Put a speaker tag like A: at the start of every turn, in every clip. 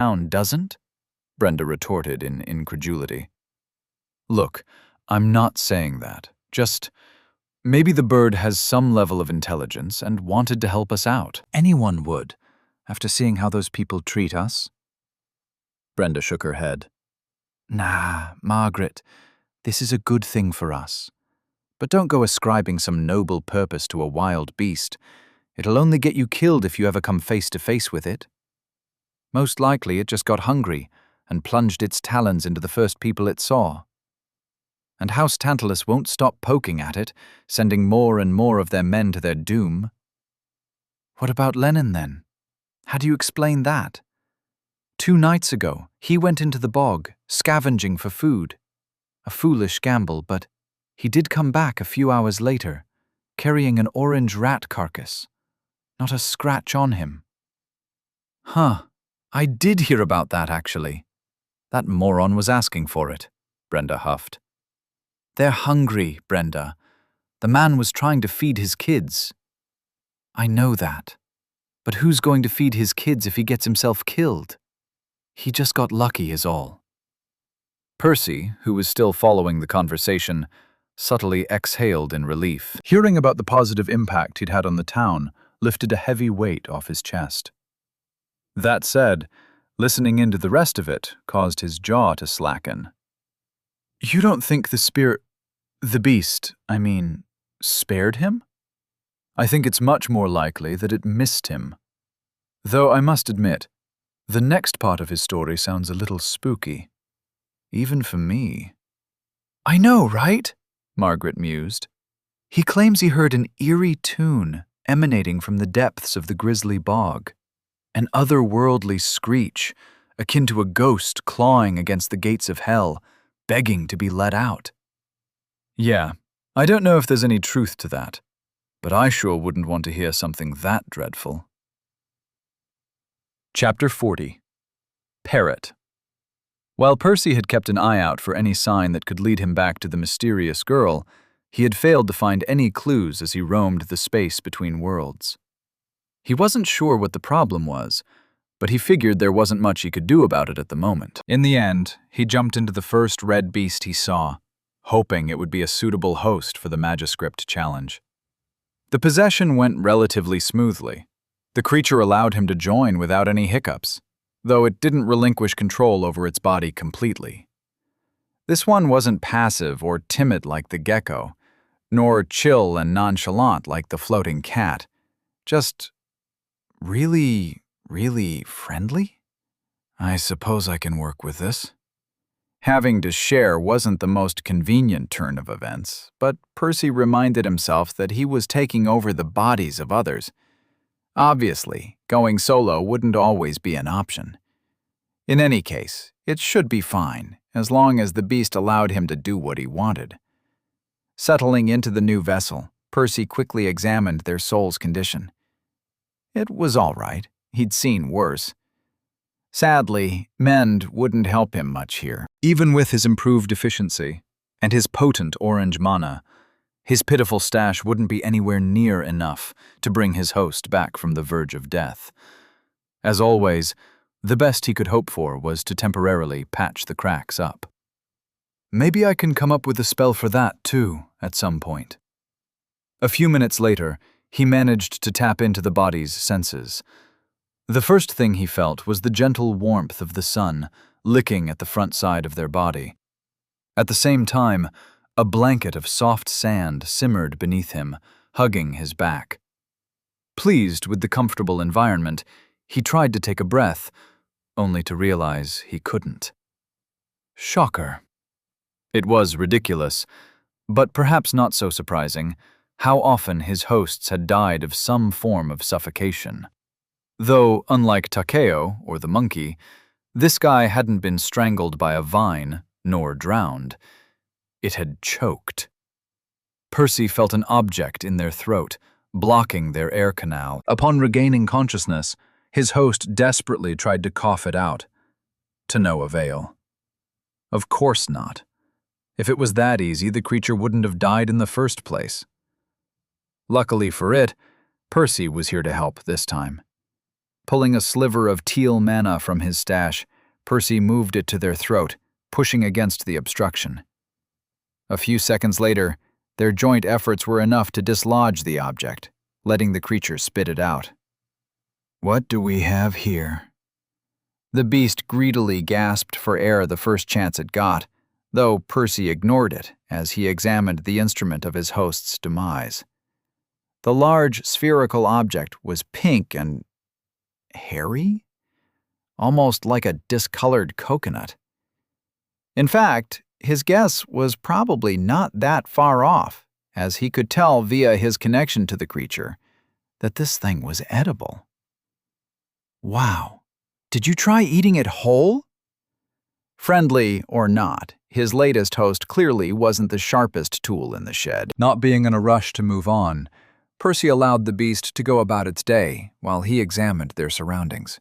A: town doesn't? Brenda retorted in incredulity. Look, I'm not saying that. Just maybe the bird has some level of intelligence and wanted to help us out.
B: Anyone would, after seeing how those people treat us.
A: Brenda shook her head.
B: Nah, Margaret, this is a good thing for us. But don't go ascribing some noble purpose to a wild beast. It'll only get you killed if you ever come face to face with it. Most likely it just got hungry and plunged its talons into the first people it saw. And House Tantalus won't stop poking at it, sending more and more of their men to their doom. What about Lennon, then? How do you explain that? 2 nights ago, he went into the bog, scavenging for food. A foolish gamble, but he did come back a few hours later, carrying an orange rat carcass. Not a scratch on him.
A: Huh, I did hear about that, actually. That moron was asking for it, Brenda huffed.
B: They're hungry, Brenda. The man was trying to feed his kids. I know that. But who's going to feed his kids if he gets himself killed? He just got lucky is all.
A: Percy, who was still following the conversation, subtly exhaled in relief. Hearing about the positive impact he'd had on the town lifted a heavy weight off his chest. That said, listening into the rest of it caused his jaw to slacken. You don't think the beast, spared him? I think it's much more likely that it missed him. Though I must admit, the next part of his story sounds a little spooky. Even for me.
B: I know, right?
A: Margaret mused.
B: He claims he heard an eerie tune emanating from the depths of the grisly bog. An otherworldly screech, akin to a ghost clawing against the gates of hell, begging to be let out.
A: Yeah, I don't know if there's any truth to that, but I sure wouldn't want to hear something that dreadful. Chapter 40. Parrot. While Percy had kept an eye out for any sign that could lead him back to the mysterious girl, he had failed to find any clues as he roamed the space between worlds. He wasn't sure what the problem was, but he figured there wasn't much he could do about it at the moment. In the end, he jumped into the first red beast he saw, hoping it would be a suitable host for the Magiscript challenge. The possession went relatively smoothly. The creature allowed him to join without any hiccups, though it didn't relinquish control over its body completely. This one wasn't passive or timid like the gecko, nor chill and nonchalant like the floating cat, just really friendly? I suppose I can work with this. Having to share wasn't the most convenient turn of events, but Percy reminded himself that he was taking over the bodies of others. Obviously, going solo wouldn't always be an option. In any case, it should be fine, as long as the beast allowed him to do what he wanted. Settling into the new vessel, Percy quickly examined their soul's condition. It was all right. He'd seen worse. Sadly, mend wouldn't help him much here. Even with his improved efficiency and his potent orange mana, his pitiful stash wouldn't be anywhere near enough to bring his host back from the verge of death. As always, the best he could hope for was to temporarily patch the cracks up. Maybe I can come up with a spell for that, too, at some point. A few minutes later, he managed to tap into the body's senses. The first thing he felt was the gentle warmth of the sun licking at the front side of their body. At the same time, a blanket of soft sand simmered beneath him, hugging his back. Pleased with the comfortable environment, he tried to take a breath, only to realize he couldn't. Shocker. It was ridiculous, but perhaps not so surprising, how often his hosts had died of some form of suffocation. Though, unlike Takeo, or the monkey, this guy hadn't been strangled by a vine, nor drowned. It had choked. Percy felt an object in their throat, blocking their air canal. Upon regaining consciousness, his host desperately tried to cough it out. To no avail. Of course not. If it was that easy, the creature wouldn't have died in the first place. Luckily for it, Percy was here to help this time. Pulling a sliver of teal mana from his stash, Percy moved it to their throat, pushing against the obstruction. A few seconds later, their joint efforts were enough to dislodge the object, letting the creature spit it out. "What do we have here?" The beast greedily gasped for air the first chance it got, though Percy ignored it as he examined the instrument of his host's demise. The large spherical object was pink and hairy, almost like a discolored coconut. In fact, his guess was probably not that far off, as he could tell via his connection to the creature that this thing was edible. "Wow, did you try eating it whole?" Friendly or not, his latest host clearly wasn't the sharpest tool in the shed. Not being in a rush to move on, Percy allowed the beast to go about its day while he examined their surroundings.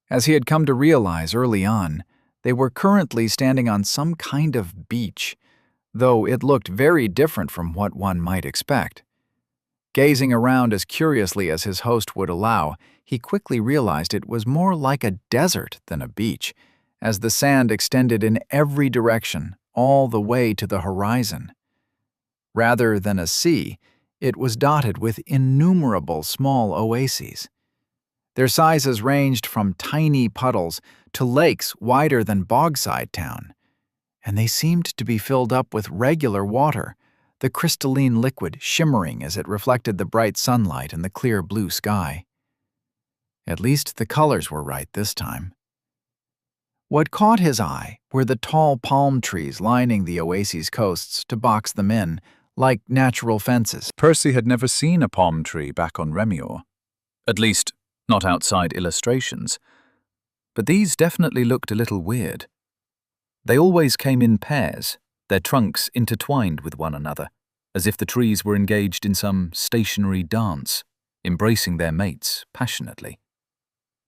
A: As he had come to realize early on, they were currently standing on some kind of beach, though it looked very different from what one might expect. Gazing around as curiously as his host would allow, he quickly realized it was more like a desert than a beach, as the sand extended in every direction, all the way to the horizon. Rather than a sea, it was dotted with innumerable small oases. Their sizes ranged from tiny puddles to lakes wider than Bogside Town, and they seemed to be filled up with regular water, the crystalline liquid shimmering as it reflected the bright sunlight and the clear blue sky. At least the colors were right this time. What caught his eye were the tall palm trees lining the oasis' coasts to box them in, like natural fences. Percy had never seen a palm tree back on Remure. At least, not outside illustrations. But these definitely looked a little weird. They always came in pairs, their trunks intertwined with one another, as if the trees were engaged in some stationary dance, embracing their mates passionately.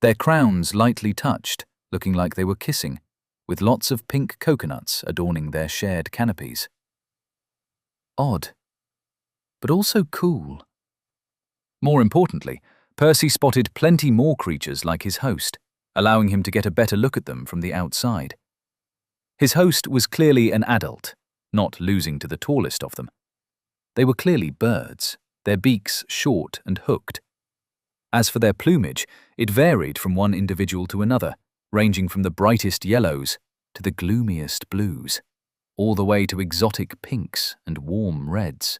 A: Their crowns lightly touched, looking like they were kissing, with lots of pink coconuts adorning their shared canopies. Odd, but also cool. More importantly, Percy spotted plenty more creatures like his host, allowing him to get a better look at them from the outside. His host was clearly an adult, not losing to the tallest of them. They were clearly birds, their beaks short and hooked. As for their plumage, it varied from one individual to another, ranging from the brightest yellows to the gloomiest blues, all the way to exotic pinks and warm reds.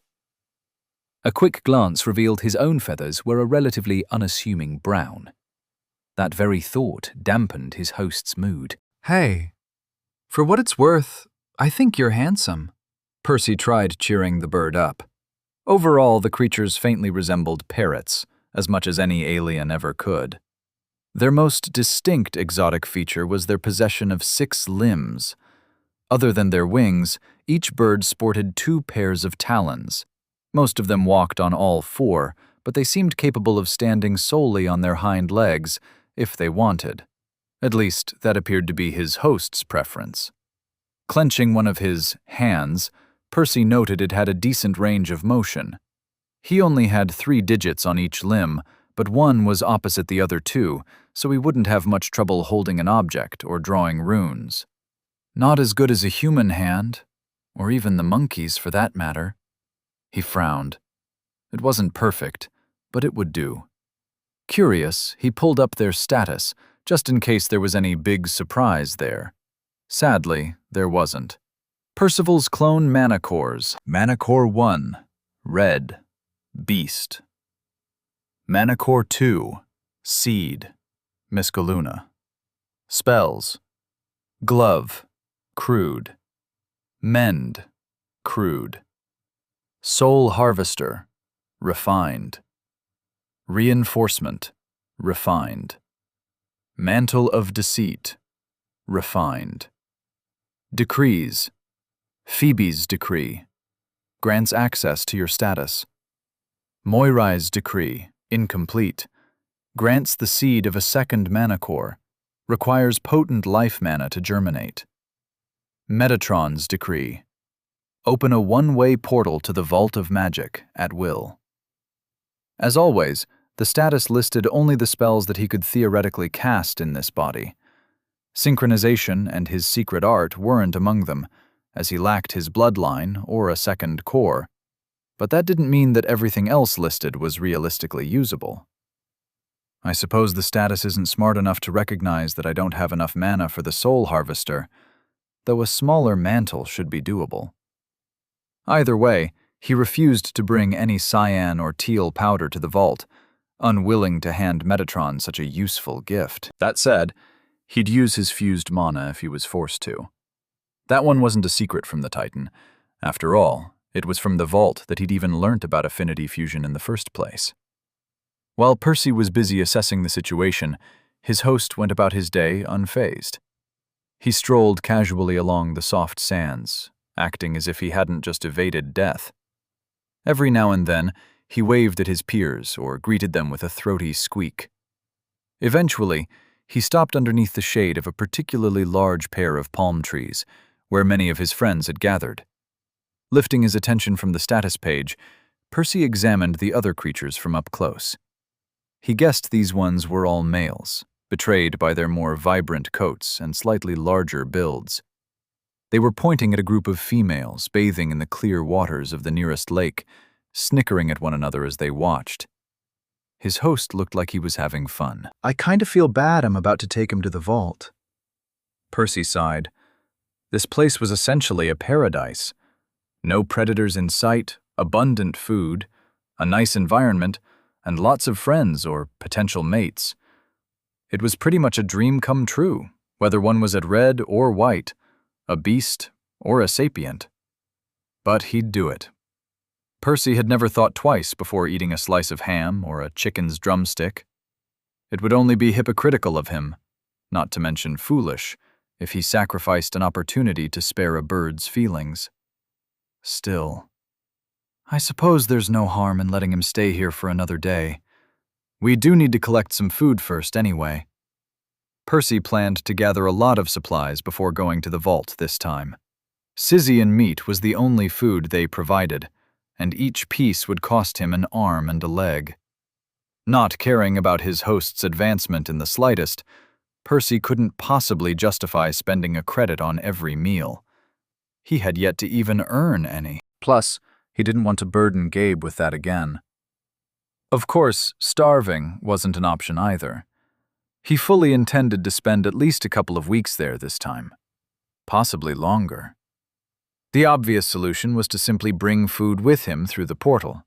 A: A quick glance revealed his own feathers were a relatively unassuming brown. That very thought dampened his host's mood. "Hey, for what it's worth, I think you're handsome." Percy tried cheering the bird up. Overall, the creatures faintly resembled parrots, as much as any alien ever could. Their most distinct exotic feature was their possession of 6 limbs. Other than their wings, each bird sported 2 pairs of talons. Most of them walked on all 4, but they seemed capable of standing solely on their hind legs if they wanted. At least, that appeared to be his host's preference. Clenching one of his hands, Percy noted it had a decent range of motion. He only had 3 digits on each limb, but one was opposite the other 2, so he wouldn't have much trouble holding an object or drawing runes. Not as good as a human hand, or even the monkey's for that matter. He frowned. It wasn't perfect, but it would do. Curious, he pulled up their status, just in case there was any big surprise there. Sadly, there wasn't. Percival's clone mana cores. Mana Core 1, Red, Beast. Mana Core 2, Seed, Miscaluna. Spells: Glove, Crude. Mend, Crude. Soul Harvester, Refined. Reinforcement, Refined. Mantle of Deceit, Refined. Decrees: Phoebe's Decree, grants access to your status. Moirai's Decree, incomplete, grants the seed of a second mana core, requires potent life mana to germinate. Metatron's Decree, open a one-way portal to the Vault of Magic at will. As always, The status listed only the spells that he could theoretically cast in this body. Synchronization and his secret art weren't among them, as he lacked his bloodline or a second core, but that didn't mean that everything else listed was realistically usable. I suppose the status isn't smart enough to recognize that I don't have enough mana for the Soul Harvester, though a smaller mantle should be doable. Either way, he refused to bring any cyan or teal powder to the vault, unwilling to hand Metatron such a useful gift. That said, he'd use his fused mana if he was forced to. That one wasn't a secret from the Titan. After all, it was from the vault that he'd even learnt about affinity fusion in the first place. While Percy was busy assessing the situation, his host went about his day unfazed. He strolled casually along the soft sands, acting as if he hadn't just evaded death. Every now and then, he waved at his peers or greeted them with a throaty squeak. Eventually, he stopped underneath the shade of a particularly large pair of palm trees, where many of his friends had gathered. Lifting his attention from the status page, Percy examined the other creatures from up close. He guessed these ones were all males, betrayed by their more vibrant coats and slightly larger builds. They were pointing at a group of females bathing in the clear waters of the nearest lake, snickering at one another as they watched. His host looked like he was having fun.
B: I kind of feel bad I'm about to take him to the vault.
A: Percy sighed. This place was essentially a paradise. No predators in sight, abundant food, a nice environment, and lots of friends or potential mates. It was pretty much a dream come true, whether one was at red or white, a beast or a sapient. But he'd do it. Percy had never thought twice before eating a slice of ham or a chicken's drumstick. It would only be hypocritical of him, not to mention foolish, if he sacrificed an opportunity to spare a bird's feelings. Still, I suppose there's no harm in letting him stay here for another day. We do need to collect some food first anyway. Percy planned to gather a lot of supplies before going to the vault this time. Sizzian meat was the only food they provided, and each piece would cost him an arm and a leg. Not caring about his host's advancement in the slightest, Percy couldn't possibly justify spending a credit on every meal. He had yet to even earn any. Plus, he didn't want to burden Gabe with that again. Of course, starving wasn't an option either. He fully intended to spend at least a couple of weeks there this time, possibly longer. The obvious solution was to simply bring food with him through the portal.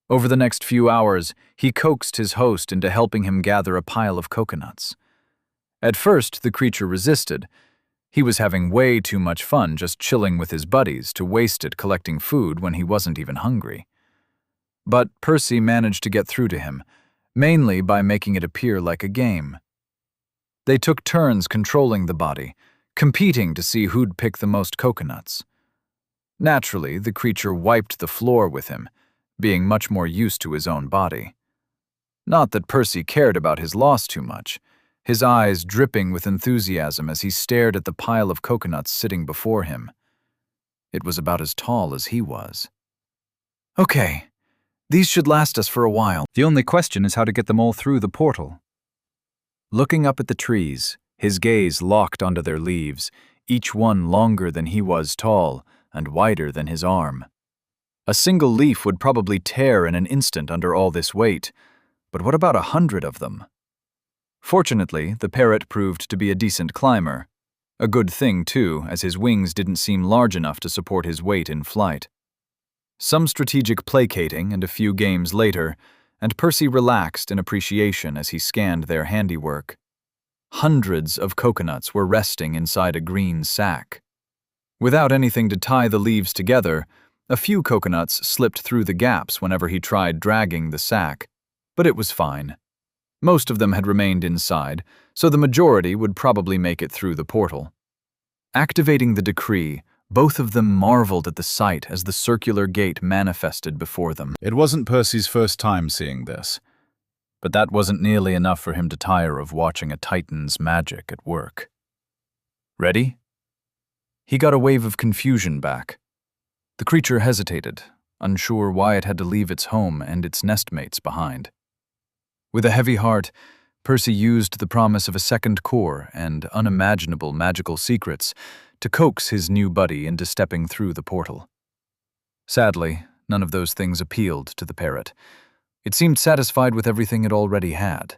A: Over the next few hours, he coaxed his host into helping him gather a pile of coconuts. At first, the creature resisted. He was having way too much fun just chilling with his buddies to waste it collecting food when he wasn't even hungry. But Percy managed to get through to him, mainly by making it appear like a game. They took turns controlling the body, competing to see who'd pick the most coconuts. Naturally, the creature wiped the floor with him, being much more used to his own body. Not that Percy cared about his loss too much, his eyes dripping with enthusiasm as he stared at the pile of coconuts sitting before him. It was about as tall as he was. Okay, these should last us for a while. The only question is how to get them all through the portal. Looking up at the trees, his gaze locked onto their leaves, each one longer than he was tall and wider than his arm. A single leaf would probably tear in an instant under all this weight, but what about 100 of them? Fortunately, the parrot proved to be a decent climber. A good thing, too, as his wings didn't seem large enough to support his weight in flight. Some strategic placating and a few games later, and Percy relaxed in appreciation as he scanned their handiwork. Hundreds of coconuts were resting inside a green sack. Without anything to tie the leaves together, a few coconuts slipped through the gaps whenever he tried dragging the sack, but it was fine. Most of them had remained inside, so the majority would probably make it through the portal. Activating the decree, both of them marveled at the sight as the circular gate manifested before them.
C: It wasn't Percy's first time seeing this,
A: but that wasn't nearly enough for him to tire of watching a Titan's magic at work. Ready? He got a wave of confusion back. The creature hesitated, unsure why it had to leave its home and its nestmates behind. With a heavy heart, Percy used the promise of a second core and unimaginable magical secrets to coax his new buddy into stepping through the portal. Sadly, none of those things appealed to the parrot. It seemed satisfied with everything it already had.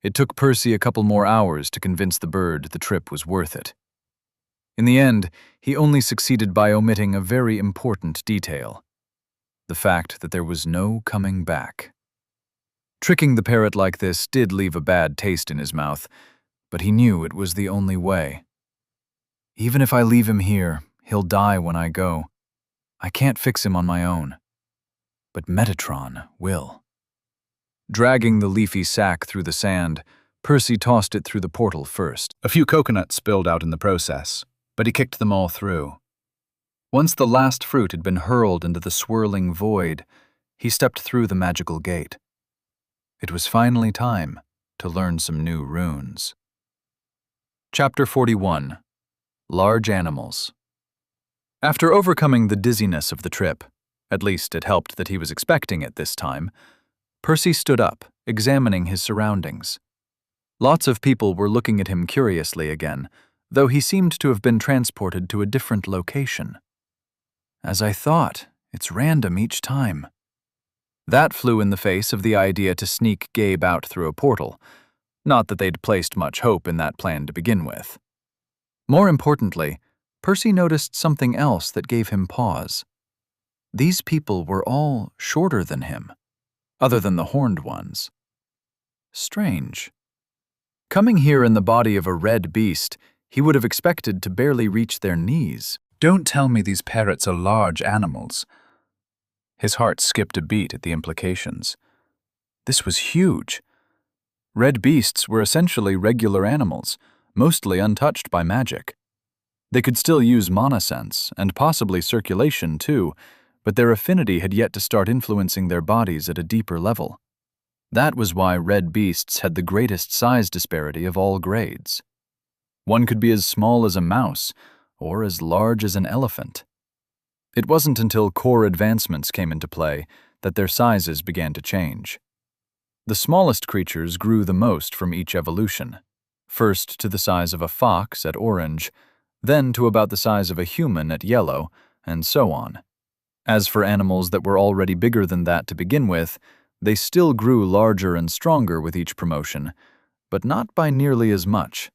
A: It took Percy a couple more hours to convince the bird the trip was worth it. In the end, he only succeeded by omitting a very important detail: the fact that there was no coming back. Tricking the parrot like this did leave a bad taste in his mouth, but he knew it was the only way. Even if I leave him here, he'll die when I go. I can't fix him on my own. But Metatron will. Dragging the leafy sack through the sand, Percy tossed it through the portal first.
C: A few coconuts spilled out in the process, but he kicked them all through.
A: Once the last fruit had been hurled into the swirling void, he stepped through the magical gate. It was finally time to learn some new runes. Chapter 41. Large Animals. After overcoming the dizziness of the trip, at least it helped that he was expecting it this time, Percy stood up, examining his surroundings. Lots of people were looking at him curiously again, though he seemed to have been transported to a different location. As I thought, it's random each time. That flew in the face of the idea to sneak Gabe out through a portal. Not that they'd placed much hope in that plan to begin with. More importantly, Percy noticed something else that gave him pause. These people were all shorter than him, other than the horned ones. Strange. Coming here in the body of a red beast, he would have expected to barely reach their knees.
C: Don't tell me these parrots are large animals. His heart skipped a beat at the implications. This was huge. Red beasts were essentially regular animals, mostly untouched by magic. They could still use mana sense, and possibly circulation too, but their affinity had yet to start influencing their bodies at a deeper level. That was why red beasts had the greatest size disparity of all grades. One could be as small as a mouse, or as large as an elephant. It wasn't until core advancements came into play that their sizes began to change. The smallest creatures grew the most from each evolution, first to the size of a fox at orange, then to about the size of a human at yellow, and so on. As for animals that were already bigger than that to begin with, they still grew larger and stronger with each promotion, but not by nearly as much.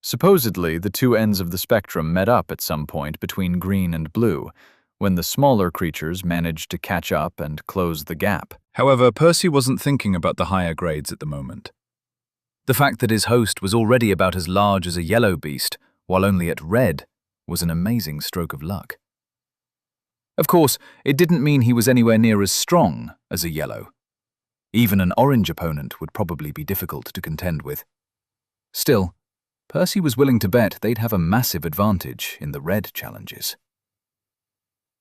C: Supposedly, the two ends of the spectrum met up at some point between green and blue, when the smaller creatures managed to catch up and close the gap. However, Percy wasn't thinking about the higher grades at the moment.
A: The fact that his host was already about as large as a yellow beast, while only at red, was an amazing stroke of luck. Of course, it didn't mean he was anywhere near as strong as a yellow. Even an orange opponent would probably be difficult to contend with. Still, Percy was willing to bet they'd have a massive advantage in the red challenges.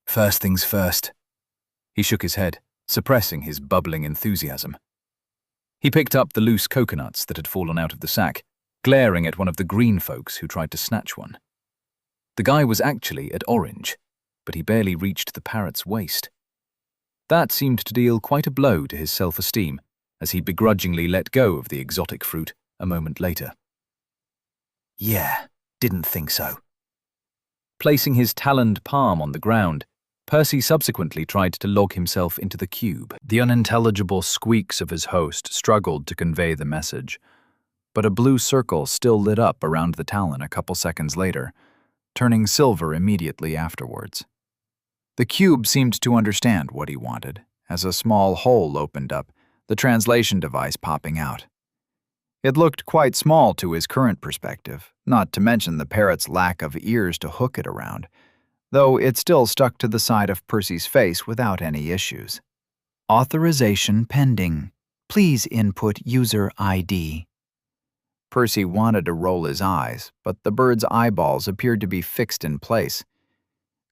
A: First things first. He shook his head, suppressing his bubbling enthusiasm. He picked up the loose coconuts that had fallen out of the sack, glaring at one of the green folks who tried to snatch one. The guy was actually at orange, but he barely reached the parrot's waist. That seemed to deal quite a blow to his self-esteem, as he begrudgingly let go of the exotic fruit a moment later. Yeah, didn't think so. Placing his taloned palm on the ground, Percy subsequently tried to log himself into the cube. The unintelligible squeaks of his host struggled to convey the message, but a blue circle still lit up around the talon a couple seconds later, turning silver immediately afterwards. The cube seemed to understand what he wanted, as a small hole opened up, the translation device popping out. It looked quite small to his current perspective, not to mention the parrot's lack of ears to hook it around, though it still stuck to the side of Percy's face without any issues. Authorization pending. Please input user ID. Percy wanted to roll his eyes, but the bird's eyeballs appeared to be fixed in place.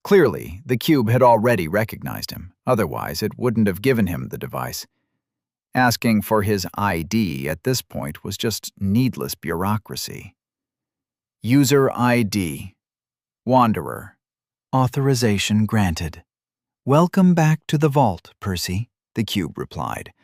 A: Clearly, the cube had already recognized him, otherwise it wouldn't have given him the device. Asking for his ID at this point was just needless bureaucracy. User ID. Wanderer. Authorization granted. Welcome back to the vault, Percy, the cube replied.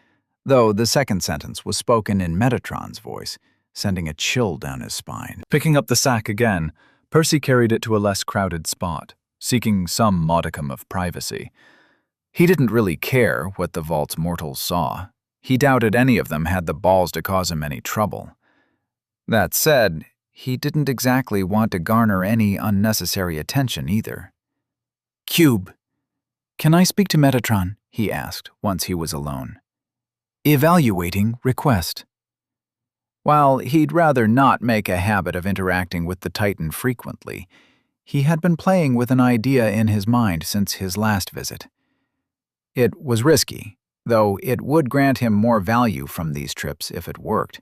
B: though the second sentence was spoken in Metatron's voice, sending a chill down his spine.
C: Picking up the sack again, Percy carried it to a less crowded spot, seeking some modicum of privacy. He didn't really care what the vault's mortals saw. He doubted any of them had the balls to cause him any trouble. That said, he didn't exactly want to garner any unnecessary attention either.
B: "Cube, can I speak to Metatron?" he asked once he was alone. "Evaluating request." While he'd rather not make a habit of interacting with the Titan frequently, he had been playing with an idea in his mind since his last visit. It was risky, though it would grant him more value from these trips if it worked.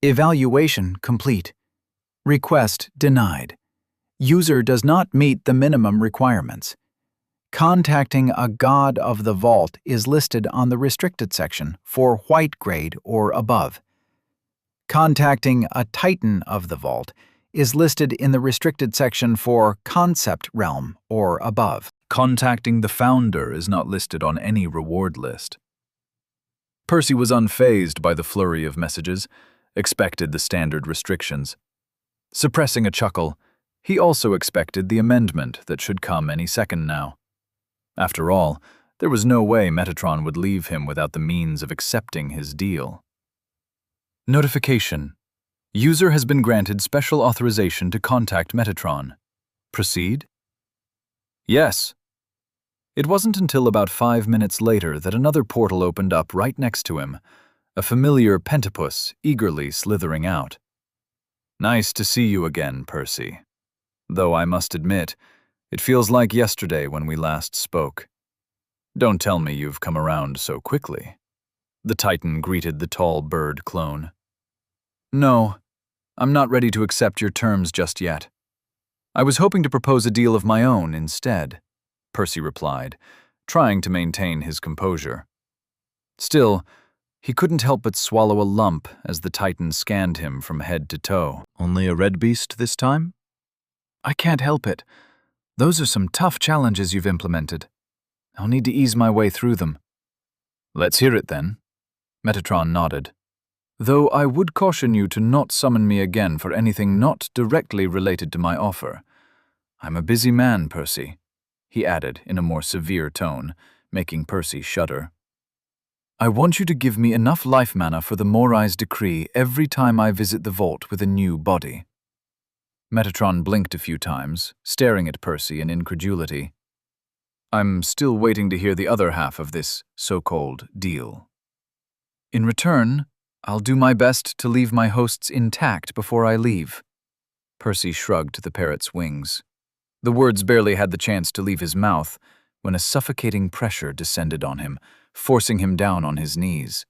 B: "Evaluation complete. Request denied. User does not meet the minimum requirements. Contacting a god of the vault is listed on the restricted section for white grade or above. Contacting a titan of the vault is listed in the restricted section for concept realm or above.
C: Contacting the founder is not listed on any reward list." Percy was unfazed by the flurry of messages, expected the standard restrictions. Suppressing a chuckle, he also expected the amendment that should come any second now. After all, there was no way Metatron would leave him without the means of accepting his deal. Notification. User has been granted special authorization to contact Metatron. Proceed? Yes. It wasn't until about 5 minutes later that another portal opened up right next to him, a familiar pentapus eagerly slithering out. "Nice to see you again, Percy. Though I must admit, it feels like yesterday when we last spoke. Don't tell me you've come around so quickly." The Titan greeted the tall bird clone. "No, I'm not ready to accept your terms just yet. I was hoping to propose a deal of my own instead," Percy replied, trying to maintain his composure. Still, he couldn't help but swallow a lump as the Titan scanned him from head to toe.
B: "Only a red beast this time?" "I can't help it. Those are some tough challenges you've implemented. I'll need to ease my way through them."
C: "Let's hear it then." Metatron nodded. "Though I would caution you to not summon me again for anything not directly related to my offer. I'm a busy man, Percy," he added in a more severe tone, making Percy shudder. "I want you to give me enough life mana for the Morai's decree every time I visit the vault with a new body." Metatron blinked a few times, staring at Percy in incredulity. "I'm still waiting to hear the other half of this so-called deal." "In return, I'll do my best to leave my hosts intact before I leave." Percy shrugged the parrot's wings. The words barely had the chance to leave his mouth when a suffocating pressure descended on him, forcing him down on his knees.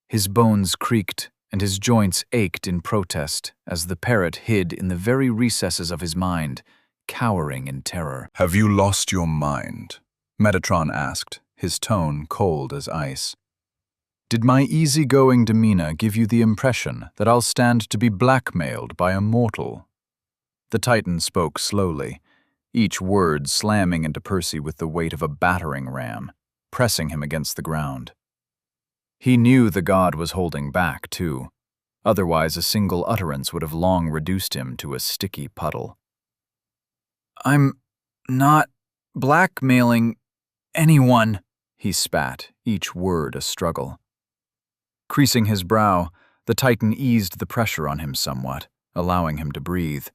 C: His bones creaked and his joints ached in protest as the parrot hid in the very recesses of his mind, cowering in terror. "Have you lost your mind?" Metatron asked, his tone cold as ice. "Did my easygoing demeanor give you the impression that I'll stand to be blackmailed by a mortal?" The Titan spoke slowly, each word slamming into Percy with the weight of a battering ram, pressing him against the ground. He knew the god was holding back, too. Otherwise, a single utterance would have long reduced him to a sticky puddle. "I'm not blackmailing anyone," he spat, each word a struggle. Creasing his brow, the Titan eased the pressure on him somewhat, allowing him to breathe.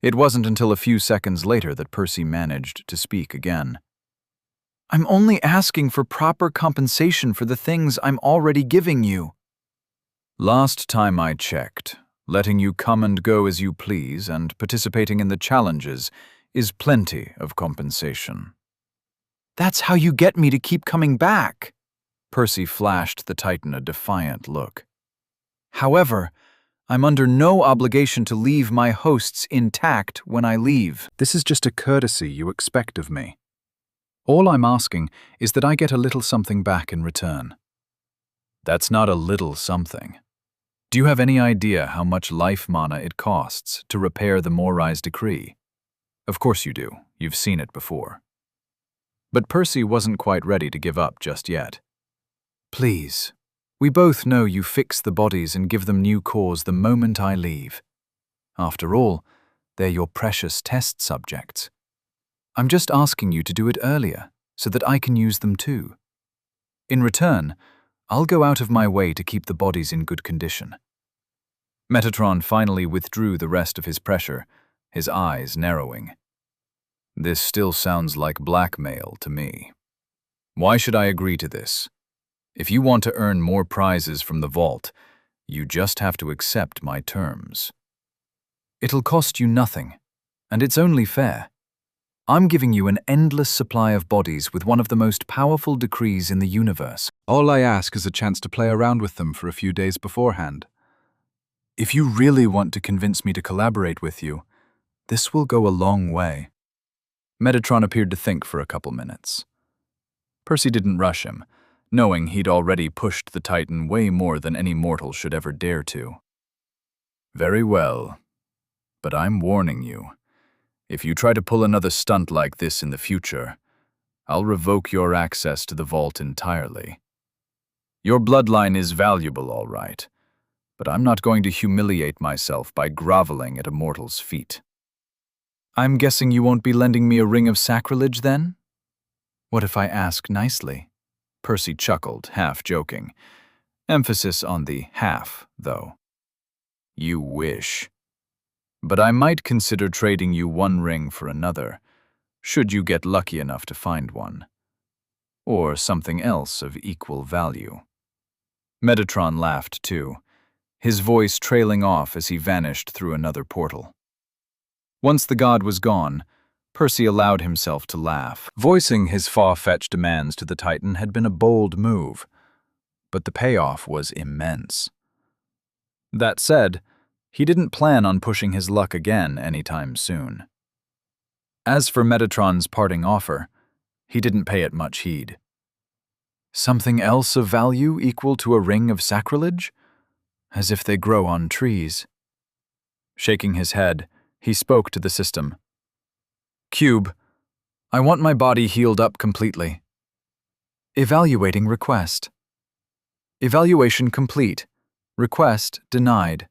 C: It wasn't until a few seconds later that Percy managed to speak again. "I'm only asking for proper compensation for the things I'm already giving you." "Last time I checked, letting you come and go as you please and participating in the challenges is plenty of compensation." "That's how you get me to keep coming back." Percy flashed the Titan a defiant look. "However, I'm under no obligation to leave my hosts intact when I leave." "This is just a courtesy you expect of me. All I'm asking is that I get a little something back in return." "That's not a little something. Do you have any idea how much life mana it costs to repair the Morai's decree?" "Of course you do. You've seen it before." But Percy wasn't quite ready to give up just yet. "Please,
A: We both know you fix the bodies and give them new cores the moment I leave. After all, they're your precious test subjects. I'm just asking you to do it earlier, so that I can use them too. In return, I'll go out of my way to keep the bodies in good condition." Metatron finally withdrew the rest of his pressure, his eyes narrowing. "This still sounds like blackmail to me. Why should I agree to this? If you want to earn more prizes from the vault, you just have to accept my terms. It'll cost you nothing, and it's only fair. I'm giving you an endless supply of bodies with one of the most powerful decrees in the universe.
C: All I ask is a chance to play around with them for a few days beforehand. If you really want to convince me to collaborate with you, this will go a long way."
A: Metatron appeared to think for a couple minutes. Percy didn't rush him, knowing he'd already pushed the Titan way more than any mortal should ever dare to. "Very well, but I'm warning you. If you try to pull another stunt like this in the future, I'll revoke your access to the vault entirely. Your bloodline is valuable, all right, but I'm not going to humiliate myself by groveling at a mortal's feet." "I'm guessing you won't be lending me a ring of sacrilege, then?" "What if I ask nicely?" Percy chuckled, half joking. Emphasis on the half, though. "You wish. But I might consider trading you one ring for another, should you get lucky enough to find one. Or something else of equal value." Metatron laughed too, his voice trailing off as he vanished through another portal. Once the god was gone, Percy allowed himself to laugh. Voicing his far-fetched demands to the Titan had been a bold move, but the payoff was immense. That said, he didn't plan on pushing his luck again anytime soon. As for Metatron's parting offer, he didn't pay it much heed. "Something else of value equal to a ring of sacrilege? As if they grow on trees." Shaking his head, he spoke to the system. "Cube, I want my body healed up completely." "Evaluating request." "Evaluation complete. Request denied.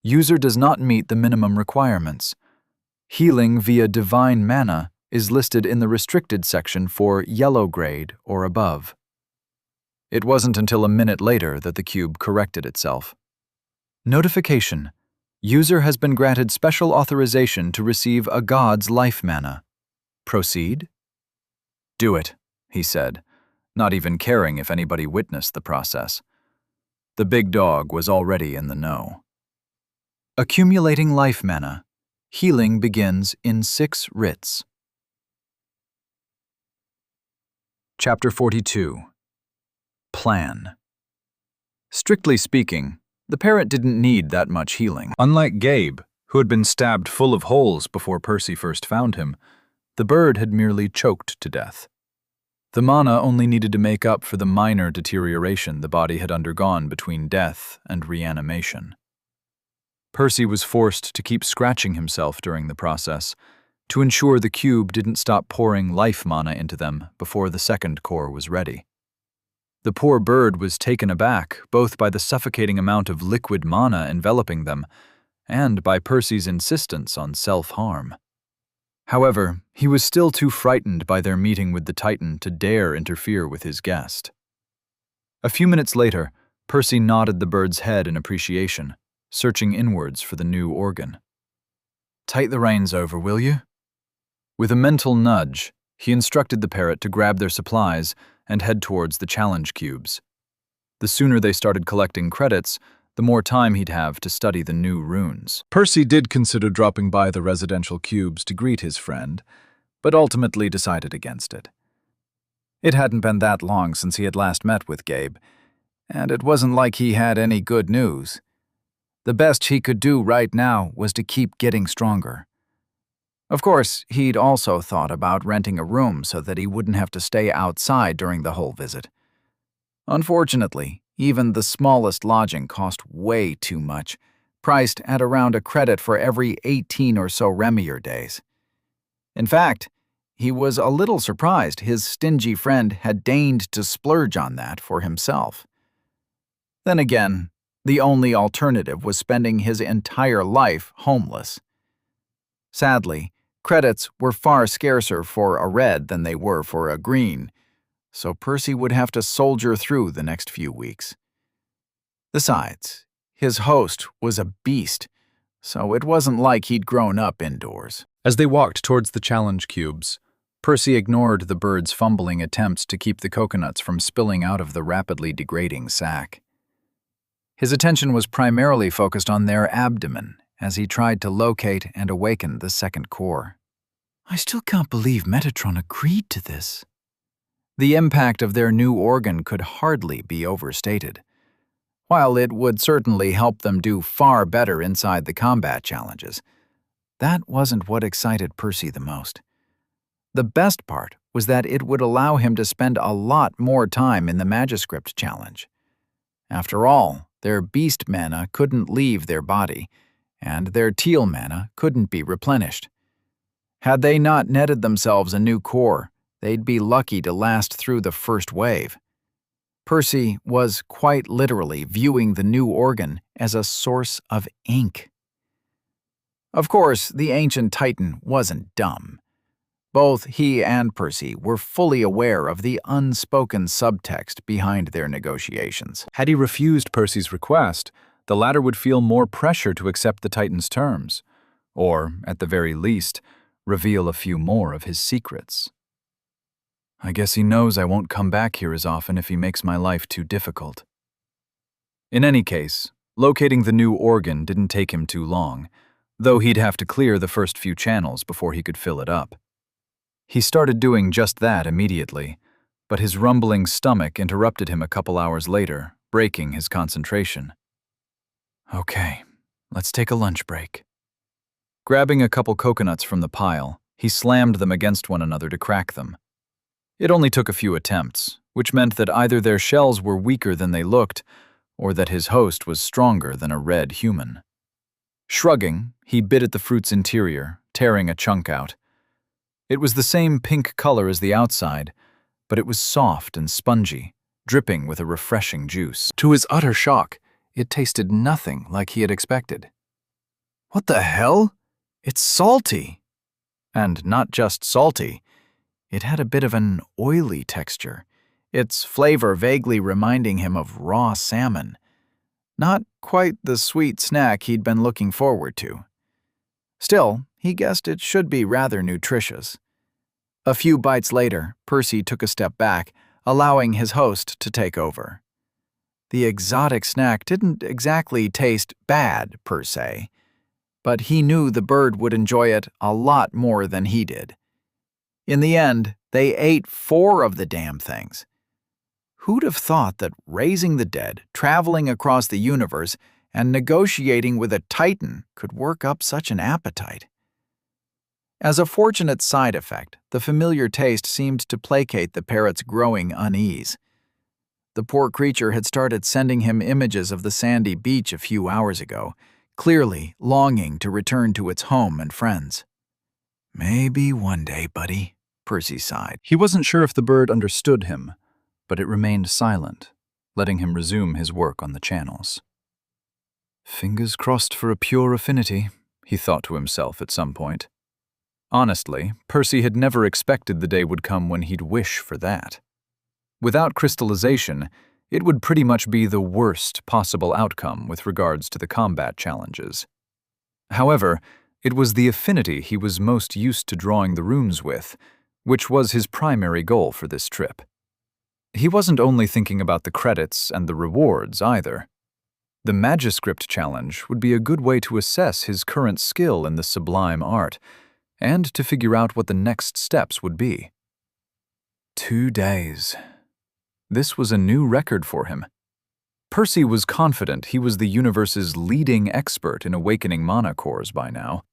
A: User does not meet the minimum requirements. Healing via divine mana is listed in the restricted section for yellow grade or above." It wasn't until a minute later that the cube corrected itself. "Notification. User has been granted special authorization to receive a god's life mana. Proceed?" "Do it," he said, not even caring if anybody witnessed the process. The big dog was already in the know. Accumulating life mana. Healing begins in 6 writs. Chapter 42. Plan. Strictly speaking, the parrot didn't need that much healing. Unlike Gabe, who had been stabbed full of holes before Percy first found him, the bird had merely choked to death. The mana only needed to make up for the minor deterioration the body had undergone between death and reanimation. Percy was forced to keep scratching himself during the process, to ensure the cube didn't stop pouring life mana into them before the second core was ready. The poor bird was taken aback both by the suffocating amount of liquid mana enveloping them and by Percy's insistence on self-harm. However, he was still too frightened by their meeting with the Titan to dare interfere with his guest. A few minutes later, Percy nodded the bird's head in appreciation, searching inwards for the new organ. "Take the reins over, will you?" With a mental nudge, he instructed the parrot to grab their supplies and head towards the challenge cubes. The sooner they started collecting credits, the more time he'd have to study the new runes.
C: Percy did consider dropping by the residential cubes to greet his friend, but ultimately decided against it. It hadn't been that long since he had last met with Gabe, and it wasn't like he had any good news. The best he could do right now was to keep getting stronger. Of course, he'd also thought about renting a room so that he wouldn't have to stay outside during the whole visit. Unfortunately, even the smallest lodging cost way too much, priced at around a credit for every 18 or so Remier days. In fact, he was a little surprised his stingy friend had deigned to splurge on that for himself.
B: Then again, the only alternative was spending his entire life homeless. Sadly, credits were far scarcer for a red than they were for a green, so Percy would have to soldier through the next few weeks. Besides, his host was a beast, so it wasn't like he'd grown up indoors.
C: As they walked towards the challenge cubes, Percy ignored the bird's fumbling attempts to keep the coconuts from spilling out of the rapidly degrading sack. His attention was primarily focused on their abdomen as he tried to locate and awaken the second core.
B: I still can't believe Metatron agreed to this. The impact of their new organ could hardly be overstated. While it would certainly help them do far better inside the combat challenges, that wasn't what excited Percy the most. The best part was that it would allow him to spend a lot more time in the Magiscript challenge. After all, their beast mana couldn't leave their body, and their teal mana couldn't be replenished. Had they not netted themselves a new core, they'd be lucky to last through the first wave. Percy was quite literally viewing the new organ as a source of ink. Of course, the ancient Titan wasn't dumb. Both he and Percy were fully aware of the unspoken subtext behind their negotiations.
C: Had he refused Percy's request, the latter would feel more pressure to accept the Titan's terms, or, at the very least, reveal a few more of his secrets.
A: I guess he knows I won't come back here as often if he makes my life too difficult. In any case, locating the new organ didn't take him too long, though he'd have to clear the first few channels before he could fill it up. He started doing just that immediately, but his rumbling stomach interrupted him a couple hours later, breaking his concentration. Okay, let's take a lunch break. Grabbing a couple coconuts from the pile, he slammed them against one another to crack them. It only took a few attempts, which meant that either their shells were weaker than they looked, or that his host was stronger than a red human. Shrugging, he bit at the fruit's interior, tearing a chunk out. It was the same pink color as the outside, but it was soft and spongy, dripping with a refreshing juice. To his utter shock, it tasted nothing like he had expected. What the hell? It's salty! And not just salty. It had a bit of an oily texture, its flavor vaguely reminding him of raw salmon. Not quite the sweet snack he'd been looking forward to. Still, he guessed it should be rather nutritious. A few bites later, Percy took a step back, allowing his host to take over. The exotic snack didn't exactly taste bad, per se, but he knew the bird would enjoy it a lot more than he did. In the end, they ate 4 of the damn things. Who'd have thought that raising the dead, traveling across the universe, and negotiating with a Titan could work up such an appetite? As a fortunate side effect, the familiar taste seemed to placate the parrot's growing unease. The poor creature had started sending him images of the sandy beach a few hours ago, clearly longing to return to its home and friends. Maybe one day, buddy, Percy sighed.
C: He wasn't sure if the bird understood him, but it remained silent, letting him resume his work on the channels.
A: Fingers crossed for a pure affinity, he thought to himself at some point. Honestly, Percy had never expected the day would come when he'd wish for that. Without crystallization, it would pretty much be the worst possible outcome with regards to the combat challenges. However, it was the affinity he was most used to drawing the runes with, which was his primary goal for this trip. He wasn't only thinking about the credits and the rewards either. The Magiscript challenge would be a good way to assess his current skill in the sublime art, and to figure out what the next steps would be. 2 days. This was a new record for him. Percy was confident he was the universe's leading expert in awakening mana cores by now.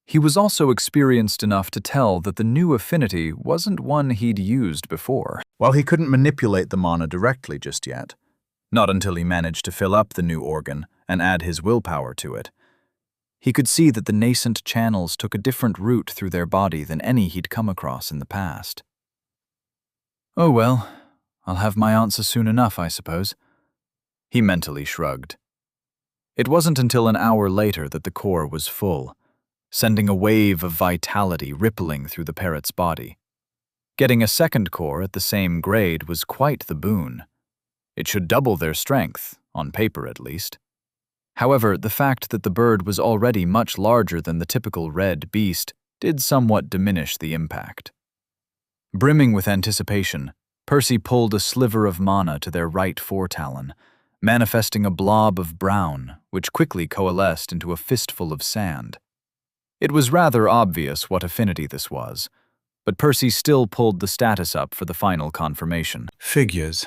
A: He was also experienced enough to tell that the new affinity wasn't one he'd used before. While he couldn't manipulate the mana directly just yet, not until he managed to fill up the new organ and add his willpower to it, he could see that the nascent channels took a different route through their body than any he'd come across in the past. Oh well, I'll have my answer soon enough, I suppose. He mentally shrugged. It wasn't until an hour later that the core was full, sending a wave of vitality rippling through the parrot's body. Getting a second core at the same grade was quite the boon. It should double their strength, on paper at least. However, the fact that the bird was already much larger than the typical red beast did somewhat diminish the impact. Brimming with anticipation, Percy pulled a sliver of mana to their right foretalon, manifesting a blob of brown, which quickly coalesced into a fistful of sand. It was rather obvious what affinity this was, but Percy still pulled the status up for the final confirmation.
B: Figures.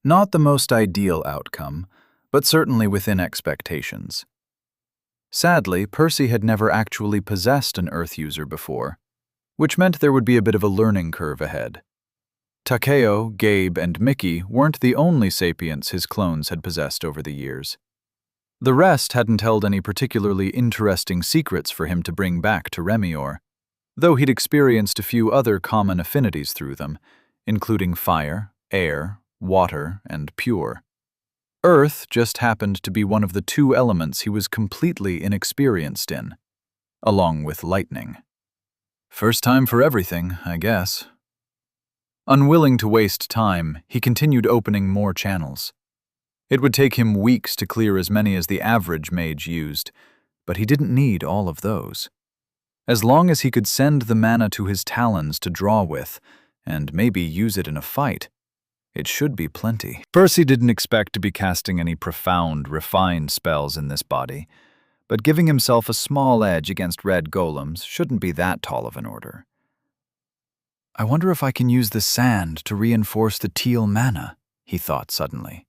A: Not the most ideal outcome, but certainly within expectations. Sadly, Percy had never actually possessed an Earth user before, which meant there would be a bit of a learning curve ahead. Takeo, Gabe, and Mickey weren't the only sapients his clones had possessed over the years. The rest hadn't held any particularly interesting secrets for him to bring back to Remior, though he'd experienced a few other common affinities through them, including fire, air, water, and pure. Earth just happened to be one of the two elements he was completely inexperienced in, along with lightning. First time for everything, I guess. Unwilling to waste time, he continued opening more channels. It would take him weeks to clear as many as the average mage used, but he didn't need all of those. As long as he could send the mana to his talons to draw with, and maybe use it in a fight, it should be plenty. Percy didn't expect to be casting any profound, refined spells in this body, but giving himself a small edge against red golems shouldn't be that tall of an order. I wonder if I can use the sand to reinforce the teal mana, he thought suddenly.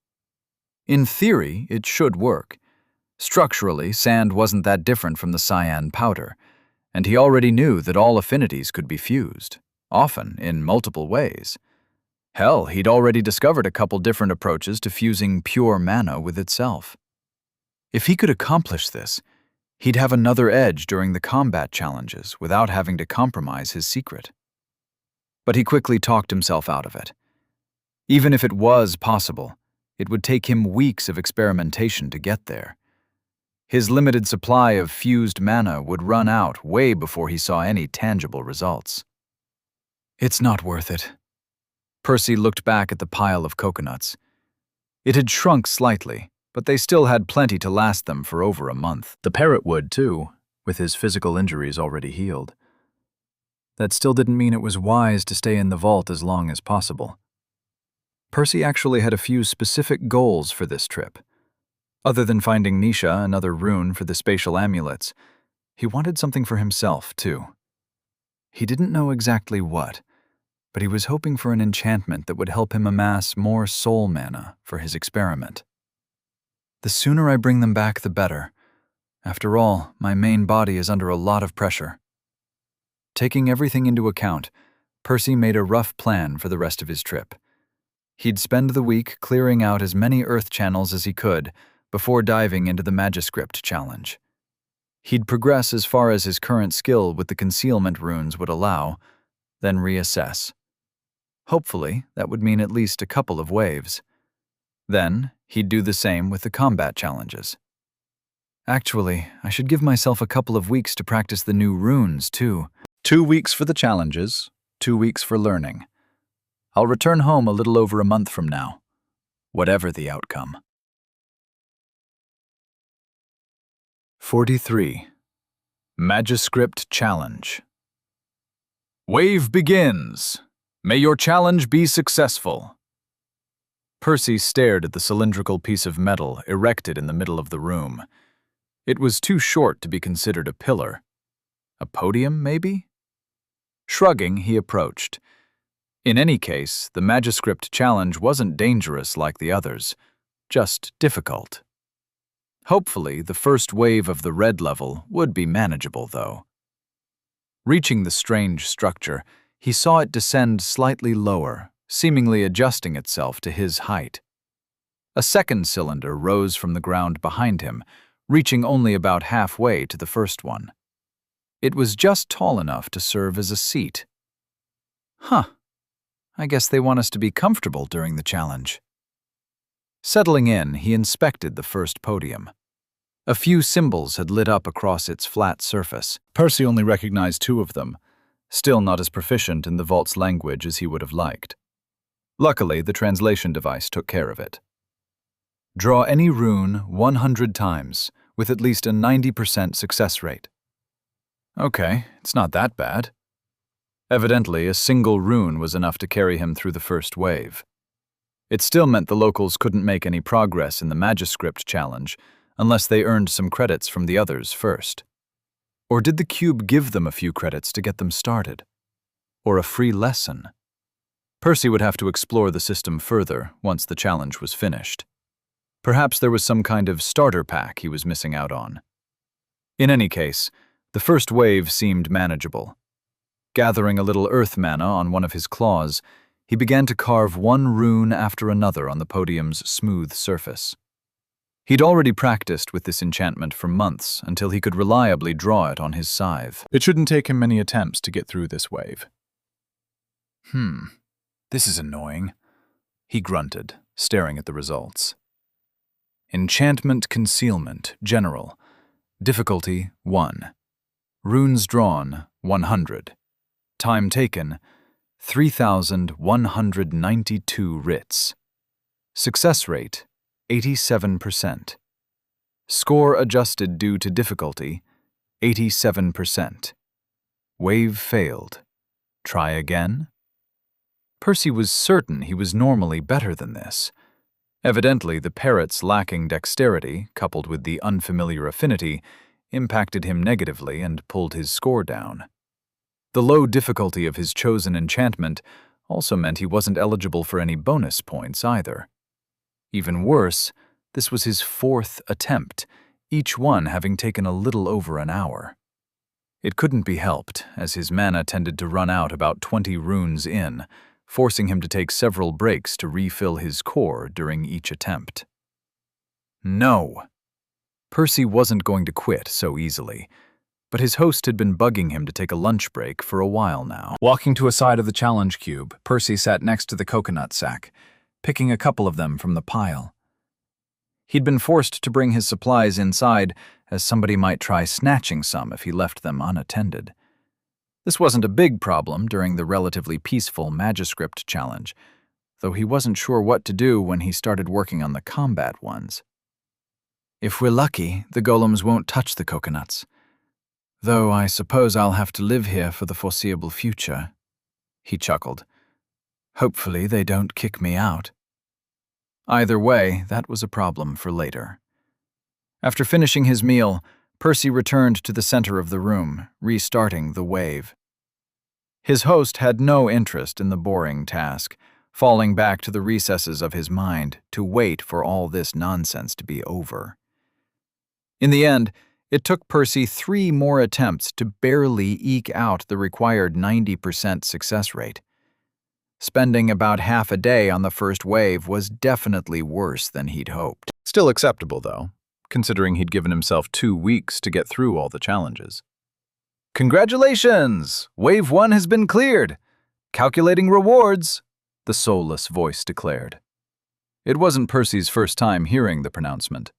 A: In theory, it should work. Structurally, sand wasn't that different from the cyan powder, and he already knew that all affinities could be fused, often in multiple ways. Hell, he'd already discovered a couple different approaches to fusing pure mana with itself. If he could accomplish this, he'd have another edge during the combat challenges without having to compromise his secret. But he quickly talked himself out of it. Even if it was possible, it would take him weeks of experimentation to get there. His limited supply of fused mana would run out way before he saw any tangible results. It's not worth it. Percy looked back at the pile of coconuts. It had shrunk slightly, but they still had plenty to last them for over a month. The parrot would, too, with his physical injuries already healed. That still didn't mean it was wise to stay in the vault as long as possible. Percy actually had a few specific goals for this trip. Other than finding Nisha another rune for the spatial amulets, he wanted something for himself, too. He didn't know exactly what, but he was hoping for an enchantment that would help him amass more soul mana for his experiment. The sooner I bring them back, the better. After all, my main body is under a lot of pressure. Taking everything into account, Percy made a rough plan for the rest of his trip. He'd spend the week clearing out as many earth channels as he could before diving into the Magiscript challenge. He'd progress as far as his current skill with the concealment runes would allow, then reassess. Hopefully, that would mean at least a couple of waves. Then, he'd do the same with the combat challenges. Actually, I should give myself a couple of weeks to practice the new runes, too. 2 weeks for the challenges, 2 weeks for learning. I'll return home a little over a month from now, whatever the outcome. 43. Magiscript Challenge. Wave begins. May your challenge be successful. Percy stared at the cylindrical piece of metal erected in the middle of the room. It was too short to be considered a pillar. A podium, maybe? Shrugging, he approached. In any case, the Magiscript challenge wasn't dangerous like the others, just difficult. Hopefully, the first wave of the red level would be manageable, though. Reaching the strange structure, he saw it descend slightly lower, seemingly adjusting itself to his height. A second cylinder rose from the ground behind him, reaching only about halfway to the first one. It was just tall enough to serve as a seat. Huh. I guess they want us to be comfortable during the challenge. Settling in, he inspected the first podium. A few symbols had lit up across its flat surface.
C: Percy only recognized 2 of them, still not as proficient in the vault's language as he would have liked. Luckily, the translation device took care of it. Draw any rune 100 times, with at least a 90% success rate. Okay, it's not that bad. Evidently, a single rune was enough to carry him through the first wave. It still meant the locals couldn't make any progress in the Magiscript challenge unless they earned some credits from the others first. Or did the cube give them a few credits to get them started? Or a free lesson? Percy would have to explore the system further once the challenge was finished. Perhaps there was some kind of starter pack he was missing out on. In any case, the first wave seemed manageable. Gathering a little earth mana on one of his claws, he began to carve one rune after another on the podium's smooth surface. He'd already practiced with this enchantment for months until he could reliably draw it on his scythe. It shouldn't take him many attempts to get through this wave.
B: This is annoying, he grunted, staring at the results. Enchantment Concealment, General. Difficulty 1. Runes drawn 100. Time taken 3,192 writs. Success rate 87%. Score adjusted due to difficulty 87%. Wave failed. Try again? Percy was certain he was normally better than this. Evidently, the parrot's lacking dexterity, coupled with the unfamiliar affinity, impacted him negatively and pulled his score down. The low difficulty of his chosen enchantment also meant he wasn't eligible for any bonus points either. Even worse, this was his 4th attempt, each one having taken a little over an hour. It couldn't be helped, as his mana tended to run out about 20 runes in, forcing him to take several breaks to refill his core during each attempt. No! Percy wasn't going to quit so easily, but his host had been bugging him to take a lunch break for a while now.
C: Walking to a side of the challenge cube, Percy sat next to the coconut sack, picking a couple of them from the pile.
A: He'd been forced to bring his supplies inside, as somebody might try snatching some if he left them unattended. This wasn't a big problem during the relatively peaceful Magiscript challenge, though he wasn't sure what to do when he started working on the combat ones. If we're lucky, the golems won't touch the coconuts. Though I suppose I'll have to live here for the foreseeable future, he chuckled. Hopefully they don't kick me out. Either way, that was a problem for later. After finishing his meal, Percy returned to the center of the room, restarting the wave. His host had no interest in the boring task, falling back to the recesses of his mind to wait for all this nonsense to be over. In the end, it took Percy 3 more attempts to barely eke out the required 90% success rate. Spending about half a day on the first wave was definitely worse than he'd hoped.
C: Still acceptable, though, considering he'd given himself 2 weeks to get through all the challenges.
A: Congratulations! Wave 1 has been cleared! Calculating rewards, the soulless voice declared. It wasn't Percy's first time hearing the pronouncement,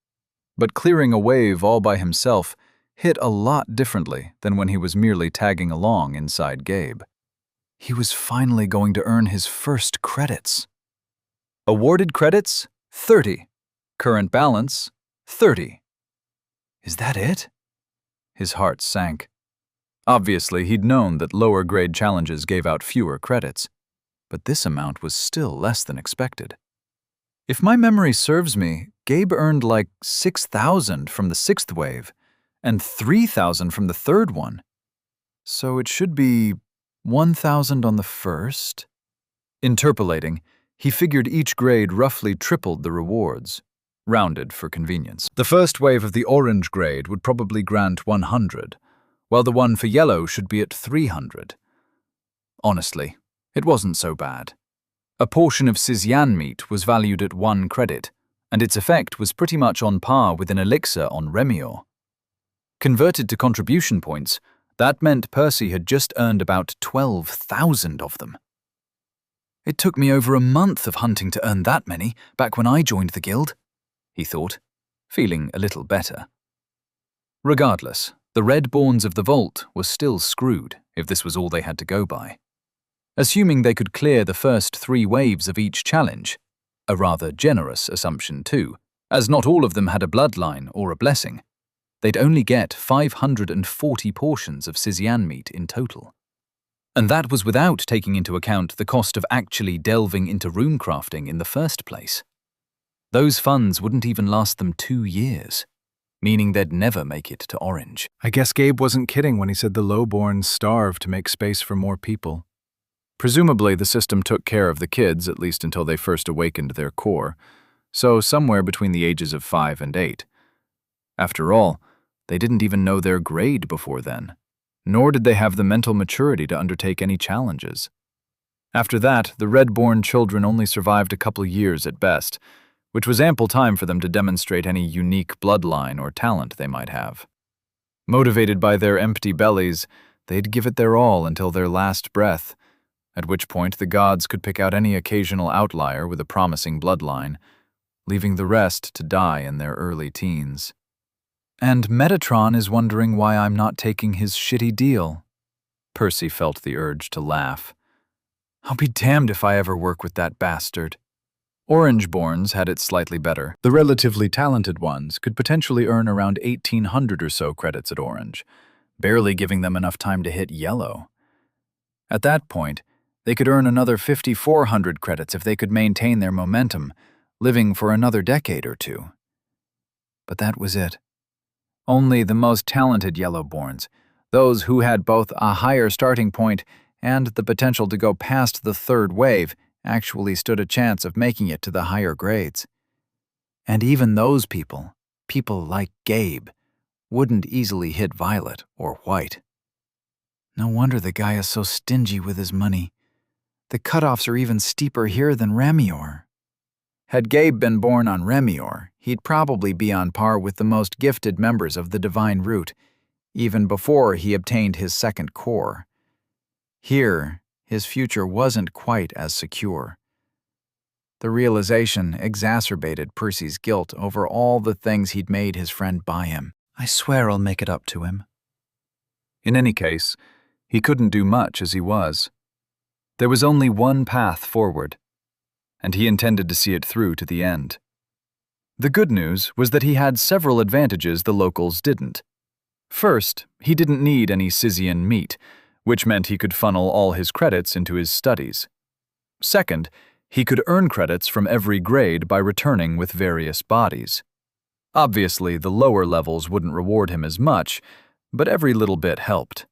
A: but clearing a wave all by himself hit a lot differently than when he was merely tagging along inside Gabe. He was finally going to earn his first credits. Awarded credits, 30. Current balance, 30. Is that it? His heart sank. Obviously, he'd known that lower-grade challenges gave out fewer credits, but this amount was still less than expected. If my memory serves me, Gabe earned like 6,000 from the 6th wave, and 3,000 from the 3rd one. So it should be 1,000 on the 1st? Interpolating, he figured each grade roughly tripled the rewards, rounded for convenience. The first wave of the orange grade would probably grant 100, while the one for yellow should be at 300. Honestly, it wasn't so bad. A portion of Sizian meat was valued at 1 credit, and its effect was pretty much on par with an elixir on Remior. Converted to contribution points, that meant Percy had just earned about 12,000 of them. It took me over a month of hunting to earn that many back when I joined the guild, he thought, feeling a little better. Regardless, the Redborns of the Vault were still screwed if this was all they had to go by. Assuming they could clear the first 3 waves of each challenge, a rather generous assumption too, as not all of them had a bloodline or a blessing, they'd only get 540 portions of Sizian meat in total. And that was without taking into account the cost of actually delving into runecrafting in the first place. Those funds wouldn't even last them 2 years, meaning they'd never make it to Orange.
C: I guess Gabe wasn't kidding when he said the lowborns starved to make space for more people. Presumably, the system took care of the kids, at least until they first awakened their core, so somewhere between the ages of 5 and 8. After all, they didn't even know their grade before then, nor did they have the mental maturity to undertake any challenges. After that, the Redborn children only survived a couple years at best, which was ample time for them to demonstrate any unique bloodline or talent they might have. Motivated by their empty bellies, they'd give it their all until their last breath, at which point the gods could pick out any occasional outlier with a promising bloodline, leaving the rest to die in their early teens. And Metatron is wondering why I'm not taking his shitty deal. Percy felt the urge to laugh. I'll be damned if I ever work with that bastard. Orangeborns had it slightly better. The relatively talented ones could potentially earn around 1,800 or so credits at Orange, barely giving them enough time to hit yellow. At that point, they could earn another 5,400 credits if they could maintain their momentum, living for another decade or 2. But that was it. Only the most talented Yellowborns, those who had both a higher starting point and the potential to go past the 3rd wave, actually stood a chance of making it to the higher grades. And even those people like Gabe, wouldn't easily hit Violet or White. No wonder the guy is so stingy with his money. The cutoffs are even steeper here than Remior. Had Gabe been born on Remior, he'd probably be on par with the most gifted members of the Divine Root, even before he obtained his 2nd core. Here, his future wasn't quite as secure. The realization exacerbated Percy's guilt over all the things he'd made his friend buy him. I swear I'll make it up to him. In any case, he couldn't do much as he was. There was only one path forward, and he intended to see it through to the end. The good news was that he had several advantages the locals didn't. First, he didn't need any Sizian meat, which meant he could funnel all his credits into his studies. Second, he could earn credits from every grade by returning with various bodies. Obviously, the lower levels wouldn't reward him as much, but every little bit helped.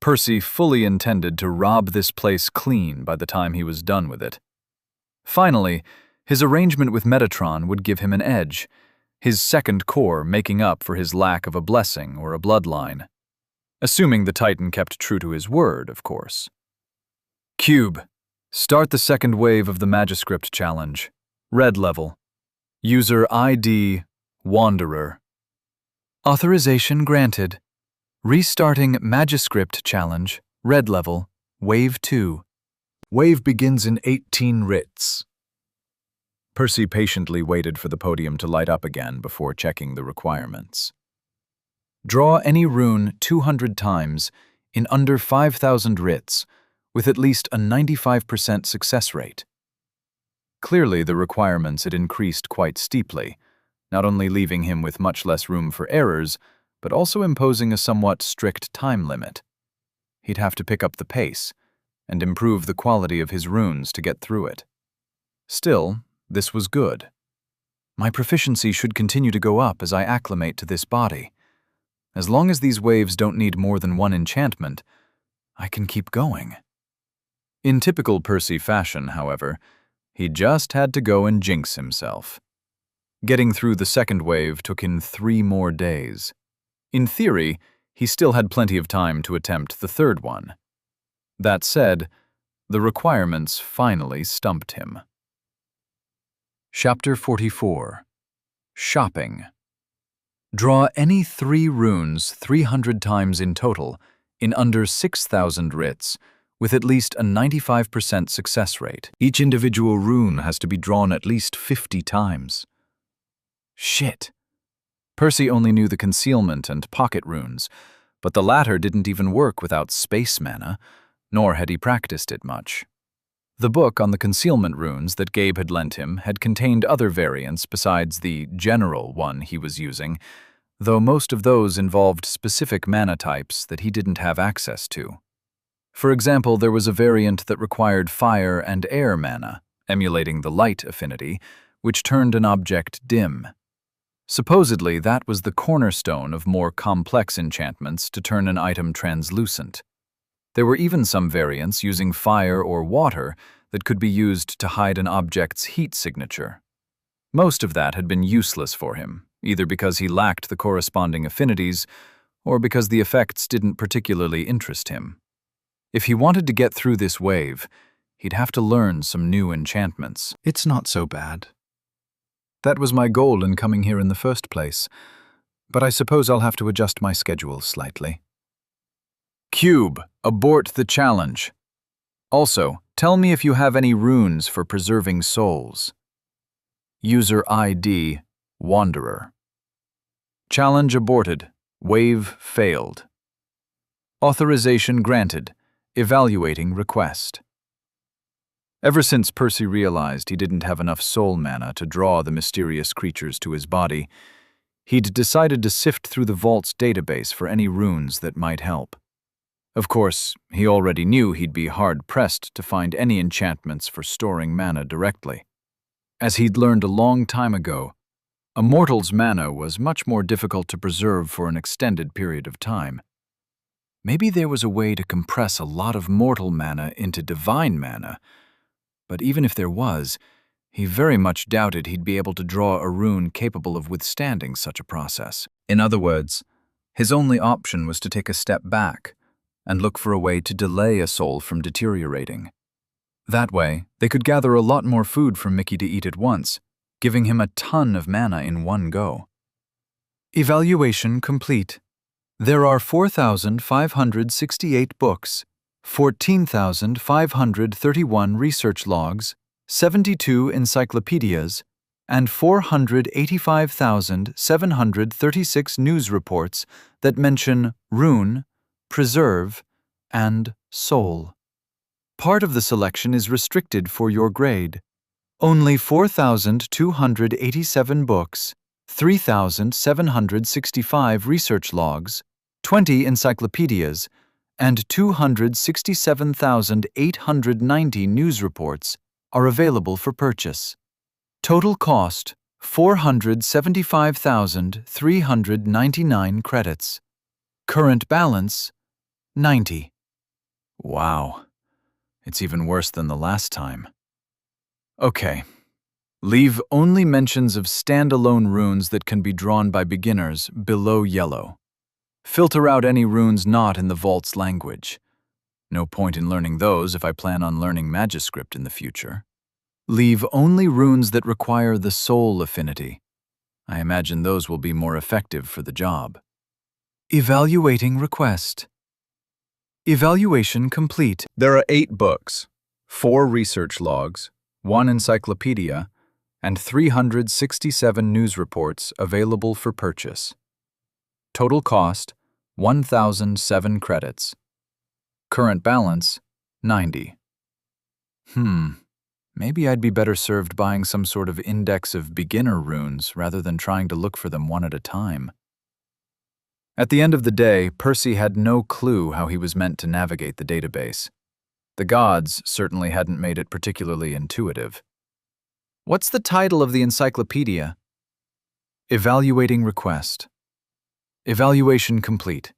C: Percy fully intended to rob this place clean by the time he was done with it. Finally, his arrangement with Metatron would give him an edge, his 2nd core making up for his lack of a blessing or a bloodline. Assuming the Titan kept true to his word, of course. Cube. Start the 2nd wave of the Magiscript Challenge. Red level. User ID Wanderer. Authorization granted. Restarting Magiscript Challenge. Red level. Wave 2. Wave begins in 18 writs. Percy patiently waited for the podium to light up again before checking the requirements. Draw any rune 200 times in under 5,000 writs, with at least a 95% success rate. Clearly, the requirements had increased quite steeply, not only leaving him with much less room for errors, but also imposing a somewhat strict time limit. He'd have to pick up the pace and improve the quality of his runes to get through it. Still, this was good. My proficiency should continue to go up as I acclimate to this body. As long as these waves don't need more than 1 enchantment, I can keep going. In typical Percy fashion, however, he just had to go and jinx himself. Getting through the 2nd wave took him 3 more days. In theory, he still had plenty of time to attempt the 3rd one. That said, the requirements finally stumped him. Chapter 44. Shopping. Draw any 3 runes 300 times in total, in under 6,000 writs,
A: with at least a 95% success rate. Each individual rune has to be drawn at least 50 times. Shit. Percy only knew the concealment and pocket runes, but the latter didn't even work without space mana, nor had he practiced it much. The book on the concealment runes that Gabe had lent him had contained other variants besides the general one he was using, though most of those involved specific mana types that he didn't have access to. For example, there was a variant that required fire and air mana, emulating the light affinity, which turned an object dim. Supposedly, that was the cornerstone of more complex enchantments to turn an item translucent. There were even some variants using fire or water that could be used to hide an object's heat signature. Most of that had been useless for him, either because he lacked the corresponding affinities or because the effects didn't particularly interest him. If he wanted to get through this wave, he'd have to learn some new enchantments.
B: It's not so bad.
A: That was my goal in coming here in the first place, but I suppose I'll have to adjust my schedule slightly. Cube, abort the challenge. Also, tell me if you have any runes for preserving souls. User ID, Wanderer. Challenge aborted. Wave failed. Authorization granted. Evaluating request. Ever since Percy realized he didn't have enough soul mana to draw the mysterious creatures to his body, he'd decided to sift through the vault's database for any runes that might help. Of course, he already knew he'd be hard-pressed to find any enchantments for storing mana directly. As he'd learned a long time ago, a mortal's mana was much more difficult to preserve for an extended period of time. Maybe there was a way to compress a lot of mortal mana into divine mana, but even if there was, he very much doubted he'd be able to draw a rune capable of withstanding such a process. In other words, his only option was to take a step back and look for a way to delay a soul from deteriorating. That way, they could gather a lot more food from Mickey to eat at once, giving him a ton of mana in one go. Evaluation complete. There are 4,568 books, 14,531 research logs, 72 encyclopedias, and 485,736 news reports that mention rune, preserve, and soul. Part of the selection is restricted for your grade. Only 4,287 books, 3,765 research logs, 20 encyclopedias, and 267,890 news reports are available for purchase. Total cost, 475,399 credits. Current balance, 90. Wow. It's even worse than the last time. Okay. Leave only mentions of standalone runes that can be drawn by beginners below yellow. Filter out any runes not in the vault's language. No point in learning those if I plan on learning Magiscript in the future. Leave only runes that require the soul affinity. I imagine those will be more effective for the job. Evaluating request. Evaluation complete. There are 8 books, 4 research logs, 1 encyclopedia, and 367 news reports available for purchase. Total cost, 1,007 credits. Current balance, 90. Maybe I'd be better served buying some sort of index of beginner runes rather than trying to look for them one at a time. At the end of the day, Percy had no clue how he was meant to navigate the database. The gods certainly hadn't made it particularly intuitive. What's the title of the encyclopedia? Evaluating request. Evaluation complete.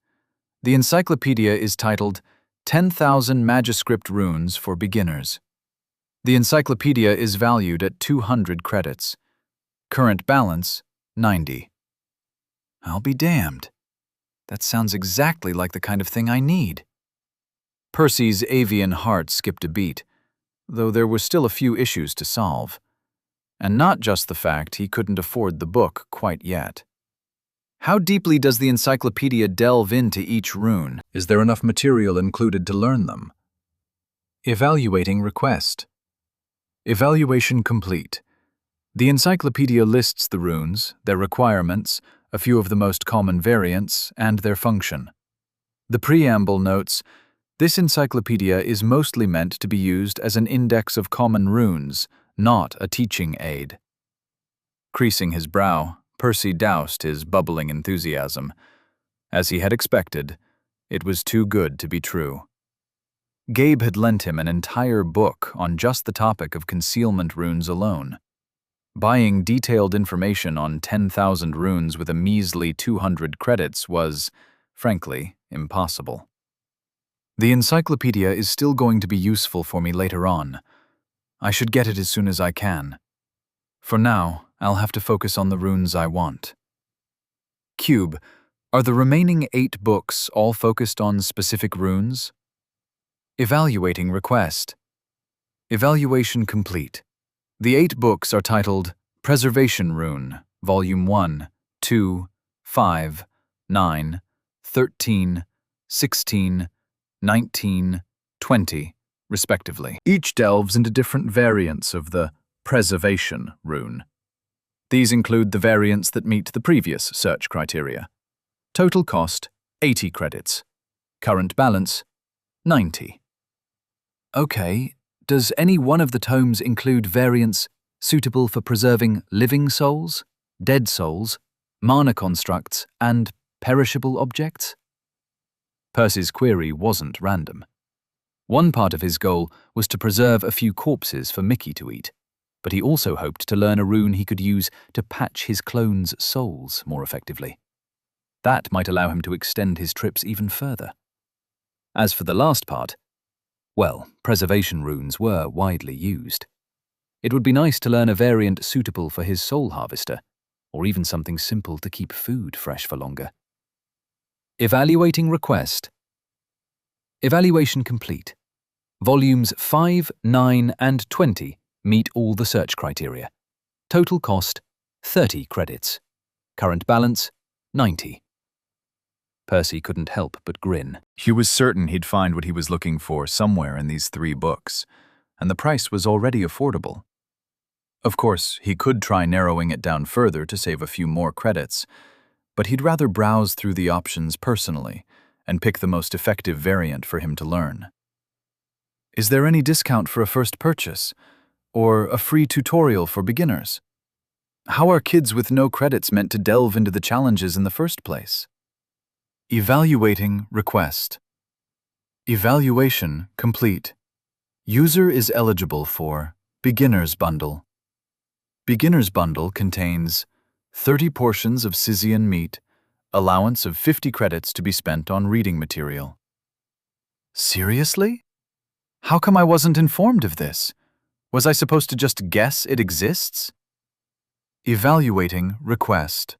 A: The encyclopedia is titled 10,000 Magiscript Runes for Beginners. The encyclopedia is valued at 200 credits. Current balance, 90. I'll be damned. That sounds exactly like the kind of thing I need. Percy's avian heart skipped a beat, though there were still a few issues to solve. And not just the fact he couldn't afford the book quite yet. How deeply does the encyclopedia delve into each rune? Is there enough material included to learn them? Evaluating request. Evaluation complete. The encyclopedia lists the runes, their requirements, a few of the most common variants, and their function. The preamble notes, "This encyclopedia is mostly meant to be used as an index of common runes, not a teaching aid." Creasing his brow, Percy doused his bubbling enthusiasm. As he had expected, it was too good to be true. Gabe had lent him an entire book on just the topic of concealment runes alone. Buying detailed information on 10,000 runes with a measly 200 credits was, frankly, impossible. The encyclopedia is still going to be useful for me later on. I should get it as soon as I can. For now, I'll have to focus on the runes I want. Cube, are the remaining 8 books all focused on specific runes? Evaluating request. Evaluation complete. The 8 books are titled Preservation Rune, Volume 1, 2, 5, 9, 13, 16, 19, 20, respectively. Each delves into different variants of the Preservation Rune. These include the variants that meet the previous search criteria. Total cost, 80 credits. Current balance, 90. Okay, does any one of the tomes include variants suitable for preserving living souls, dead souls, mana constructs, and perishable objects? Percy's query wasn't random. One part of his goal was to preserve a few corpses for Mickey to eat, but he also hoped to learn a rune he could use to patch his clones' souls more effectively. That might allow him to extend his trips even further. As for the last part, well, preservation runes were widely used. It would be nice to learn a variant suitable for his soul harvester, or even something simple to keep food fresh for longer. Evaluating request. Evaluation complete. Volumes 5, 9, and 20 meet all the search criteria. Total cost, 30 credits. Current balance, 90. Percy couldn't help but grin.
C: He was certain he'd find what he was looking for somewhere in these 3 books, and the price was already affordable. Of course, he could try narrowing it down further to save a few more credits, but he'd rather browse through the options personally and pick the most effective variant for him to learn. Is there any discount for a first purchase, or a free tutorial for beginners? How are kids with no credits meant to delve into the challenges in the first place? Evaluating request. Evaluation complete. User is eligible for Beginner's Bundle. Beginner's Bundle contains 30 portions of Scythian meat, allowance of 50 credits to be spent on reading material. Seriously? How come I wasn't informed of this? Was I supposed to just guess it exists? Evaluating request.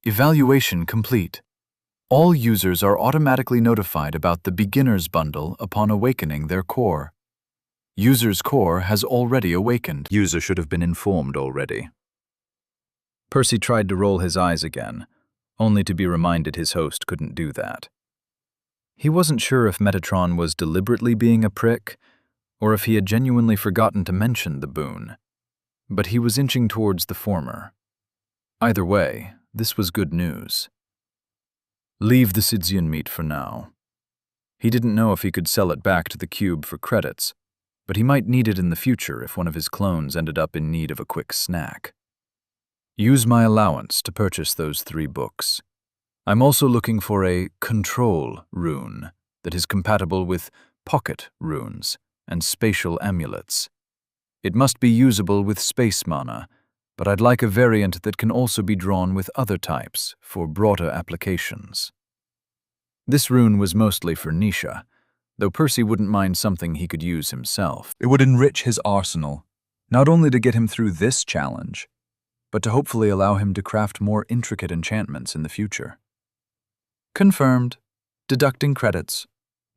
C: Evaluation complete. All users are automatically notified about the Beginner's Bundle upon awakening their core. User's core has already awakened.
A: User should have been informed already. Percy tried to roll his eyes again, only to be reminded his host couldn't do that. He wasn't sure if Metatron was deliberately being a prick, or if he had genuinely forgotten to mention the boon, but he was inching towards the former. Either way, this was good news. Leave the Scythian meat for now. He didn't know if he could sell it back to the cube for credits, but he might need it in the future if one of his clones ended up in need of a quick snack. Use my allowance to purchase those 3 books. I'm also looking for a control rune that is compatible with pocket runes and spatial amulets. It must be usable with space mana, but I'd like a variant that can also be drawn with other types for broader applications. This rune was mostly for Nisha, though Percy wouldn't mind something he could use himself.
C: It would enrich his arsenal, not only to get him through this challenge, but to hopefully allow him to craft more intricate enchantments in the future.
A: Confirmed. Deducting credits.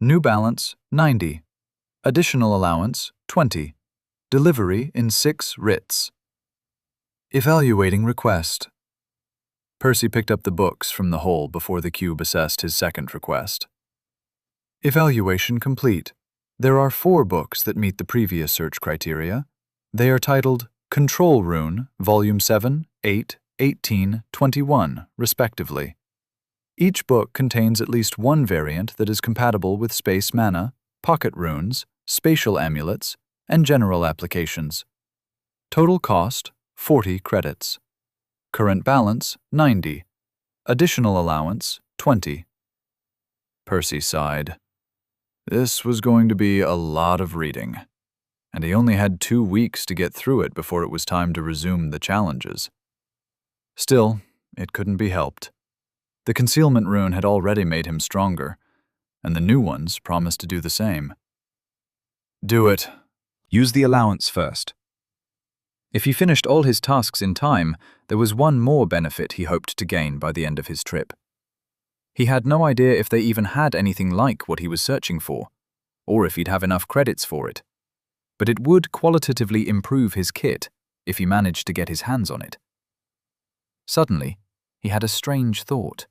A: New balance, 90. Additional allowance, 20. Delivery in 6 writs. Evaluating request. Percy picked up the books from the hole before the cube assessed his second request. Evaluation complete. There are 4 books that meet the previous search criteria. They are titled Control Rune, Volume 7, 8, 18, 21, respectively. Each book contains at least one variant that is compatible with space mana, pocket runes, spatial amulets, and general applications. Total cost, 40 credits. Current balance, 90. Additional allowance, 20. Percy sighed. This was going to be a lot of reading, and he only had 2 weeks to get through it before it was time to resume the challenges. Still, it couldn't be helped. The concealment rune had already made him stronger, and the new ones promised to do the same. Do it.
B: Use the allowance first. If he finished all his tasks in time, there was one more benefit he hoped to gain by the end of his trip. He had no idea if they even had anything like what he was searching for, or if he'd have enough credits for it. But it would qualitatively improve his kit if he managed to get his hands on it. Suddenly, he had a strange thought.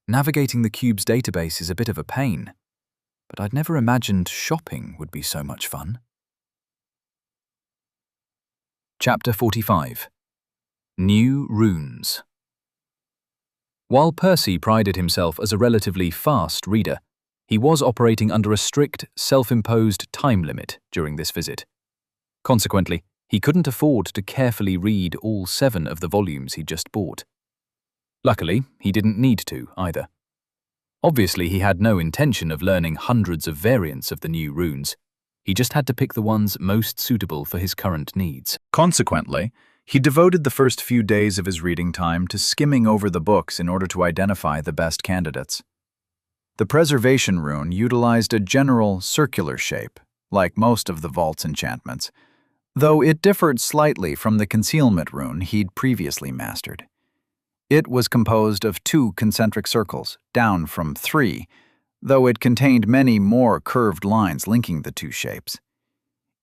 B: Navigating the cube's database is a bit of a pain, but I'd never imagined shopping would be so much fun. Chapter 45. New Runes. While Percy prided himself as a relatively fast reader, he was operating under a strict, self-imposed time limit during this visit. Consequently, he couldn't afford to carefully read all 7 of the volumes he'd just bought. Luckily, he didn't need to, either. Obviously, he had no intention of learning hundreds of variants of the new runes. He just had to pick the ones most suitable for his current needs. Consequently, he devoted the first few days of his reading time to skimming over the books in order to identify the best candidates. The Preservation rune utilized a general circular shape, like most of the vault's enchantments, though it differed slightly from the Concealment rune he'd previously mastered. It was composed of 2 concentric circles, down from 3, though it contained many more curved lines linking the 2 shapes.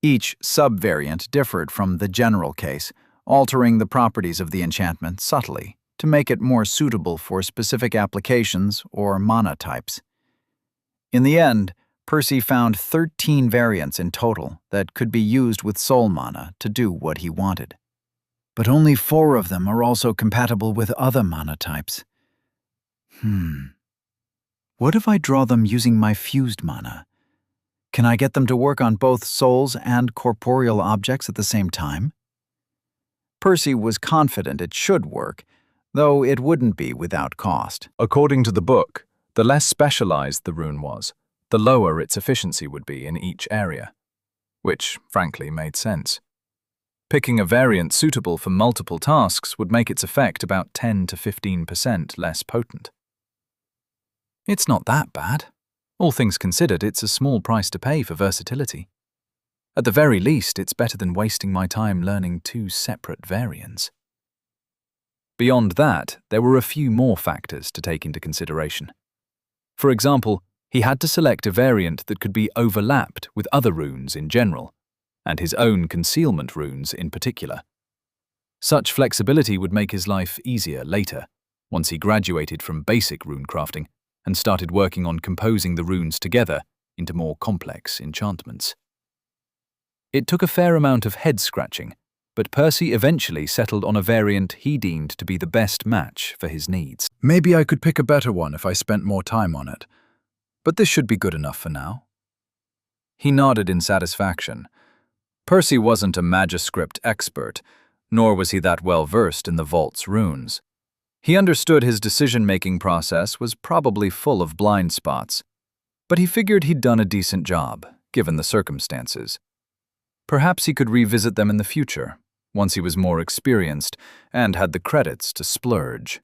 B: Each sub-variant differed from the general case, altering the properties of the enchantment subtly to make it more suitable for specific applications or mana types. In the end, Percy found 13 variants in total that could be used with soul mana to do what he wanted. But only 4 of them are also compatible with other mana types. What if I draw them using my fused mana? Can I get them to work on both souls and corporeal objects at the same time? Percy was confident it should work, though it wouldn't be without cost.
C: According to the book, the less specialized the rune was, the lower its efficiency would be in each area, which, frankly, made sense. Picking a variant suitable for multiple tasks would make its effect about 10 to 15% less potent.
B: It's not that bad. All things considered, it's a small price to pay for versatility. At the very least, it's better than wasting my time learning 2 separate variants. Beyond that, there were a few more factors to take into consideration. For example, he had to select a variant that could be overlapped with other runes in general, and his own concealment runes in particular. Such flexibility would make his life easier later, once he graduated from basic runecrafting and started working on composing the runes together into more complex enchantments. It took a fair amount of head-scratching, but Percy eventually settled on a variant he deemed to be the best match for his needs.
C: Maybe I could pick a better one if I spent more time on it, but this should be good enough for now.
B: He nodded in satisfaction. Percy wasn't a Magiscript expert, nor was he that well versed in the vault's runes. He understood his decision-making process was probably full of blind spots, but he figured he'd done a decent job, given the circumstances. Perhaps he could revisit them in the future, once he was more experienced and had the credits to splurge.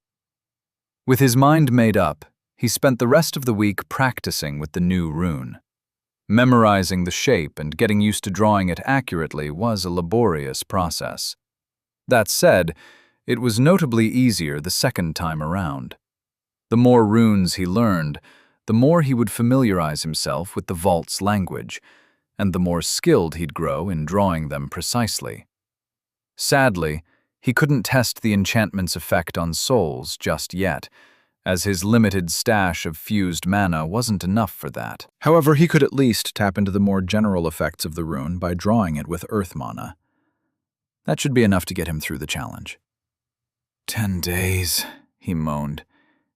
B: With his mind made up, he spent the rest of the week practicing with the new rune. Memorizing the shape and getting used to drawing it accurately was a laborious process. That said, it was notably easier the second time around. The more runes he learned, the more he would familiarize himself with the vault's language, and the more skilled he'd grow in drawing them precisely. Sadly, he couldn't test the enchantment's effect on souls just yet,
A: as his limited stash of fused mana wasn't enough for that.
C: However, he could at least tap into the more general effects of the rune by drawing it with earth mana. That should be enough to get him through the challenge.
A: 10 days, he moaned,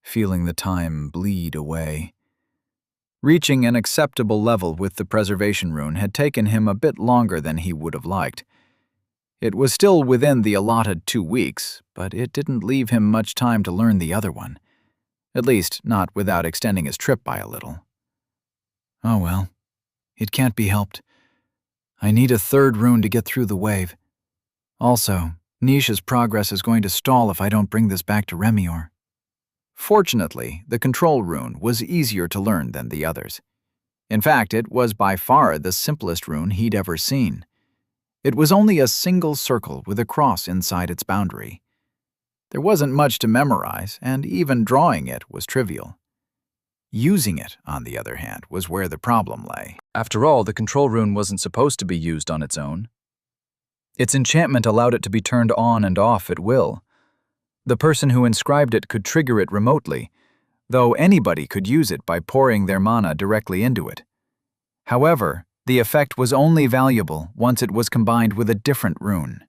A: feeling the time bleed away. Reaching an acceptable level with the preservation rune had taken him a bit longer than he would have liked. It was still within the allotted 2 weeks, but it didn't leave him much time to learn the other one. At least, not without extending his trip by a little. Oh well, it can't be helped. I need a 3rd rune to get through the wave. Also, Nisha's progress is going to stall if I don't bring this back to Remior. Fortunately, the control rune was easier to learn than the others. In fact, it was by far the simplest rune he'd ever seen. It was only a single circle with a cross inside its boundary. There wasn't much to memorize, and even drawing it was trivial. Using it, on the other hand, was where the problem lay.
B: After all, the control rune wasn't supposed to be used on its own. Its enchantment allowed it to be turned on and off at will. The person who inscribed it could trigger it remotely, though anybody could use it by pouring their mana directly into it. However, the effect was only valuable once it was combined with a different rune.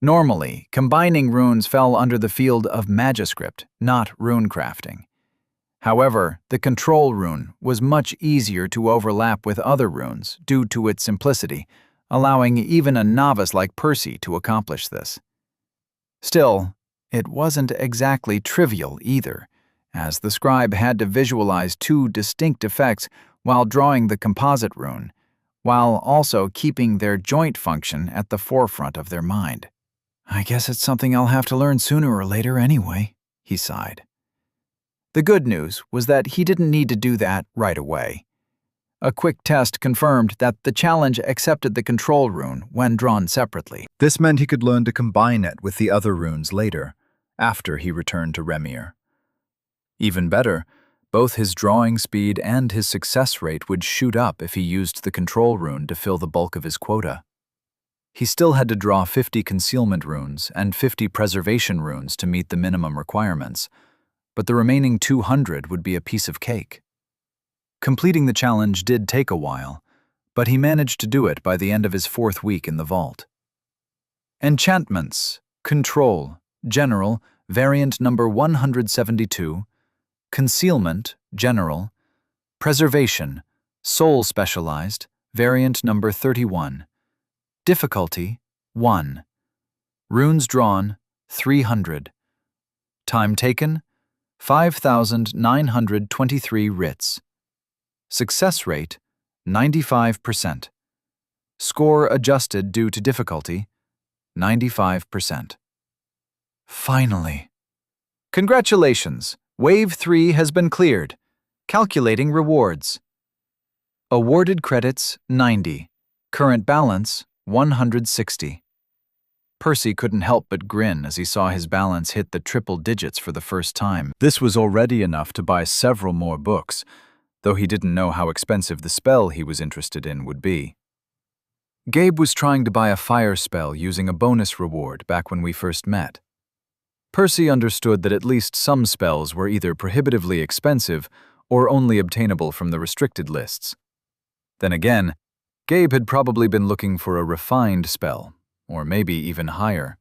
B: Normally, combining runes fell under the field of magiscript, not rune crafting. However, the control rune was much easier to overlap with other runes due to its simplicity, allowing even a novice like Percy to accomplish this. Still, it wasn't exactly trivial either, as the scribe had to visualize 2 distinct effects while drawing the composite rune, while also keeping their joint function at the forefront of their mind. I guess it's something I'll have to learn sooner or later anyway, he sighed. The good news was that he didn't need to do that right away. A quick test confirmed that the challenge accepted the control rune when drawn separately.
C: This meant he could learn to combine it with the other runes later, after he returned to Remior. Even better, both his drawing speed and his success rate would shoot up if he used the control rune to fill the bulk of his quota. He still had to draw 50 concealment runes and 50 preservation runes to meet the minimum requirements, but the remaining 200 would be a piece of cake. Completing the challenge did take a while, but he managed to do it by the end of his 4th week in the vault. Enchantments, Control, General, Variant number 172, Concealment, General, Preservation, Soul Specialized, Variant number 31, Difficulty, 1. Runes drawn, 300. Time taken, 5,923 writs. Success rate, 95%. Score adjusted due to difficulty, 95%. Finally. Congratulations! Wave 3 has been cleared. Calculating rewards. Awarded credits, 90. Current balance, 160. Percy couldn't help but grin as he saw his balance hit the triple digits for the first time. This was already enough to buy several more books, though he didn't know how expensive the spell he was interested in would be. Gabe was trying to buy a fire spell using a bonus reward back when we first met. Percy understood that at least some spells were either prohibitively expensive or only obtainable from the restricted lists. Then again, Gabe had probably been looking for a refined spell, or maybe even higher.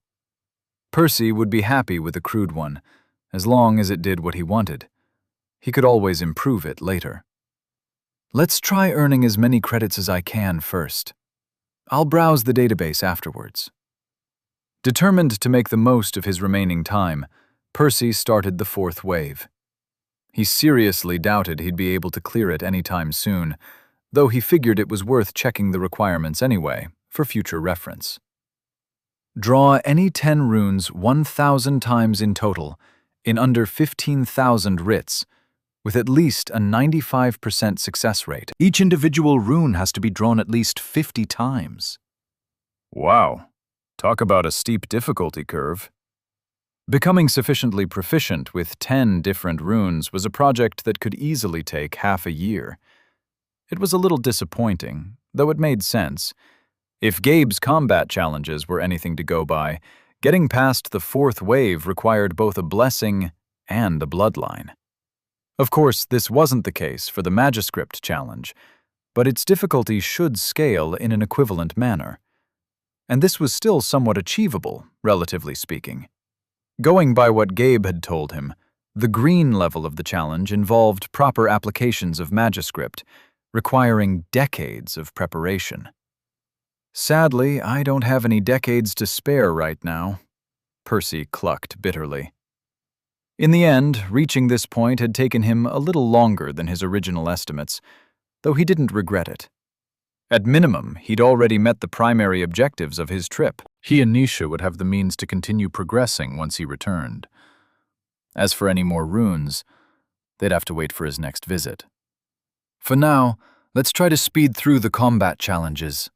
C: Percy would be happy with a crude one, as long as it did what he wanted. He could always improve it later. Let's try earning as many credits as I can first. I'll browse the database afterwards. Determined to make the most of his remaining time, Percy started the 4th wave. He seriously doubted he'd be able to clear it anytime soon, though he figured it was worth checking the requirements anyway, for future reference. Draw any 10 runes 1,000 times in total, in under 15,000 writs, with at least a 95% success rate. Each individual rune has to be drawn at least 50 times. Wow. Talk about a steep difficulty curve. Becoming sufficiently proficient with 10 different runes was a project that could easily take half a year. It was a little disappointing, though it made sense. If Gabe's combat challenges were anything to go by, getting past the 4th wave required both a blessing
A: and a bloodline. Of course, this wasn't the case for the Magiscript challenge, but its difficulty should scale in an equivalent manner. And this was still somewhat achievable, relatively speaking. Going by what Gabe had told him, the green level of the challenge involved proper applications of Magiscript, requiring decades of preparation. Sadly, I don't have any decades to spare right now, Percy clucked bitterly. In the end, reaching this point had taken him a little longer than his original estimates, though he didn't regret it. At minimum, he'd already met the primary objectives of his trip.
C: He and Nisha would have the means to continue progressing once he returned. As for any more runes, they'd have to wait for his next visit. For now, let's try to speed through the combat challenges.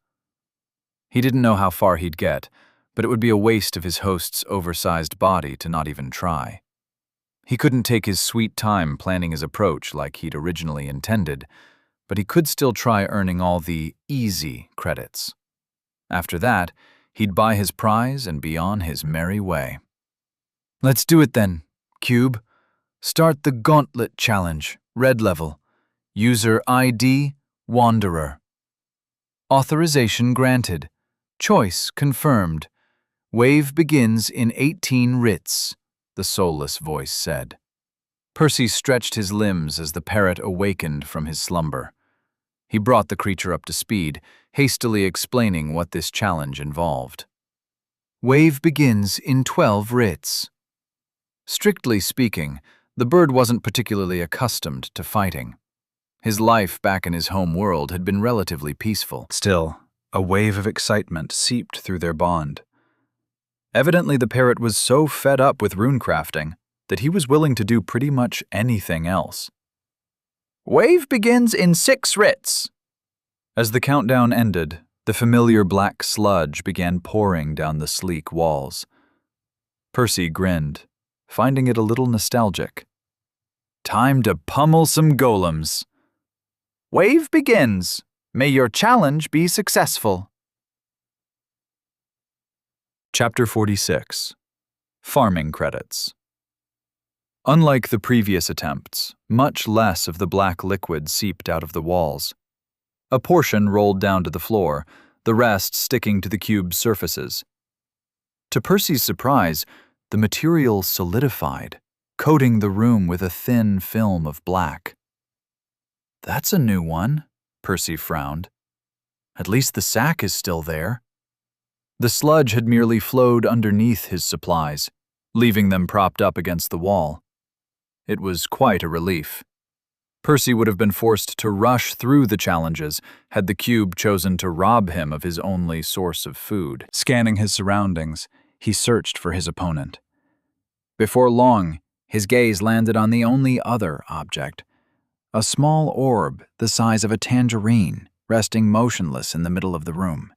C: He didn't know how far he'd get, but it would be a waste of his host's oversized body to not even try. He couldn't take his sweet time planning his approach like he'd originally intended, but he could still try earning all the easy credits. After that, he'd buy his prize and be on his merry way. Let's do it then, Cube. Start the Gauntlet Challenge, red level. User ID, Wanderer. Authorization granted. Choice confirmed. Wave begins in 18 writs, the soulless voice said. Percy stretched his limbs as the parrot awakened from his slumber. He brought the creature up to speed, hastily explaining what this challenge involved. Wave begins in 12 writs. Strictly speaking, the bird wasn't particularly accustomed to fighting. His life back in his home world had been relatively peaceful. Still, a wave of excitement seeped through their bond. Evidently, the parrot was so fed up with runecrafting that he was willing to do pretty much anything else. Wave begins in 6 writs. As the countdown ended, the familiar black sludge began pouring down the sleek walls. Percy grinned, finding it a little nostalgic. Time to pummel some golems. Wave begins. May your challenge be successful. Chapter 46. Farming Credits. Unlike the previous attempts, much less of the black liquid seeped out of the walls. A portion rolled down to the floor, the rest sticking to the cube's surfaces. To Percy's surprise, the material solidified, coating the room with a thin film of black. That's a new one, Percy frowned. At least the sack is still there. The sludge had merely flowed underneath his supplies, leaving them propped up against the wall. It was quite a relief. Percy would have been forced to rush through the challenges had the cube chosen to rob him of his only source of food. Scanning his surroundings, he searched for his opponent. Before long, his gaze landed on the only other object, a small orb the size of a tangerine resting motionless in the middle of the room.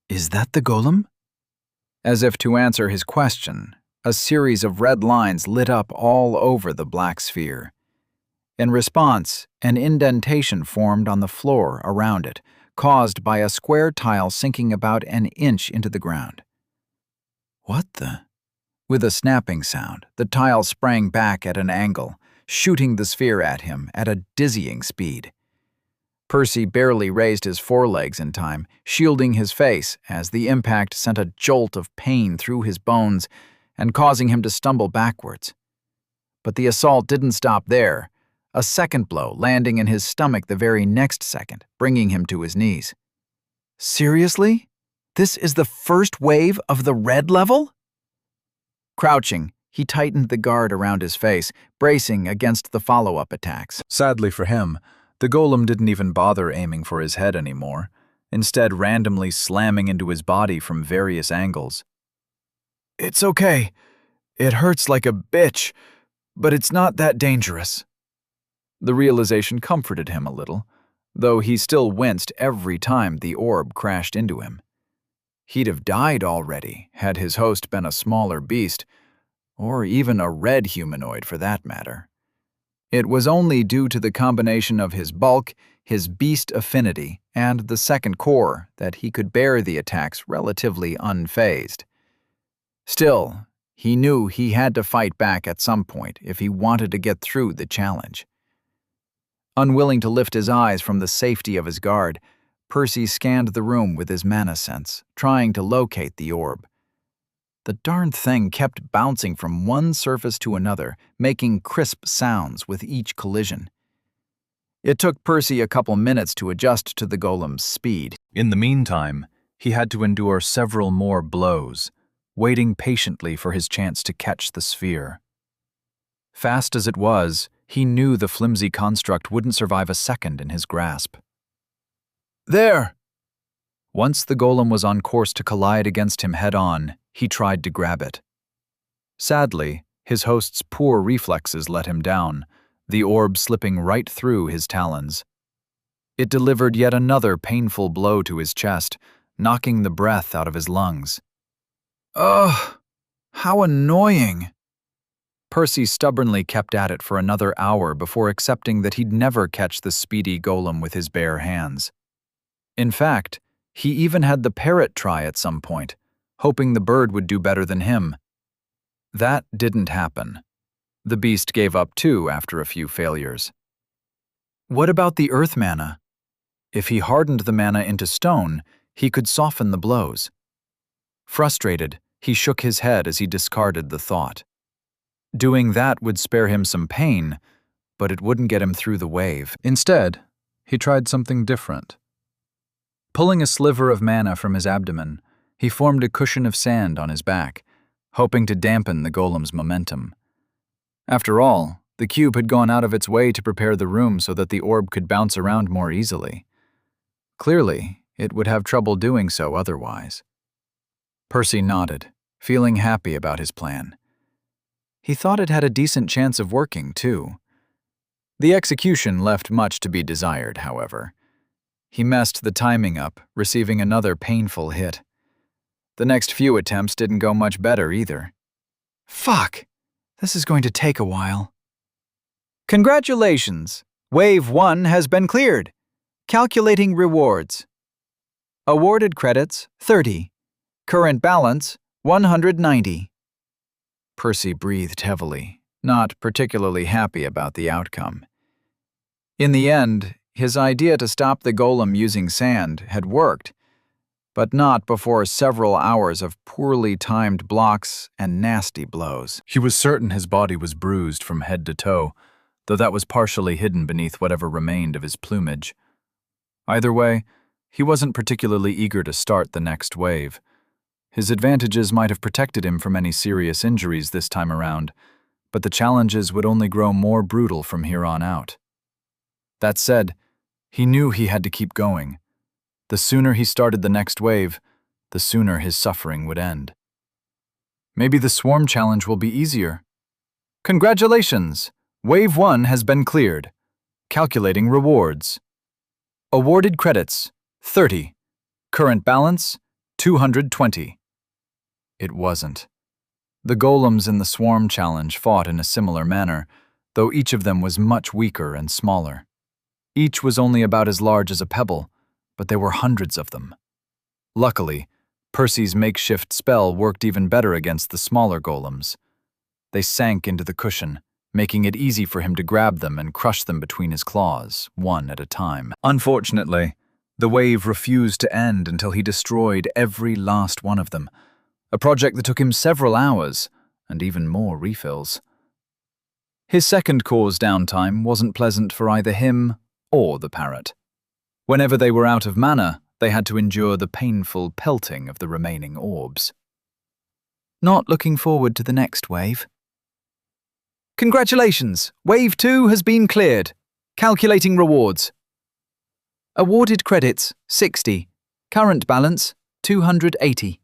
C: Is that the golem? As if to answer his question, a series of red lines lit up all over the black sphere. In response, an indentation formed on the floor around it, caused by a square tile sinking about an inch into the ground. What the? With a snapping sound, the tile sprang back at an angle, shooting the sphere at him at a dizzying speed. Percy barely raised his forelegs in time, shielding his face as the impact sent a jolt of pain through his bones and causing him to stumble backwards. But the assault didn't stop there, a second blow landing in his stomach the very next second, bringing him to his knees. Seriously? This is the first wave of the red level? Crouching, he tightened the guard around his face, bracing against the follow-up attacks. Sadly for him, the golem didn't even bother aiming for his head anymore, instead randomly slamming into his body from various angles. It's okay. It hurts like a bitch, but it's not that dangerous. The realization comforted him a little, though he still winced every time the orb crashed into him. He'd have died already had his host been a smaller beast, or even a red humanoid for that matter. It was only due to the combination of his bulk, his beast affinity, and the second core that he could bear the attacks relatively unfazed. Still,
B: He knew he had to fight back at some point if he wanted to get through the challenge. Unwilling to lift his eyes from the safety of his guard, Percy scanned the room with his mana sense, trying to locate the orb. The darned thing kept bouncing from one surface to another, making crisp sounds with each collision. It took Percy a couple minutes to adjust to the golem's speed.
C: In the meantime, he had to endure several more blows, waiting patiently for his chance to catch the sphere. Fast as it was, he knew the flimsy construct wouldn't survive a second in his grasp.
B: There!
A: Once the golem was on course to collide against him head-on, he tried to grab it. Sadly, his host's poor reflexes let him down, the orb slipping right through his talons. It delivered yet another painful blow to his chest, knocking the breath out of his lungs.
B: Ugh! How annoying!
A: Percy stubbornly kept at it for another hour before accepting that he'd never catch the speedy golem with his bare hands. In fact, he even had the parrot try at some point, hoping the bird would do better than him. That didn't happen. The beast gave up too after a few failures. What about the earth mana? If he hardened the mana into stone, he could soften the blows. Frustrated, he shook his head as he discarded the thought. Doing that would spare him some pain, but it wouldn't get him through the wave.
C: Instead, he tried something different.
A: Pulling a sliver of mana from his abdomen, he formed a cushion of sand on his back, hoping to dampen the golem's momentum. After all, the cube had gone out of its way to prepare the room so that the orb could bounce around more easily. Clearly, it would have trouble doing so otherwise. Percy nodded, feeling happy about his plan. He thought it had a decent chance of working, too. The execution left much to be desired, however. He messed the timing up, receiving another painful hit. The next few attempts didn't go much better either.
B: Fuck! This is going to take a while.
A: Congratulations! Wave 1 has been cleared. Calculating rewards. Awarded credits, 30. Current balance, 190. Percy breathed heavily, not particularly happy about the outcome. In the end, his idea to stop the golem using sand had worked, but not before several hours of poorly timed blocks and nasty blows.
C: He was certain his body was bruised from head to toe, though that was partially hidden beneath whatever remained of his plumage. Either way, he wasn't particularly eager to start the next wave. His advantages might have protected him from any serious injuries this time around, but the challenges would only grow more brutal from here on out. That said, he knew he had to keep going. The sooner he started the next wave, the sooner his suffering would end. Maybe the swarm challenge will be easier. Congratulations! Wave 1 has been cleared. Calculating rewards. Awarded credits, 30. Current balance, 220. It wasn't. The golems in the swarm challenge fought in a similar manner, though each of them was much weaker and smaller. Each was only about as large as a pebble, but there were hundreds of them. Luckily, Percy's makeshift spell worked even better against the smaller golems. They sank into the cushion, making it easy for him to grab them and crush them between his claws, one at a time. Unfortunately, the wave refused to end until he destroyed every last one of them, a project that took him several hours and even more refills. His second core's downtime wasn't pleasant for either him or the parrot. Whenever they were out of mana, they had to endure the painful pelting of the remaining orbs. Not looking forward to the next wave. Congratulations! Wave 2 has been cleared. Calculating rewards. Awarded credits, 60. Current balance, 280.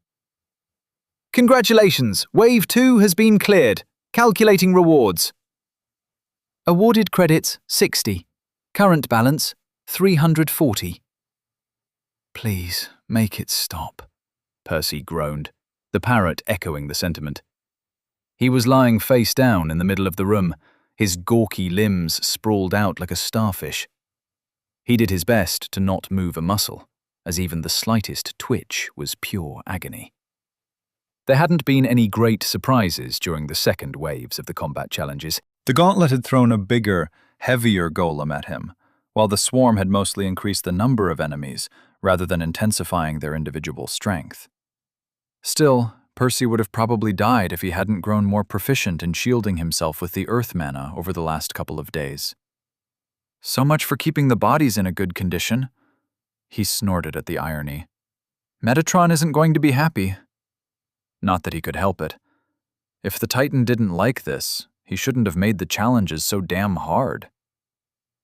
C: Congratulations! Wave 2 has been cleared. Calculating rewards. Awarded credits, 60. Current balance, 340. Please, make it stop, Percy groaned, the parrot echoing the sentiment. He was lying face down in the middle of the room, his gawky limbs sprawled out like a starfish. He did his best to not move a muscle, as even the slightest twitch was pure agony.
A: There hadn't been any great surprises during the second waves of the combat challenges.
C: The gauntlet had thrown a bigger, heavier golem at him, while the swarm had mostly increased the number of enemies rather than intensifying their individual strength. Still, Percy would have probably died if he hadn't grown more proficient in shielding himself with the earth mana over the last couple of days. So much for keeping the bodies in a good condition. He snorted at the irony. Metatron isn't going to be happy. Not that he could help it. If the Titan didn't like this, he shouldn't have made the challenges so damn hard.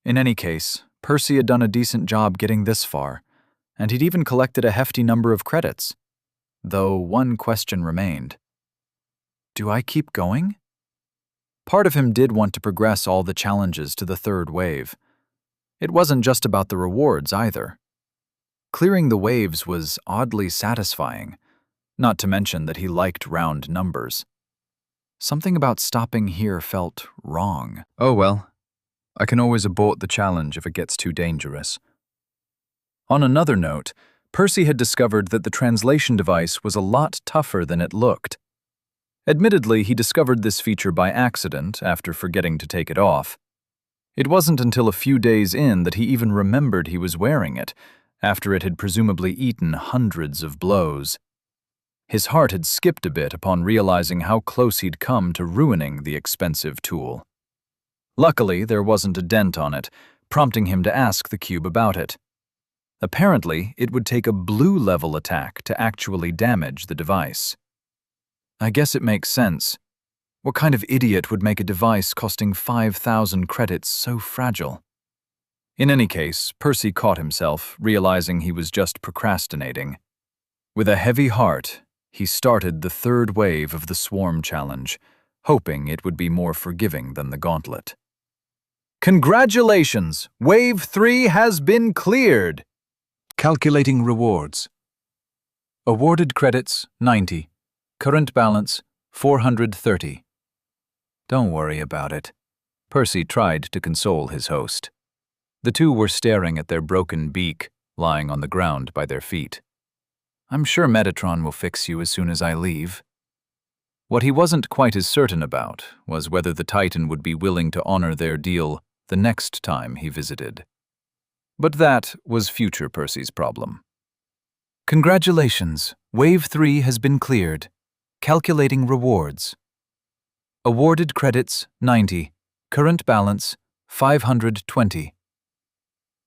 C: In any case, Percy had done a decent job getting this far, and he'd even collected a hefty number of credits. Though one question remained. Do I keep going? Part of him did want to progress all the challenges to the third wave. It wasn't just about the rewards either. Clearing the waves was oddly satisfying, not to mention that he liked round numbers. Something about stopping here felt wrong. Oh well, I can always abort the challenge if it gets too dangerous. On another note, Percy had discovered that the translation device was a lot tougher than it looked. Admittedly, he discovered this feature by accident after forgetting to take it off. It wasn't until a few days in that he even remembered he was wearing it, after it had presumably eaten hundreds of blows. His heart had skipped a bit upon realizing how close he'd come to ruining the expensive tool. Luckily, there wasn't a dent on it, prompting him to ask the cube about it. Apparently, it would take a blue-level attack to actually damage the device. I guess it makes sense. What kind of idiot would make a device costing 5,000 credits so fragile? In any case, Percy caught himself, realizing he was just procrastinating. With a heavy heart, he started the third wave of the Swarm Challenge, hoping it would be more forgiving than the Gauntlet. Congratulations! Wave 3 has been cleared!
B: Calculating rewards.
A: Awarded credits, 90. Current balance, 430. Don't worry about it. Percy tried to console his host. The two were staring at their broken beak, lying on the ground by their feet. I'm sure Metatron will fix you as soon as I leave. What he wasn't quite as certain about was whether the Titan would be willing to honor their deal the next time he visited. But that was future Percy's problem. Congratulations, Wave 3 has been cleared. Calculating rewards. Awarded credits, 90. Current balance, 520.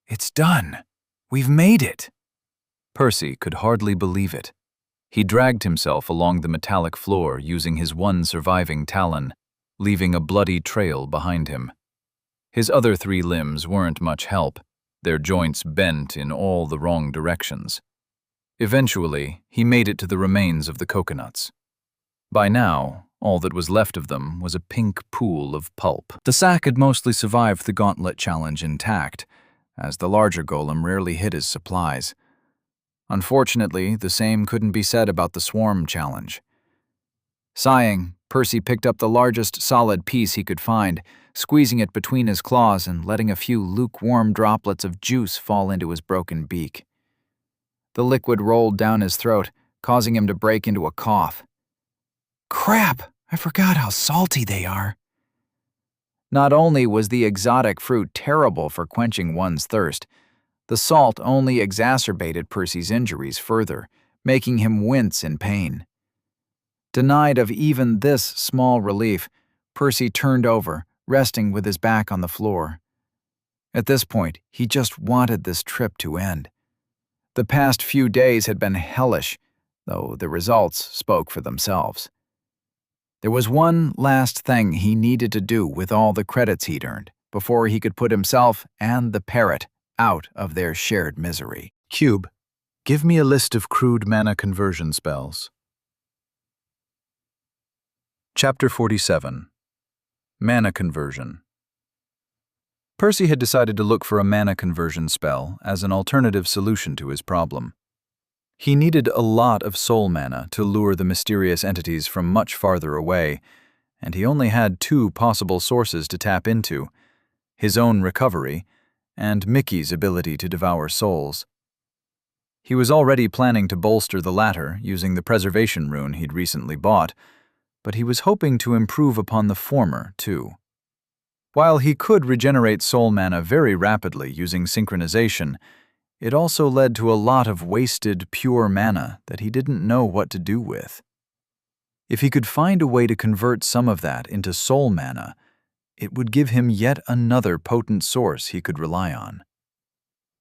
A: It's done. We've made it. Percy could hardly believe it. He dragged himself along the metallic floor using his one surviving talon, leaving a bloody trail behind him. His other 3 limbs weren't much help, their joints bent in all the wrong directions. Eventually, he made it to the remains of the coconuts. By now, all that was left of them was a pink pool of pulp. The sack had mostly survived the Gauntlet challenge intact, as the larger golem rarely hid his supplies. Unfortunately, the same couldn't be said about the Swarm challenge. Sighing, Percy picked up the largest solid piece he could find, squeezing it between his claws and letting a few lukewarm droplets of juice fall into his broken beak. The liquid rolled down his throat, causing him to break into a cough. Crap! I forgot how salty they are. Not only was the exotic fruit terrible for quenching one's thirst, the salt only exacerbated Percy's injuries further, making him wince in pain. Denied of even this small relief, Percy turned over, resting with his back on the floor. At this point, he just wanted this trip to end. The past few days had been hellish, though the results spoke for themselves. There was one last thing he needed to do with all the credits he'd earned before he could put himself and the parrot out of their shared misery.
C: Cube, give me a list of crude mana conversion spells. Chapter 47. Mana Conversion. Percy had decided to look for a mana conversion spell as an alternative solution to his problem. He needed a lot of soul mana to lure the mysterious entities from much farther away, and he only had 2 possible sources to tap into: his own recovery and Mickey's ability to devour souls.
A: He was already planning to bolster the latter using the preservation rune he'd recently bought, but he was hoping to improve upon the former, too. While he could regenerate soul mana very rapidly using synchronization, it also led to a lot of wasted pure mana that he didn't know what to do with. If he could find a way to convert some of that into soul mana, it would give him yet another potent source he could rely on.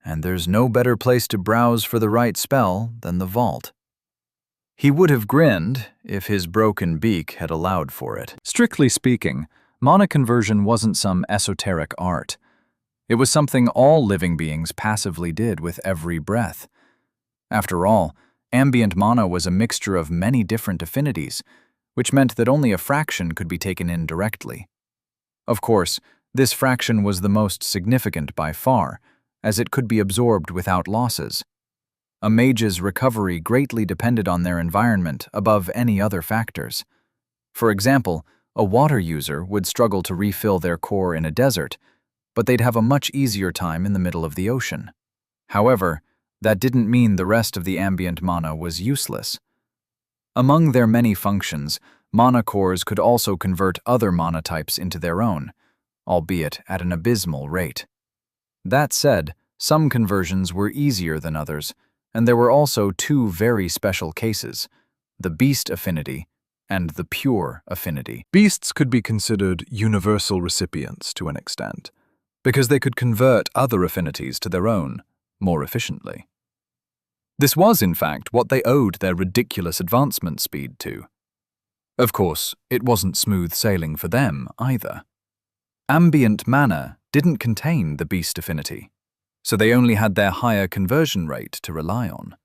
A: And there's no better place to browse for the right spell than the vault. He would have grinned if his broken beak had allowed for it.
C: Strictly speaking, mana conversion wasn't some esoteric art. It was something all living beings passively did with every breath. After all, ambient mana was a mixture of many different affinities, which meant that only a fraction could be taken in directly. Of course, this fraction was the most significant by far, as it could be absorbed without losses. A mage's recovery greatly depended on their environment above any other factors. For example, a water user would struggle to refill their core in a desert, but they'd have a much easier time in the middle of the ocean. However, that didn't mean the rest of the ambient mana was useless. Among their many functions, mana cores could also convert other mana types into their own, albeit at an abysmal rate. That said, some conversions were easier than others, and there were also two very special cases, the beast affinity and the pure affinity. Beasts could be considered universal recipients to an extent, because they could convert other affinities to their own more efficiently. This was, in fact, what they owed their ridiculous advancement speed to. Of course, it wasn't smooth sailing for them either. Ambient mana didn't contain the beast affinity, so they only had their higher conversion rate to rely on.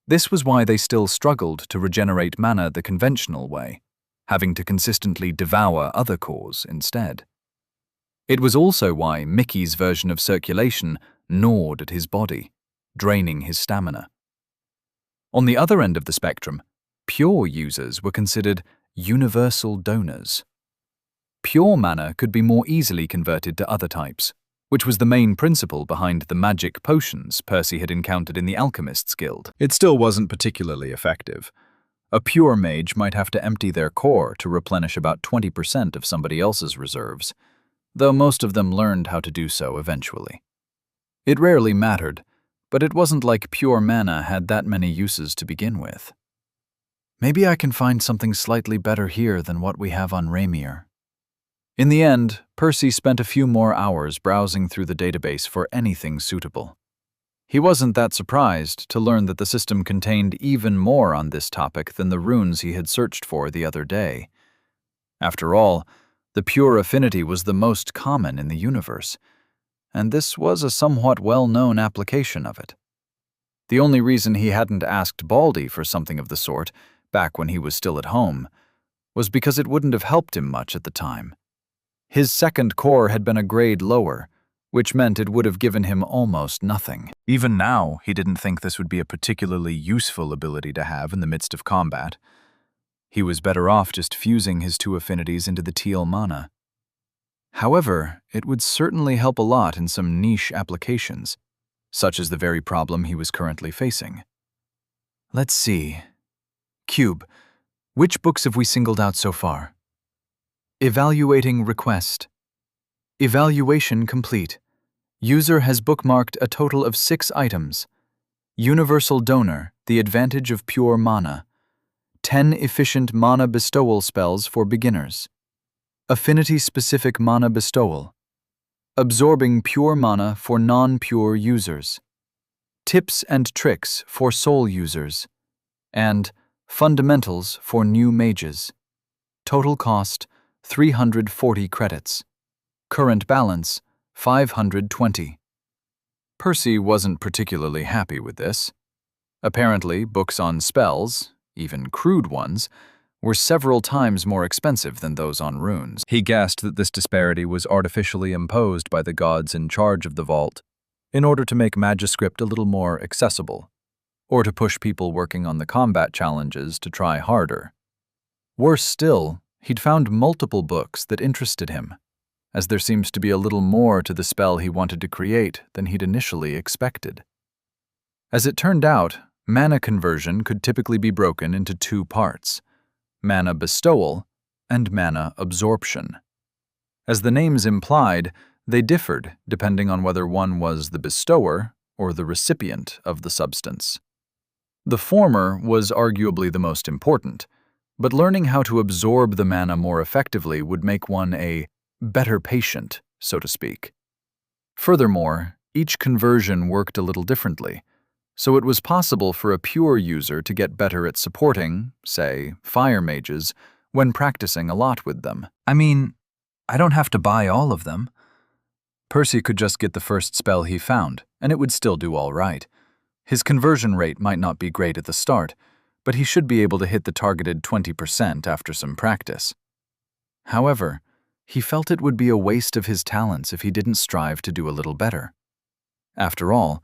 C: This was why they still struggled to regenerate mana the conventional way, having to consistently devour other cores instead. It was also why Mickey's version of circulation gnawed at his body, draining his stamina. On the other end of the spectrum, pure users were considered universal donors. Pure mana could be more easily converted to other types, which was the main principle behind the magic potions Percy had encountered in the Alchemist's Guild. It still wasn't particularly effective. A pure mage might have to empty their core to replenish about 20% of somebody else's reserves, though most of them learned how to do so eventually. It rarely mattered, but it wasn't like pure mana had that many uses to begin with. Maybe I can find something slightly better here than what we have on Raimier. In the end, Percy spent a few more hours browsing through the database for anything suitable. He wasn't that surprised to learn that the system contained even more on this topic than the runes he had searched for the other day. After all, the pure affinity was the most common in the universe, and this was a somewhat well-known application of it. The only reason he hadn't asked Baldy for something of the sort, back when he was still at home, was because it wouldn't have helped him much at the time. His second core had been a grade lower, which meant it would have given him almost nothing. Even now, he didn't think this would be a particularly useful ability to have in the midst of combat. He was better off just fusing his two affinities into the teal mana. However, it would certainly help a lot in some niche applications, such as the very problem he was currently facing. Let's see. Cube, which books have we singled out so far? Evaluating request. Evaluation complete. User has bookmarked a total of 6 items. Universal donor, the advantage of pure mana. 10 efficient mana bestowal spells for beginners. Affinity-specific mana bestowal. Absorbing pure mana for non-pure users. Tips and tricks for soul users. And fundamentals for new mages. Total cost, 340 credits. Current balance, 520. Percy wasn't particularly happy with this. Apparently, books on spells, even crude ones, were several times more expensive than those on runes. He guessed that this disparity was artificially imposed by the gods in charge of the vault, in order to make Magiscript a little more accessible, or to push people working on the combat challenges to try harder. Worse still, he'd found multiple books that interested him, as there seems to be a little more to the spell he wanted to create than he'd initially expected.
A: As it turned out, mana conversion could typically be broken into two parts: mana bestowal and mana absorption. As the names implied, they differed depending on whether one was the bestower or the recipient of the substance. The former was arguably the most important, but learning how to absorb the mana more effectively would make one a better patient, so to speak. Furthermore, each conversion worked a little differently, so it was possible for a pure user to get better at supporting, say, fire mages, when practicing a lot with them.
B: I mean, I don't have to buy all of them.
A: Percy could just get the first spell he found, and it would still do all right. His conversion rate might not be great at the start, but he should be able to hit the targeted 20% after some practice. However, he felt it would be a waste of his talents if he didn't strive to do a little better. After all,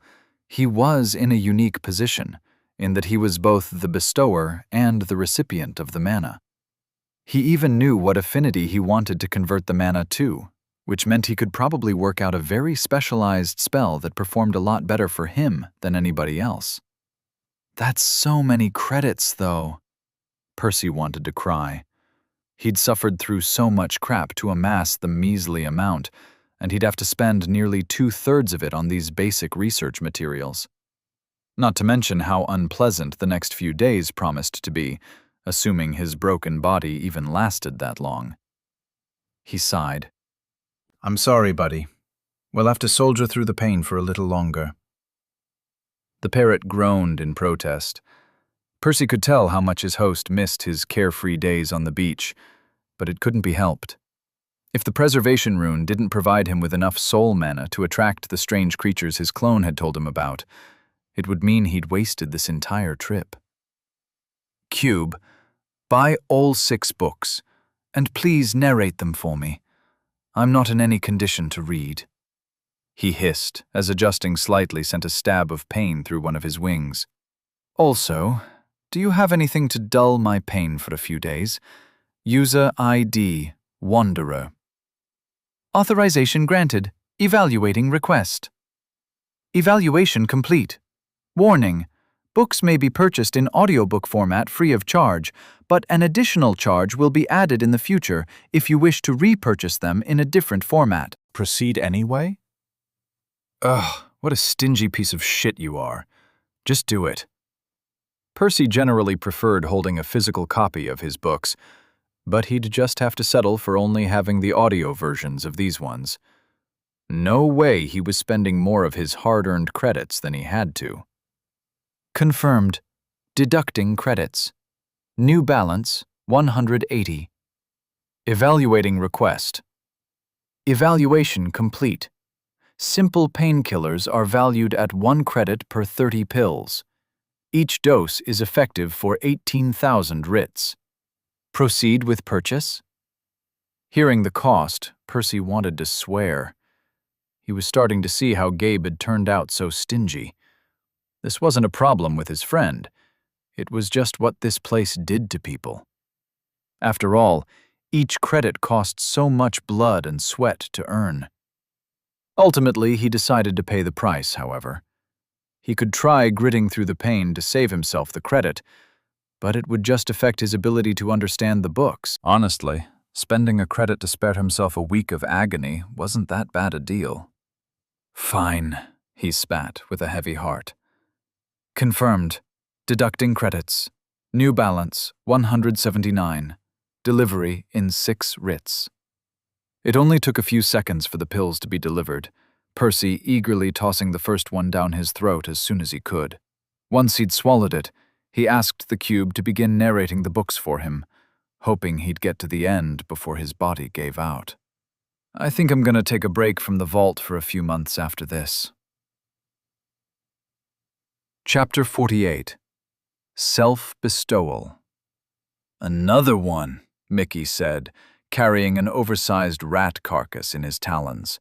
A: he was in a unique position, in that he was both the bestower and the recipient of the mana. He even knew what affinity he wanted to convert the mana to, which meant he could probably work out a very specialized spell that performed a lot better for him than anybody else. That's so many credits, though. Percy wanted to cry. He'd suffered through so much crap to amass the measly amount, and he'd have to spend nearly 2/3 of it on these basic research materials. Not to mention how unpleasant the next few days promised to be, assuming his broken body even lasted that long. He sighed.
B: I'm sorry, buddy. We'll have to soldier through the pain for a little longer.
A: The parrot groaned in protest. Percy could tell how much his host missed his carefree days on the beach, but it couldn't be helped. If the preservation rune didn't provide him with enough soul mana to attract the strange creatures his clone had told him about, it would mean he'd wasted this entire trip. Cube, buy all 6 books, and please narrate them for me. I'm not in any condition to read. He hissed, as adjusting slightly sent a stab of pain through one of his wings. Also, do you have anything to dull my pain for a few days? User ID, Wanderer. Authorization granted. Evaluating request. Evaluation complete. Warning. Books may be purchased in audiobook format free of charge, but an additional charge will be added in the future if you wish to repurchase them in a different format.
B: Proceed anyway?
A: Ugh, what a stingy piece of shit you are. Just do it. Percy generally preferred holding a physical copy of his books, but he'd just have to settle for only having the audio versions of these ones. No way he was spending more of his hard-earned credits than he had to. Confirmed. Deducting credits. New balance, 180. Evaluating request. Evaluation complete. Simple painkillers are valued at 1 credit per 30 pills. Each dose is effective for 18,000 writs. Proceed with purchase? Hearing the cost, Percy wanted to swear. He was starting to see how Gabe had turned out so stingy. This wasn't a problem with his friend. It was just what this place did to people. After all, each credit cost so much blood and sweat to earn. Ultimately, he decided to pay the price, however. He could try gritting through the pain to save himself the credit, but it would just affect his ability to understand the books.
C: Honestly, spending a credit to spare himself a week of agony wasn't that bad a deal.
A: Fine, he spat with a heavy heart. Confirmed. Deducting credits. New balance, 179. Delivery in 6 writs. It only took a few seconds for the pills to be delivered, Percy eagerly tossing the first one down his throat as soon as he could. Once he'd swallowed it, he asked the cube to begin narrating the books for him, hoping he'd get to the end before his body gave out. I think I'm gonna take a break from the vault for a few months after this. Chapter 48. Self-Bestowal. Another one, Mickey said, carrying an oversized rat carcass in his talons.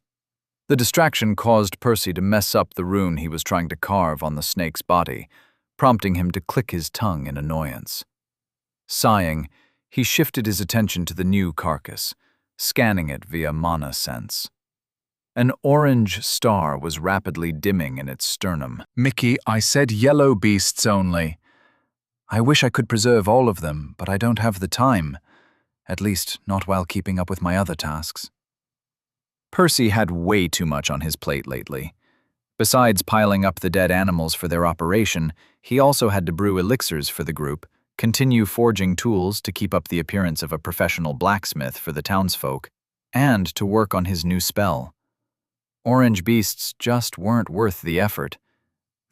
A: The distraction caused Percy to mess up the rune he was trying to carve on the snake's body, prompting him to click his tongue in annoyance. Sighing, he shifted his attention to the new carcass, scanning it via mana sense. An orange star was rapidly dimming in its sternum.
C: Mickey, I said yellow beasts only.
B: I wish I could preserve all of them, but I don't have the time. At least, not while keeping up with my other tasks.
A: Percy had way too much on his plate lately. Besides piling up the dead animals for their operation, he also had to brew elixirs for the group, continue forging tools to keep up the appearance of a professional blacksmith for the townsfolk, and to work on his new spell. Orange beasts just weren't worth the effort.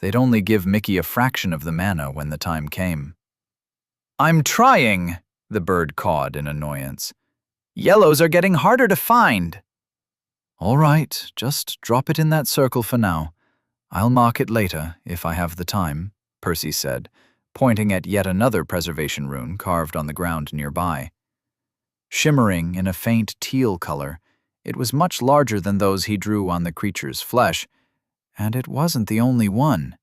A: They'd only give Mickey a fraction of the mana when the time came. "I'm trying," the bird cawed in annoyance. "Yellows are getting harder to find."
B: All right, just drop it in that circle for now. I'll mark it later, if I have the time, Percy said, pointing at yet another preservation rune carved on the ground nearby. Shimmering in a faint teal color, it was much larger than those he drew on the creature's flesh, and it wasn't the only one.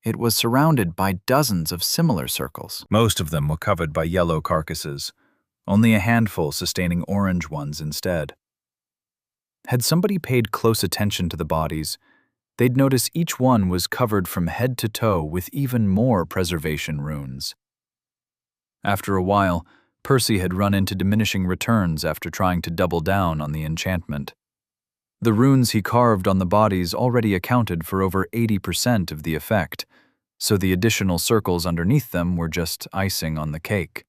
B: It was surrounded by dozens of similar circles.
A: Most of them were covered by yellow carcasses, only a handful sustaining orange ones instead. Had somebody paid close attention to the bodies, they'd notice each one was covered from head to toe with even more preservation runes. After a while, Percy had run into diminishing returns after trying to double down on the enchantment. The runes he carved on the bodies already accounted for over 80% of the effect, so the additional circles underneath them were just icing on the cake.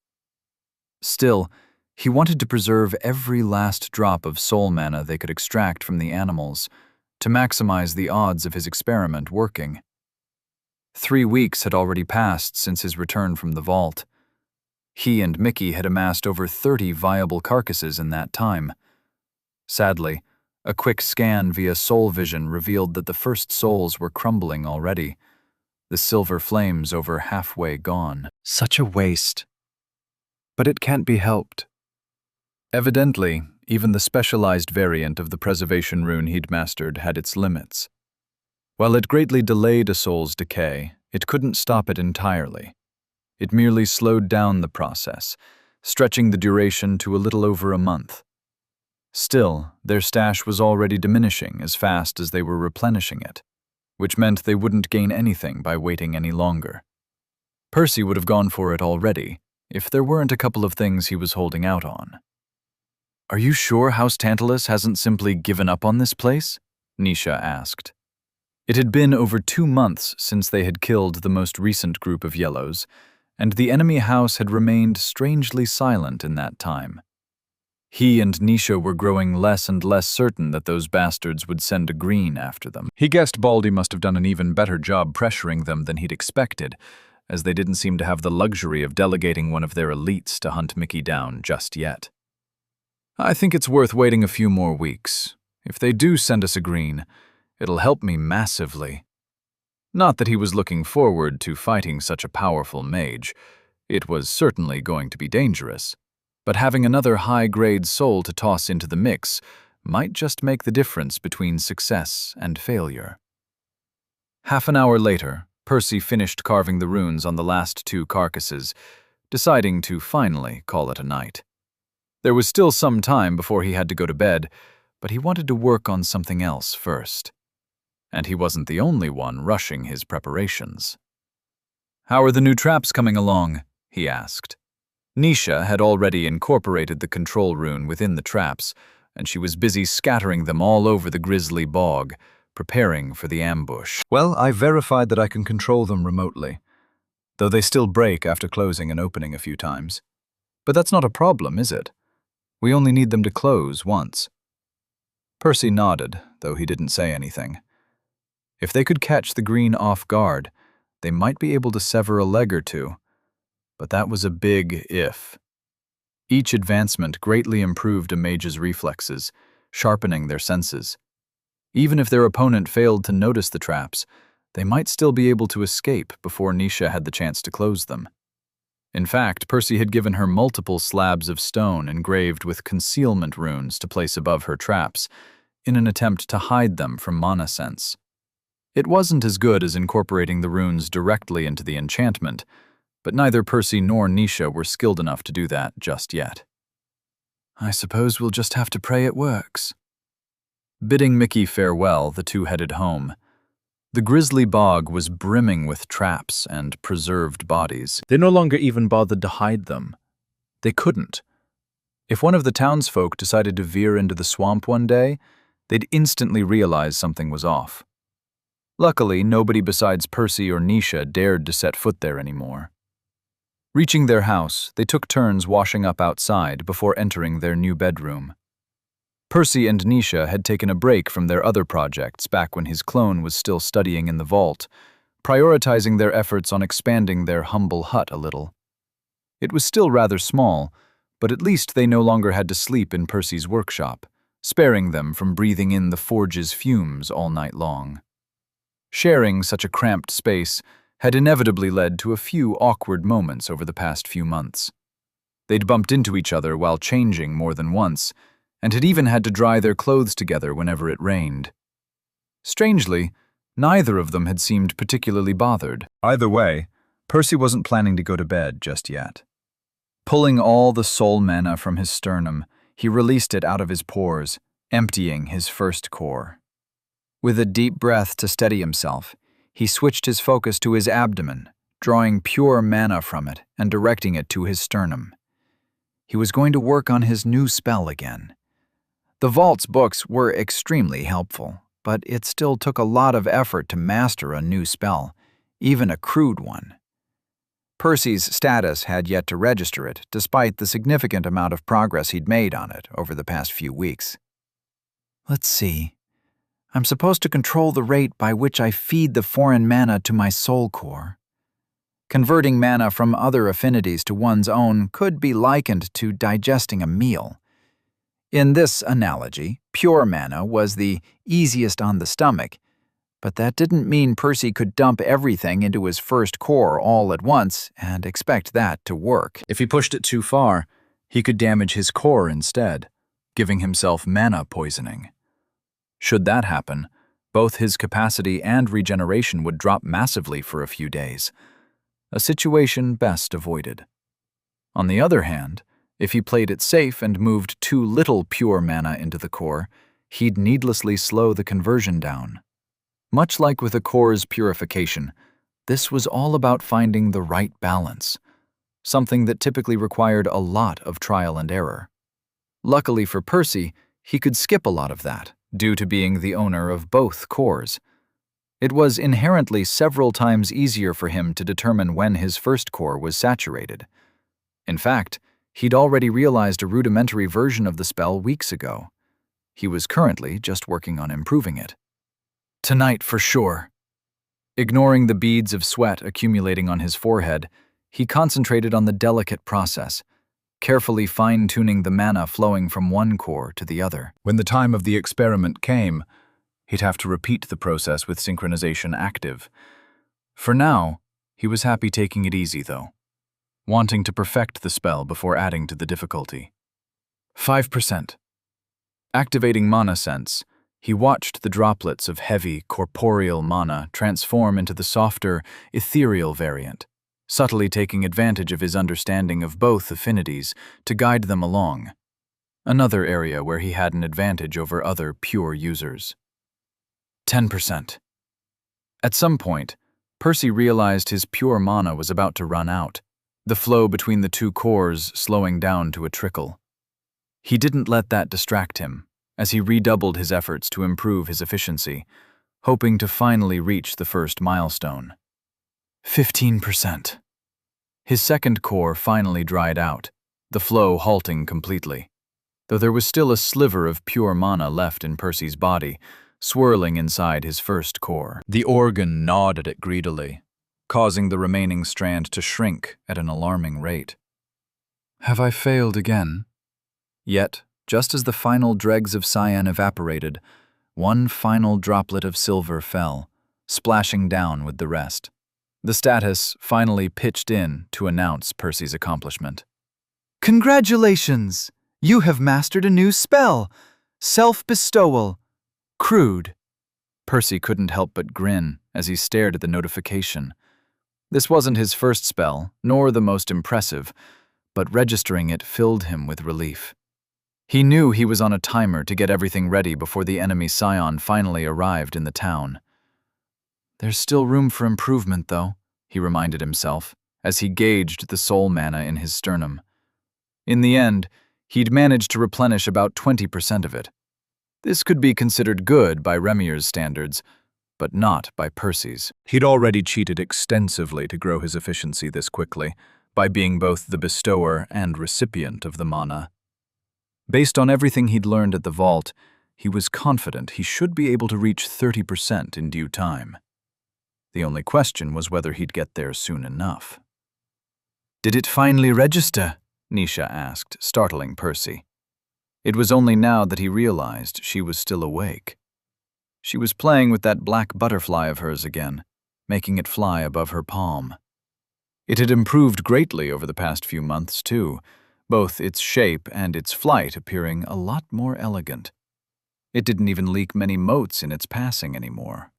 A: Still, he wanted to preserve every last drop of soul mana they could extract from the animals, to maximize the odds of his experiment working. 3 weeks had already passed since his return from the vault. He and Mickey had amassed over 30 viable carcasses in that time. Sadly, a quick scan via soul vision revealed that the first souls were crumbling already, the silver flames over halfway gone.
B: Such a waste. But it can't be helped.
A: Evidently, even the specialized variant of the preservation rune he'd mastered had its limits. While it greatly delayed a soul's decay, it couldn't stop it entirely. It merely slowed down the process, stretching the duration to a little over a month. Still, their stash was already diminishing as fast as they were replenishing it, which meant they wouldn't gain anything by waiting any longer. Percy would have gone for it already, if there weren't a couple of things he was holding out on. "Are you sure House Tantalus hasn't simply given up on this place?" Nisha asked. It had been over 2 months since they had killed the most recent group of yellows, and the enemy house had remained strangely silent in that time. He and Nisha were growing less and less certain that those bastards would send a green after them. He guessed Baldy must have done an even better job pressuring them than he'd expected, as they didn't seem to have the luxury of delegating one of their elites to hunt Mickey down just yet. "I think it's worth waiting a few more weeks. If they do send us a green, it'll help me massively." Not that he was looking forward to fighting such a powerful mage. It was certainly going to be dangerous. But having another high-grade soul to toss into the mix might just make the difference between success and failure. Half an hour later, Percy finished carving the runes on the last 2 carcasses, deciding to finally call it a night. There was still some time before he had to go to bed, but he wanted to work on something else first. And he wasn't the only one rushing his preparations. "How are the new traps coming along?" he asked. Nisha had already incorporated the control rune within the traps, and she was busy scattering them all over the grisly bog, preparing for the ambush. "Well, I verified that I can control them remotely, though they still break after closing and opening a few times. But that's not a problem, is it? We only need them to close once." Percy nodded, though he didn't say anything. If they could catch the green off guard, they might be able to sever a leg or two. But that was a big if. Each advancement greatly improved a mage's reflexes, sharpening their senses. Even if their opponent failed to notice the traps, they might still be able to escape before Nisha had the chance to close them. In fact, Percy had given her multiple slabs of stone engraved with concealment runes to place above her traps, in an attempt to hide them from mana sense. It wasn't as good as incorporating the runes directly into the enchantment, but neither Percy nor Nisha were skilled enough to do that just yet. "I suppose we'll just have to pray it works." Bidding Mickey farewell, the two headed home. The grisly bog was brimming with traps and preserved bodies.
C: They no longer even bothered to hide them. They couldn't.
A: If one of the townsfolk decided to veer into the swamp one day, they'd instantly realize something was off. Luckily, nobody besides Percy or Nisha dared to set foot there anymore. Reaching their house, they took turns washing up outside before entering their new bedroom. Percy and Nisha had taken a break from their other projects back when his clone was still studying in the vault, prioritizing their efforts on expanding their humble hut a little. It was still rather small, but at least they no longer had to sleep in Percy's workshop, sparing them from breathing in the forge's fumes all night long. Sharing such a cramped space had inevitably led to a few awkward moments over the past few months. They'd bumped into each other while changing more than once, and had even had to dry their clothes together whenever it rained. Strangely, neither of them had seemed particularly bothered.
C: Either way, Percy wasn't planning to go to bed just yet.
A: Pulling all the soul mana from his sternum, he released it out of his pores, emptying his first core. With a deep breath to steady himself, he switched his focus to his abdomen, drawing pure mana from it and directing it to his sternum. He was going to work on his new spell again. The vault's books were extremely helpful, but it still took a lot of effort to master a new spell, even a crude one. Percy's status had yet to register it, despite the significant amount of progress he'd made on it over the past few weeks. Let's see. I'm supposed to control the rate by which I feed the foreign mana to my soul core. Converting mana from other affinities to one's own could be likened to digesting a meal. In this analogy, pure mana was the easiest on the stomach, but that didn't mean Percy could dump everything into his first core all at once and expect that to work.
C: If he pushed it too far, he could damage his core instead, giving himself mana poisoning. Should that happen, both his capacity and regeneration would drop massively for a few days, a situation best avoided. On the other hand, if he played it safe and moved too little pure mana into the core, he'd needlessly slow the conversion down. Much like with a core's purification, this was all about finding the right balance, something that typically required a lot of trial and error. Luckily for Percy, he could skip a lot of that, due to being the owner of both cores. It was inherently several times easier for him to determine when his first core was saturated. In fact, he'd already realized a rudimentary version of the spell weeks ago. He was currently just working on improving it. Tonight for sure. Ignoring the beads of sweat accumulating on his forehead, he concentrated on the delicate process, carefully fine-tuning the mana flowing from one core to the other. When the time of the experiment came, he'd have to repeat the process with synchronization active. For now, he was happy taking it easy, though, wanting to perfect the spell before adding to the difficulty. 5%. Activating Mana Sense, he watched the droplets of heavy, corporeal mana transform into the softer, ethereal variant, subtly taking advantage of his understanding of both affinities to guide them along, another area where he had an advantage over other pure users. 10%. At some point, Percy realized his pure mana was about to run out, the flow between the two cores slowing down to a trickle. He didn't let that distract him, as he redoubled his efforts to improve his efficiency, hoping to finally reach the first milestone. 15%. His second core finally dried out, the flow halting completely, though there was still a sliver of pure mana left in Percy's body, swirling inside his first core. The organ gnawed at it greedily, causing the remaining strand to shrink at an alarming rate. Have I failed again? Yet, just as the final dregs of cyan evaporated, one final droplet of silver fell, splashing down with the rest. The status finally pitched in to announce Percy's accomplishment.
B: Congratulations! You have mastered a new spell! Self-bestowal. Crude.
A: Percy couldn't help but grin as he stared at the notification. This wasn't his first spell, nor the most impressive, but registering it filled him with relief. He knew he was on a timer to get everything ready before the enemy scion finally arrived in the town. There's still room for improvement, though, he reminded himself, as he gauged the soul mana in his sternum. In the end, he'd managed to replenish about 20% of it. This could be considered good by Remier's standards, but not by Percy's.
C: He'd already cheated extensively to grow his efficiency this quickly, by being both the bestower and recipient of the mana. Based on everything he'd learned at the vault, he was confident he should be able to reach 30% in due time. The only question was whether he'd get there soon enough.
A: "Did it finally register?" Nisha asked, startling Percy. It was only now that he realized she was still awake. She was playing with that black butterfly of hers again, making it fly above her palm. It had improved greatly over the past few months, too, both its shape and its flight appearing a lot more elegant. It didn't even leak many motes in its passing anymore.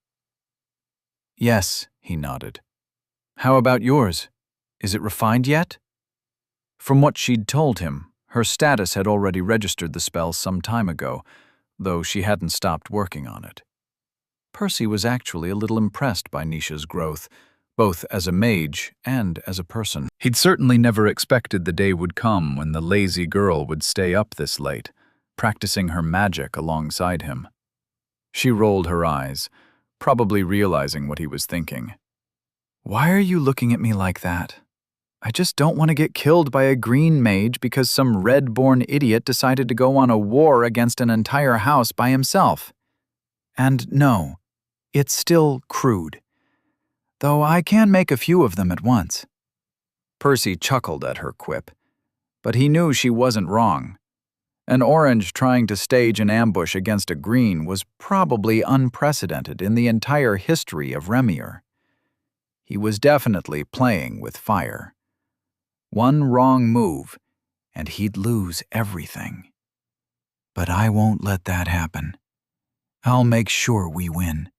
A: "Yes," he nodded. "How about yours? Is it refined yet?" From what she'd told him, her status had already registered the spell some time ago, though she hadn't stopped working on it. Percy was actually a little impressed by Nisha's growth, both as a mage and as a person.
C: He'd certainly never expected the day would come when the lazy girl would stay up this late, practicing her magic alongside him. She rolled her eyes, probably realizing what he was thinking.
A: "Why are you looking at me like that? I just don't want to get killed by a green mage because some red-born idiot decided to go on a war against an entire house by himself. And no, it's still crude. Though I can make a few of them at once." Percy chuckled at her quip, but he knew she wasn't wrong. An orange trying to stage an ambush against a green was probably unprecedented in the entire history of Remier. He was definitely playing with fire. One wrong move, and he'd lose everything. But I won't let that happen. I'll make sure we win.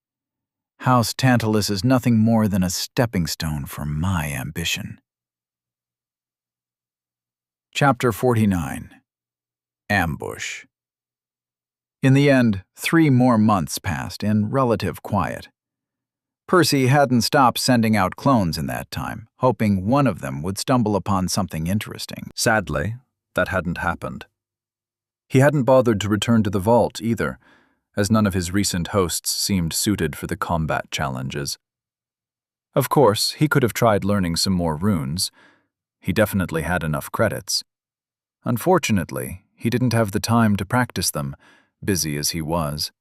A: House Tantalus is nothing more than a stepping stone for my ambition. Chapter 49. Ambush. In the end, 3 more months passed in relative quiet. Percy hadn't stopped sending out clones in that time, hoping one of them would stumble upon something interesting.
C: Sadly, that hadn't happened. He hadn't bothered to return to the vault either, as none of his recent hosts seemed suited for the combat challenges. Of course, he could have tried learning some more runes. He definitely had enough credits. Unfortunately, he didn't have the time to practice them, busy as he was.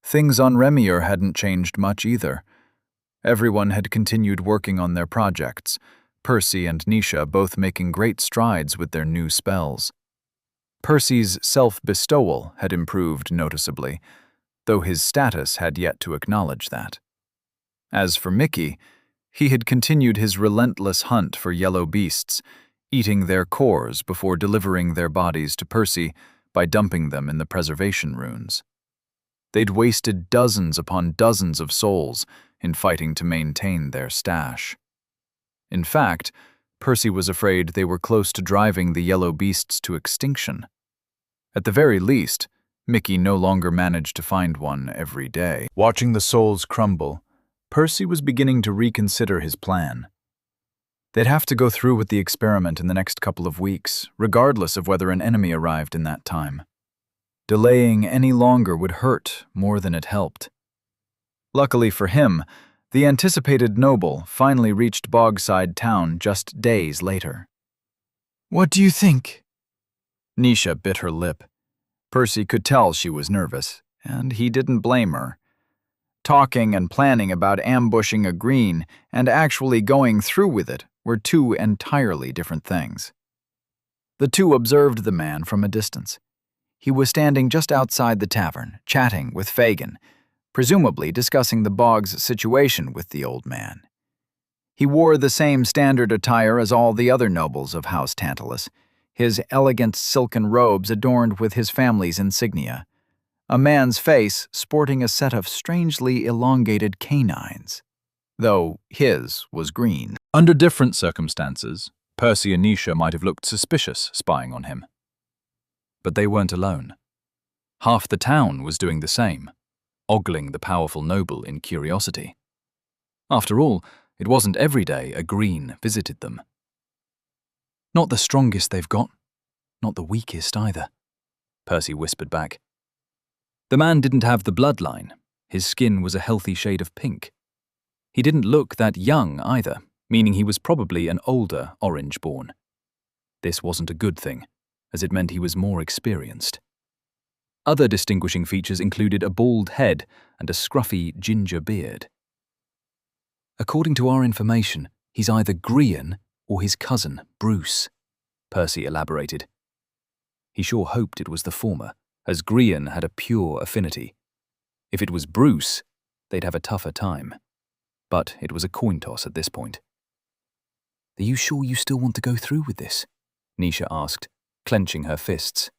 C: Things on Remier hadn't changed much either. Everyone had continued working on their projects, Percy and Nisha both making great strides with their new spells. Percy's self-bestowal had improved noticeably, though his status had yet to acknowledge that. As for Mickey, he had continued his relentless hunt for yellow beasts, eating their cores before delivering their bodies to Percy by dumping them in the preservation runes. They'd wasted dozens upon dozens of souls in fighting to maintain their stash. In fact, Percy was afraid they were close to driving the yellow beasts to extinction. At the very least, Mickey no longer managed to find one every day. Watching the souls crumble, Percy was beginning to reconsider his plan. They'd have to go through with the experiment in the next couple of weeks, regardless of whether an enemy arrived in that time. Delaying any longer would hurt more than it helped. Luckily for him, the anticipated noble finally reached Bogside Town just days later. "What do you think?" Nisha bit her lip. Percy could tell she was nervous, and he didn't blame her. Talking and planning about ambushing a green and actually going through with it were 2 entirely different things. The two observed the man from a distance. He was standing just outside the tavern, chatting with Fagin, presumably discussing the bog's situation with the old man. He wore the same standard attire as all the other nobles of House Tantalus, his elegant silken robes adorned with his family's insignia, a man's face sporting a set of strangely elongated canines, though his was green. Under different circumstances, Percy and Nisha might have looked suspicious spying on him.
A: But they weren't alone. Half the town was doing the same, ogling the powerful noble in curiosity. After all, it wasn't every day a green visited them.
B: Not the strongest they've got, not the weakest either, Percy whispered back.
A: The man didn't have the bloodline. His skin was a healthy shade of pink. He didn't look that young either, meaning he was probably an older Orange-born. This wasn't a good thing, as it meant he was more experienced. Other distinguishing features included a bald head and a scruffy ginger beard.
B: According to our information, he's either Grian or his cousin, Bruce, Percy elaborated. He sure hoped it was the former, as Grian had a pure affinity. If it was Bruce, they'd have a tougher time. But it was a coin toss at this point.
A: Are you sure you still want to go through with this? Nisha asked, clenching her fists.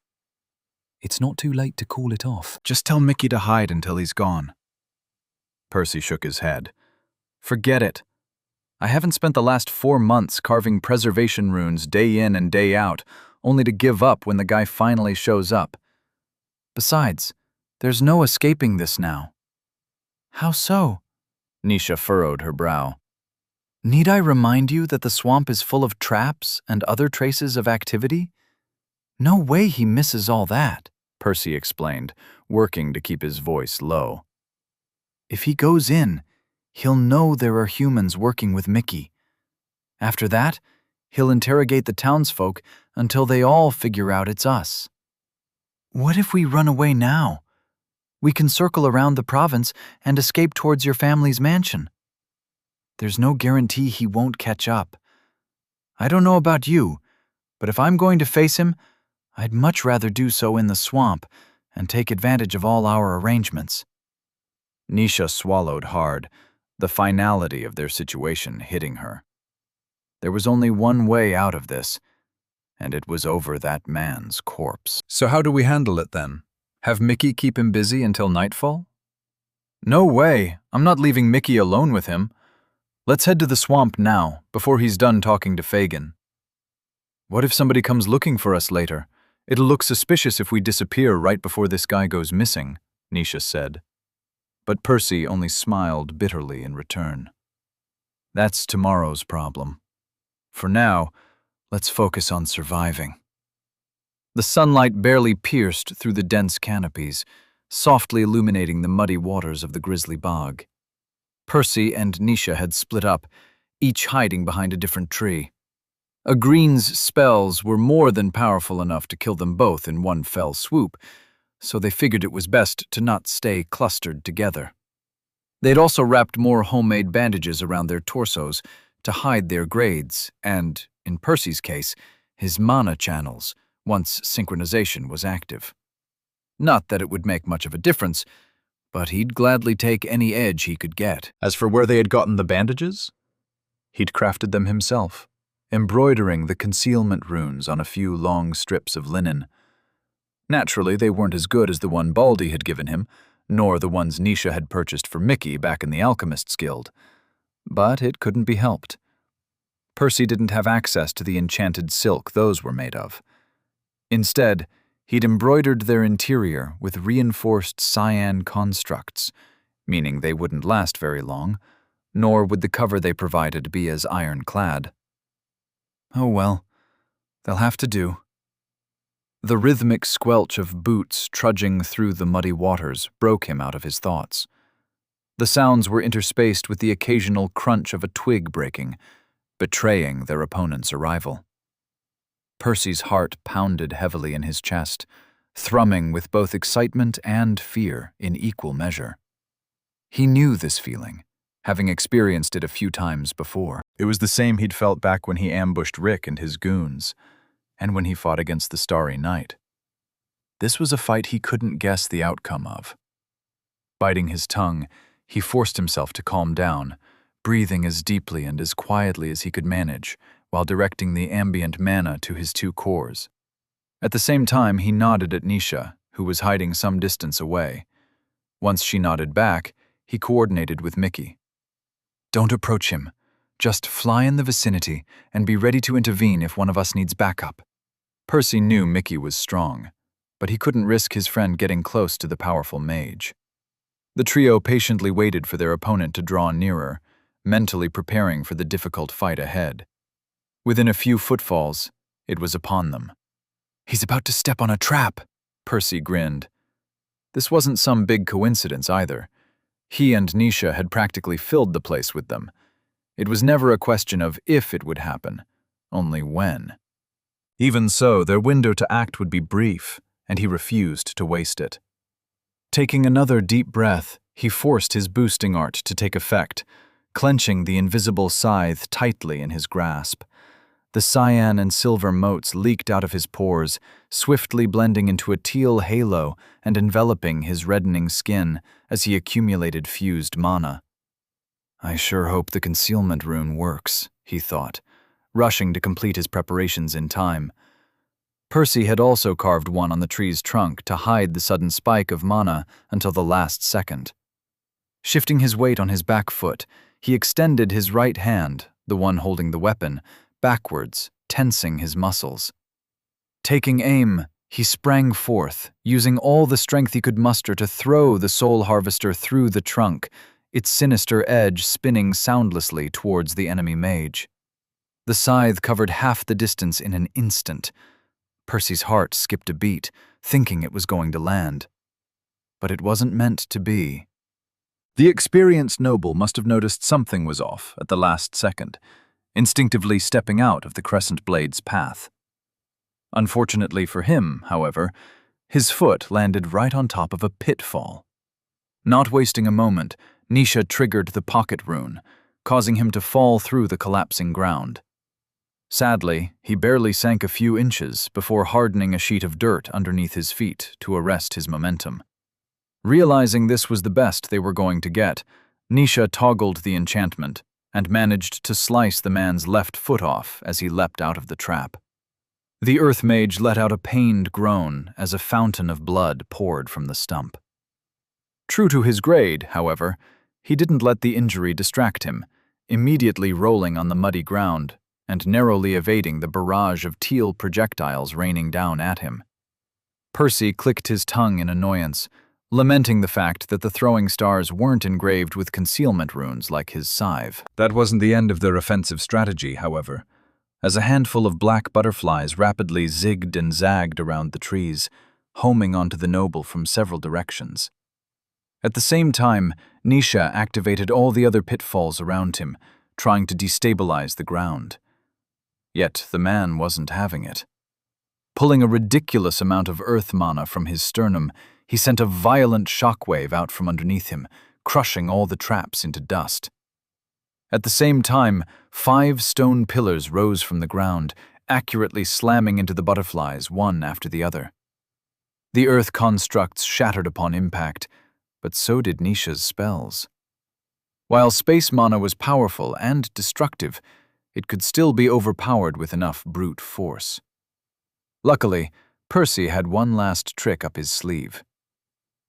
A: It's not too late to call it off.
C: Just tell Mickey to hide until he's gone. Percy shook his head.
A: Forget it. I haven't spent the last 4 months carving preservation runes day in and day out, only to give up when the guy finally shows up. Besides, there's no escaping this now.
B: How so?
A: Nisha furrowed her brow.
B: Need I remind you that the swamp is full of traps and other traces of activity? No way he misses all that,
A: Percy explained, working to keep his voice low.
B: If he goes in, he'll know there are humans working with Mickey. After that, he'll interrogate the townsfolk until they all figure out it's us. What if we run away now? We can circle around the province and escape towards your family's mansion. There's no guarantee he won't catch up. I don't know about you, but if I'm going to face him, I'd much rather do so in the swamp and take advantage of all our arrangements.
A: Nisha swallowed hard, the finality of their situation hitting her. There was only one way out of this, and it was over that man's corpse.
C: So how do we handle it then? Have Mickey keep him busy until nightfall?
A: No way. I'm not leaving Mickey alone with him. Let's head to the swamp now, before he's done talking to Fagin. What if somebody comes looking for us later? It'll look suspicious if we disappear right before this guy goes missing, Nisha said. But Percy only smiled bitterly in return. That's tomorrow's problem. For now, let's focus on surviving. The sunlight barely pierced through the dense canopies, softly illuminating the muddy waters of the grisly bog. Percy and Nisha had split up, each hiding behind a different tree. A green's spells were more than powerful enough to kill them both in one fell swoop, so they figured it was best to not stay clustered together. They'd also wrapped more homemade bandages around their torsos to hide their grades and, in Percy's case, his mana channels, once synchronization was active. Not that it would make much of a difference, but he'd gladly take any edge he could get.
C: As for where they had gotten the bandages, he'd crafted them himself, embroidering the concealment runes on a few long strips of linen. Naturally, they weren't as good as the one Baldy had given him, nor the ones Nisha had purchased for Mickey back in the Alchemist's Guild. But it couldn't be helped. Percy didn't have access to the enchanted silk those were made of. Instead, he'd embroidered their interior with reinforced cyan constructs, meaning they wouldn't last very long, nor would the cover they provided be as ironclad. Oh well, they'll have to do. The rhythmic squelch of boots trudging through the muddy waters broke him out of his thoughts. The sounds were interspaced with the occasional crunch of a twig breaking, betraying their opponent's arrival. Percy's heart pounded heavily in his chest, thrumming with both excitement and fear in equal measure. He knew this feeling, having experienced it a few times before. It was the same he'd felt back when he ambushed Rick and his goons, and when he fought against the Starry Knight. This was a fight he couldn't guess the outcome of. Biting his tongue, he forced himself to calm down, breathing as deeply and as quietly as he could manage, while directing the ambient mana to his 2 cores. At the same time, he nodded at Nisha, who was hiding some distance away. Once she nodded back, he coordinated with Mickey. Don't approach him. Just fly in the vicinity and be ready to intervene if one of us needs backup. Percy knew Mickey was strong,
A: but he couldn't risk his friend getting close to the powerful mage. The trio patiently waited for their opponent to draw nearer, mentally preparing for the difficult fight ahead. Within a few footfalls, it was upon them. "He's about to step on a trap," Percy grinned. This wasn't some big coincidence either. He and Nisha had practically filled the place with them. It was never a question of if it would happen, only when.
C: Even so, their window to act would be brief, and he refused to waste it. Taking another deep breath, he forced his boosting art to take effect, clenching the invisible scythe tightly in his grasp. The cyan and silver motes leaked out of his pores, swiftly blending into a teal halo and enveloping his reddening skin as he accumulated fused mana. "I sure hope the concealment rune works," he thought, rushing to complete his preparations in time. Percy had also carved one on the tree's trunk to hide the sudden spike of mana until the last second. Shifting his weight on his back foot, he extended his right hand, the one holding the weapon, backwards, tensing his muscles. Taking aim, he sprang forth, using all the strength he could muster to throw the soul harvester through the trunk, its sinister edge spinning soundlessly towards the enemy mage. The scythe covered half the distance in an instant. Percy's heart skipped a beat, thinking it was going to land. But it wasn't meant to be. The experienced noble must have noticed something was off at the last second, instinctively stepping out of the crescent blade's path. Unfortunately for him, however, his foot landed right on top of a pitfall. Not wasting a moment, Nisha triggered the pocket rune, causing him to fall through the collapsing ground. Sadly, he barely sank a few inches before hardening a sheet of dirt underneath his feet to arrest his momentum. Realizing this was the best they were going to get, Nisha toggled the enchantment and managed to slice the man's left foot off as he leapt out of the trap. The earth mage let out a pained groan as a fountain of blood poured from the stump. True to his grade, however, he didn't let the injury distract him, immediately rolling on the muddy ground and narrowly evading the barrage of teal projectiles raining down at him. Percy clicked his tongue in annoyance, lamenting the fact that the throwing stars weren't engraved with concealment runes like his scythe. That wasn't the end of their offensive strategy, however, as a handful of black butterflies rapidly zigged and zagged around the trees, homing onto the noble from several directions. At the same time, Nisha activated all the other pitfalls around him, trying to destabilize the ground. Yet the man wasn't having it. Pulling a ridiculous amount of earth mana from his sternum, he sent a violent shockwave out from underneath him, crushing all the traps into dust. At the same time, 5 stone pillars rose from the ground, accurately slamming into the butterflies one after the other. The earth constructs shattered upon impact, but so did Nisha's spells. While space mana was powerful and destructive, it could still be overpowered with enough brute force. Luckily, Percy had one last trick up his sleeve.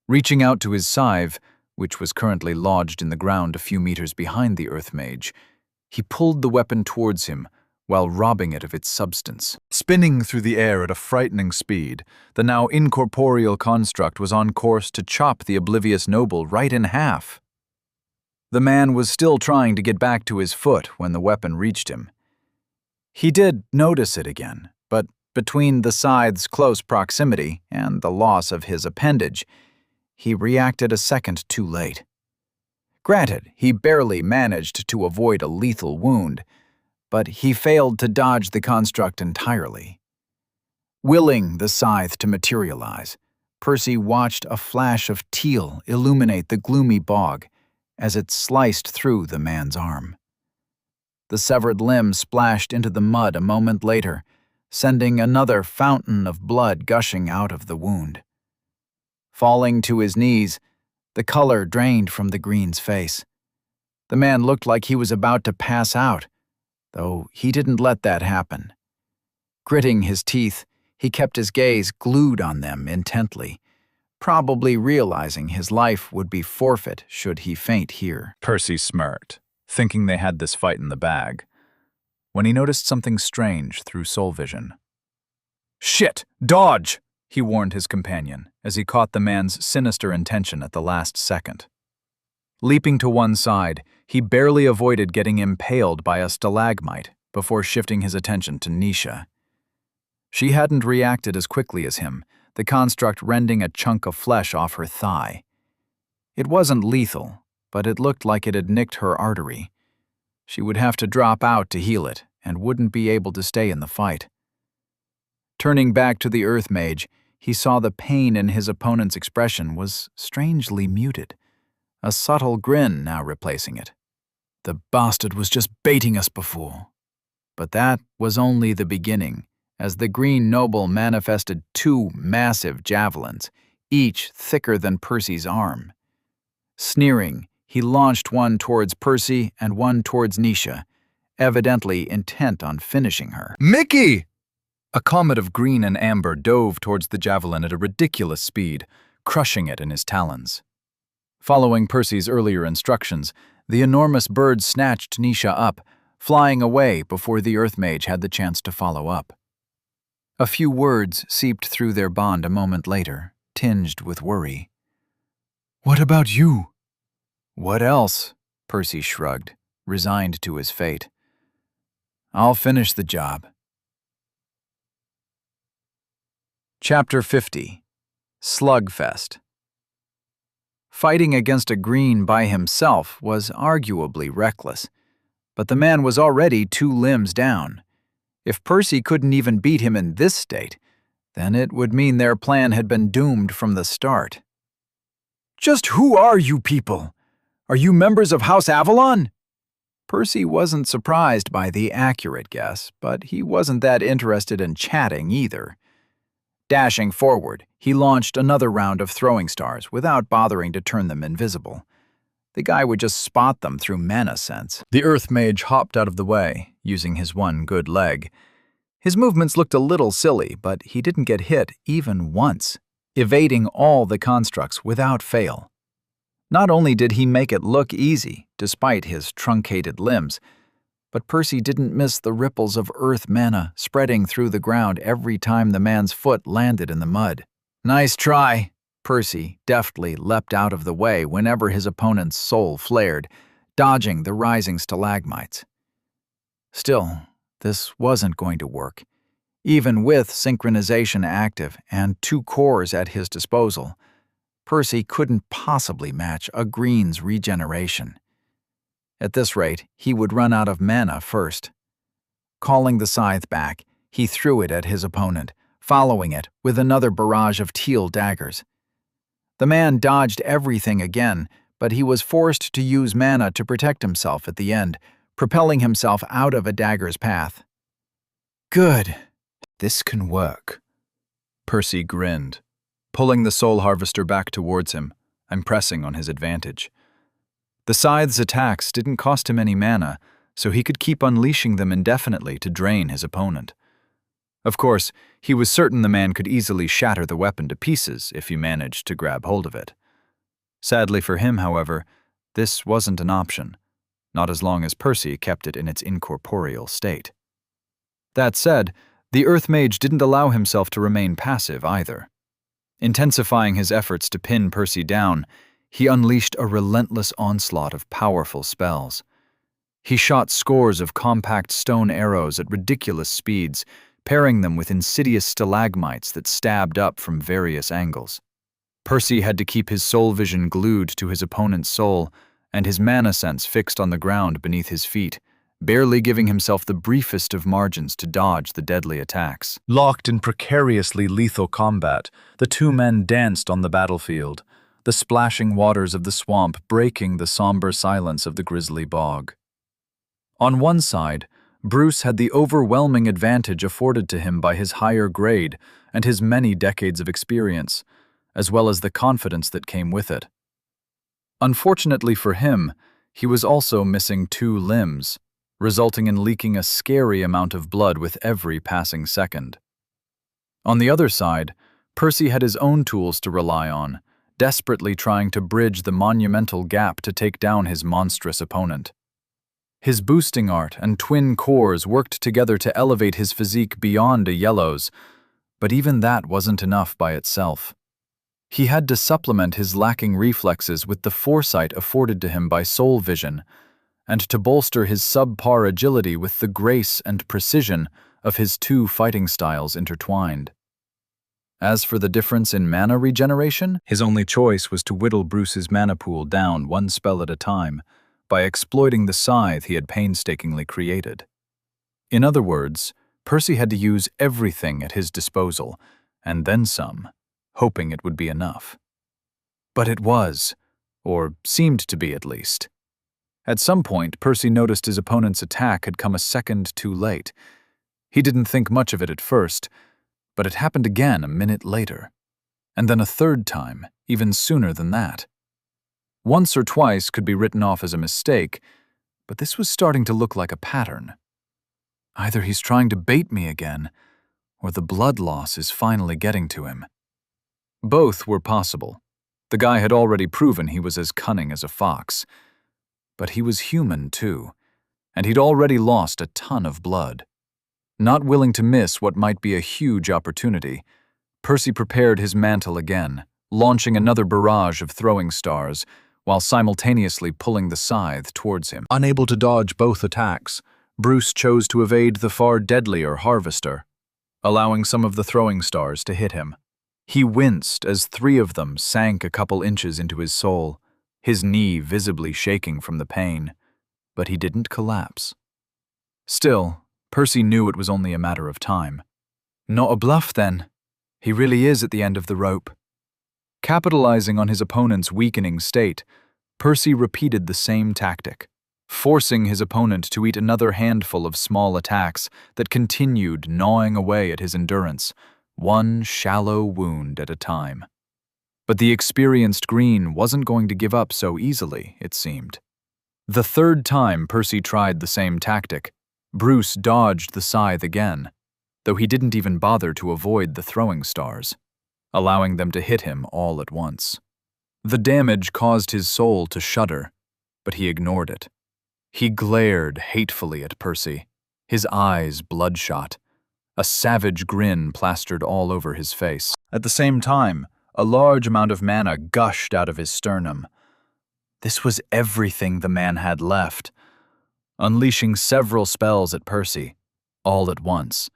C: Reaching out to his scythe, which was currently lodged in the ground a few meters behind the earth mage, he pulled the weapon towards him while robbing it of its substance. Spinning through the air at a frightening speed, the now incorporeal construct was on course to chop the oblivious noble right in half. The man was still trying to get back to his foot when the weapon reached him. He did notice it again, but between the scythe's close proximity and the loss of his appendage, he reacted a second too late. Granted, he barely managed to avoid a lethal wound, but he failed to dodge the construct entirely. Willing the scythe to materialize, Percy watched a flash of teal illuminate the gloomy bog as it sliced through the man's arm. The severed limb splashed into the mud a moment later, sending another fountain of blood gushing out of the wound. Falling to his knees, the color drained from the green's face. The man looked like he was about to pass out, though he didn't let that happen. Gritting his teeth, he kept his gaze glued on them intently, probably realizing his life would be forfeit should he faint here.
A: Percy smirked, thinking they had this fight in the bag, when he noticed something strange through soul vision. "Shit! Dodge!" he warned his companion as he caught the man's sinister intention at the last second. Leaping to one side, he barely avoided getting impaled by a stalagmite before shifting his attention to Nisha. She hadn't reacted as quickly as him, the construct rending a chunk of flesh off her thigh. It wasn't lethal, but it looked like it had nicked her artery. She would have to drop out to heal it and wouldn't be able to stay in the fight. Turning back to the Earth Mage, he saw the pain in his opponent's expression was strangely muted, a subtle grin now replacing it. The bastard was just baiting us before. But that was only the beginning, as the Green Noble manifested two massive javelins, each thicker than Percy's arm. Sneering, he launched one towards Percy and one towards Nisha, evidently intent on finishing her.
C: Mickey!
A: A comet of green and amber dove towards the javelin at a ridiculous speed, crushing it in his talons. Following Percy's earlier instructions, the enormous bird snatched Nisha up, flying away before the Earth Mage had the chance to follow up. A few words seeped through their bond a moment later, tinged with worry.
C: What about you?
A: What else? Percy shrugged, resigned to his fate. I'll finish the job. Chapter 50. Slugfest. Fighting against a green by himself was arguably reckless, but the man was already 2 limbs down. If Percy couldn't even beat him in this state, then it would mean their plan had been doomed from the start.
C: Just who are you people? Are you members of House Avalon?
A: Percy wasn't surprised by the accurate guess, but he wasn't that interested in chatting either. Dashing forward, he launched another round of throwing stars without bothering to turn them invisible. The guy would just spot them through mana sense. The Earth Mage hopped out of the way, using his one good leg. His movements looked a little silly, but he didn't get hit even once, evading all the constructs without fail. Not only did he make it look easy, despite his truncated limbs, but Percy didn't miss the ripples of earth mana spreading through the ground every time the man's foot landed in the mud. Nice try! Percy deftly leapt out of the way whenever his opponent's soul flared, dodging the rising stalagmites. Still, this wasn't going to work. Even with synchronization active and 2 cores at his disposal, Percy couldn't possibly match a green's regeneration. At this rate, he would run out of mana first. Calling the scythe back, he threw it at his opponent, following it with another barrage of teal daggers. The man dodged everything again, but he was forced to use mana to protect himself at the end, propelling himself out of a dagger's path. Good. This can work. Percy grinned, pulling the soul harvester back towards him and pressing on his advantage. The scythe's attacks didn't cost him any mana, so he could keep unleashing them indefinitely to drain his opponent. Of course, he was certain the man could easily shatter the weapon to pieces if he managed to grab hold of it. Sadly for him, however, this wasn't an option, not as long as Percy kept it in its incorporeal state. That said, the Earth Mage didn't allow himself to remain passive either. Intensifying his efforts to pin Percy down, he unleashed a relentless onslaught of powerful spells. He shot scores of compact stone arrows at ridiculous speeds, pairing them with insidious stalagmites that stabbed up from various angles. Percy had to keep his soul vision glued to his opponent's soul and his mana sense fixed on the ground beneath his feet, barely giving himself the briefest of margins to dodge the deadly attacks.
C: Locked in precariously lethal combat, the 2 men danced on the battlefield, the splashing waters of the swamp breaking the somber silence of the grisly bog. On one side, Bruce had the overwhelming advantage afforded to him by his higher grade and his many decades of experience, as well as the confidence that came with it. Unfortunately for him, he was also missing 2 limbs, resulting in leaking a scary amount of blood with every passing second. On the other side, Percy had his own tools to rely on, desperately trying to bridge the monumental gap to take down his monstrous opponent. His boosting art and twin cores worked together to elevate his physique beyond a yellow's,
A: But even that wasn't enough by itself. He had to supplement his lacking reflexes with the foresight afforded to him by soul vision, and to bolster his subpar agility with the grace and precision of his two fighting styles intertwined. As for the difference in mana regeneration, his only choice was to whittle Bruce's mana pool down one spell at a time by exploiting the scythe he had painstakingly created. In other words, Percy had to use everything at his disposal, and then some, hoping it would be enough. But it was, or seemed to be at least. At some point, Percy noticed his opponent's attack had come a second too late. He didn't think much of it at first, but it happened again a minute later, and then a third time, even sooner than that. Once or twice could be written off as a mistake, but this was starting to look like a pattern. Either he's trying to bait me again, or the blood loss is finally getting to him. Both were possible. The guy had already proven he was as cunning as a fox. But he was human, too, and he'd already lost a ton of blood. Not willing to miss what might be a huge opportunity, Percy prepared his mantle again, launching another barrage of throwing stars, while simultaneously pulling the scythe towards him. Unable to dodge both attacks, Bruce chose to evade the far deadlier harvester, allowing some of the throwing stars to hit him. He winced as 3 of them sank a couple inches into his soul, his knee visibly shaking from the pain, but he didn't collapse. Still, Percy knew it was only a matter of time. Not a bluff, then. He really is at the end of the rope. Capitalizing on his opponent's weakening state, Percy repeated the same tactic, forcing his opponent to eat another handful of small attacks that continued gnawing away at his endurance, one shallow wound at a time. But the experienced Green wasn't going to give up so easily, it seemed. The third time Percy tried the same tactic, Bruce dodged the scythe again, though he didn't even bother to avoid the throwing stars, allowing them to hit him all at once. The damage caused his soul to shudder, but he ignored it. He glared hatefully at Percy, his eyes bloodshot, a savage grin plastered all over his face. At the same time, a large amount of mana gushed out of his sternum. This was everything the man had left, unleashing several spells at Percy, all at once.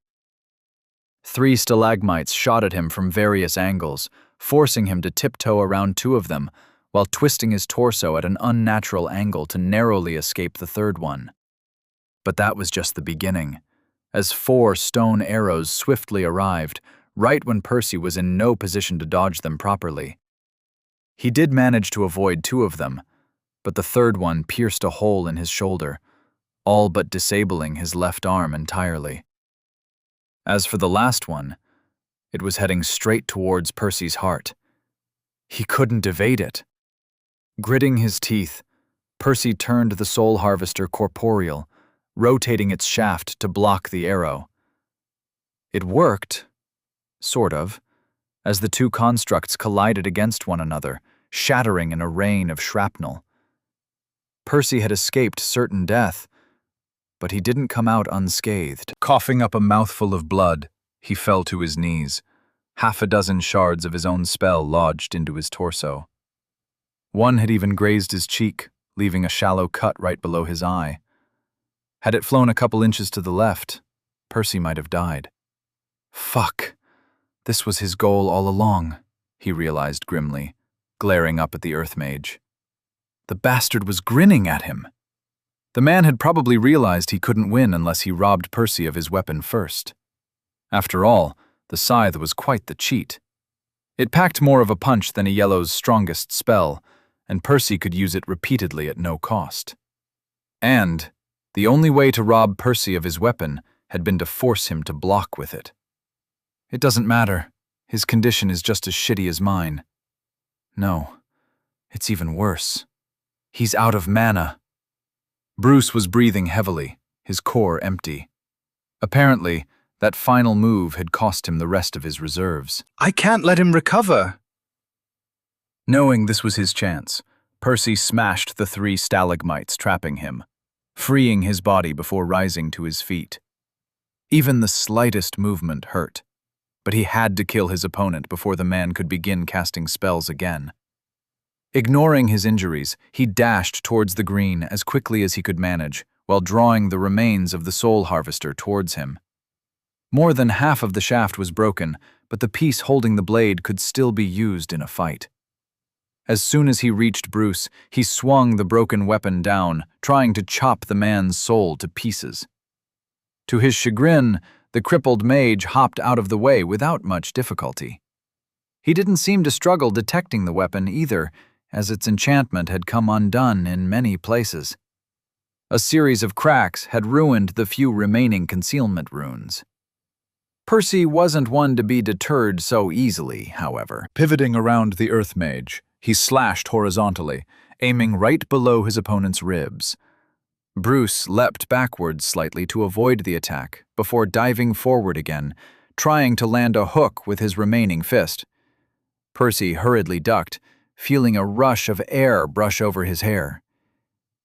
A: 3 stalagmites shot at him from various angles, forcing him to tiptoe around 2 of them, while twisting his torso at an unnatural angle to narrowly escape the third one. But that was just the beginning, as 4 stone arrows swiftly arrived, right when Percy was in no position to dodge them properly. He did manage to avoid 2 of them, but the third one pierced a hole in his shoulder, all but disabling his left arm entirely. As for the last one, it was heading straight towards Percy's heart. He couldn't evade it. Gritting his teeth, Percy turned the soul harvester corporeal, rotating its shaft to block the arrow. It worked, sort of, as the 2 constructs collided against one another, shattering in a rain of shrapnel. Percy had escaped certain death, but he didn't come out unscathed. Coughing up a mouthful of blood, he fell to his knees, 6 shards of his own spell lodged into his torso. One had even grazed his cheek, leaving a shallow cut right below his eye. Had it flown a couple inches to the left, Percy might have died. Fuck. This was his goal all along, he realized grimly, glaring up at the Earth Mage. The bastard was grinning at him. The man had probably realized he couldn't win unless he robbed Percy of his weapon first. After all, the scythe was quite the cheat. It packed more of a punch than a yellow's strongest spell, and Percy could use it repeatedly at no cost. And the only way to rob Percy of his weapon had been to force him to block with it. It doesn't matter. His condition is just as shitty as mine. No, it's even worse. He's out of mana. Bruce was breathing heavily, his core empty. Apparently, that final move had cost him the rest of his reserves.
C: I can't let him recover.
A: Knowing this was his chance, Percy smashed the 3 stalagmites trapping him, freeing his body before rising to his feet. Even the slightest movement hurt, but he had to kill his opponent before the man could begin casting spells again. Ignoring his injuries, he dashed towards the green as quickly as he could manage, while drawing the remains of the soul harvester towards him. More than half of the shaft was broken, but the piece holding the blade could still be used in a fight. As soon as he reached Bruce, he swung the broken weapon down, trying to chop the man's soul to pieces. To his chagrin, the crippled mage hopped out of the way without much difficulty. He didn't seem to struggle detecting the weapon either, as its enchantment had come undone in many places. A series of cracks had ruined the few remaining concealment runes. Percy wasn't one to be deterred so easily, however.
C: Pivoting around the Earth Mage, he slashed horizontally, aiming right below his opponent's ribs.
A: Bruce leapt backwards slightly to avoid the attack, before diving forward again, trying to land a hook with his remaining fist. Percy hurriedly ducked, feeling a rush of air brush over his hair.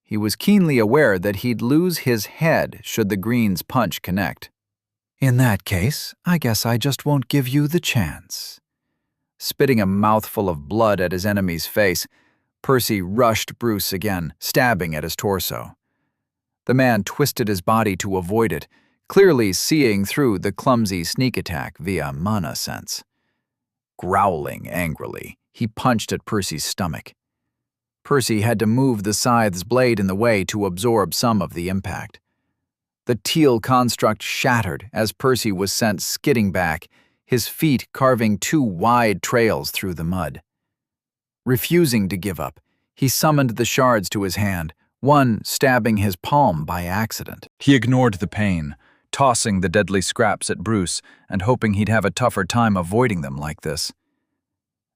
A: He was keenly aware that he'd lose his head should the green's punch connect.
B: In that case, I guess I just won't give you the chance.
A: Spitting a mouthful of blood at his enemy's face, Percy rushed Bruce again, stabbing at his torso. The man twisted his body to avoid it, clearly seeing through the clumsy sneak attack via mana sense. Growling angrily, he punched at Percy's stomach. Percy had to move the scythe's blade in the way to absorb some of the impact. The teal construct shattered as Percy was sent skidding back, his feet carving two wide trails through the mud. Refusing to give up, he summoned the shards to his hand, one stabbing his palm by accident.
C: He ignored the pain, tossing the deadly scraps at Bruce and hoping he'd have a tougher time avoiding them like this.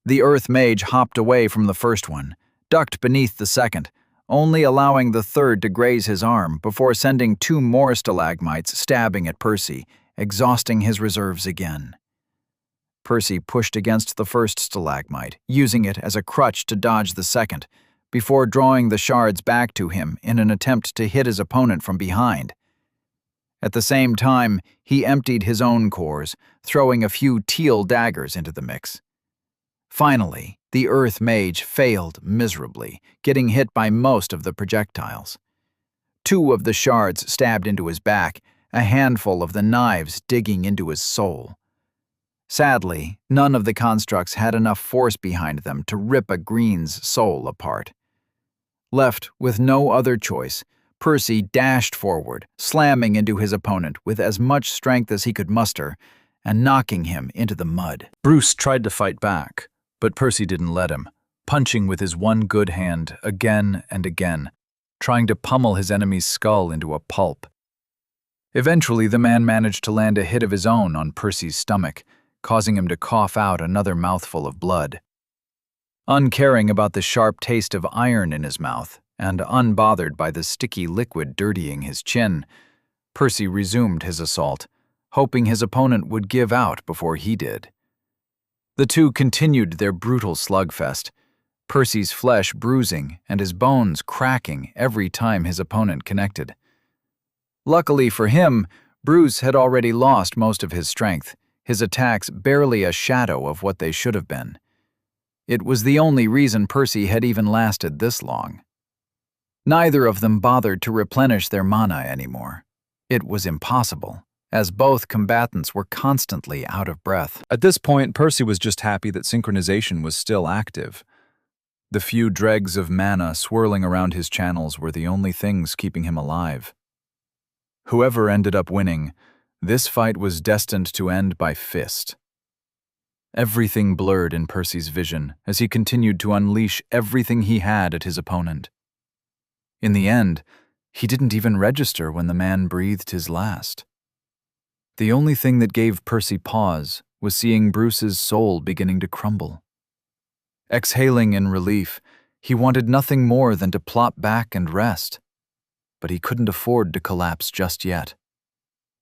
A: The Earth Mage hopped away from the first one, ducked beneath the second, only allowing the third to graze his arm before sending two more stalagmites stabbing at Percy, exhausting his reserves again. Percy pushed against the first stalagmite, using it as a crutch to dodge the second, before drawing the shards back to him in an attempt to hit his opponent from behind. At the same time, he emptied his own cores, throwing a few teal daggers into the mix. Finally, the Earth Mage failed miserably, getting hit by most of the projectiles. Two of the shards stabbed into his back, a handful of the knives digging into his soul. Sadly, none of the constructs had enough force behind them to rip a green's soul apart. Left with no other choice, Percy dashed forward, slamming into his opponent with as much strength as he could muster, and knocking him into the mud.
C: Bruce tried to fight back, but Percy didn't let him, punching with his one good hand again and again, trying to pummel his enemy's skull into a pulp. Eventually, the man managed to land a hit of his own on Percy's stomach, causing him to cough out another mouthful of blood. Uncaring about the sharp taste of iron in his mouth, and unbothered by the sticky liquid dirtying his chin, Percy resumed his assault, hoping his opponent would give out before he did. The two continued their brutal slugfest, Percy's flesh bruising and his bones cracking every time his opponent connected. Luckily for him, Bruce had already lost most of his strength, his attacks barely a shadow of what they should have been. It was the only reason Percy had even lasted this long. Neither of them bothered to replenish their mana anymore. It was impossible, as both combatants were constantly out of breath. At this point, Percy was just happy that synchronization was still active. The few dregs of mana swirling around his channels were the only things keeping him alive. Whoever ended up winning, this fight was destined to end by fist. Everything blurred in Percy's vision as he continued to unleash everything he had at his opponent. In the end, he didn't even register when the man breathed his last. The only thing that gave Percy pause was seeing Bruce's soul beginning to crumble. Exhaling in relief, he wanted nothing more than to plop back and rest. But he couldn't afford to collapse just yet.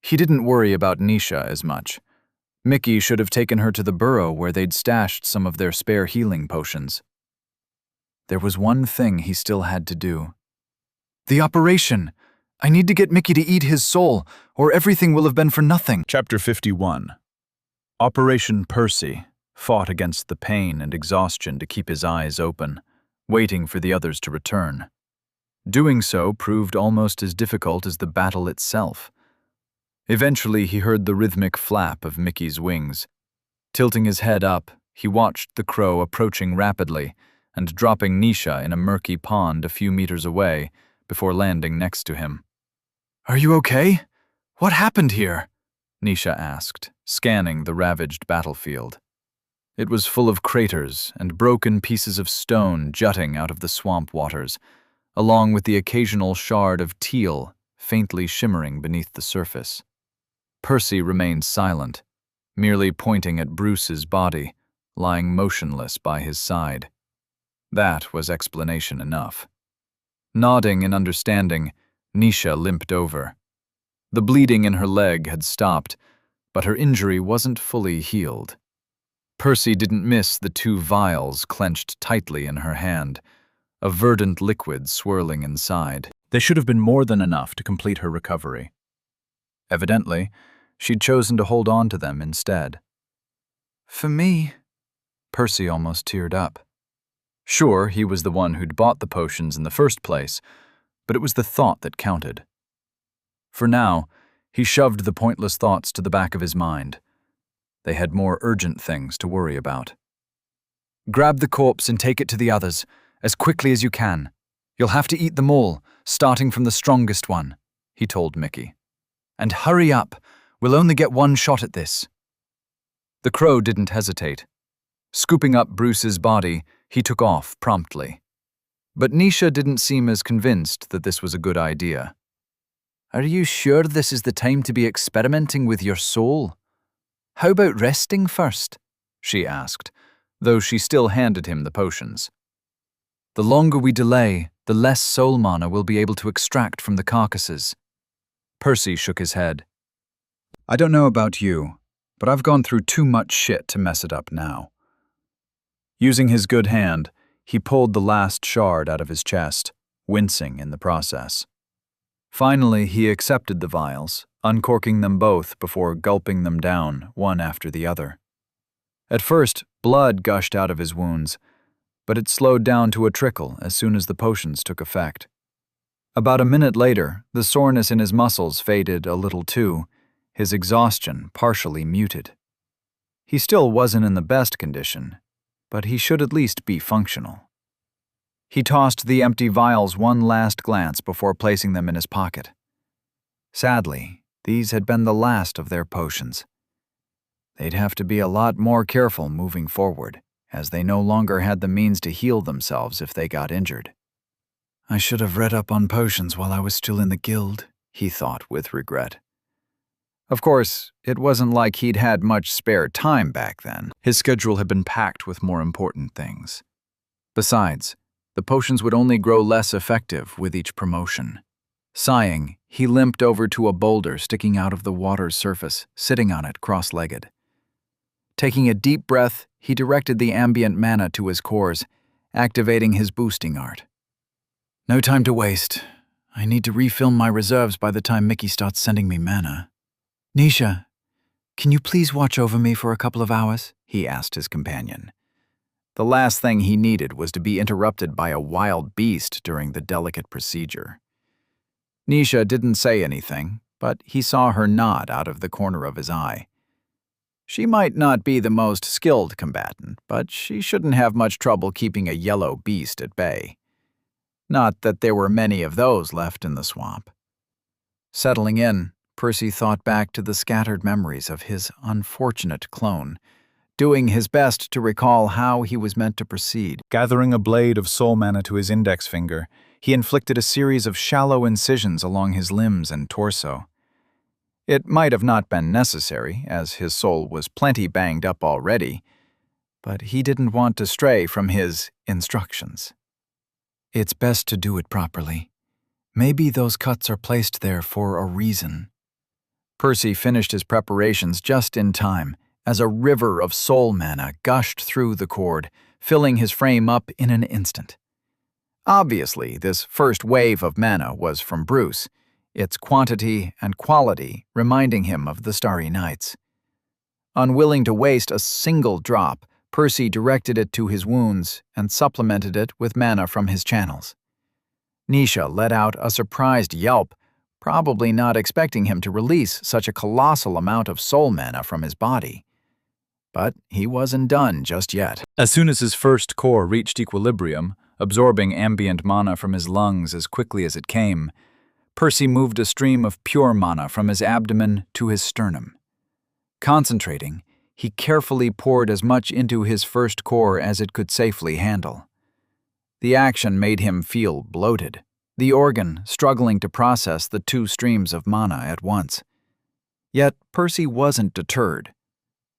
C: He didn't worry about Nisha as much. Mickey should have taken her to the burrow where they'd stashed some of their spare healing potions. There was one thing he still had to do. The operation! I need to get Mickey to eat his soul, or everything will have been for nothing. Chapter 51.
A: Operation Percy fought against the pain and exhaustion to keep his eyes open, waiting for the others to return. Doing so proved almost as difficult as the battle itself. Eventually, he heard the rhythmic flap of Mickey's wings. Tilting his head up, he watched the crow approaching rapidly and dropping Nisha in a murky pond a few meters away before landing next to him. "Are you okay? What happened here?" Nisha asked, scanning the ravaged battlefield. It was full of craters and broken pieces of stone jutting out of the swamp waters, along with the occasional shard of teal faintly shimmering beneath the surface. Percy remained silent, merely pointing at Bruce's body, lying motionless by his side. That was explanation enough. Nodding in understanding, Nisha limped over. The bleeding in her leg had stopped, but her injury wasn't fully healed. Percy didn't miss the 2 vials clenched tightly in her hand, a verdant liquid swirling inside. They should have been more than enough to complete her recovery. Evidently, she'd chosen to hold on to them instead. "For me," Percy almost teared up. Sure, he was the one who'd bought the potions in the first place, but it was the thought that counted. For now, he shoved the pointless thoughts to the back of his mind. They had more urgent things to worry about. "Grab the corpse and take it to the others, as quickly as you can. You'll have to eat them all, starting from the strongest one," he told Mickey. "And hurry up, we'll only get one shot at this." The crow didn't hesitate. Scooping up Bruce's body, he took off promptly. But Nisha didn't seem as convinced that this was a good idea. "Are you sure this is the time to be experimenting with your soul? How about resting first?" she asked, though she still handed him the potions. "The longer we delay, the less soul mana we'll be able to extract from the carcasses." Percy shook his head. "I don't know about you, but I've gone through too much shit to mess it up now." Using his good hand, he pulled the last shard out of his chest, wincing in the process. Finally, he accepted the vials, uncorking them both before gulping them down, one after the other. At first, blood gushed out of his wounds, but it slowed down to a trickle as soon as the potions took effect. About a minute later, the soreness in his muscles faded a little too, his exhaustion partially muted. He still wasn't in the best condition, but he should at least be functional. He tossed the empty vials one last glance before placing them in his pocket. Sadly, these had been the last of their potions. They'd have to be a lot more careful moving forward, as they no longer had the means to heal themselves if they got injured. "I should have read up on potions while I was still in the guild," he thought with regret. Of course, it wasn't like he'd had much spare time back then. His schedule had been packed with more important things. Besides, the potions would only grow less effective with each promotion. Sighing, he limped over to a boulder sticking out of the water's surface, sitting on it cross-legged. Taking a deep breath, he directed the ambient mana to his cores, activating his boosting art. "No time to waste. I need to refill my reserves by the time Mickey starts sending me mana." "Nisha, can you please watch over me for a couple of hours?" he asked his companion. The last thing he needed was to be interrupted by a wild beast during the delicate procedure. Nisha didn't say anything, but he saw her nod out of the corner of his eye. She might not be the most skilled combatant, but she shouldn't have much trouble keeping a yellow beast at bay. Not that there were many of those left in the swamp. Settling in, Percy thought back to the scattered memories of his unfortunate clone, doing his best to recall how he was meant to proceed. Gathering a blade of soul mana to his index finger, he inflicted a series of shallow incisions along his limbs and torso. It might have not been necessary, as his soul was plenty banged up already, but he didn't want to stray from his instructions. "It's best to do it properly. Maybe those cuts are placed there for a reason." Percy finished his preparations just in time, as a river of soul mana gushed through the cord, filling his frame up in an instant. Obviously, this first wave of mana was from Bruce, its quantity and quality reminding him of the Starry Nights.
B: Unwilling to waste a single drop, Percy directed it to his wounds and supplemented it with mana from his channels. Nisha let out a surprised yelp, probably not expecting him to release such a colossal amount of soul mana from his body. But he wasn't done just yet.
C: As soon as his first core reached equilibrium, absorbing ambient mana from his lungs as quickly as it came, Percy moved a stream of pure mana from his abdomen to his sternum. Concentrating, he carefully poured as much into his first core as it could safely handle. The action made him feel bloated, the organ struggling to process the two streams of mana at once. Yet Percy wasn't deterred.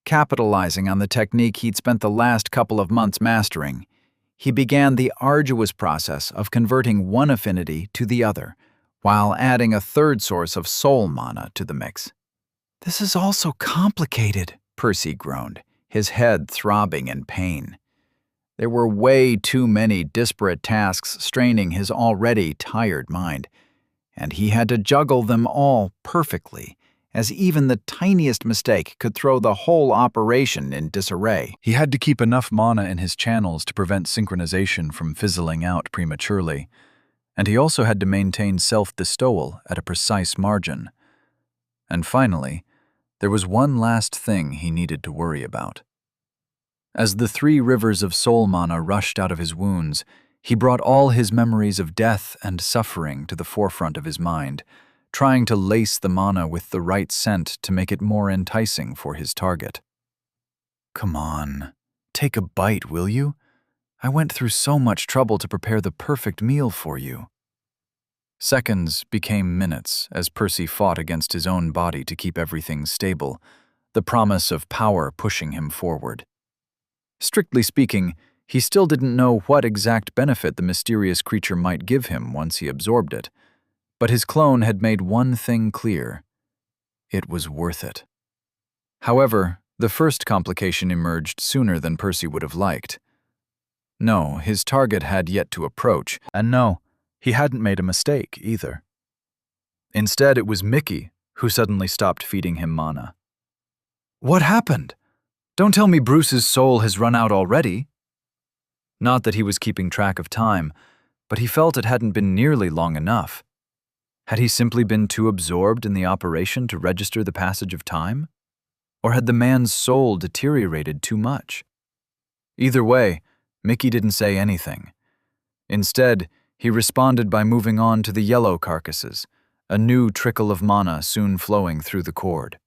C: Capitalizing on the technique he'd spent the last couple of months mastering, he began the arduous process of converting one affinity to the other, while adding a third source of soul mana to the mix. "This is all so complicated," Percy groaned, his head throbbing in pain. There were way too many disparate tasks straining his already tired mind, and he had to juggle them all perfectly, as even the tiniest mistake could throw the whole operation in disarray. He had to keep enough mana in his channels to prevent synchronization from fizzling out prematurely, and he also had to maintain self-bestowal at a precise margin. And finally, there was one last thing he needed to worry about. As the 3 rivers of soul mana rushed out of his wounds, he brought all his memories of death and suffering to the forefront of his mind, trying to lace the mana with the right scent to make it more enticing for his target. "Come on, take a bite, will you? I went through so much trouble to prepare the perfect meal for you." Seconds became minutes as Percy fought against his own body to keep everything stable, the promise of power pushing him forward. Strictly speaking, he still didn't know what exact benefit the mysterious creature might give him once he absorbed it, but his clone had made one thing clear: it was worth it. However, the first complication emerged sooner than Percy would have liked. No, his target had yet to approach, and no, he hadn't made a mistake either. Instead, it was Mickey who suddenly stopped feeding him mana. "What happened? Don't tell me Bruce's soul has run out already." Not that he was keeping track of time, but he felt it hadn't been nearly long enough. Had he simply been too absorbed in the operation to register the passage of time? Or had the man's soul deteriorated too much? Either way, Mickey didn't say anything. Instead, he responded by moving on to the yellow carcasses, a new trickle of mana soon flowing through the cord.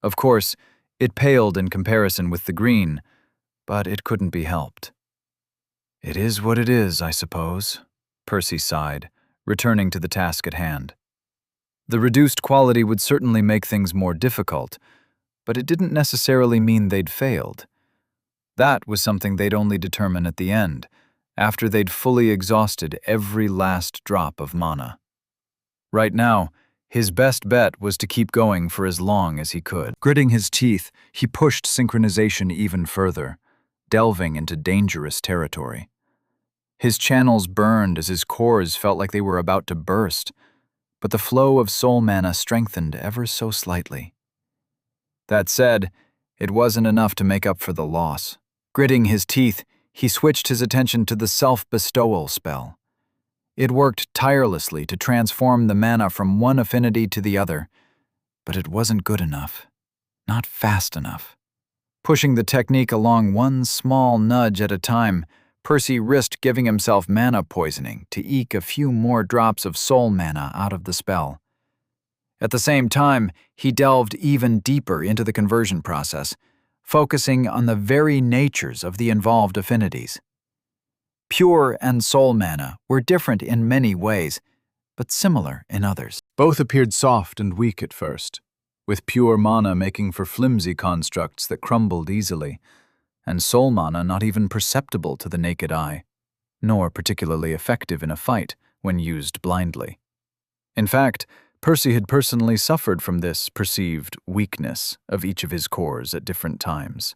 C: Of course, it paled in comparison with the green, but it couldn't be helped. "It is what it is, I suppose," Percy sighed, returning to the task at hand. The reduced quality would certainly make things more difficult, but it didn't necessarily mean they'd failed. That was something they'd only determine at the end, after they'd fully exhausted every last drop of mana. Right now, his best bet was to keep going for as long as he could. Gritting his teeth, he pushed synchronization even further, delving into dangerous territory. His channels burned as his cores felt like they were about to burst, but the flow of soul mana strengthened ever so slightly. That said, it wasn't enough to make up for the loss. Gritting his teeth, he switched his attention to the self-bestowal spell. It worked tirelessly to transform the mana from one affinity to the other, but it wasn't good enough, not fast enough. Pushing the technique along one small nudge at a time, Percy risked giving himself mana poisoning to eke a few more drops of soul mana out of the spell. At the same time, he delved even deeper into the conversion process, focusing on the very natures of the involved affinities. Pure and soul mana were different in many ways, but similar in others. Both appeared soft and weak at first, with pure mana making for flimsy constructs that crumbled easily, and soul mana not even perceptible to the naked eye, nor particularly effective in a fight when used blindly. In fact, Percy had personally suffered from this perceived weakness of each of his cores at different times.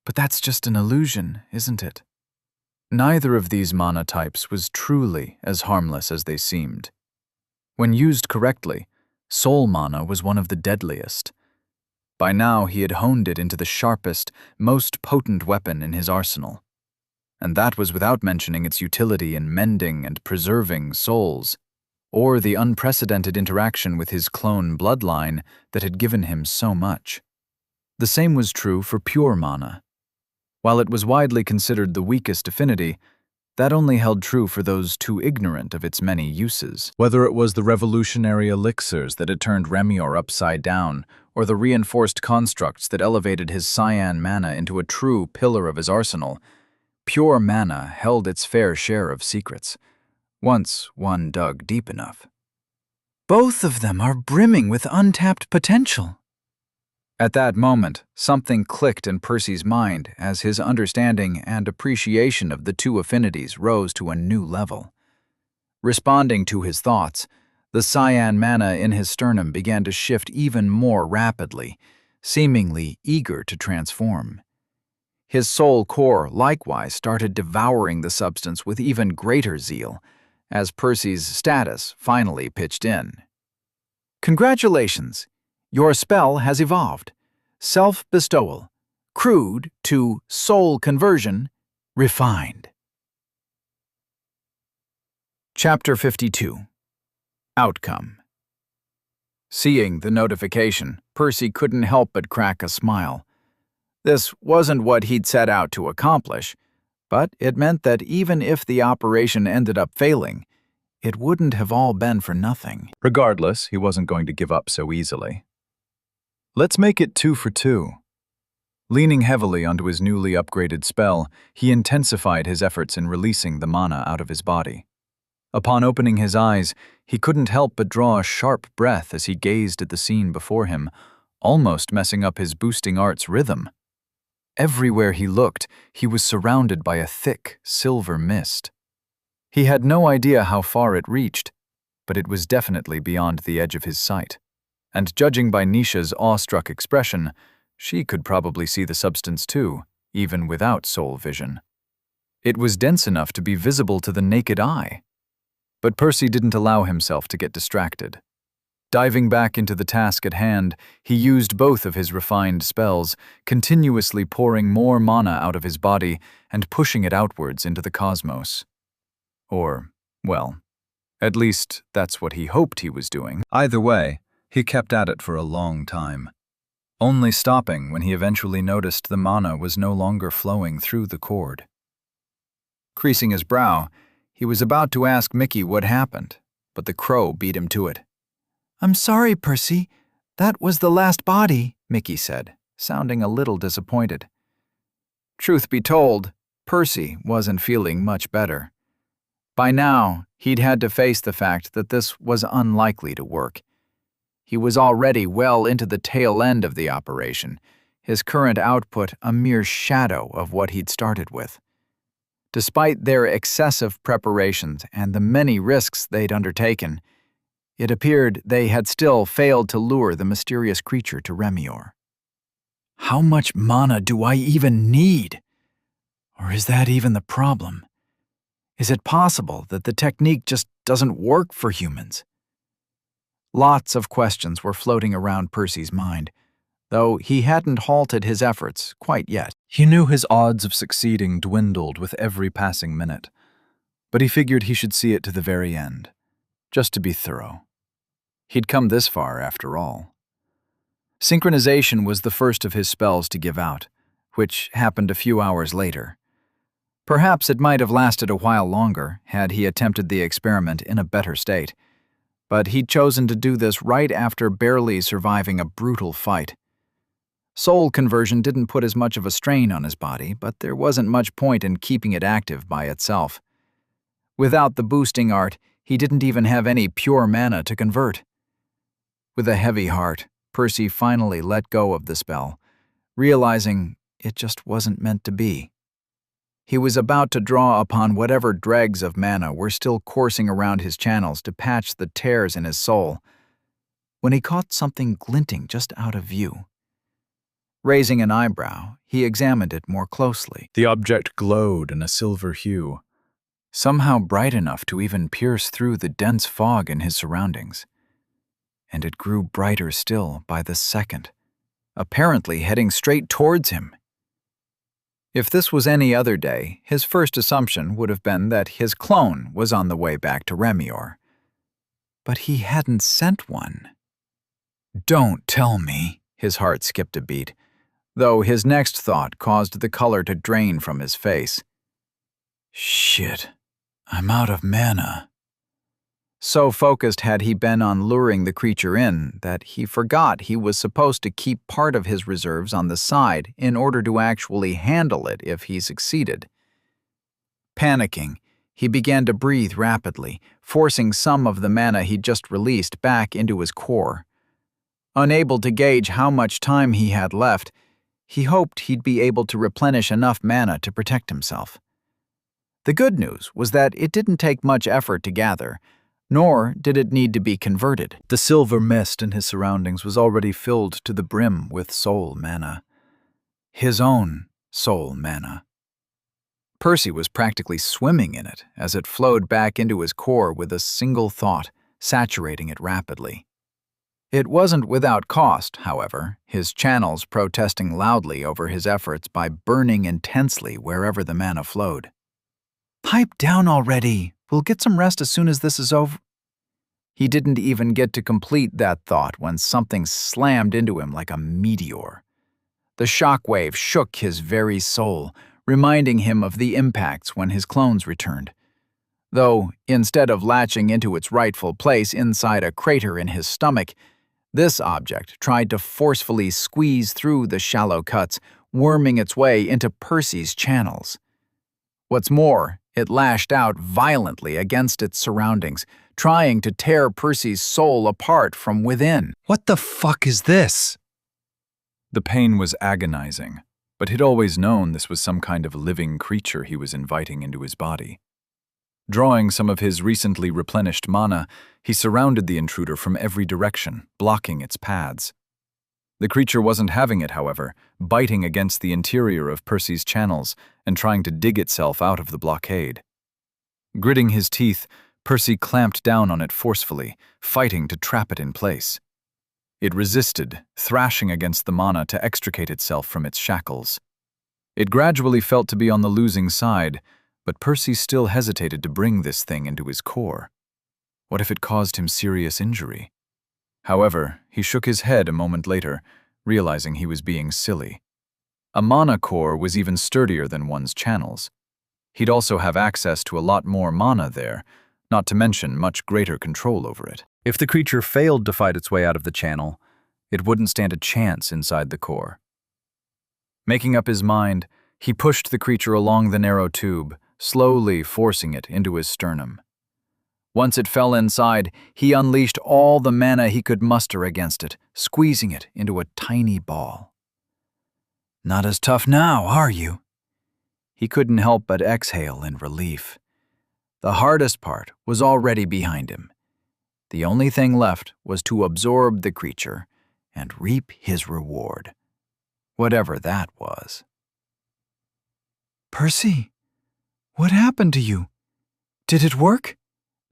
C: But that's just an illusion, isn't it? Neither of these mana types was truly as harmless as they seemed. When used correctly, soul mana was one of the deadliest.
A: By now he had honed it into the sharpest, most potent weapon in his arsenal. And that was without mentioning its utility in mending and preserving souls, or the unprecedented interaction with his clone bloodline that had given him so much. The same was true for pure mana. While it was widely considered the weakest affinity, that only held true for those too ignorant of its many uses.
C: Whether it was the revolutionary elixirs that had turned Remior upside down, or the reinforced constructs that elevated his cyan mana into a true pillar of his arsenal, pure mana held its fair share of secrets, once one dug deep enough.
B: Both of them are brimming with untapped potential.
A: At that moment, something clicked in Percy's mind as his understanding and appreciation of the two affinities rose to a new level. Responding to his thoughts, the cyan mana in his sternum began to shift even more rapidly, seemingly eager to transform. His soul core likewise started devouring the substance with even greater zeal, as Percy's status finally pitched in. Congratulations! Your spell has evolved. Self-bestowal, crude to soul conversion, refined. Chapter 52. Outcome. Seeing the notification, Percy couldn't help but crack a smile. This wasn't what he'd set out to accomplish, but it meant that even if the operation ended up failing, it wouldn't have all been for nothing.
C: Regardless, he wasn't going to give up so easily. Let's make it 2 for 2. Leaning heavily onto his newly upgraded spell, he intensified his efforts in releasing the mana out of his body. Upon opening his eyes, he couldn't help but draw a sharp breath as he gazed at the scene before him, almost messing up his boosting art's rhythm. Everywhere he looked, he was surrounded by a thick, silver mist. He had no idea how far it reached, but it was definitely beyond the edge of his sight. And judging by Nisha's awestruck expression, she could probably see the substance too, even without soul vision. It was dense enough to be visible to the naked eye. But Percy didn't allow himself to get distracted. Diving back into the task at hand, he used both of his refined spells, continuously pouring more mana out of his body and pushing it outwards into the cosmos. Or, well, at least that's what he hoped he was doing. Either way, he kept at it for a long time, only stopping when he eventually noticed the mana was no longer flowing through the cord. Creasing his brow, he was about to ask Mickey what happened, but the crow beat him to it.
B: I'm sorry, Percy. That was the last body, Mickey said, sounding a little disappointed.
A: Truth be told, Percy wasn't feeling much better. By now, he'd had to face the fact that this was unlikely to work. He was already well into the tail end of the operation, his current output a mere shadow of what he'd started with. Despite their excessive preparations and the many risks they'd undertaken, it appeared they had still failed to lure the mysterious creature to Remior.
B: How much mana do I even need? Or is that even the problem? Is it possible that the technique just doesn't work for humans?
A: Lots of questions were floating around Percy's mind, though he hadn't halted his efforts quite yet. He knew his odds of succeeding dwindled with every passing minute, but he figured he should see it to the very end, just to be thorough. He'd come this far, after all. Synchronization was the first of his spells to give out, which happened a few hours later. Perhaps it might have lasted a while longer had he attempted the experiment in a better state, but he'd chosen to do this right after barely surviving a brutal fight. Soul conversion didn't put as much of a strain on his body, but there wasn't much point in keeping it active by itself. Without the boosting art, he didn't even have any pure mana to convert. With a heavy heart, Percy finally let go of the spell, realizing it just wasn't meant to be. He was about to draw upon whatever dregs of mana were still coursing around his channels to patch the tears in his soul, when he caught something glinting just out of view. Raising an eyebrow, he examined it more closely.
C: The object glowed in a silver hue,
A: somehow bright enough to even pierce through the dense fog in his surroundings. And it grew brighter still by the second,
B: apparently heading straight towards him. If this was any other day, his first assumption would have been that his clone was on the way back to Remior. But he hadn't sent one. Don't tell me. His heart skipped a beat, though his next thought caused the color to drain from his face. Shit, I'm out of mana. So focused had he been on luring the creature in that he forgot he was supposed to keep part of his reserves on the side in order to actually handle it if he succeeded. Panicking, he began to breathe rapidly, forcing some of the mana he'd just released back into his core. Unable to gauge how much time he had left, he hoped he'd be able to replenish enough mana to protect himself. The good news was that it didn't take much effort to gather, nor did it need to be converted. The silver mist in his surroundings was already filled to the brim with soul mana. His own soul mana. Percy was practically swimming in it as it flowed back into his core with a single thought, saturating it rapidly. It wasn't without cost, however, his channels protesting loudly over his efforts by burning intensely wherever the mana flowed. Pipe down already. We'll get some rest as soon as this is over. He didn't even get to complete that thought when something slammed into him like a meteor. The shockwave shook his very soul, reminding him of the impacts when his clones returned. Though, instead of latching into its rightful place inside a crater in his stomach, this object tried to forcefully squeeze through the shallow cuts, worming its way into Percy's channels. What's more, it lashed out violently against its surroundings, trying to tear Percy's soul apart from within.
C: What the fuck is this? The pain was agonizing, but he'd always known this was some kind of living creature he was inviting into his body. Drawing some of his recently replenished mana, he surrounded the intruder from every direction, blocking its paths. The creature wasn't having it, however, biting against the interior of Percy's channels and trying to dig itself out of the blockade. Gritting his teeth, Percy clamped down on it forcefully, fighting to trap it in place. It resisted, thrashing against the mana to extricate itself from its shackles. It gradually felt to be on the losing side, but Percy still hesitated to bring this thing into his core. What if it caused him serious injury? However, he shook his head a moment later, realizing he was being silly. A mana core was even sturdier than one's channels. He'd also have access to a lot more mana there, not to mention much greater control over it. If the creature failed to fight its way out of the channel, it wouldn't stand a chance inside the core. Making up his mind, he pushed the creature along the narrow tube, slowly forcing it into his sternum. Once it fell inside, he unleashed all the mana he could muster against it, squeezing it into a tiny ball. Not as tough now, are you? He couldn't help but exhale in relief. The hardest part was already behind him. The only thing left was to absorb the creature and reap his reward, whatever that was. Percy, what happened to you? Did it work?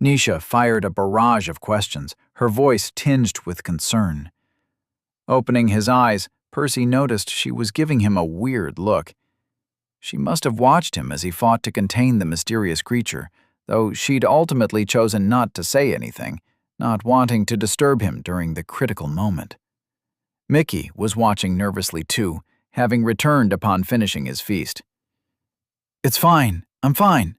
C: Nisha fired a barrage of questions, her voice tinged with concern. Opening his eyes, Percy noticed she was giving him a weird look. She must have watched him as he fought to contain the mysterious creature, though she'd ultimately chosen not to say anything, not wanting to disturb him during the critical moment. Mickey was watching nervously too, having returned upon finishing his feast. It's fine, I'm fine.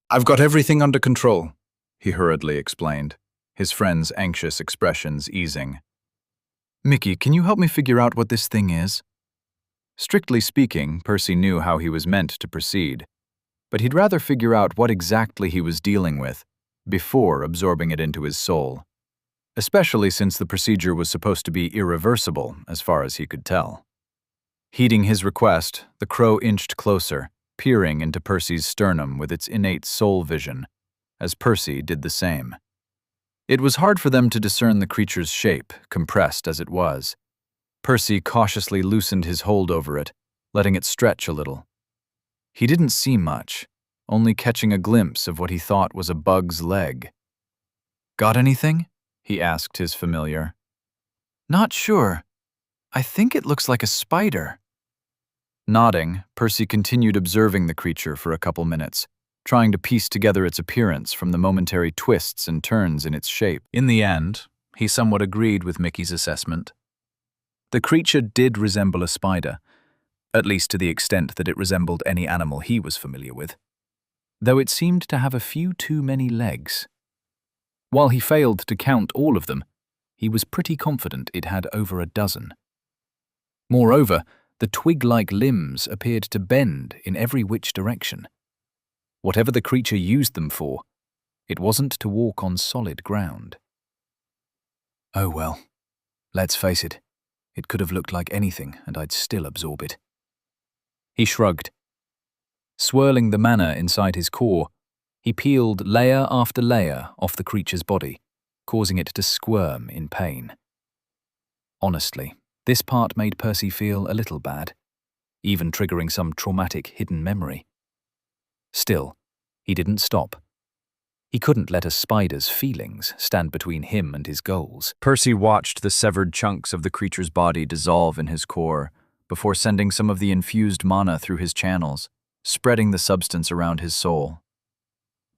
C: I've got everything under control, he hurriedly explained, his friend's anxious expressions easing. Mickey, can you help me figure out what this thing is? Strictly speaking, Percy knew how he was meant to proceed, but he'd rather figure out what exactly he was dealing with before absorbing it into his soul, especially since the procedure was supposed to be irreversible as far as he could tell. Heeding his request, the crow inched closer, peering into Percy's sternum with its innate soul vision, as Percy did the same. It was hard for them to discern the creature's shape, compressed as it was. Percy cautiously loosened his hold over it, letting it stretch a little. He didn't see much, only catching a glimpse of what he thought was a bug's leg. Got anything? He asked his familiar. Not sure.
A: I think it looks like a spider. Nodding, Percy continued observing the creature for a couple minutes, trying to piece together its appearance from the momentary twists and turns in its shape.
C: In the end, he somewhat agreed with Mickey's assessment. The creature did resemble a spider, at least to the extent that it resembled any animal he was familiar with, though it seemed to have a few too many legs. While he failed to count all of them, he was pretty confident it had over a dozen. Moreover, the twig-like limbs appeared to bend in every which direction. Whatever the creature used them for, it wasn't to walk on solid ground.
A: Oh well, let's face it, it could have looked like anything and I'd still absorb it. He shrugged. Swirling the mana inside his core, he peeled layer after layer off the creature's body, causing it to squirm in pain. Honestly, this part made Percy feel a little bad, even triggering some traumatic hidden memory. Still, he didn't stop. He couldn't let a spider's feelings stand between him and his goals.
B: Percy watched the severed chunks of the creature's body dissolve in his core before sending some of the infused mana through his channels, spreading the substance around his soul.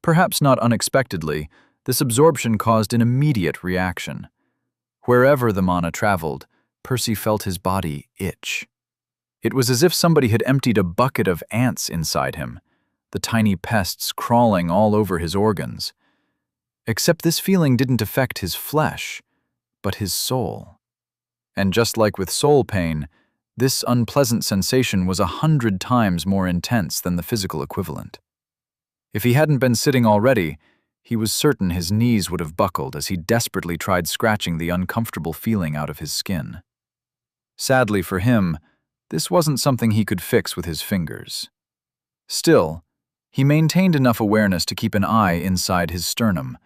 B: Perhaps not unexpectedly, this absorption caused an immediate reaction. Wherever the mana traveled, Percy felt his body itch. It was as if somebody had emptied a bucket of ants inside him, the tiny pests crawling all over his organs. Except this feeling didn't affect his flesh, but his soul. And just like with soul pain, this unpleasant sensation was 100 times more intense than the physical equivalent. If he hadn't been sitting already, he was certain his knees would have buckled as he desperately tried scratching the uncomfortable feeling out of his skin. Sadly for him, this wasn't something he could fix with his fingers. Still, he maintained enough awareness to keep an eye inside his sternum,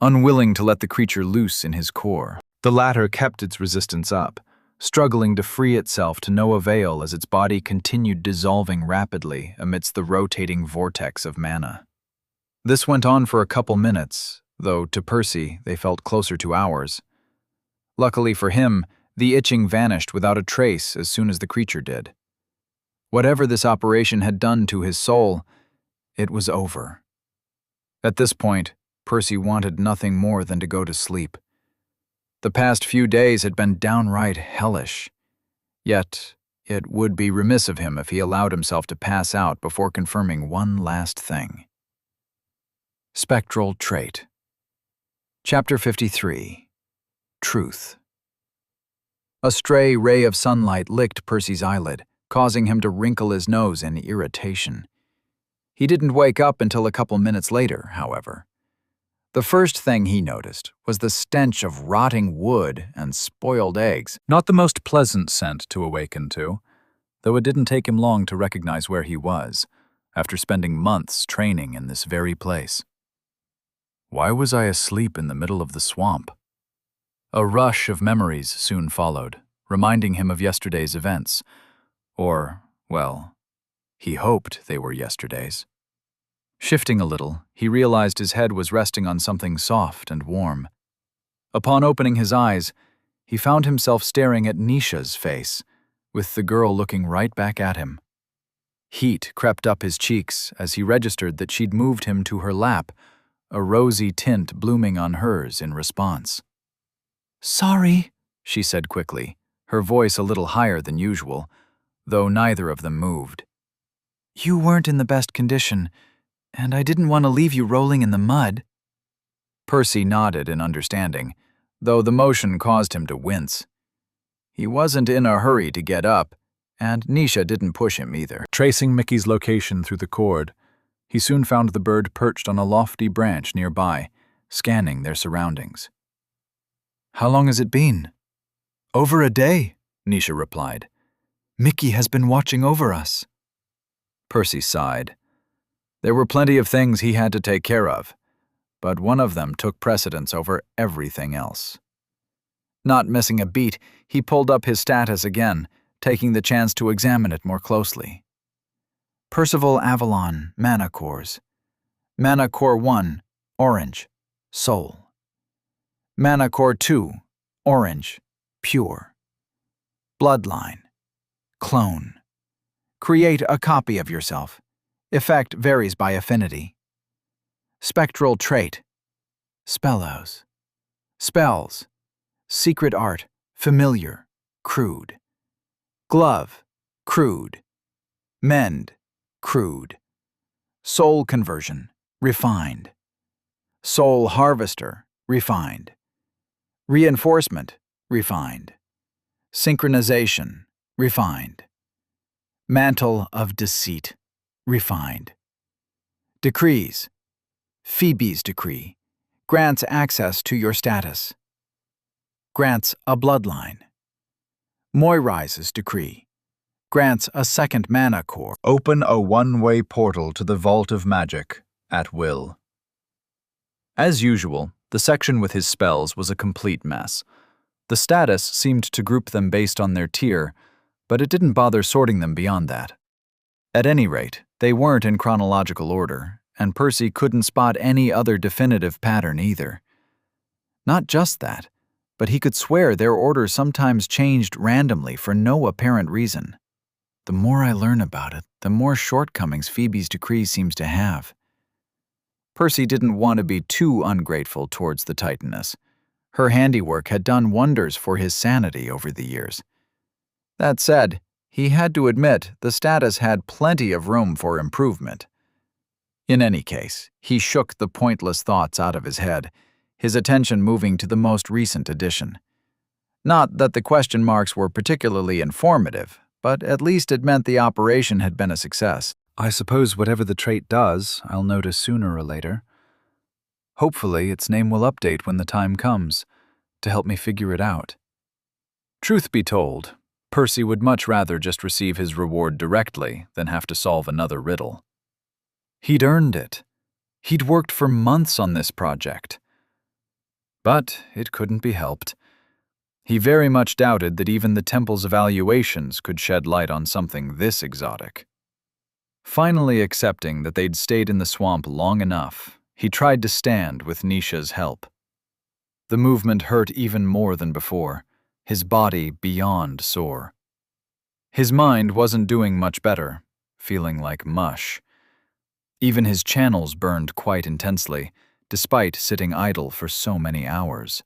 B: unwilling to let the creature loose in his core. The latter kept its resistance up, struggling to free itself to no avail as its body continued dissolving rapidly amidst the rotating vortex of mana. This went on for a couple minutes, though to Percy they felt closer to hours. Luckily for him, the itching vanished without a trace as soon as the creature did. Whatever this operation had done to his soul, it was over. At this point, Percy wanted nothing more than to go to sleep. The past few days had been downright hellish. Yet, it would be remiss of him if he allowed himself to pass out before confirming one last thing. Spectral Trait. Chapter 53. Truth. A stray ray of sunlight licked Percy's eyelid, causing him to wrinkle his nose in irritation. He didn't wake up until a couple minutes later, however. The first thing he noticed was the stench of rotting wood and spoiled eggs.
C: Not the most pleasant scent to awaken to, though it didn't take him long to recognize where he was, after spending months training in this very place. Why was I asleep in the middle of the swamp? A rush of memories soon followed, reminding him of yesterday's events. Or, well, he hoped they were yesterday's. Shifting a little, he realized his head was resting on something soft and warm. Upon opening his eyes, he found himself staring at Nisha's face, with the girl looking right back at him. Heat crept up his cheeks as he registered that she'd moved him to her lap, a rosy tint blooming on hers in response. "Sorry," she said quickly, her voice a little higher than usual, though neither of them moved. "You weren't in the best condition, and I didn't want to leave you rolling in the mud." Percy nodded in understanding, though the motion caused him to wince. He wasn't in a hurry to get up, and Nisha didn't push him either. Tracing Mickey's location through the cord, he soon found the bird perched on a lofty branch nearby, scanning their surroundings. "How long has it been?" "Over a day," Nisha replied. "Mickey has been watching over us." Percy sighed. There were plenty of things he had to take care of, but one of them took precedence over everything else. Not missing a beat, he pulled up his status again, taking the chance to examine it more closely. Percival Avalon, Mana Cores. Mana Core 1, Orange, Soul. Mana Core 2, Orange, Pure.
B: bloodline, clone. Create a copy of yourself. Effect varies by affinity. Spectral trait, spellos. Spells, secret art, familiar, crude. Glove, crude. Mend, crude. Soul conversion, refined. Soul harvester, refined. Reinforcement, refined. Synchronization, refined. Mantle of deceit, refined. Decrees, Phoebe's decree, grants access to your status. Grants a bloodline. Moirise's decree, grants a second mana core.
C: Open a one-way portal to the Vault of Magic, at will.
A: As usual, the section with his spells was a complete mess. The status seemed to group them based on their tier, but it didn't bother sorting them beyond that. At any rate, they weren't in chronological order, and Percy couldn't spot any other definitive pattern either. Not just that, but he could swear their order sometimes changed randomly for no apparent reason. The more I learn about it, the more shortcomings Phoebe's decree seems to have. Percy didn't want to be too ungrateful towards the Titaness. Her handiwork had done wonders for his sanity over the years. That said, he had to admit the status had plenty of room for improvement. In any case, he shook the pointless thoughts out of his head, his attention moving to the most recent edition. Not that the question marks were particularly informative, but at least it meant the operation had been a success.
C: I suppose whatever the trait does, I'll notice sooner or later. Hopefully, its name will update when the time comes, to help me figure it out.
A: Truth be told, Percy would much rather just receive his reward directly than have to solve another riddle. He'd earned it. He'd worked for months on this project. But it couldn't be helped. He very much doubted that even the temple's evaluations could shed light on something this exotic. Finally accepting that they'd stayed in the swamp long enough, he tried to stand with Nisha's help. The movement hurt even more than before, his body beyond sore. His mind wasn't doing much better, feeling like mush. Even his channels burned quite intensely, despite sitting idle for so many hours.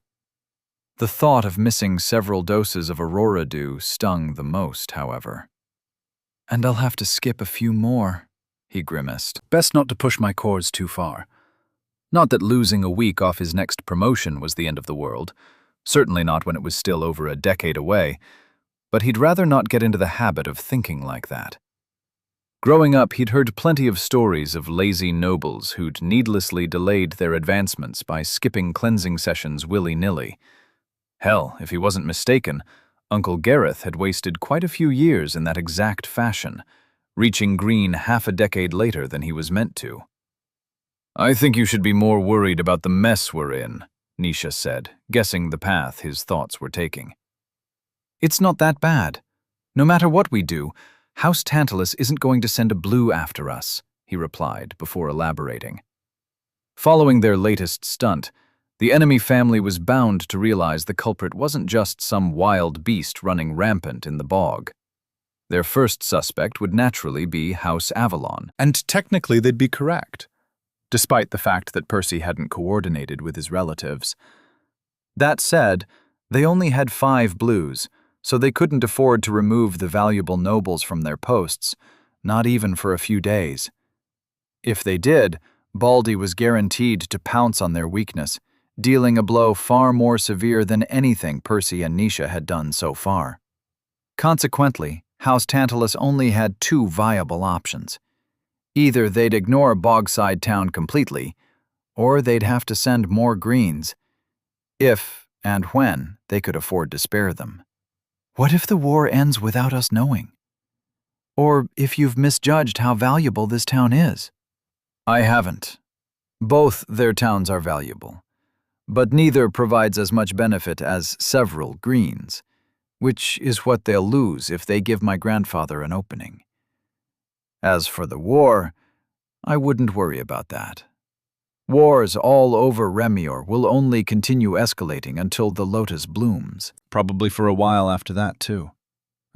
A: The thought of missing several doses of Aurora Dew stung the most, however. "And I'll have to skip a few more," he grimaced.
C: Best not to push my cords too far. Not that losing a week off his next promotion was the end of the world, certainly not when it was still over a decade away, but he'd rather not get into the habit of thinking like that. Growing up, he'd heard plenty of stories of lazy nobles who'd needlessly delayed their advancements by skipping cleansing sessions willy-nilly. Hell, if he wasn't mistaken, Uncle Gareth had wasted quite a few years in that exact fashion, reaching green half a decade later than he was meant to. "I think you should be more worried about the mess we're in," Nisha said, guessing the path his thoughts were taking.
A: "It's not that bad. No matter what we do, House Tantalus isn't going to send a blue after us," he replied before elaborating. Following their latest stunt, the enemy family was bound to realize the culprit wasn't just some wild beast running rampant in the bog. Their first suspect would naturally be House Avalon,
C: And technically they'd be correct, despite the fact that Percy hadn't coordinated with his relatives.
A: That said, they only had 5 blues, so they couldn't afford to remove the valuable nobles from their posts, not even for a few days. If they did, Baldy was guaranteed to pounce on their weakness, dealing a blow far more severe than anything Percy and Nisha had done so far. Consequently, House Tantalus only had 2 viable options. Either they'd ignore Bogside Town completely, or they'd have to send more greens, if and when they could afford to spare them. What if the war ends without us knowing? Or if you've misjudged how valuable this town is? I haven't. Both their towns are valuable, but neither provides as much benefit as several greens, which is what they'll lose if they give my grandfather an opening. As for the war, I wouldn't worry about that. Wars all over Remior will only continue escalating until the lotus blooms.
C: Probably for a while after that, too.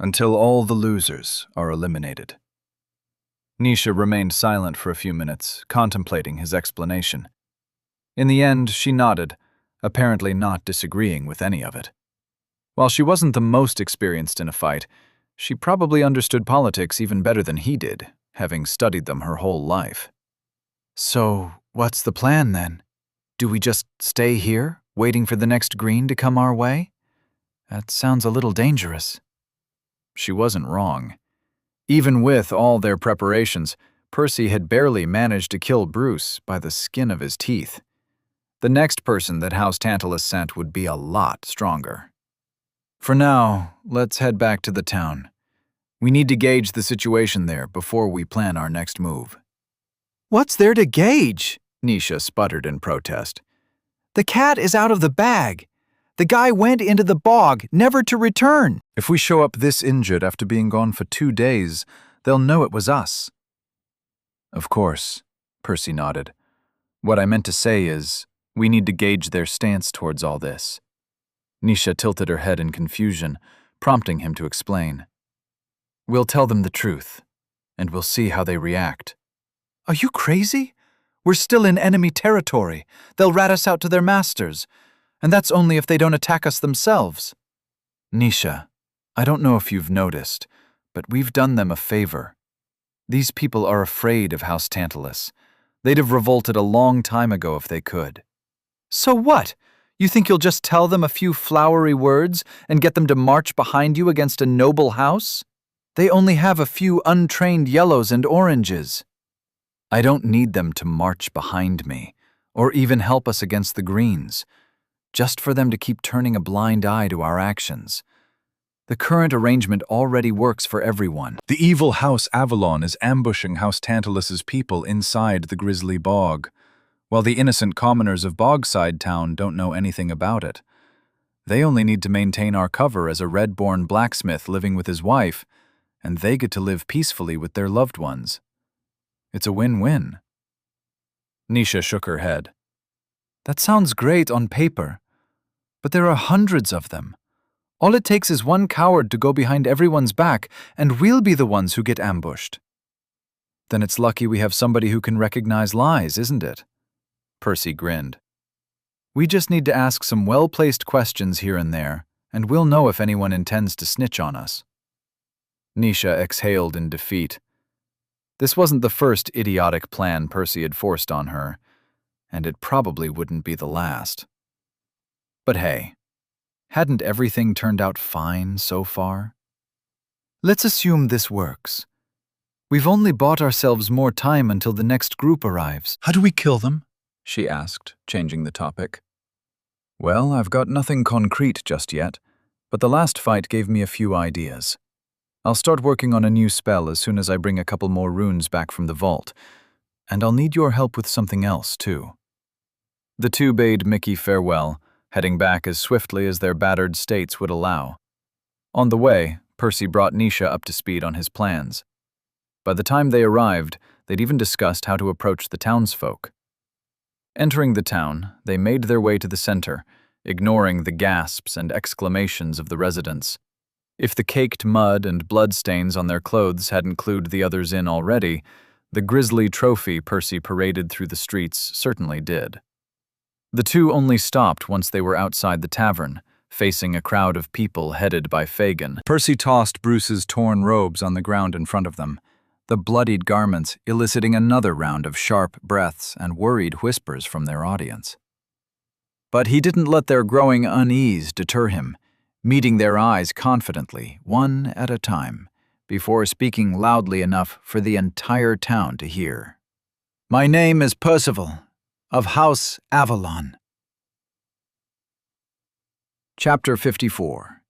C: until all the losers are eliminated. Nisha remained silent for a few minutes, contemplating his explanation. In the end, she nodded, apparently not disagreeing with any of it. While she wasn't the most experienced in a fight, she probably understood politics even better than he did, having studied them her whole life.
B: So, what's the plan then? Do we just stay here, waiting for the next green to come our way? That sounds a little dangerous.
A: She wasn't wrong. Even with all their preparations, Percy had barely managed to kill Bruce by the skin of his teeth. The next person that House Tantalus sent would be a lot stronger. For now, let's head back to the town. We need to gauge the situation there before we plan our next move.
B: What's there to gauge?
A: Nisha sputtered in protest.
B: The cat is out of the bag. The guy went into the bog, never to return.
C: If we show up this injured after being gone for 2 days, they'll know it was us.
A: Of course, Percy nodded. What I meant to say is, we need to gauge their stance towards all this. Nisha tilted her head in confusion, prompting him to explain. We'll tell them the truth, and we'll see how they react.
B: Are you crazy? We're still in enemy territory. They'll rat us out to their masters. And that's only if they don't attack us themselves.
A: Nisha, I don't know if you've noticed, but we've done them a favor. These people are afraid of House Tantalus. They'd have revolted a long time ago if they could.
B: So what? You think you'll just tell them a few flowery words and get them to march behind you against a noble house? They only have a few untrained yellows and oranges.
A: I don't need them to march behind me, or even help us against the greens, just for them to keep turning a blind eye to our actions. The current arrangement already works for everyone.
C: The evil House Avalon is ambushing House Tantalus's people inside the grisly bog, while the innocent commoners of Bogside Town don't know anything about it. They only need to maintain our cover as a red-born blacksmith living with his wife, and they get to live peacefully with their loved ones. It's a win-win. Nisha shook her head.
B: That sounds great on paper, but there are hundreds of them. All it takes is one coward to go behind everyone's back, and we'll be the ones who get ambushed.
A: Then it's lucky we have somebody who can recognize lies, isn't it? Percy grinned. We just need to ask some well-placed questions here and there, and we'll know if anyone intends to snitch on us. Nisha exhaled in defeat. This wasn't the first idiotic plan Percy had forced on her, and it probably wouldn't be the last. But hey, hadn't everything turned out fine so far?
B: Let's assume this works. We've only bought ourselves more time until the next group arrives.
C: How do we kill them? She asked, changing the topic.
A: Well, I've got nothing concrete just yet, but the last fight gave me a few ideas. I'll start working on a new spell as soon as I bring a couple more runes back from the vault, and I'll need your help with something else, too. The two bade Mickey farewell, heading back as swiftly as their battered states would allow. On the way, Percy brought Nisha up to speed on his plans. By the time they arrived, they'd even discussed how to approach the townsfolk. Entering the town, they made their way to the center, ignoring the gasps and exclamations of the residents. If the caked mud and bloodstains on their clothes hadn't clued the others in already, the grisly trophy Percy paraded through the streets certainly did. The two only stopped once they were outside the tavern, facing a crowd of people headed by Fagin.
C: Percy tossed Bruce's torn robes on the ground in front of them, the bloodied garments eliciting another round of sharp breaths and worried whispers from their audience. But he didn't let their growing unease deter him, meeting their eyes confidently, one at a time, before speaking loudly enough for the entire town to hear.
B: My name is Percival, of House Avalon.
A: Chapter 54.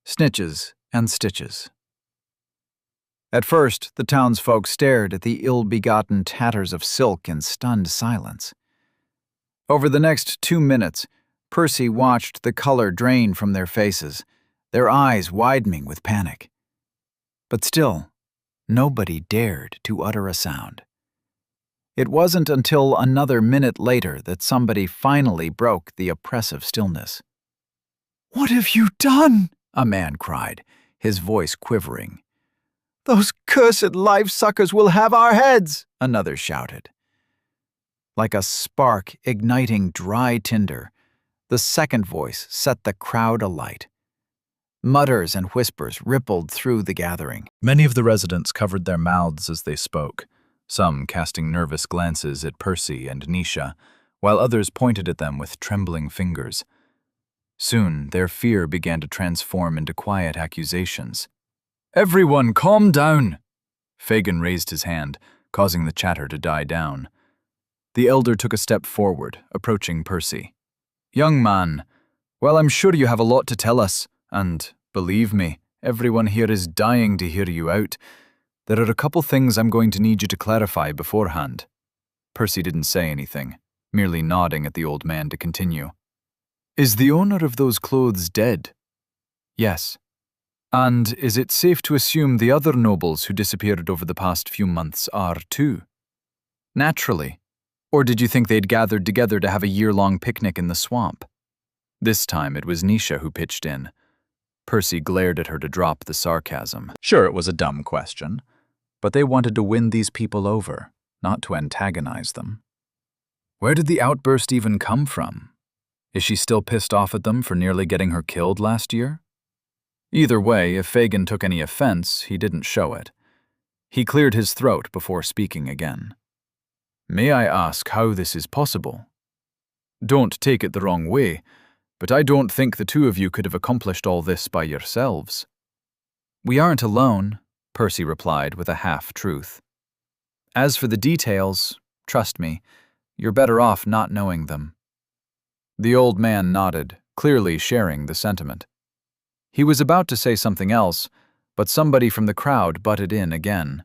A: Snitches and Stitches. At first, the townsfolk stared at the ill-begotten tatters of silk in stunned silence. Over the next 2 minutes, Percy watched the color drain from their faces, their eyes widening with panic. But still, nobody dared to utter a sound. It wasn't until another minute later that somebody finally broke the oppressive stillness.
B: What have you done?
A: A man cried,
B: his voice quivering. "Those cursed life-suckers will have our heads!" another shouted. Like a spark igniting dry tinder, the second voice set the crowd alight. Mutters and whispers rippled through the gathering.
C: Many of the residents covered their mouths as they spoke, some casting nervous glances at Percy and Nisha, while others pointed at them with trembling fingers. Soon, their fear began to transform into quiet accusations. "Everyone, calm down!" Fagin raised his hand, causing the chatter to die down. The elder took a step forward, approaching Percy. "Young man, well, I'm sure you have a lot to tell us, and, believe me, everyone here is dying to hear you out. There are a couple things I'm going to need you to clarify beforehand." Percy didn't say anything, merely nodding at the old man to continue. "Is the owner of those clothes dead?" "Yes." "And is it safe to assume the other nobles who disappeared over the past few months are too?" "Naturally. Or did you think they'd gathered together to have a year-long picnic in the swamp?" This time it was Nisha who pitched in. Percy glared at her to drop the sarcasm. Sure, it was a dumb question, but they wanted to win these people over, not to antagonize them. Where did the outburst even come from? Is she still pissed off at them for nearly getting her killed last year? Either way, if Fagin took any offense, he didn't show it. He cleared his throat before speaking again. "May I ask how this is possible? Don't take it the wrong way, but I don't think the two of you could have accomplished all this by yourselves." "We aren't alone," Percy replied with a half-truth. "As for the details, trust me, you're better off not knowing them." The old man nodded, clearly sharing the sentiment. He was about to say something else, but somebody from the crowd butted in again.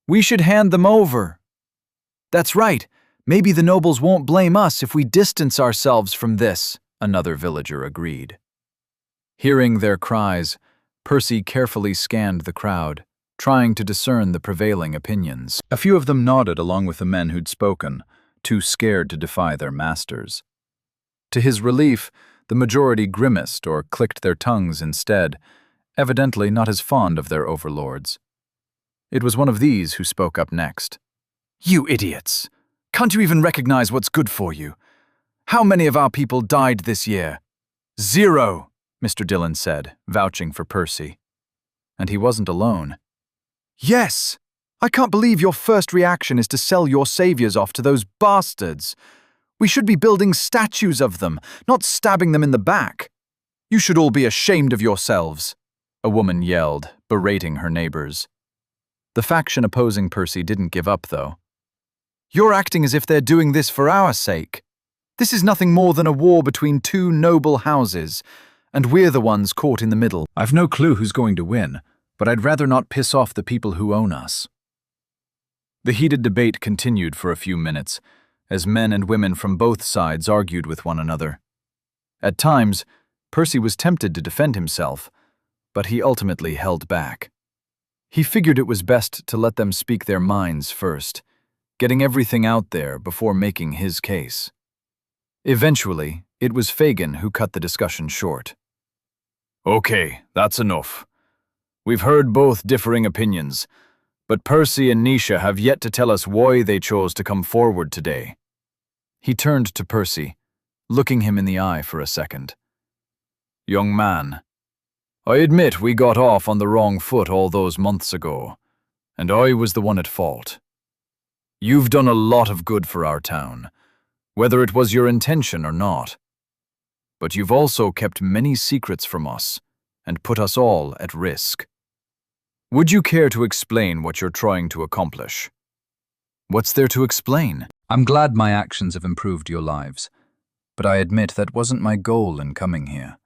C: "We should hand them over." "That's right. Maybe the nobles won't blame us if we distance ourselves from this," another villager agreed. Hearing their cries, Percy carefully scanned the crowd, trying to discern the prevailing opinions. A few of them nodded along with the men who'd spoken, too scared to defy their masters. To his relief, the majority grimaced or clicked their tongues instead, evidently not as fond of their overlords. It was one of these who spoke up next. "You idiots! Can't you even recognize what's good for you? How many of our people died this year?" "0, Mr. Dillon said, vouching for Percy. And he wasn't alone. "Yes! I can't believe your first reaction is to sell your saviors off to those bastards. We should be building statues of them, not stabbing them in the back. You should all be ashamed of yourselves," a woman yelled, berating her neighbors. The faction opposing Percy didn't give up, though. "You're acting as if they're doing this for our sake. This is nothing more than a war between two noble houses, and we're the ones caught in the middle." "I've no clue who's going to win, but I'd rather not piss off the people who own us." The heated debate continued for a few minutes, as men and women from both sides argued with one another. At times, Percy was tempted to defend himself, but he ultimately held back. He figured it was best to let them speak their minds first, getting everything out there before making his case. Eventually, it was Fagin who cut the discussion short. "Okay, that's enough. We've heard both differing opinions, but Percy and Nisha have yet to tell us why they chose to come forward today." He turned to Percy, looking him in the eye for a second. "Young man, I admit we got off on the wrong foot all those months ago, and I was the one at fault. You've done a lot of good for our town, whether it was your intention or not. But you've also kept many secrets from us and put us all at risk. Would you care to explain what you're trying to accomplish?" "What's there to explain? I'm glad my actions have improved your lives, but I admit that wasn't my goal in coming here.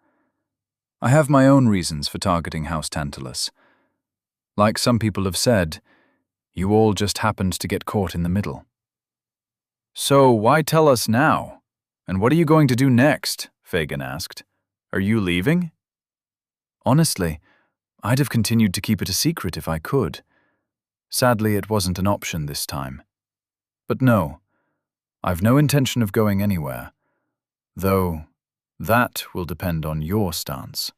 C: I have my own reasons for targeting House Tantalus. Like some people have said, you all just happened to get caught in the middle." "So why tell us now? And what are you going to do next?" Fagin asked. "Are you leaving?" "Honestly, I'd have continued to keep it a secret if I could. Sadly, it wasn't an option this time. But no, I've no intention of going anywhere, though that will depend on your stance."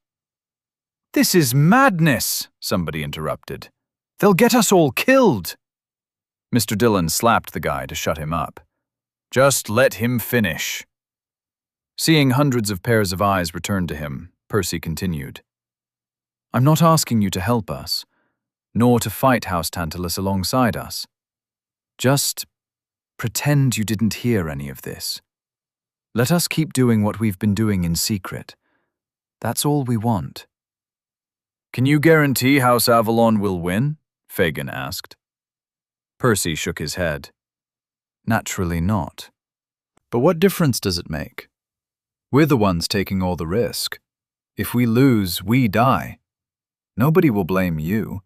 A: "This is madness," somebody interrupted. "They'll get us all killed." Mr. Dillon slapped the guy to shut him up. "Just let him finish." Seeing hundreds of pairs of eyes return to him, Percy continued. "I'm not asking you to help us, nor to fight House Tantalus alongside us. Just pretend you didn't hear any of this. Let us keep doing what we've been doing in secret. That's all we want." "Can you guarantee House Avalon will win?" Fagin asked. Percy shook his head. "Naturally not. But what difference does it make? We're the ones taking all the risk. If we lose, we die. Nobody will blame you.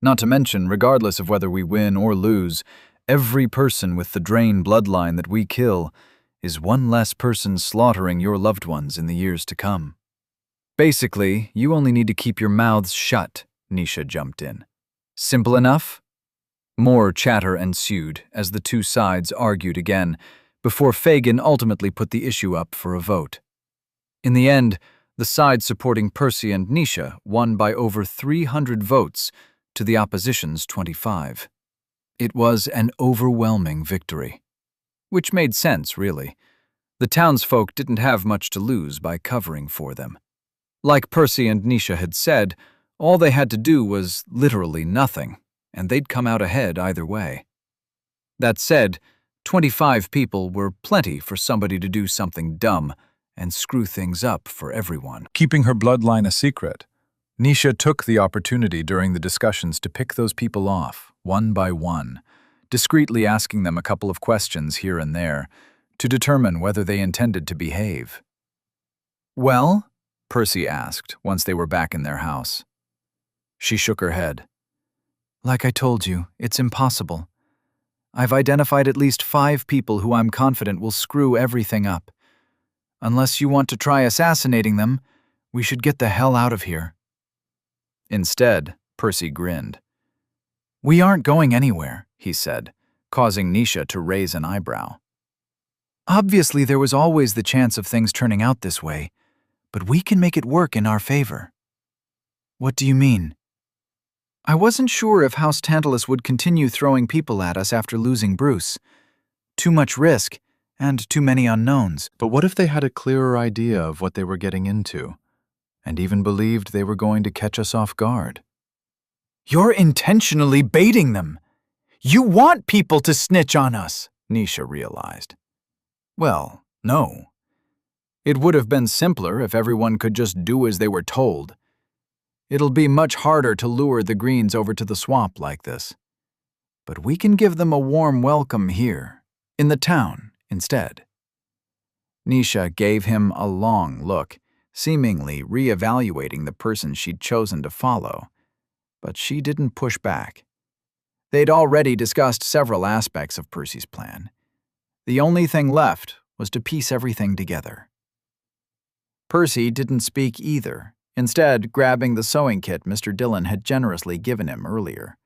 A: Not to mention, regardless of whether we win or lose, every person with the Drain bloodline that we kill is one less person slaughtering your loved ones in the years to come. Basically, you only need to keep your mouths shut," Nisha jumped in. "Simple enough?" More chatter ensued as the two sides argued again, before Fagin ultimately put the issue up for a vote. In the end, the side supporting Percy and Nisha won by over 300 votes to the opposition's 25. It was an overwhelming victory. Which made sense, really. The townsfolk didn't have much to lose by covering for them. Like Percy and Nisha had said, all they had to do was literally nothing, and they'd come out ahead either way. That said, 25 people were plenty for somebody to do something dumb and screw things up for everyone.
C: Keeping her bloodline a secret, Nisha took the opportunity during the discussions to pick those people off, one by one, discreetly asking them a couple of questions here and there to determine whether they intended to behave. "Well?" Percy asked once they were back in their house. She shook her head. "Like I told you, it's impossible. I've identified at least 5 people who I'm confident will screw everything up. Unless you want to try assassinating them, we should get the hell out of here." Instead, Percy grinned. "We aren't going anywhere," he said, causing Nisha to raise an eyebrow. "Obviously, there was always the chance of things turning out this way, but we can make it work in our favor." "What do you mean?" "I wasn't sure if House Tantalus would continue throwing people at us after losing Bruce. Too much risk, and too many unknowns." But what if they had a clearer idea of what they were getting into, and even believed they were going to catch us off guard?
A: "You're intentionally baiting them. You want people to snitch on us," Nisha realized. Well, no. It would have been simpler if everyone could just do as they were told. It'll be much harder to lure the Greens over to the swamp like this. But we can give them a warm welcome here, in the town, instead. Nisha gave him a long look, seemingly re-evaluating the person she'd chosen to follow. But she didn't push back. They'd already discussed several aspects of Percy's plan. The only thing left was to piece everything together. Percy didn't speak either, instead grabbing the sewing kit Mr. Dillon had generously given him earlier.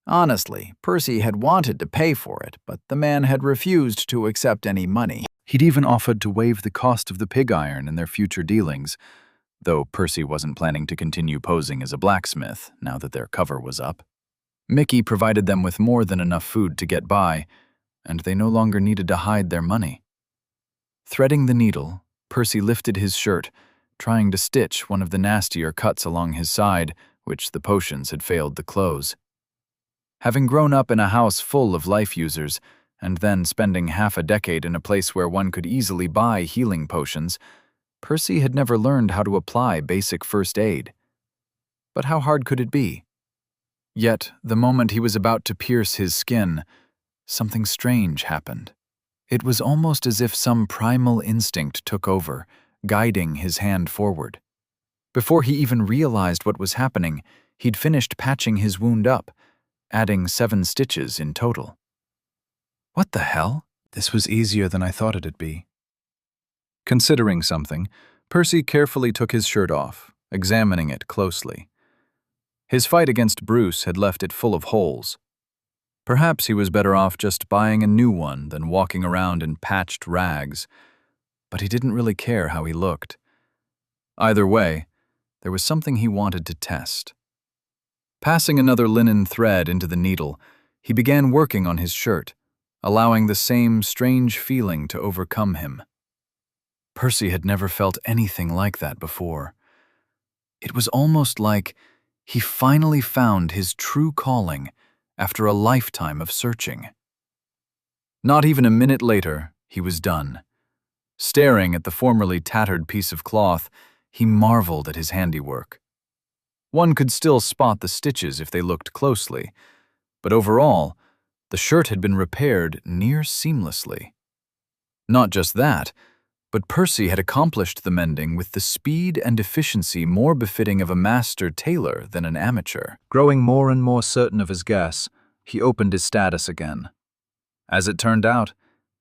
A: Honestly, Percy had wanted to pay for it, but the man had refused to accept any money.
C: He'd even offered to waive the cost of the pig iron in their future dealings, though Percy wasn't planning to continue posing as a blacksmith now that their cover was up. Mickey provided them with more than enough food to get by, and they no longer needed to hide their money. Threading the needle, Percy lifted his shirt, trying to stitch one of the nastier cuts along his side, which the potions had failed to close. Having grown up in a house full of life users, and then spending half a decade in a place where one could easily buy healing potions, Percy had never learned how to apply basic first aid. But how hard could it be? Yet, the moment he was about to pierce his skin, something strange happened. It was almost as if some primal instinct took over, guiding his hand forward. Before he even realized what was happening, he'd finished patching his wound up, adding 7 stitches in total. What the hell? This was easier than I thought it'd be. Considering something, Percy carefully took his shirt off, examining it closely. His fight against Bruce had left it full of holes. Perhaps he was better off just buying a new one than walking around in patched rags, but he didn't really care how he looked. Either way,
A: there was something he wanted to test. Passing another linen thread into the needle, he began working on his shirt, allowing the same strange feeling to overcome him. Percy had never felt anything like that before. It was almost like he finally found his true calling after a lifetime of searching. Not even a minute later, he was done. Staring at the formerly tattered piece of cloth, he marveled at his handiwork. One could still spot the stitches if they looked closely, but overall, the shirt had been repaired near seamlessly. Not just that, but Percy had accomplished the mending with the speed and efficiency more befitting of a master tailor than an amateur.
C: Growing more and more certain of his guess, he opened his status again. As it turned out,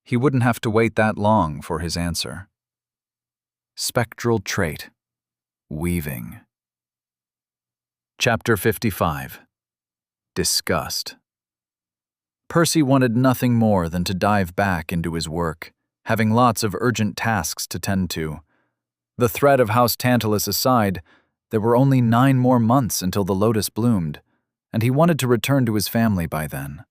C: he wouldn't have to wait that long for his answer.
A: Spectral trait: weaving. Chapter 55. Disgust. Percy wanted nothing more than to dive back into his work, having lots of urgent tasks to tend to. The threat of House Tantalus aside, there were only 9 more months until the lotus bloomed, and he wanted to return to his family by then.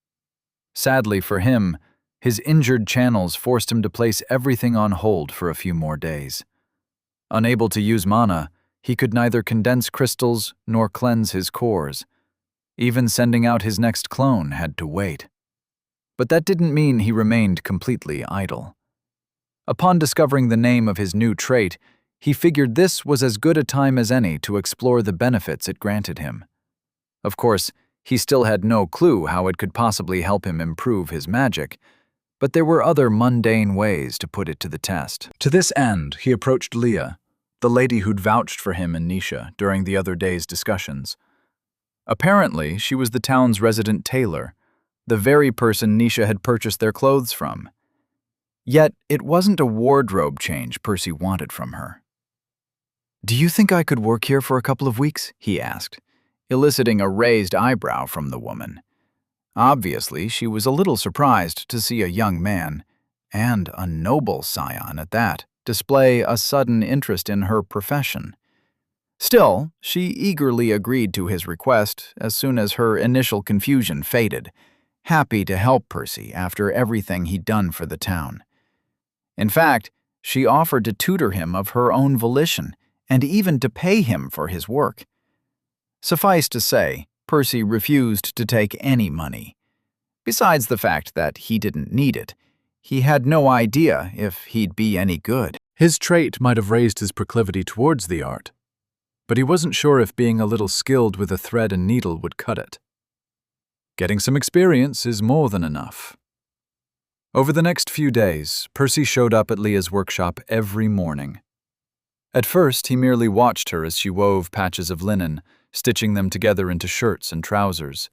A: Sadly for him, his injured channels forced him to place everything on hold for a few more days. Unable to use mana, he could neither condense crystals nor cleanse his cores. Even sending out his next clone had to wait. But that didn't mean he remained completely idle. Upon discovering the name of his new trait, he figured this was as good a time as any to explore the benefits it granted him. Of course, he still had no clue how it could possibly help him improve his magic, but there were other mundane ways to put it to the test.
C: To this end, he approached Leah, the lady who'd vouched for him and Nisha during the other day's discussions. Apparently, she was the town's resident tailor, the very person Nisha had purchased their clothes from. Yet, it wasn't a wardrobe change Percy wanted from her. "Do you think I could work here for a couple of weeks?" he asked, eliciting a raised eyebrow from the woman. Obviously, she was a little surprised to see a young man, and a noble scion at that, display a sudden interest in her profession. Still, she eagerly agreed to his request as soon as her initial confusion faded, happy to help Percy after everything he'd done for the town. In fact, she offered to tutor him of her own volition, and even to pay him for his work. Suffice to say, Percy refused to take any money. Besides the fact that he didn't need it, he had no idea if he'd be any good. His trait might have raised his proclivity towards the art, but he wasn't sure if being a little skilled with a thread and needle would cut it. Getting some experience is more than enough. Over the next few days, Percy showed up at Leah's workshop every morning. At first, he merely watched her as she wove patches of linen, stitching them together into shirts and trousers.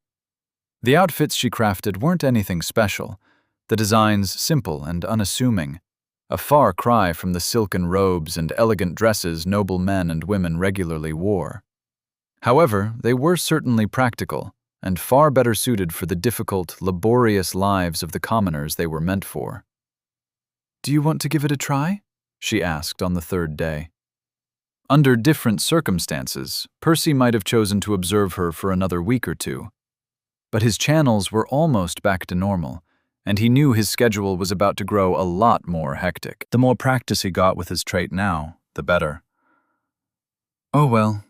C: The outfits she crafted weren't anything special, the designs simple and unassuming, a far cry from the silken robes and elegant dresses noble men and women regularly wore. However, they were certainly practical, and far better suited for the difficult, laborious lives of the commoners they were meant for. "Do you want to give it a try?" she asked on the 3rd day. Under different circumstances, Percy might have chosen to observe her for another week or 2. But his channels were almost back to normal, and he knew his schedule was about to grow a lot more hectic. The more practice he got with his trait now, the better.
A: "Oh well,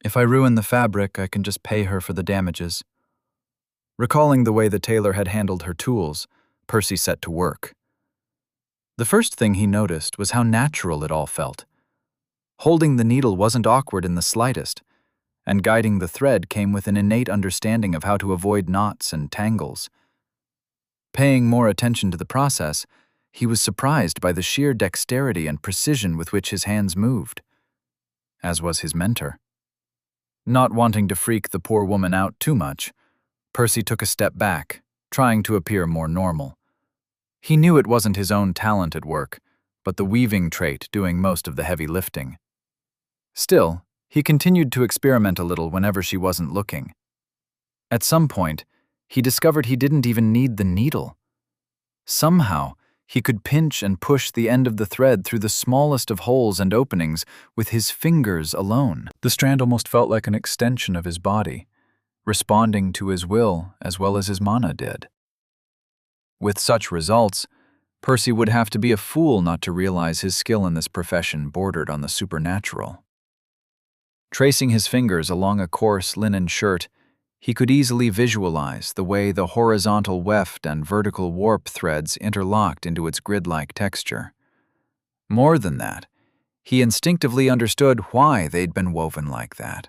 A: if I ruin the fabric, I can just pay her for the damages." Recalling the way the tailor had handled her tools, Percy set to work. The first thing he noticed was how natural it all felt. Holding the needle wasn't awkward in the slightest, and guiding the thread came with an innate understanding of how to avoid knots and tangles. Paying more attention to the process, he was surprised by the sheer dexterity and precision with which his hands moved, as was his mentor. Not wanting to freak the poor woman out too much, Percy took a step back, trying to appear more normal. He knew it wasn't his own talent at work, but the weaving trait doing most of the heavy lifting. Still, he continued to experiment a little whenever she wasn't looking. At some point, he discovered he didn't even need the needle. Somehow, He could pinch and push the end of the thread through the smallest of holes and openings with his fingers alone.
C: The strand almost felt like an extension of his body, responding to his will as well as his mana did.
A: With such results, Percy would have to be a fool not to realize his skill in this profession bordered on the supernatural. Tracing his fingers along a coarse linen shirt, he could easily visualize the way the horizontal weft and vertical warp threads interlocked into its grid-like texture. More than that, he instinctively understood why they'd been woven like that,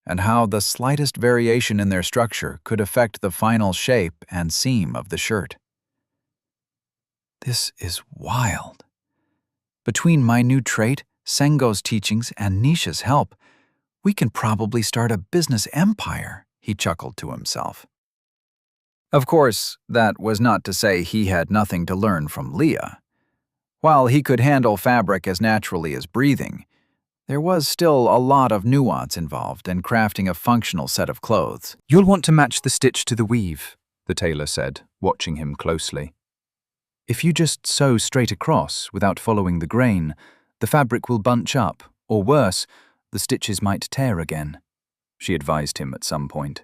A: and how the slightest variation in their structure could affect the final shape and seam of the shirt. This is wild. Between my new trait, Sengo's teachings, and Nisha's help, we can probably start a business empire, he chuckled to himself. Of course, that was not to say he had nothing to learn from Leah. While he could handle fabric as naturally as breathing, there was still a lot of nuance involved in crafting a functional set of clothes.
C: "You'll want to match the stitch to the weave," the tailor said, watching him closely. "If you just sew straight across without following the grain, the fabric will bunch up, or worse, the stitches might tear again," she advised him at some point.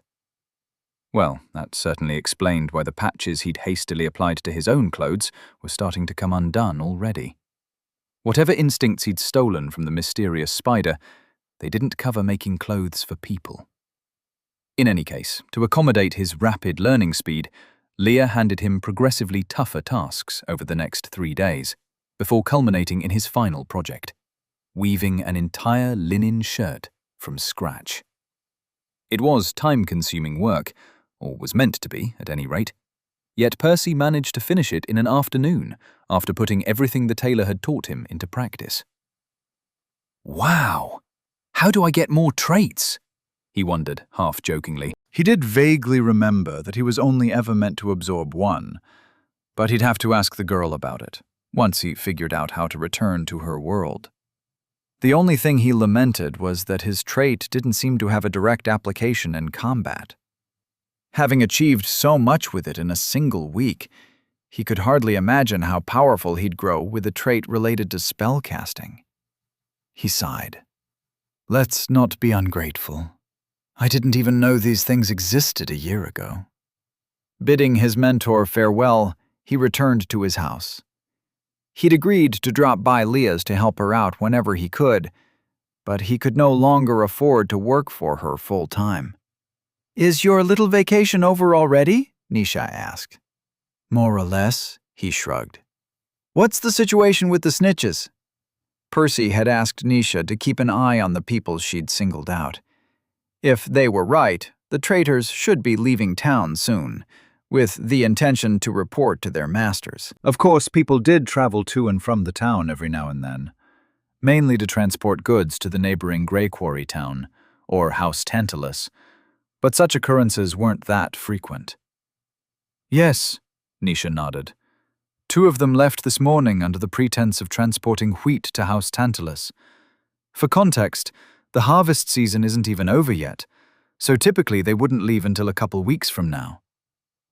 C: Well, that certainly explained why the patches he'd hastily applied to his own clothes were starting to come undone already. Whatever instincts he'd stolen from the mysterious spider, they didn't cover making clothes for people. In any case, to accommodate his rapid learning speed, Leah handed him progressively tougher tasks over the next 3 days, before culminating in his final project, weaving an entire linen shirt from scratch. It was time-consuming work, or was meant to be, at any rate. Yet Percy managed to finish it in an afternoon, after putting everything the tailor had taught him into practice. "Wow! How do I get more traits?" he wondered, half-jokingly. He did vaguely remember that he was only ever meant to absorb one, but he'd have to ask the girl about it, once he figured out how to return to her world. The only thing he lamented was that his trait didn't seem to have a direct application in combat. Having achieved so much with it in a single week, he could hardly imagine how powerful he'd grow with a trait related to spellcasting. He sighed. "Let's not be ungrateful. I didn't even know these things existed a year ago." Bidding his mentor farewell, he returned to his house. He'd agreed to drop by Leah's to help her out whenever he could, but he could no longer afford to work for her full-time. "Is your little vacation over already?" Nisha asked. "More or less," he shrugged. "What's the situation with the snitches?" Percy had asked Nisha to keep an eye on the people she'd singled out. If they were right, the traitors should be leaving town soon, with the intention to report to their masters. Of course, people did travel to and from the town every now and then, mainly to transport goods to the neighboring Grey Quarry town, or House Tantalus, but such occurrences weren't that frequent. "Yes," Nisha nodded. "2 of them left this morning under the pretense of transporting wheat to House Tantalus. For context, the harvest season isn't even over yet, so typically they wouldn't leave until a couple weeks from now.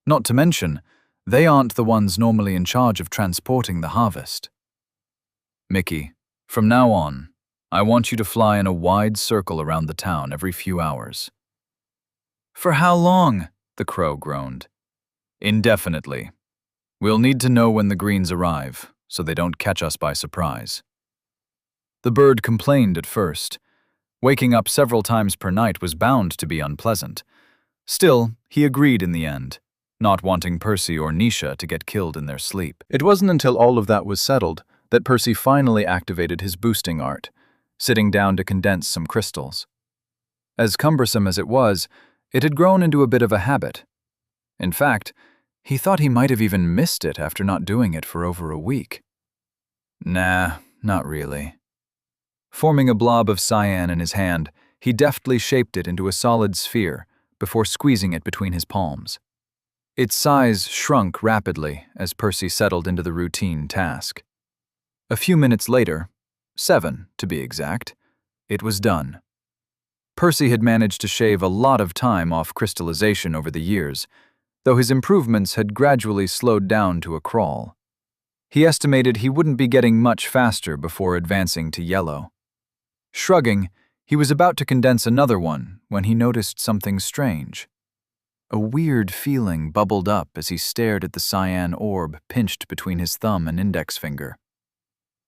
C: Not to mention, they aren't the ones normally in charge of transporting the harvest." "Mickey, from now on, I want you to fly in a wide circle around the town every few hours." "For how long?" the crow groaned. "Indefinitely. We'll need to know when the greens arrive, so they don't catch us by surprise." The bird complained at first. Waking up several times per night was bound to be unpleasant. Still, he agreed in the end, not wanting Percy or Nisha to get killed in their sleep. It wasn't until all of that was settled that Percy finally activated his boosting art, sitting down to condense some crystals. As cumbersome as it was, it had grown into a bit of a habit. In fact, he thought he might have even missed it after not doing it for over a week. Nah, not really. Forming a blob of cyan in his hand, he deftly shaped it into a solid sphere before squeezing it between his palms. Its size shrunk rapidly as Percy settled into the routine task. A few minutes later, 7 to be exact, it was done. Percy had managed to shave a lot of time off crystallization over the years, though his improvements had gradually slowed down to a crawl.
A: He estimated he wouldn't be getting much faster before advancing to yellow. Shrugging, he was about to condense another one when he noticed something strange. A weird feeling bubbled up as he stared at the cyan orb pinched between his thumb and index finger.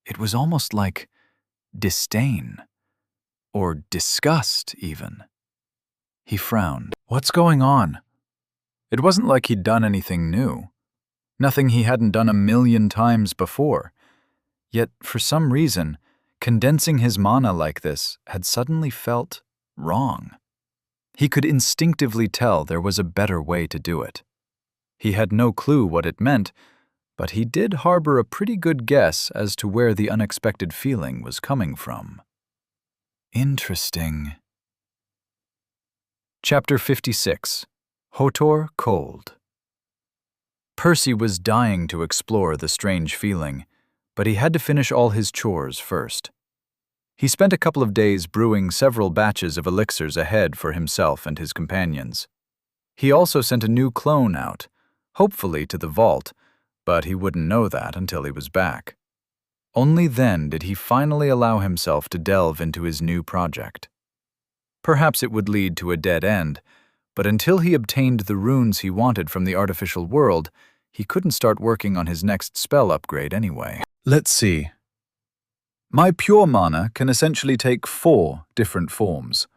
A: It was almost like disdain, or disgust even. He frowned.
C: What's going on? It wasn't like he'd done anything new. Nothing he hadn't done a million times before. Yet, for some reason, condensing his mana like this had suddenly felt wrong. He could instinctively tell there was a better way to do it. He had no clue what it meant, but he did harbor a pretty good guess as to where the unexpected feeling was coming from. Interesting. Chapter 56. Hotor Cold. Percy was dying to explore the strange feeling, but he had to finish all his chores first. He spent a couple of days brewing several batches of elixirs ahead for himself and his companions. He also sent a new clone out, hopefully to the vault, but he wouldn't know that until he was back. Only then did he finally allow himself to delve into his new project. Perhaps it would lead to a dead end, but until he obtained the runes he wanted from the artificial world, he couldn't start working on his next spell upgrade anyway. Let's see. My pure mana can essentially take 4 different forms.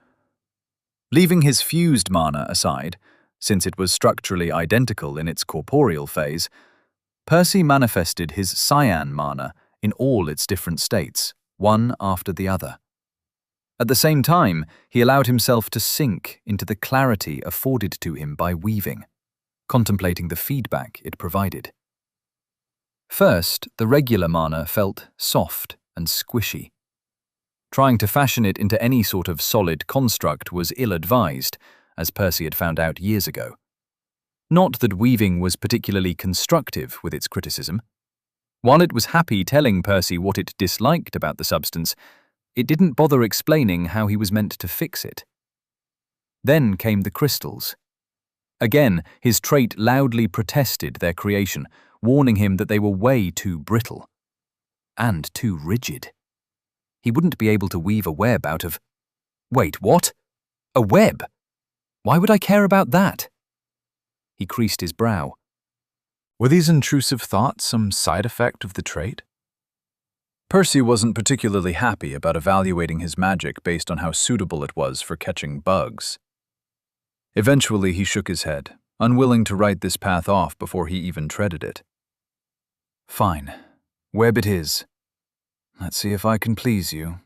C: Leaving his fused mana aside, since it was structurally identical in its corporeal phase, Percy manifested his cyan mana in all its different states, one after the other. At the same time, he allowed himself to sink into the clarity afforded to him by weaving, contemplating the feedback it provided. First, the regular mana felt soft and squishy. Trying to fashion it into any sort of solid construct was ill-advised, as Percy had found out years ago. Not that weaving was particularly constructive with its criticism. While it was happy telling Percy what it disliked about the substance, it didn't bother explaining how he was meant to fix it. Then came the crystals. Again, his trait loudly protested their creation, warning him that they were way too brittle. And too rigid. He wouldn't be able to weave a web out of... Wait, what? A web? Why would I care about that? He creased his brow. Were these intrusive thoughts some side effect of the trait? Percy wasn't particularly happy about evaluating his magic based on how suitable it was for catching bugs. Eventually he shook his head, unwilling to write this path off before he even treaded it. Fine. Web it is. Let's see if I can please you.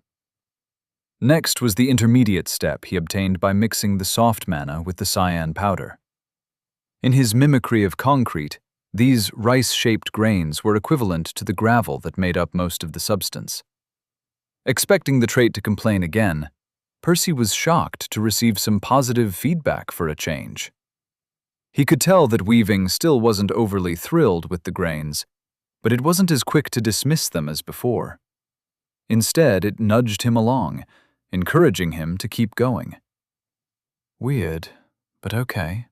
C: Next was the intermediate step he obtained by mixing the soft mana with the cyan powder. In his mimicry of concrete, these rice-shaped grains were equivalent to the gravel that made up most of the substance. Expecting the trait to complain again, Percy was shocked to receive some positive feedback for a change. He could tell that weaving still wasn't overly thrilled with the grains, but it wasn't as quick to dismiss them as before. Instead, it nudged him along, encouraging him to keep going. Weird, but okay.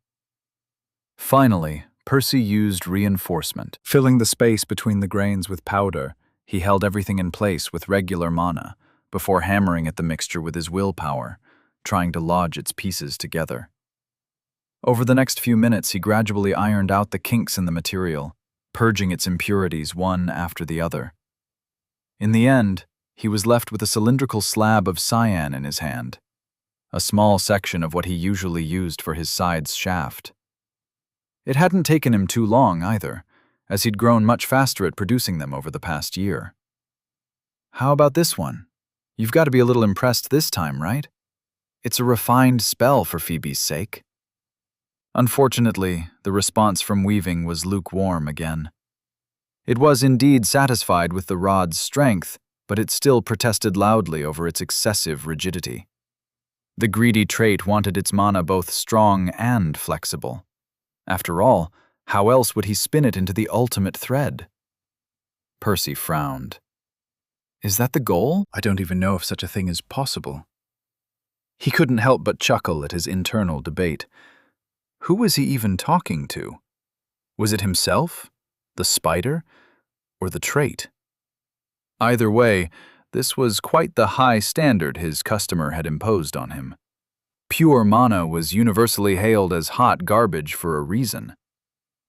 C: Finally, Percy used reinforcement. Filling the space between the grains with powder, he held everything in place with regular mana, before hammering at the mixture with his willpower, trying to lodge its pieces together. Over the next few minutes, he gradually ironed out the kinks in the material, purging its impurities one after the other. In the end, he was left with a cylindrical slab of cyan in his hand, a small section of what he usually used for his side's shaft. It hadn't taken him too long either, as he'd grown much faster at producing them over the past year. How about this one? You've got to be a little impressed this time, right? It's a refined spell for Phoebe's sake. Unfortunately, the response from weaving was lukewarm again. It was indeed satisfied with the rod's strength, but it still protested loudly over its excessive rigidity. The greedy trait wanted its mana both strong and flexible. After all, how else would he spin it into the ultimate thread? Percy frowned. Is that the goal? I don't even know if such a thing is possible. He couldn't help but chuckle at his internal debate. Who was he even talking to? Was it himself? The spider?
A: or the trait? Either way, this was quite the high standard his customer had imposed on him. Pure mana was universally hailed as hot garbage for a reason.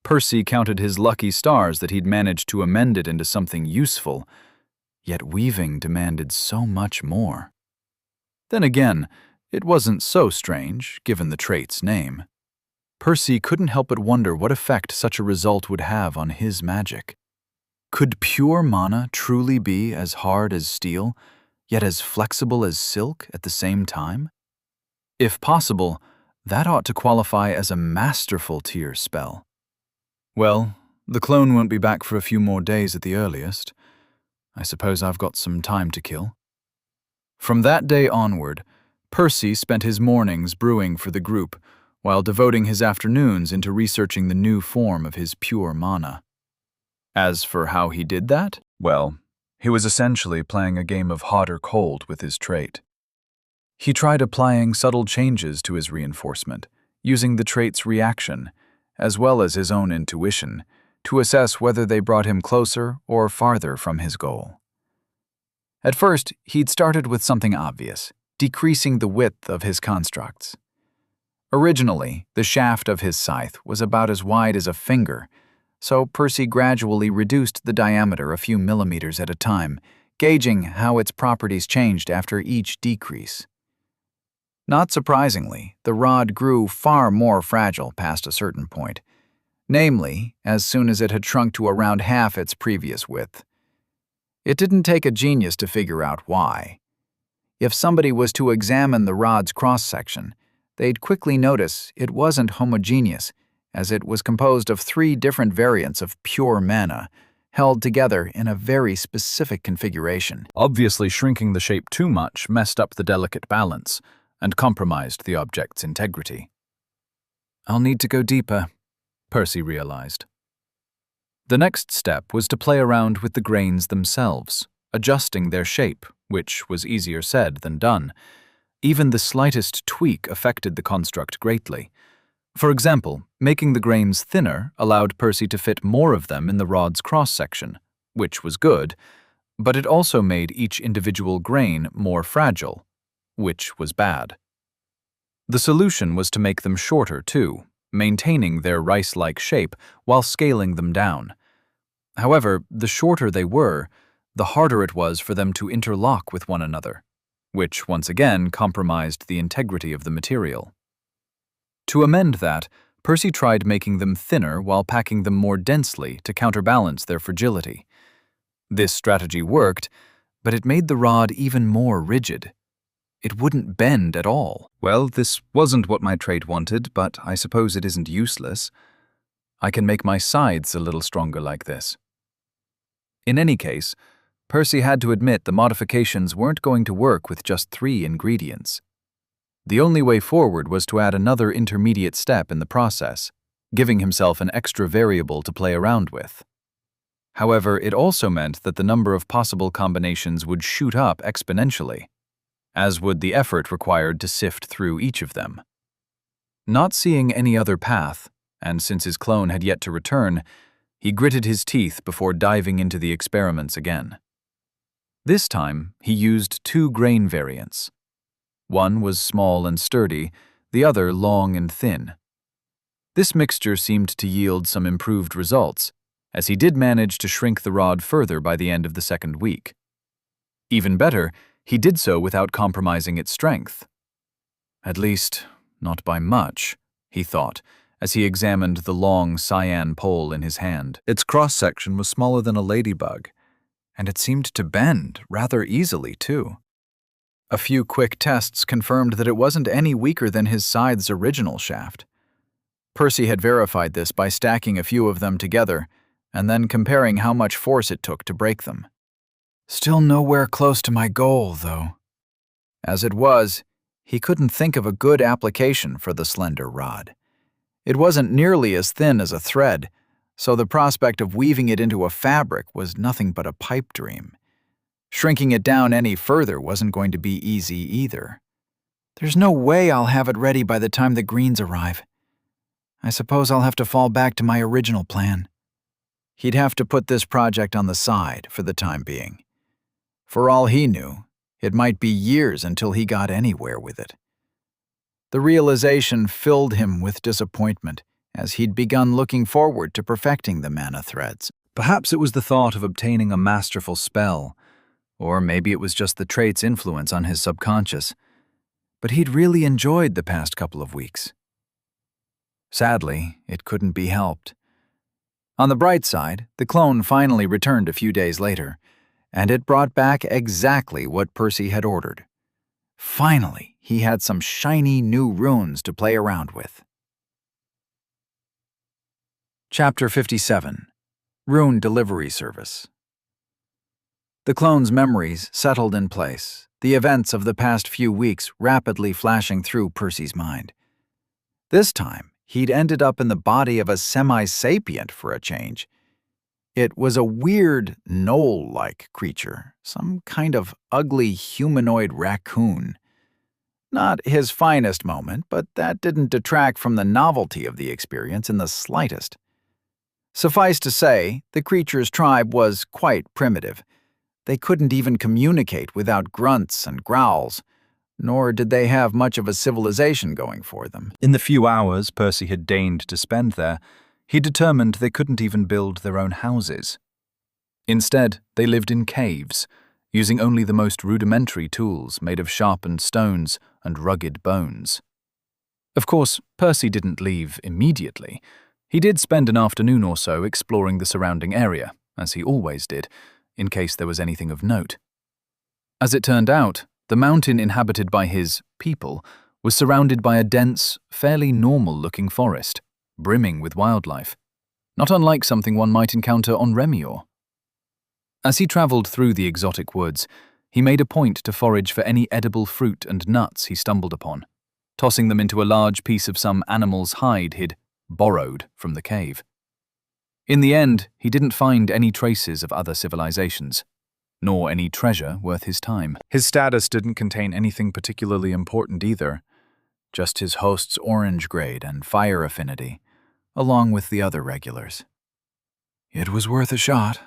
A: Percy counted his lucky stars that he'd managed to amend it into something useful, yet weaving demanded so much more. Then again, it wasn't so strange, given the trait's name. Percy couldn't help but wonder what effect such a result would have on his magic. Could pure mana truly be as hard as steel, yet as flexible as silk at the same time? If possible, that ought to qualify as a masterful tier spell. Well, the clone won't be back for a few more days at the earliest. I suppose I've got some time to kill. From that day onward, Percy spent his mornings brewing for the group, while devoting his afternoons into researching the new form of his pure mana. As for how he did that,
C: Well, he was essentially playing a game of hot or cold with his trait. He tried applying subtle changes to his reinforcement, using the trait's reaction, as well as his own intuition, to assess whether they brought him closer or farther from his goal. At first, he'd started with something obvious, decreasing the width of his constructs. Originally, the shaft of his scythe was about as wide as a finger, so Percy gradually reduced the diameter a few millimeters at a time, gauging how its properties changed after each decrease. Not surprisingly, the rod grew far more fragile past a certain point, namely, as soon as it had shrunk to around half its previous width. It didn't take a genius to figure out why. If somebody was to examine the rod's cross-section, they'd quickly notice it wasn't homogeneous, as it was composed of 3 different variants of pure mana, held together in a very specific configuration. Obviously, shrinking the shape too much messed up the delicate balance and compromised the object's integrity.
A: I'll need to go deeper, Percy realized. The next step was to play around with the grains themselves, adjusting their shape, which was easier said than done. Even the slightest tweak affected the construct greatly. For example, making the grains thinner allowed Percy to fit more of them in the rod's cross-section, which was good, but it also made each individual grain more fragile, which was bad. The solution was to make them shorter, too, maintaining their rice-like shape while scaling them down. However, the shorter they were, the harder it was for them to interlock with one another, which once again compromised the integrity of the material. To amend that, Percy tried making them thinner while packing them more densely to counterbalance their fragility. This strategy worked, but it made the rod even more rigid. It wouldn't bend at all.
C: Well, this wasn't what my trait wanted, but I suppose it isn't useless. I can make my sides a little stronger like this. In any case, Percy had to admit the modifications weren't going to work with just 3 ingredients. The only way forward was to add another intermediate step in the process, giving himself an extra variable to play around with. However, it also meant that the number of possible combinations would shoot up exponentially, as would the effort required to sift through each of them. Not seeing any other path, and since his clone had yet to return, he gritted his teeth before diving into the experiments again. This time, he used 2 grain variants. One was small and sturdy, the other long and thin. This mixture seemed to yield some improved results, as he did manage to shrink the rod further by the end of the 2nd week. Even better, he did so without compromising its strength. At least, not by much, he thought, as he examined the long cyan pole in his hand. Its cross-section was smaller than a ladybug, and it seemed to bend rather easily, too. A few quick tests confirmed that it wasn't any weaker than his scythe's original shaft. Percy had verified this by stacking a few of them together, and then comparing how much force it took to break them. Still nowhere close to my goal, though. As it was, he couldn't think of a good application for the slender rod. It wasn't nearly as thin as a thread, so the prospect of weaving it into a fabric was nothing but a pipe dream. Shrinking it down any further wasn't going to be easy either. There's no way I'll have it ready by the time the greens arrive. I suppose I'll have to fall back to my original plan.
B: He'd have to put this project on the side for the time being. For all he knew, it might be years until he got anywhere with it. The realization filled him with disappointment as he'd begun looking forward to perfecting the mana threads.
A: Perhaps it was the thought of obtaining a masterful spell, or maybe it was just the trait's influence on his subconscious. But he'd really enjoyed the past couple of weeks. Sadly, it couldn't be helped. On the bright side, the clone finally returned a few days later, and it brought back exactly what Percy had ordered. Finally, he had some shiny new runes to play around with. Chapter 57. Rune Delivery Service. The clone's memories settled in place, the events of the past few weeks rapidly flashing through Percy's mind. This time, he'd ended up in the body of a semi-sapient for a change. It was a weird, gnoll-like creature, some kind of ugly humanoid raccoon. Not his finest moment, but that didn't detract from the novelty of the experience in the slightest. Suffice to say, the creature's tribe was quite primitive. They couldn't even communicate without grunts and growls, nor did they have much of a civilization going for them.
C: In the few hours Percy had deigned to spend there, he determined they couldn't even build their own houses. Instead, they lived in caves, using only the most rudimentary tools made of sharpened stones and rugged bones. Of course, Percy didn't leave immediately. He did spend an afternoon or so exploring the surrounding area, as he always did, in case there was anything of note. As it turned out, the mountain inhabited by his people was surrounded by a dense, fairly normal-looking forest, brimming with wildlife, not unlike something one might encounter on Remior. As he traveled through the exotic woods, he made a point to forage for any edible fruit and nuts he stumbled upon, tossing them into a large piece of some animal's hide he'd borrowed from the cave. In the end, he didn't find any traces of other civilizations, nor any treasure worth his time. His status didn't contain anything particularly important either, just his host's orange grade and fire affinity, along with the other regulars.
B: It was worth a shot.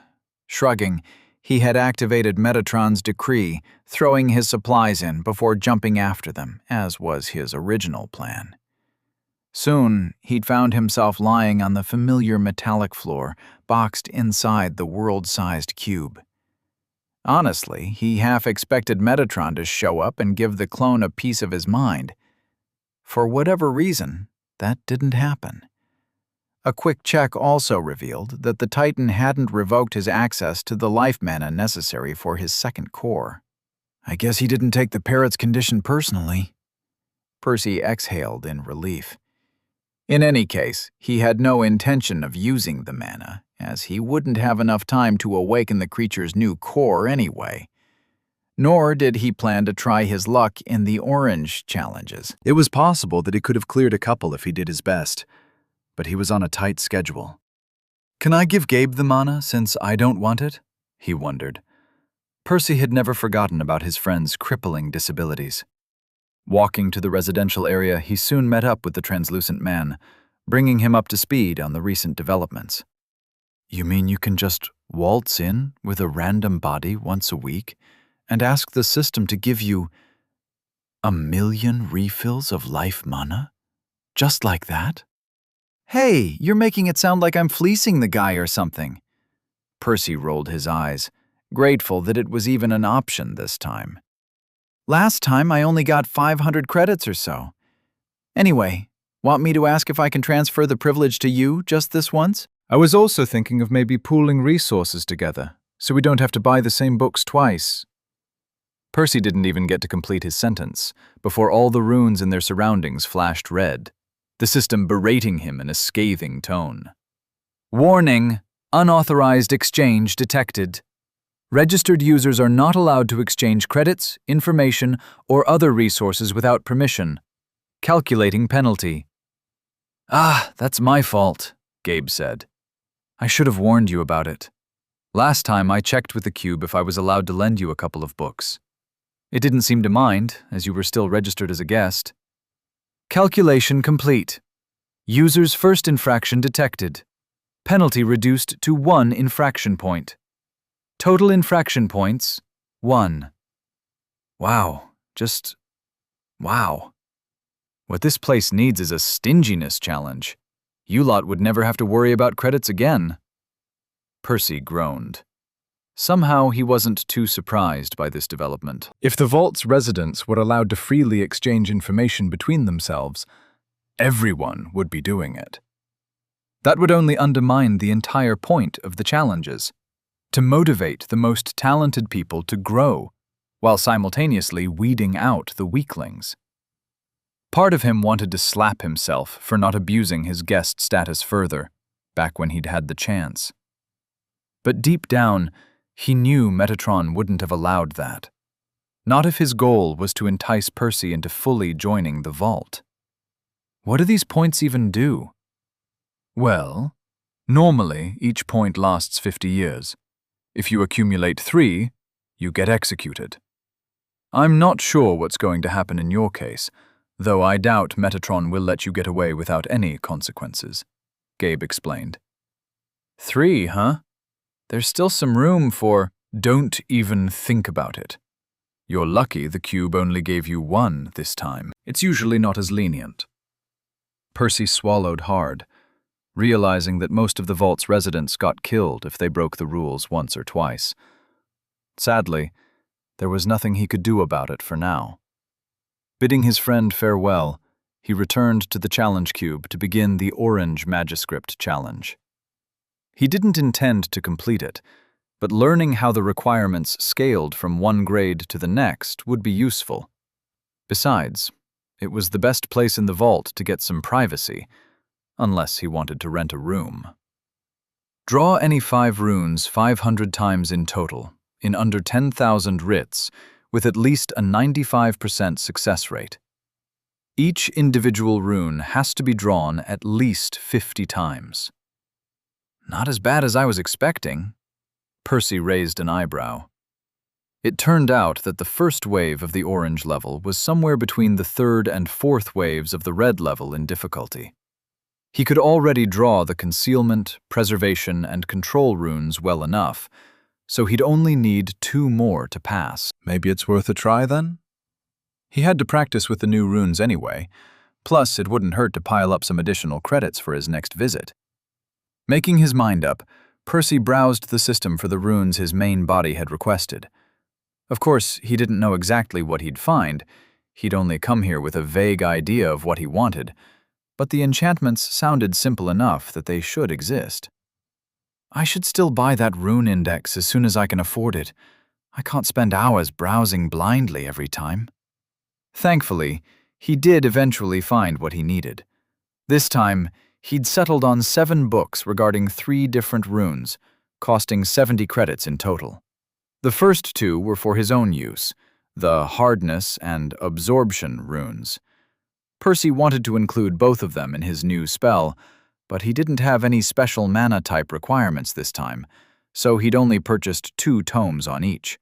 B: Shrugging, he had activated Metatron's decree, throwing his supplies in before jumping after them, as was his original plan. Soon, he'd found himself lying on the familiar metallic floor, boxed inside the world-sized cube. Honestly, he half expected Metatron to show up and give the clone a piece of his mind. For whatever reason, that didn't happen. A quick check also revealed that the Titan hadn't revoked his access to the life mana necessary for his second core. I guess he didn't take the parrot's condition personally. Percy exhaled in relief. In any case, he had no intention of using the mana, as he wouldn't have enough time to awaken the creature's new core anyway. Nor did he plan to try his luck in the orange challenges.
A: It was possible that he could have cleared a couple if he did his best, but he was on a tight schedule. Can I give Gabe the mana since I don't want it? He wondered. Percy had never forgotten about his friend's crippling disabilities. Walking to the residential area, he soon met up with the translucent man, bringing him up to speed on the recent developments. You mean you can just waltz in with a random body once a week and ask the system to give you 1,000,000 refills of life mana? Just like that? Hey, you're making it sound like I'm fleecing the guy or something. Percy rolled his eyes, grateful that it was even an option this time. Last time I only got 500 credits or so. Anyway, want me to ask if I can transfer the privilege to you just this once?
C: I was also thinking of maybe pooling resources together, so we don't have to buy the same books twice. Percy didn't even get to complete his sentence before all the runes in their surroundings flashed red, the system berating him in a scathing tone. Warning! Unauthorized exchange detected. Registered users are not allowed to exchange credits, information, or other resources without permission. Calculating penalty. Ah, that's my fault, Gabe said. I should have warned you about it. Last time I checked with the cube if I was allowed to lend you a couple of books. It didn't seem to mind, as you were still registered as a guest. Calculation complete. User's first infraction detected.
A: Penalty reduced to 1 infraction point. Total infraction points, 1. Wow, wow. What this place needs is a stinginess challenge. You lot would never have to worry about credits again. Percy groaned. Somehow he wasn't too surprised by this development.
C: If the vault's residents were allowed to freely exchange information between themselves, everyone would be doing it.
A: That would only undermine the entire point of the challenges, to motivate the most talented people to grow, while simultaneously weeding out the weaklings. Part of him wanted to slap himself for not abusing his guest status further, back when he'd had the chance. But deep down, he knew Metatron wouldn't have allowed that. Not if his goal was to entice Percy into fully joining the vault. What do these points even do? Well, normally each point lasts 50 years. If you accumulate 3, you get executed. I'm not sure what's going to happen in your case, though I doubt Metatron will let you get away without any consequences, Gabe explained. 3, huh? There's still some room for don't even think about it. You're lucky the cube only gave you 1 this time. It's usually not as lenient. Percy swallowed hard, realizing that most of the vault's residents got killed if they broke the rules once or twice. Sadly, there was nothing he could do about it for now. Bidding his friend farewell, he returned to the challenge cube to begin the Orange Magiscript challenge. He didn't intend to complete it, but learning how the requirements scaled from one grade to the next would be useful. Besides, it was the best place in the vault to get some privacy, unless he wanted to rent a room. Draw any 5 runes 500 times in total, in under 10,000 writs, with at least a 95% success rate. Each individual rune has to be drawn at least 50 times. Not as bad as I was expecting. Percy raised an eyebrow. It turned out that the first wave of the orange level was somewhere between the 3rd and 4th waves of the red level in difficulty. He could already draw the concealment, preservation, and control runes well enough, so he'd only need 2 more to pass.
C: Maybe it's worth a try then? He had to practice with the new runes anyway, plus it wouldn't hurt to pile up some additional credits for his next visit. Making his mind up, Percy browsed the system for the runes his main body had requested. Of course, he didn't know exactly what he'd find. He'd only come here with a vague idea of what he wanted, but the enchantments sounded simple enough that they should exist. I should still buy that rune index as soon as I can afford it. I can't spend hours browsing blindly every time. Thankfully, he did eventually find what he needed. This time, he'd settled on 7 books regarding 3 different runes, costing 70 credits in total. The first 2 were for his own use, the Hardness and Absorption runes. Percy wanted to include both of them in his new spell, but he didn't have any special mana-type requirements this time, so he'd only purchased 2 tomes on each.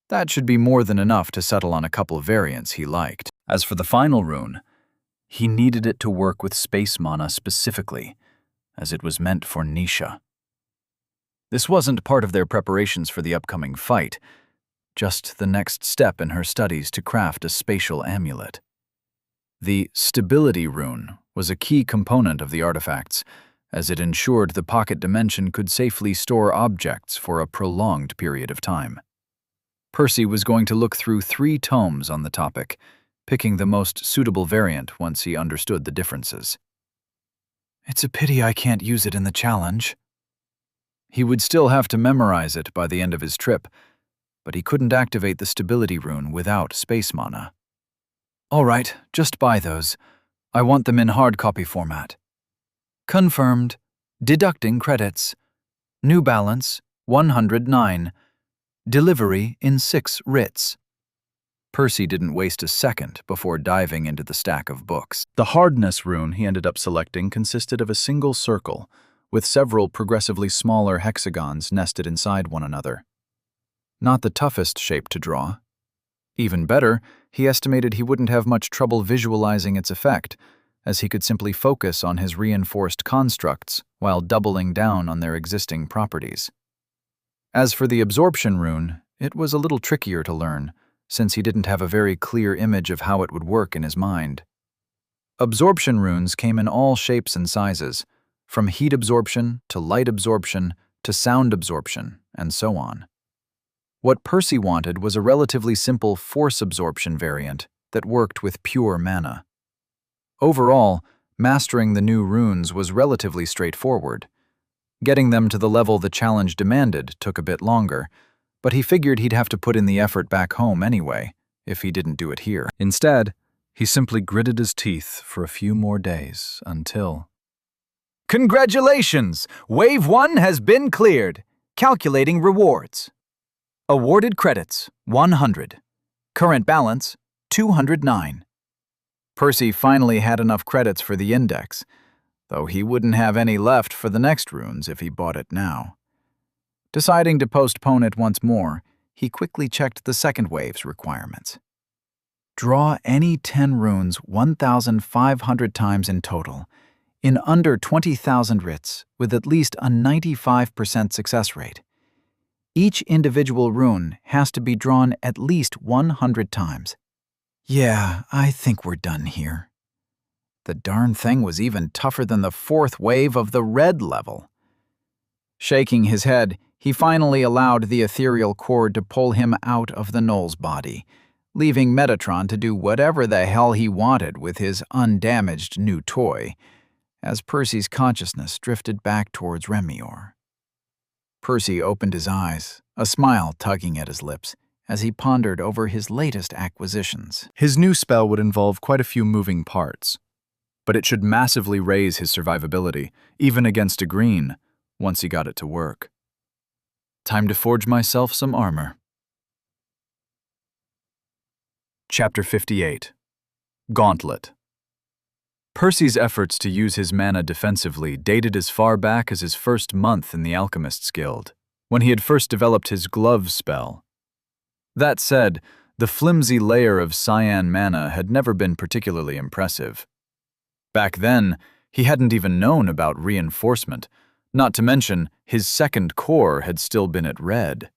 C: That should be more than enough to settle on a couple variants he liked. As for the final rune, he needed it to work with space mana specifically, as it was meant for Nisha. This wasn't part of their preparations for the upcoming fight, just the next step in her studies to craft a spatial amulet. The Stability rune was a key component of the artifacts, as it ensured the pocket dimension could safely store objects for a prolonged period of time. Percy was going to look through 3 tomes on the topic, picking the most suitable variant once he understood the differences. It's a pity I can't use it in the challenge. He would still have to memorize it by the end of his trip, but he couldn't activate the Stability rune without space mana. All right, just buy those. I want them in hard copy format. Confirmed. Deducting credits. New balance, 109. Delivery in 6 writs. Percy didn't waste a second before diving into the stack of books. The Hardness rune he ended up selecting consisted of a single circle, with several progressively smaller hexagons nested inside one another. Not the toughest shape to draw. Even better, he estimated he wouldn't have much trouble visualizing its effect,
A: as he could simply focus on his reinforced constructs while doubling down on their existing properties. As for the absorption rune, it was a little trickier to learn, since he didn't have a very clear image of how it would work in his mind. Absorption runes came in all shapes and sizes, from heat absorption to light absorption to sound absorption, and so on. What Percy wanted was a relatively simple force absorption variant that worked with pure mana. Overall, mastering the new runes was relatively straightforward. Getting them to the level the challenge demanded took a bit longer, but he figured he'd have to put in the effort back home anyway, if he didn't do it here.
C: Instead, he simply gritted his teeth for a few more days until...
B: Congratulations! Wave 1 has been cleared. Calculating rewards. Awarded credits, 100. Current balance, 209. Percy finally had enough credits for the index, though he wouldn't have any left for the next runes if he bought it now. Deciding to postpone it once more, he quickly checked the second wave's requirements. Draw any 10 runes 1,500 times in total, in under 20,000 writs, with at least a 95% success rate. Each individual rune has to be drawn at least 100 times. Yeah, I think we're done here. The darn thing was even tougher than the fourth wave of the red level. Shaking his head, he finally allowed the ethereal cord to pull him out of the gnoll's body, leaving Metatron to do whatever the hell he wanted with his undamaged new toy, as Percy's consciousness drifted back towards Remior. Percy opened his eyes, a smile tugging at his lips, as he pondered over his latest acquisitions.
C: His new spell would involve quite a few moving parts, but it should massively raise his survivability, even against a green, once he got it to work.
A: Time to forge myself some armor.
C: Chapter 58. Gauntlet.
A: Percy's efforts to use his mana defensively dated as far back as his first month in the Alchemist's Guild, when he had first developed his glove spell. That said, the flimsy layer of cyan mana had never been particularly impressive. Back then, he hadn't even known about reinforcement, not to mention his second core had still been at red.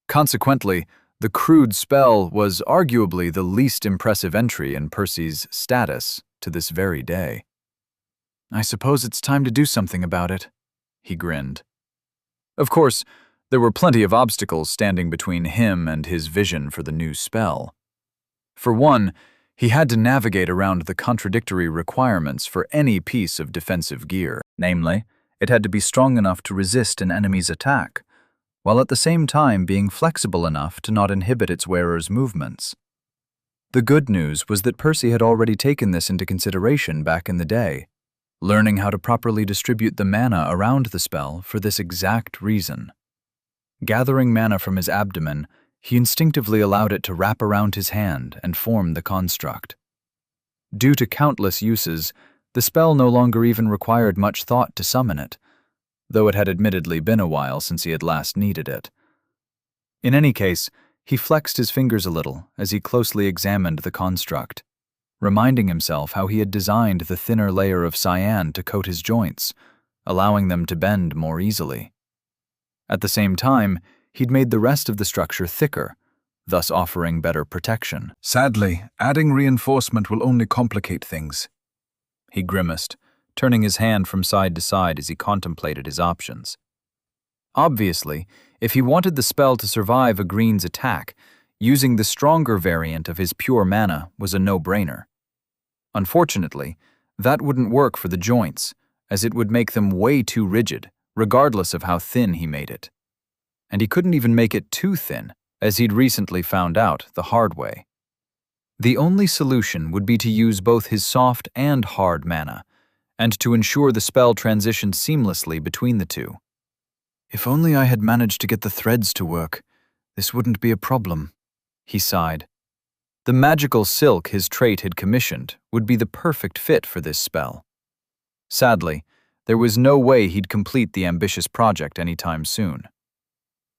A: Consequently, the crude spell was arguably the least impressive entry in Percy's status to this very day. I suppose it's time to do something about it, he grinned. Of course, there were plenty of obstacles standing between him and his vision for the new spell. For one, he had to navigate around the contradictory requirements for any piece of defensive gear. Namely, it had to be strong enough to resist an enemy's attack, while at the same time being flexible enough to not inhibit its wearer's movements. The good news was that Percy had already taken this into consideration back in the day, learning how to properly distribute the mana around the spell for this exact reason. Gathering mana from his abdomen, he instinctively allowed it to wrap around his hand and form the construct. Due to countless uses, the spell no longer even required much thought to summon it, though it had admittedly been a while since he had last needed it. In any case, he flexed his fingers a little as he closely examined the construct, reminding himself how he had designed the thinner layer of cyan to coat his joints, allowing them to bend more easily. At the same time, he'd made the rest of the structure thicker, thus offering better protection.
C: Sadly, adding reinforcement will only complicate things. He grimaced, turning his hand from side to side as he contemplated his options.
A: Obviously, if he wanted the spell to survive a green's attack, using the stronger variant of his pure mana was a no-brainer. Unfortunately, that wouldn't work for the joints, as it would make them way too rigid, regardless of how thin he made it. And he couldn't even make it too thin, as he'd recently found out the hard way. The only solution would be to use both his soft and hard mana, and to ensure the spell transitioned seamlessly between the two. If only I had managed to get the threads to work, this wouldn't be a problem, he sighed. The magical silk his trait had commissioned would be the perfect fit for this spell. Sadly, there was no way he'd complete the ambitious project anytime soon.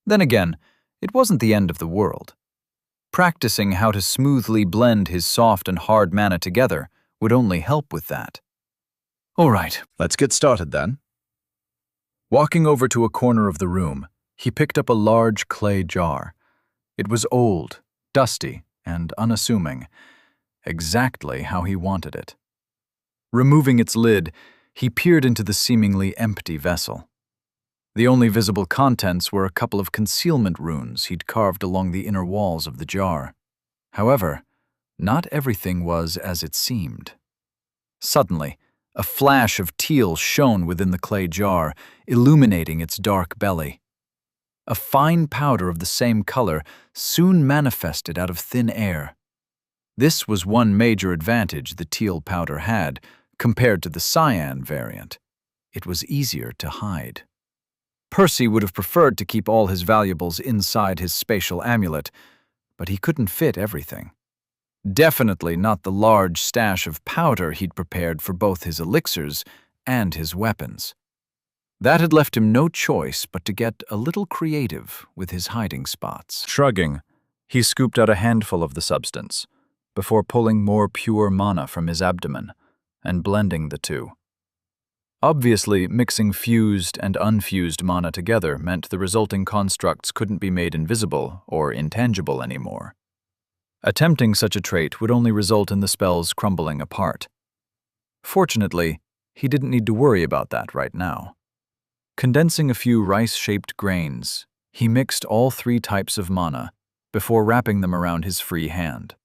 A: Then again, it wasn't the end of the world. Practicing how to smoothly blend his soft and hard mana together would only help with that. All right,
B: Let's get started then.
A: walking over to a corner of the room, he picked up a large clay jar. It was old, dusty, and unassuming, exactly how he wanted it. Removing its lid, he peered into the seemingly empty vessel. The only visible contents were a couple of concealment runes he'd carved along the inner walls of the jar. However, not everything was as it seemed. Suddenly, a flash of teal shone within the clay jar, illuminating its dark belly. A fine powder of the same color soon manifested out of thin air. This was one major advantage the teal powder had compared to the cyan variant. It was easier to hide. Percy would have preferred to keep all his valuables inside his spatial amulet, but he couldn't fit everything. Definitely not the large stash of powder he'd prepared for both his elixirs and his weapons. That had left him no choice but to get a little creative with his hiding spots.
C: Shrugging, he scooped out a handful of the substance, before pulling more pure mana from his abdomen and blending the two. Obviously, mixing fused and unfused mana together meant the resulting constructs couldn't be made invisible or intangible anymore. Attempting such a trait would only result in the spells crumbling apart. Fortunately, he didn't need to worry about that right now. Condensing a few rice-shaped grains, he mixed all 3 types of mana before wrapping them around his free hand.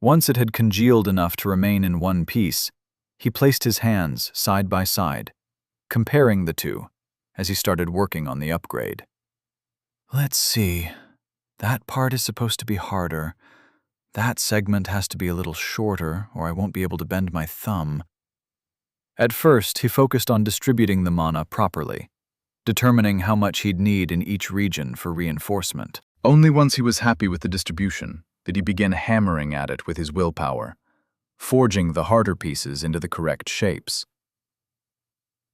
C: Once it had congealed enough to remain in one piece, he placed his hands side by side, comparing the two as he started working on the upgrade. Let's see. That part is supposed to be harder. That segment has to be a little shorter, or I won't be able to bend my thumb. At first, he focused on distributing the mana properly, determining how much he'd need in each region for reinforcement. Only once he was happy with the distribution did he begin hammering at it with his willpower, forging the harder pieces into the correct shapes.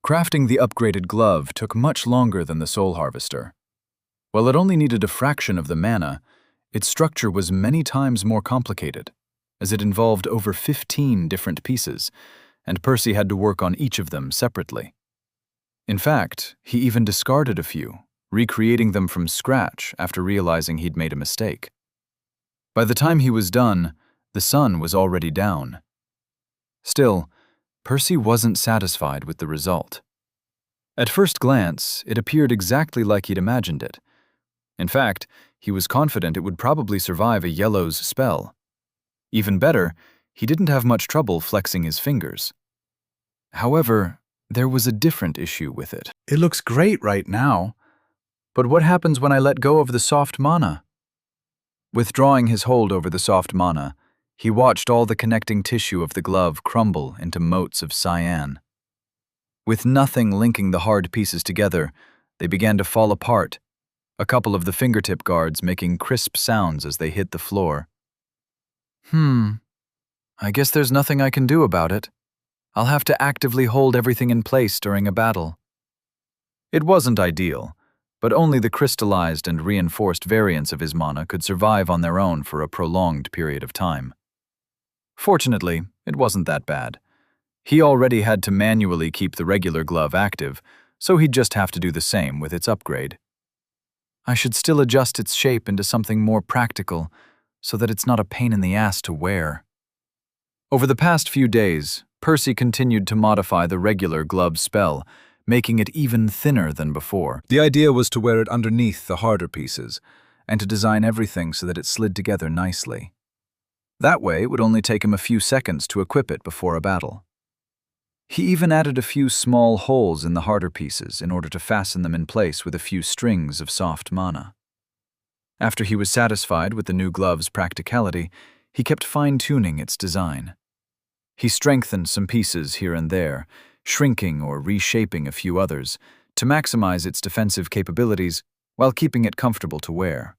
C: Crafting the upgraded glove took much longer than the Soul Harvester. While it only needed a fraction of the mana, its structure was many times more complicated, as it involved over 15 different pieces, and Percy had to work on each of them separately. In fact, he even discarded a few, recreating them from scratch after realizing he'd made a mistake. By the time he was done, the sun was already down. Still, Percy wasn't satisfied with the result. At first glance, it appeared exactly like he'd imagined it. In fact, he was confident it would probably survive a Yellow's spell. Even better, he didn't have much trouble flexing his fingers. However, there was a different issue with it. It looks great right now, but what happens when I let go of the soft mana? Withdrawing his hold over the soft mana, he watched all the connecting tissue of the glove crumble into motes of cyan. With nothing linking the hard pieces together, they began to fall apart, a couple of the fingertip guards making crisp sounds as they hit the floor.
A: I guess there's nothing I can do about it. I'll have to actively hold everything in place during a battle.
C: It wasn't ideal, but only the crystallized and reinforced variants of his mana could survive on their own for a prolonged period of time. Fortunately, it wasn't that bad. He already had to manually keep the regular glove active, so he'd just have to do the same with its upgrade.
A: I should still adjust its shape into something more practical, so that it's not a pain in the ass to wear.
C: Over the past few days, Percy continued to modify the regular glove spell, making it even thinner than before. The idea was to wear it underneath the harder pieces, and to design everything so that it slid together nicely. That way, it would only take him a few seconds to equip it before a battle. He even added a few small holes in the harder pieces in order to fasten them in place with a few strings of soft mana. After he was satisfied with the new glove's practicality, he kept fine-tuning its design. He strengthened some pieces here and there, shrinking or reshaping a few others, to maximize its defensive capabilities while keeping it comfortable to wear.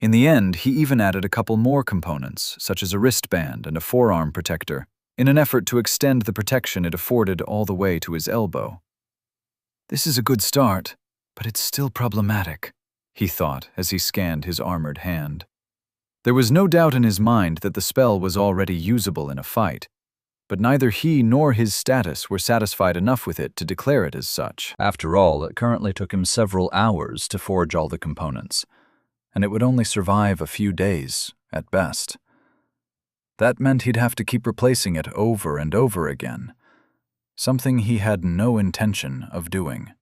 C: In the end, he even added a couple more components, such as a wristband and a forearm protector, in an effort to extend the protection it afforded all the way to his elbow.
A: This is a good start, but it's still problematic, he thought as he scanned his armored hand.
C: There was no doubt in his mind that the spell was already usable in a fight,
A: but neither he nor his status were satisfied enough with it to declare it as such. After all, it currently took him several hours to forge all the components, and it would only survive a few days, at best. That meant he'd have to keep replacing it over and over again, something he had no intention of doing.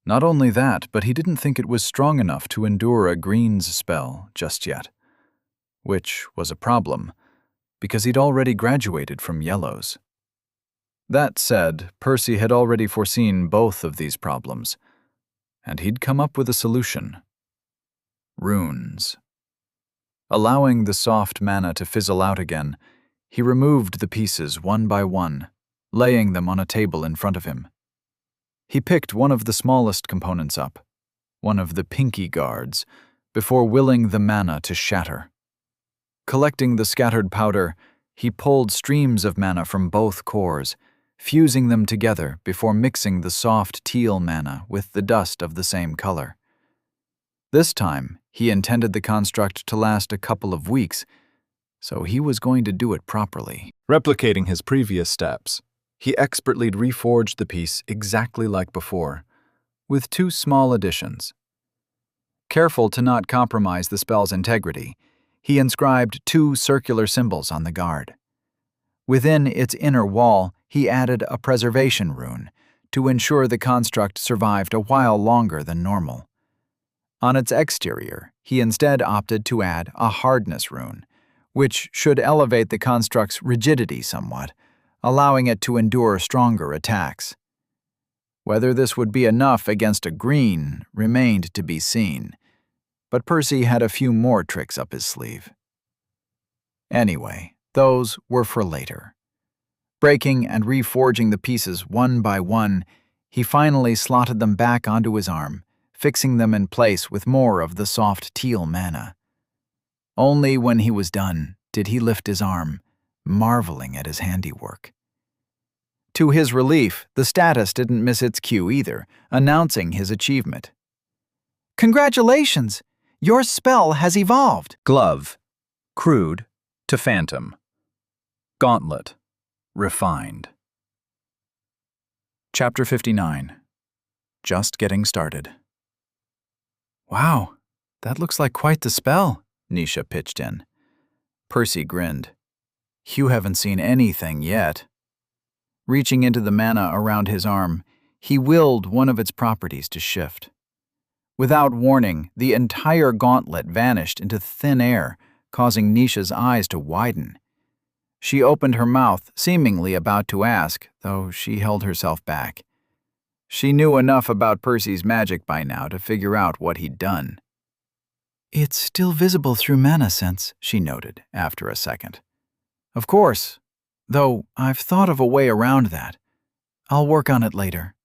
A: Not only that, but he didn't think it was strong enough to endure a green's spell just yet, which was a problem, because he'd already graduated from yellows. That said, Percy had already foreseen both of these problems, and he'd come up with a solution. Runes. Allowing the soft mana to fizzle out again, he removed the pieces one by one, laying them on a table in front of him. He picked one of the smallest components up, one of the pinky guards, before willing the mana to shatter. Collecting the scattered powder, he pulled streams of mana from both cores, fusing them together before mixing the soft teal mana with the dust of the same color. This time, he intended the construct to last a couple of weeks, so he was going to do it properly. Replicating his previous steps, he expertly reforged the piece exactly like before, with two small additions. Careful to not compromise the spell's integrity, he inscribed two circular symbols on the guard. Within its inner wall, he added a preservation rune to ensure the construct survived a while longer than normal. On its exterior, he instead opted to add a hardness rune, which should elevate the construct's rigidity somewhat, allowing it to endure stronger attacks. Whether this would be enough against a green remained to be seen, but Percy had a few more tricks up his sleeve. Anyway, those were for later. Breaking and reforging the pieces one by one, he finally slotted them back onto his arm, fixing them in place with more of the soft teal mana. Only when he was done did he lift his arm, marveling at his handiwork. To his relief, the status didn't miss its cue either, announcing his achievement. "Congratulations! Your spell has evolved."
C: Glove, crude to phantom. Gauntlet, refined.
A: Chapter 59. Just getting started. "Wow, that looks like quite the spell," Nisha pitched in. Percy grinned. "You haven't seen anything yet." Reaching into the mana around his arm, he willed one of its properties to shift. Without warning, the entire gauntlet vanished into thin air, causing Nisha's eyes to widen. She opened her mouth, seemingly about to ask, though she held herself back. She knew enough about Percy's magic by now to figure out what he'd done. "It's still visible through mana sense," she noted after a second. "Of course, though I've thought of a way around that. I'll work on it later."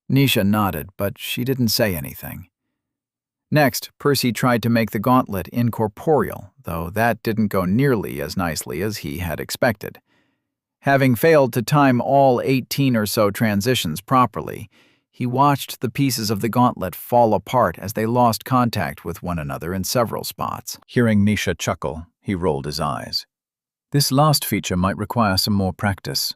A: Nisha nodded, but she didn't say anything. Next, Percy tried to make the gauntlet incorporeal, though that didn't go nearly as nicely as he had expected. Having failed to time all 18 or so transitions properly, he watched the pieces of the gauntlet fall apart as they lost contact with one another in several spots.
C: Hearing Nisha chuckle, he rolled his eyes. This last feature might require some more practice.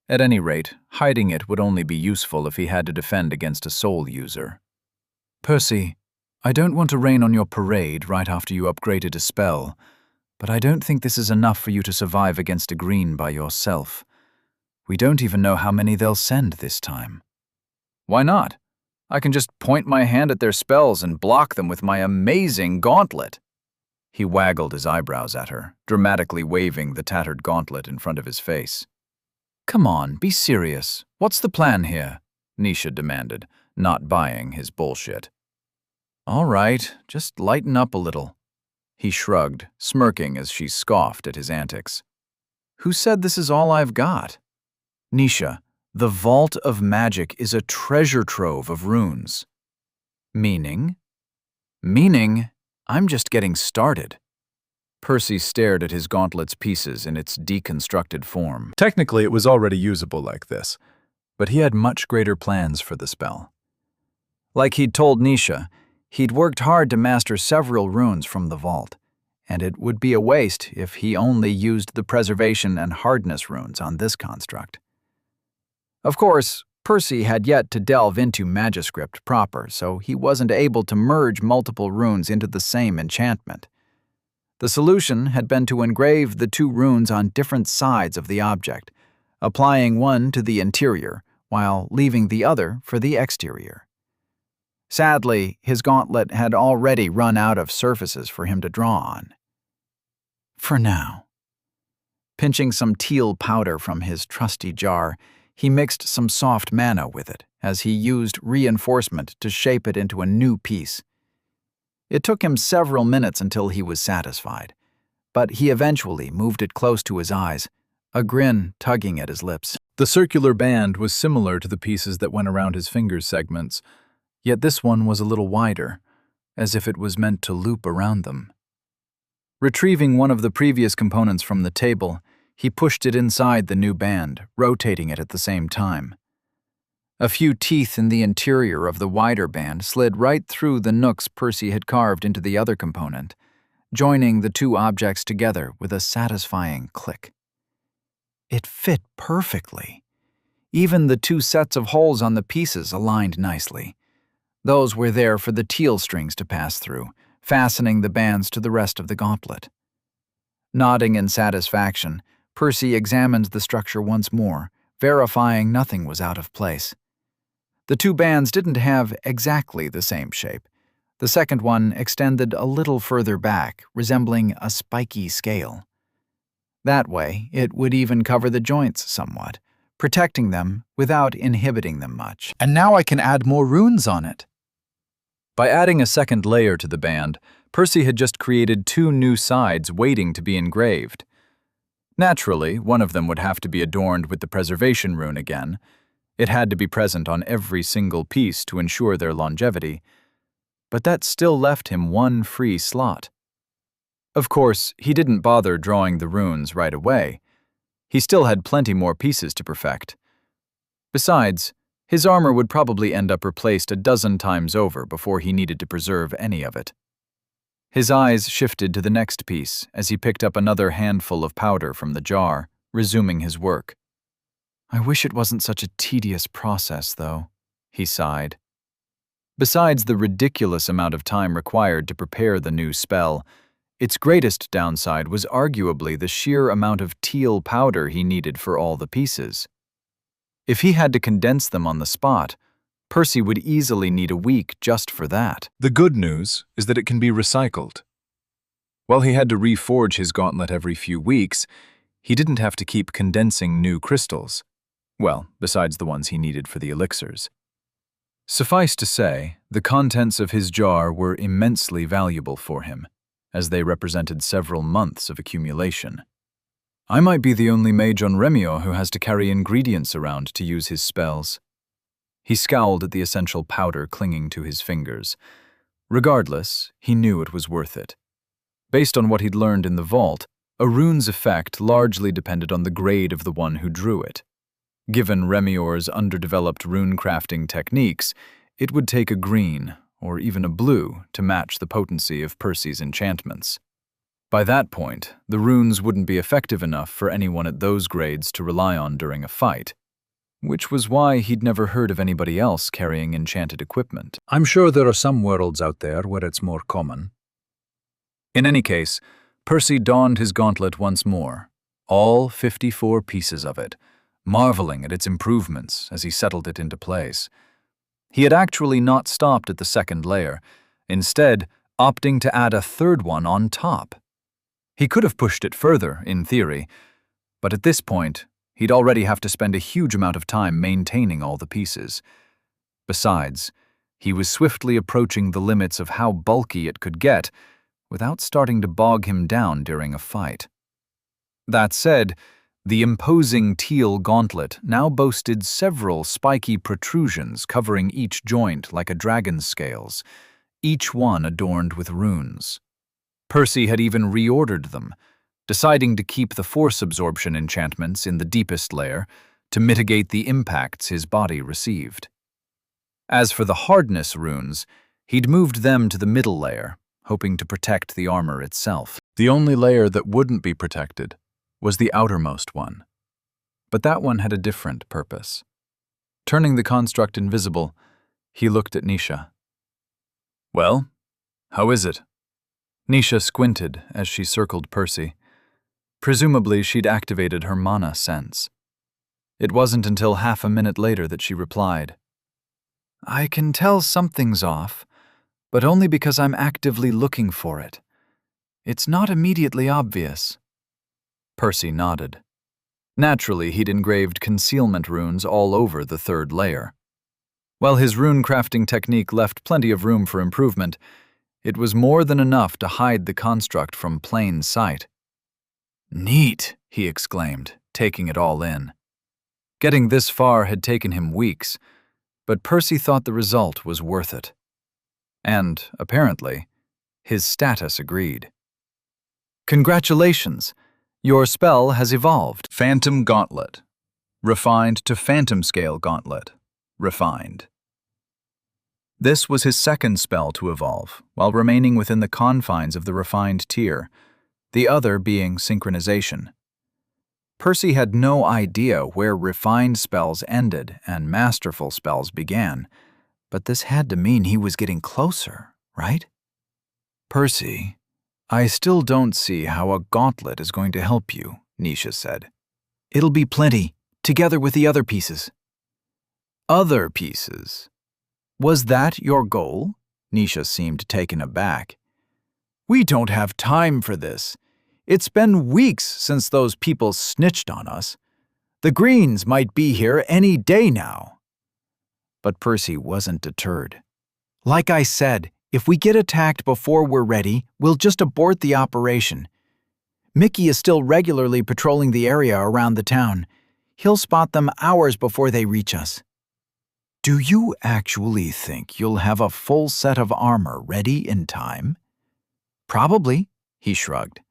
C: At any rate, hiding it would only be useful if he had to defend against a soul user. "Percy, I don't want to rain on your parade right after you upgraded a spell, but I don't think this is enough for you to survive against a green by yourself. We don't even know how many they'll send this time." "Why not? I can just point my hand at their spells and block them with my amazing gauntlet." He waggled his eyebrows at her, dramatically waving the tattered gauntlet in front of his face. "Come on, be serious. What's the plan here?" Nisha demanded, not buying his bullshit. "All right, just lighten up a little." He shrugged, smirking as she scoffed at his antics. "Who said this is all I've got?" "Nisha, the Vault of Magic is a treasure trove of runes." "Meaning?" "Meaning, I'm just getting started." Percy stared at his gauntlet's pieces in its deconstructed form. Technically, it was already usable like this, but he had much greater plans for the spell. Like he'd told Nisha, he'd worked hard to master several runes from the vault,
B: and it would be a waste if he only used the preservation and hardness runes on this construct. Of course, Percy had yet to delve into Magiscript proper, so he wasn't able to merge multiple runes into the same enchantment. The solution had been to engrave the two runes on different sides of the object, applying one to the interior while leaving the other for the exterior. Sadly, his gauntlet had already run out of surfaces for him to draw on. For now. Pinching some teal powder from his trusty jar, he mixed some soft mana with it as he used reinforcement to shape it into a new piece. It took him several minutes until he was satisfied, but he eventually moved it close to his eyes, a grin tugging at his lips.
C: The circular band was similar to the pieces that went around his finger segments, yet this one was a little wider, as if it was meant to loop around them. Retrieving one of the previous components from the table, he pushed it inside the new band, rotating it at the same time. A few teeth in the interior of the wider band slid right through the nooks Percy had carved into the other component, joining the two objects together with a satisfying click. It fit perfectly. Even the two sets of holes on the pieces aligned nicely. Those were there for the teal strings to pass through, fastening the bands to the rest of the gauntlet. Nodding in satisfaction, Percy examined the structure once more, verifying nothing was out of place. The two bands didn't have exactly the same shape. The second one extended a little further back, resembling a spiky scale. That way, it would even cover the joints somewhat, protecting them without inhibiting them much. And now I can add more runes on it. By adding a second layer to the band, Percy had just created two new sides waiting to be engraved. Naturally, one of them would have to be adorned with the preservation rune again. It had to be present on every single piece to ensure their longevity, but that still left him one free slot. Of course, he didn't bother drawing the runes right away. He still had plenty more pieces to perfect. Besides, his armor would probably end up replaced a dozen times over before he needed to preserve any of it. His eyes shifted to the next piece as he picked up another handful of powder from the jar, resuming his work. "I wish it wasn't such a tedious process, though," he sighed. Besides the ridiculous amount of time required to prepare the new spell, its greatest downside was arguably the sheer amount of teal powder he needed for all the pieces. If he had to condense them on the spot, Percy would easily need a week just for that. The good news is that it can be recycled. While he had to reforge his gauntlet every few weeks, he didn't have to keep condensing new crystals. Well, besides the ones he needed for the elixirs. Suffice to say, the contents of his jar were immensely valuable for him, as they represented several months of accumulation. I might be the only mage on Remio who has to carry ingredients around to use his spells. He scowled at the essential powder clinging to his fingers. Regardless, he knew it was worth it. Based on what he'd learned in the vault, a rune's effect largely depended on the grade of the one who drew it. Given Remior's underdeveloped rune-crafting techniques, it would take a green, or even a blue, to match the potency of Percy's enchantments. By that point, the runes wouldn't be effective enough for anyone at those grades to rely on during a fight, which was why he'd never heard of anybody else carrying enchanted equipment.
D: I'm sure there are some worlds out there where it's more common.
C: In any case, Percy donned his gauntlet once more, all 54 pieces of it, marveling at its improvements as he settled it into place. He had actually not stopped at the second layer, instead opting to add a third one on top. He could have pushed it further, in theory, but at this point, he'd already have to spend a huge amount of time maintaining all the pieces. Besides, he was swiftly approaching the limits of how bulky it could get without starting to bog him down during a fight. That said, the imposing teal gauntlet now boasted several spiky protrusions covering each joint like a dragon's scales, each one adorned with runes. Percy had even reordered them, deciding to keep the force absorption enchantments in the deepest layer to mitigate the impacts his body received. As for the hardness runes, he'd moved them to the middle layer,
A: hoping to protect the armor itself.
C: The only layer that wouldn't be protected was the outermost one. But that one had a different purpose. Turning the construct invisible, he looked at Nisha. "Well, how is it?" Nisha squinted as she circled Percy. Presumably, she'd activated her mana sense. It wasn't until half a minute later that she replied, "I can tell something's off, but only because I'm actively looking for it. It's not immediately obvious." Percy nodded. Naturally, he'd engraved concealment runes all over the third layer. While his rune crafting technique left plenty of room for improvement, it was more than enough to hide the construct from plain sight. "Neat," he exclaimed, taking it all in. Getting this far had taken him weeks, but Percy thought the result was worth it. And, apparently, his status agreed. "Congratulations! Your spell has evolved." Phantom Gauntlet. Refined to Phantom Scale Gauntlet. Refined. This was his second spell to evolve, while remaining within the confines of the refined tier, the other being Synchronization. Percy had no idea where refined spells ended and masterful spells began, but this had to mean he was getting closer, right? "Percy, I still don't see how a gauntlet is going to help you," Nisha said. "It'll be plenty, together with the other pieces." "Other pieces? Was that your goal?" Nisha seemed taken aback. "We don't have time for this. It's been weeks since those people snitched on us. The Greens might be here any day now." But Percy wasn't deterred. "Like I said, if we get attacked before we're ready, we'll just abort the operation. Mickey is still regularly patrolling the area around the town. He'll spot them hours before they reach us." "Do you actually think you'll have a full set of armor ready in time?" "Probably," he shrugged.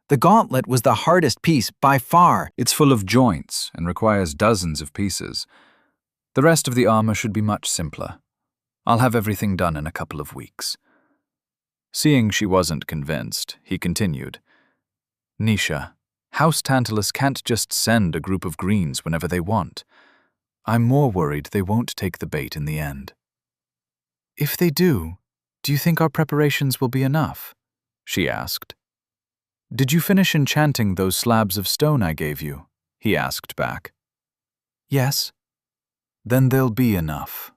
C: "The gauntlet was the hardest piece by far." It's full of joints and requires dozens of pieces. The rest of the armor should be much simpler. I'll have everything done in a couple of weeks." Seeing she wasn't convinced, he continued, "Nisha, House Tantalus can't just send a group of Greens whenever they want. I'm more worried they won't take the bait in the end." "If they do you think our preparations will be enough?" she asked. "Did you finish enchanting those slabs of stone I gave you?" he asked back. "Yes." "Then there'll be enough."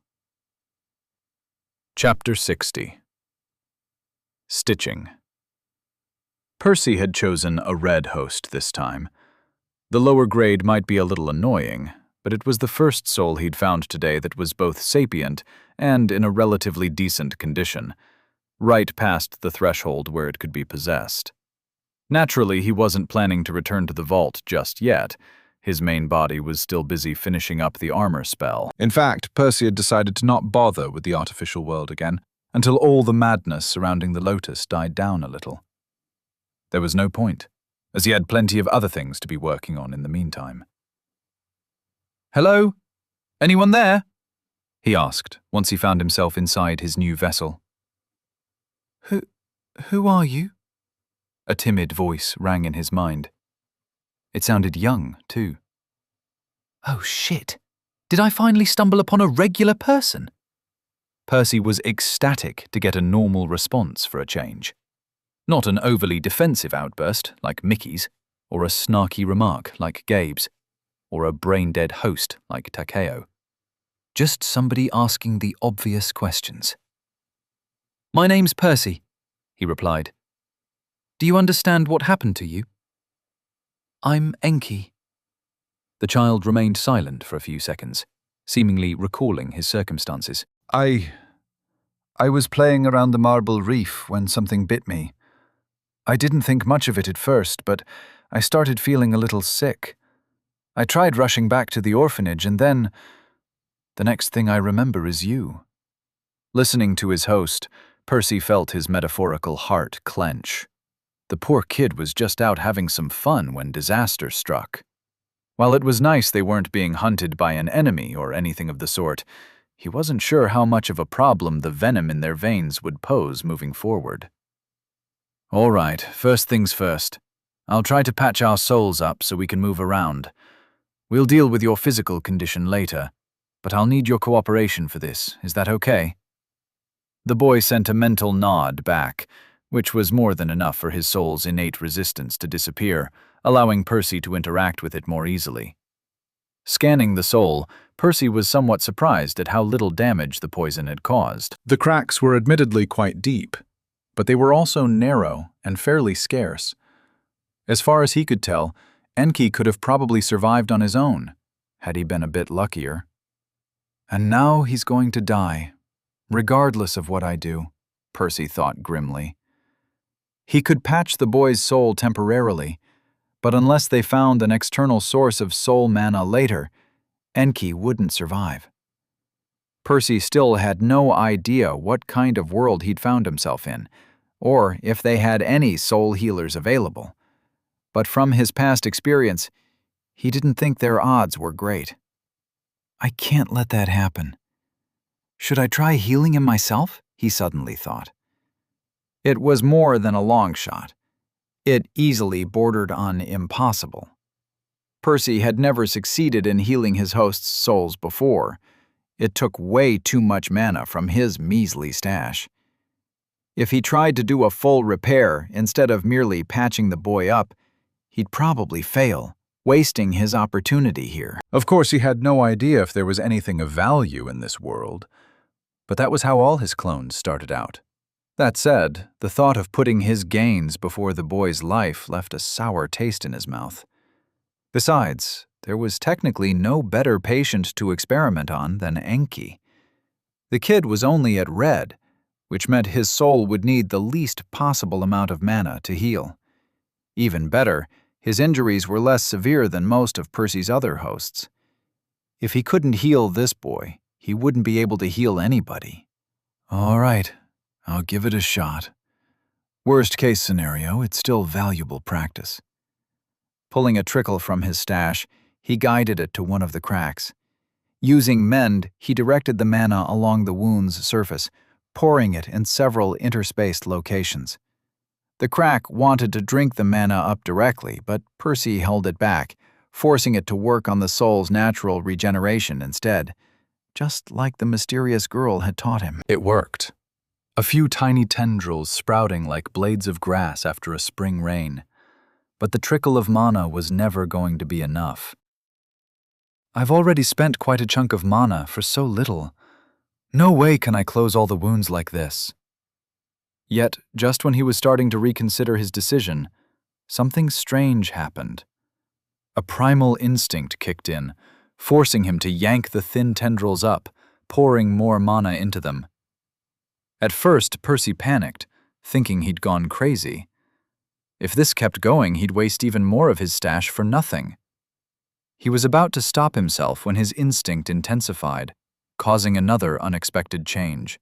C: Chapter 60. Stitching. Percy had chosen a red host this time. The lower grade might be a little annoying, but it was the first soul he'd found today that was both sapient and in a relatively decent condition, right past the threshold where it could be possessed. Naturally, he wasn't planning to return to the vault just yet. His main body was still busy finishing up the armor spell. In fact, Percy had decided to not bother with the artificial world again until all the madness surrounding the Lotus died down a little. There was no point, as he had plenty of other things to be working on in the meantime. "Hello? Anyone there?" he asked once he found himself inside his new vessel. Who are you?" A timid voice rang in his mind. It sounded young, too. "Oh shit! Did I finally stumble upon a regular person?" Percy was ecstatic to get a normal response for a change. Not an overly defensive outburst like Mickey's, or a snarky remark like Gabe's, or a brain-dead host like Takeo. Just somebody asking the obvious questions. "My name's Percy," he replied. "Do you understand what happened to you?" "I'm Enki." The child remained silent for a few seconds, seemingly recalling his circumstances. I was playing around the marble reef when something bit me. I didn't think much of it at first, but I started feeling a little sick. I tried rushing back to the orphanage, and then the next thing I remember is you." Listening to his host, Percy felt his metaphorical heart clench. The poor kid was just out having some fun when disaster struck. While it was nice they weren't being hunted by an enemy or anything of the sort, he wasn't sure how much of a problem the venom in their veins would pose moving forward.
A: All right, first things first. I'll try to patch our souls up so we can move around. We'll deal with your physical condition later, but I'll need your cooperation for this. Is that okay? The boy sent a mental nod back, which was more than enough for his soul's innate resistance to disappear, allowing Percy to interact with it more easily. Scanning the soul, Percy was somewhat surprised at how little damage the poison had caused.
C: The cracks were admittedly quite deep, but they were also narrow and fairly scarce. As far as he could tell, Enki could have probably survived on his own, had he been a bit luckier.
B: And now he's going to die, regardless of what I do, Percy thought grimly. He could patch the boy's soul temporarily, but unless they found an external source of soul mana later, Enki wouldn't survive. Percy still had no idea what kind of world he'd found himself in, or if they had any soul healers available. But from his past experience, he didn't think their odds were great. I can't let that happen. Should I try healing him myself? He suddenly thought. It was more than a long shot. It easily bordered on impossible. Percy had never succeeded in healing his host's souls before. It took way too much mana from his measly stash. If he tried to do a full repair instead of merely patching the boy up, he'd probably fail, wasting his opportunity here.
C: Of course, he had no idea if there was anything of value in this world, but that was how all his clones started out. That said, the thought of putting his gains before the boy's life left a sour taste in his mouth. Besides, there was technically no better patient to experiment on than Enki. The kid was only at red, which meant his soul would need the least possible amount of mana to heal. Even better, his injuries were less severe than most of Percy's other hosts. If he couldn't heal this boy, he wouldn't be able to heal anybody. All right, I'll give it a shot. Worst case scenario, it's still valuable practice. Pulling a trickle from his stash, he guided it to one of the cracks. Using Mend, he directed the mana along the wound's surface, pouring it in several interspaced locations. The crack wanted to drink the mana up directly, but Percy held it back, forcing it to work on the soul's natural regeneration instead, just like the mysterious girl had taught him. It worked. A few tiny tendrils sprouting like blades of grass after a spring rain. But the trickle of mana was never going to be enough. I've already spent quite a chunk of mana for so little. No way can I close all the wounds like this. Yet, just when he was starting to reconsider his decision, something strange happened. A primal instinct kicked in, forcing him to yank the thin tendrils up, pouring more mana into them. At first, Percy panicked, thinking he'd gone crazy. If this kept going, he'd waste even more of his stash for nothing. He was about to stop himself when his instinct intensified, causing another unexpected change.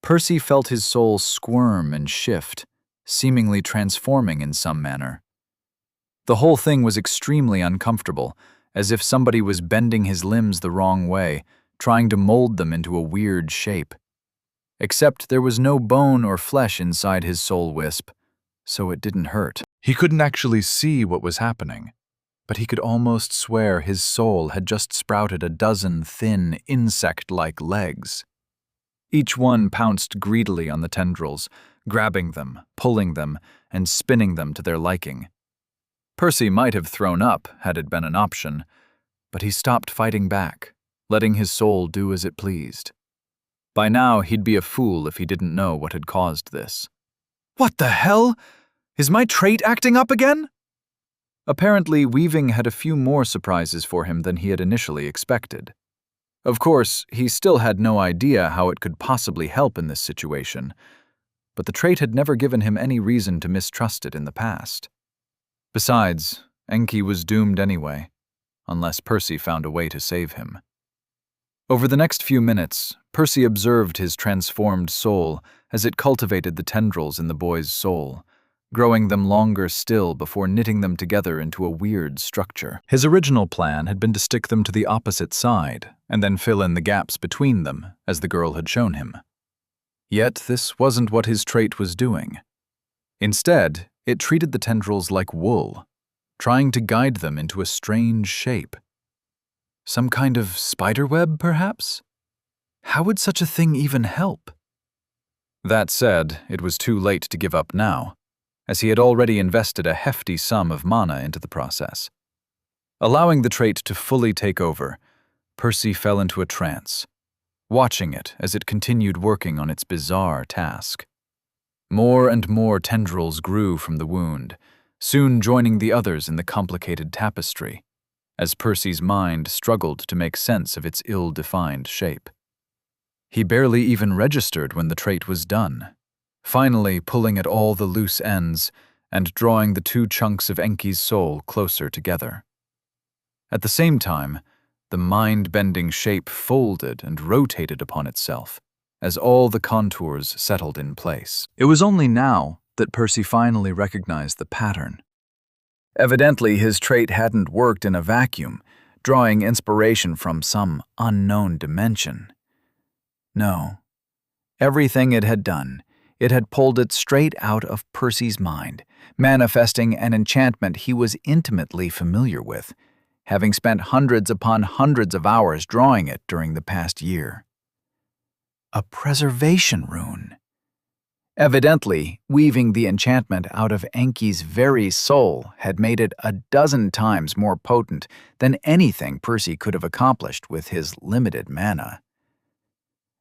C: Percy felt his soul squirm and shift, seemingly transforming in some manner. The whole thing was extremely uncomfortable, as if somebody was bending his limbs the wrong way, trying to mold them into a weird shape. Except there was no bone or flesh inside his soul wisp, so it didn't hurt. He couldn't actually see what was happening, but he could almost swear his soul had just sprouted a dozen thin, insect-like legs. Each one pounced greedily on the tendrils, grabbing them, pulling them, and spinning them to their liking. Percy might have thrown up had it been an option, but he stopped fighting back, letting his soul do as it pleased. By now, he'd be a fool if he didn't know what had caused this. What the hell? Is my trait acting up again? Apparently, weaving had a few more surprises for him than he had initially expected. Of course, he still had no idea how it could possibly help in this situation, but the trait had never given him any reason to mistrust it in the past. Besides, Enki was doomed anyway, unless Percy found a way to save him. Over the next few minutes, Percy observed his transformed soul as it cultivated the tendrils in the boy's soul, growing them longer still before knitting them together into a weird structure. His original plan had been to stick them to the opposite side and then fill in the gaps between them, as the girl had shown him. Yet this wasn't what his trait was doing.
A: Instead, it treated the tendrils like wool, trying to guide them into a strange shape. Some kind of spiderweb, perhaps? How would such a thing even help? That said, it was too late to give up now, as he had already invested a hefty sum of mana into the process. Allowing the trait to fully take over, Percy fell into a trance, watching it as it continued working on its bizarre task. More and more tendrils grew from the wound, soon joining the others in the complicated tapestry, as Percy's mind struggled to make sense of its ill-defined shape. He barely even registered when the trait was done, finally pulling at all the loose ends and drawing the two chunks of Enki's soul closer together. At the same time, the mind-bending shape folded and rotated upon itself as all the contours settled in place. It was only now that Percy finally recognized the pattern. Evidently, his trait hadn't worked in a vacuum, drawing inspiration from some unknown dimension. No. Everything it had done, it had pulled it straight out of Percy's mind, manifesting an enchantment he was intimately familiar with, having spent hundreds upon hundreds of hours drawing it during the past year. A preservation rune. Evidently, weaving the enchantment out of Enki's very soul had made it a dozen times more potent than anything Percy could have accomplished with his limited mana.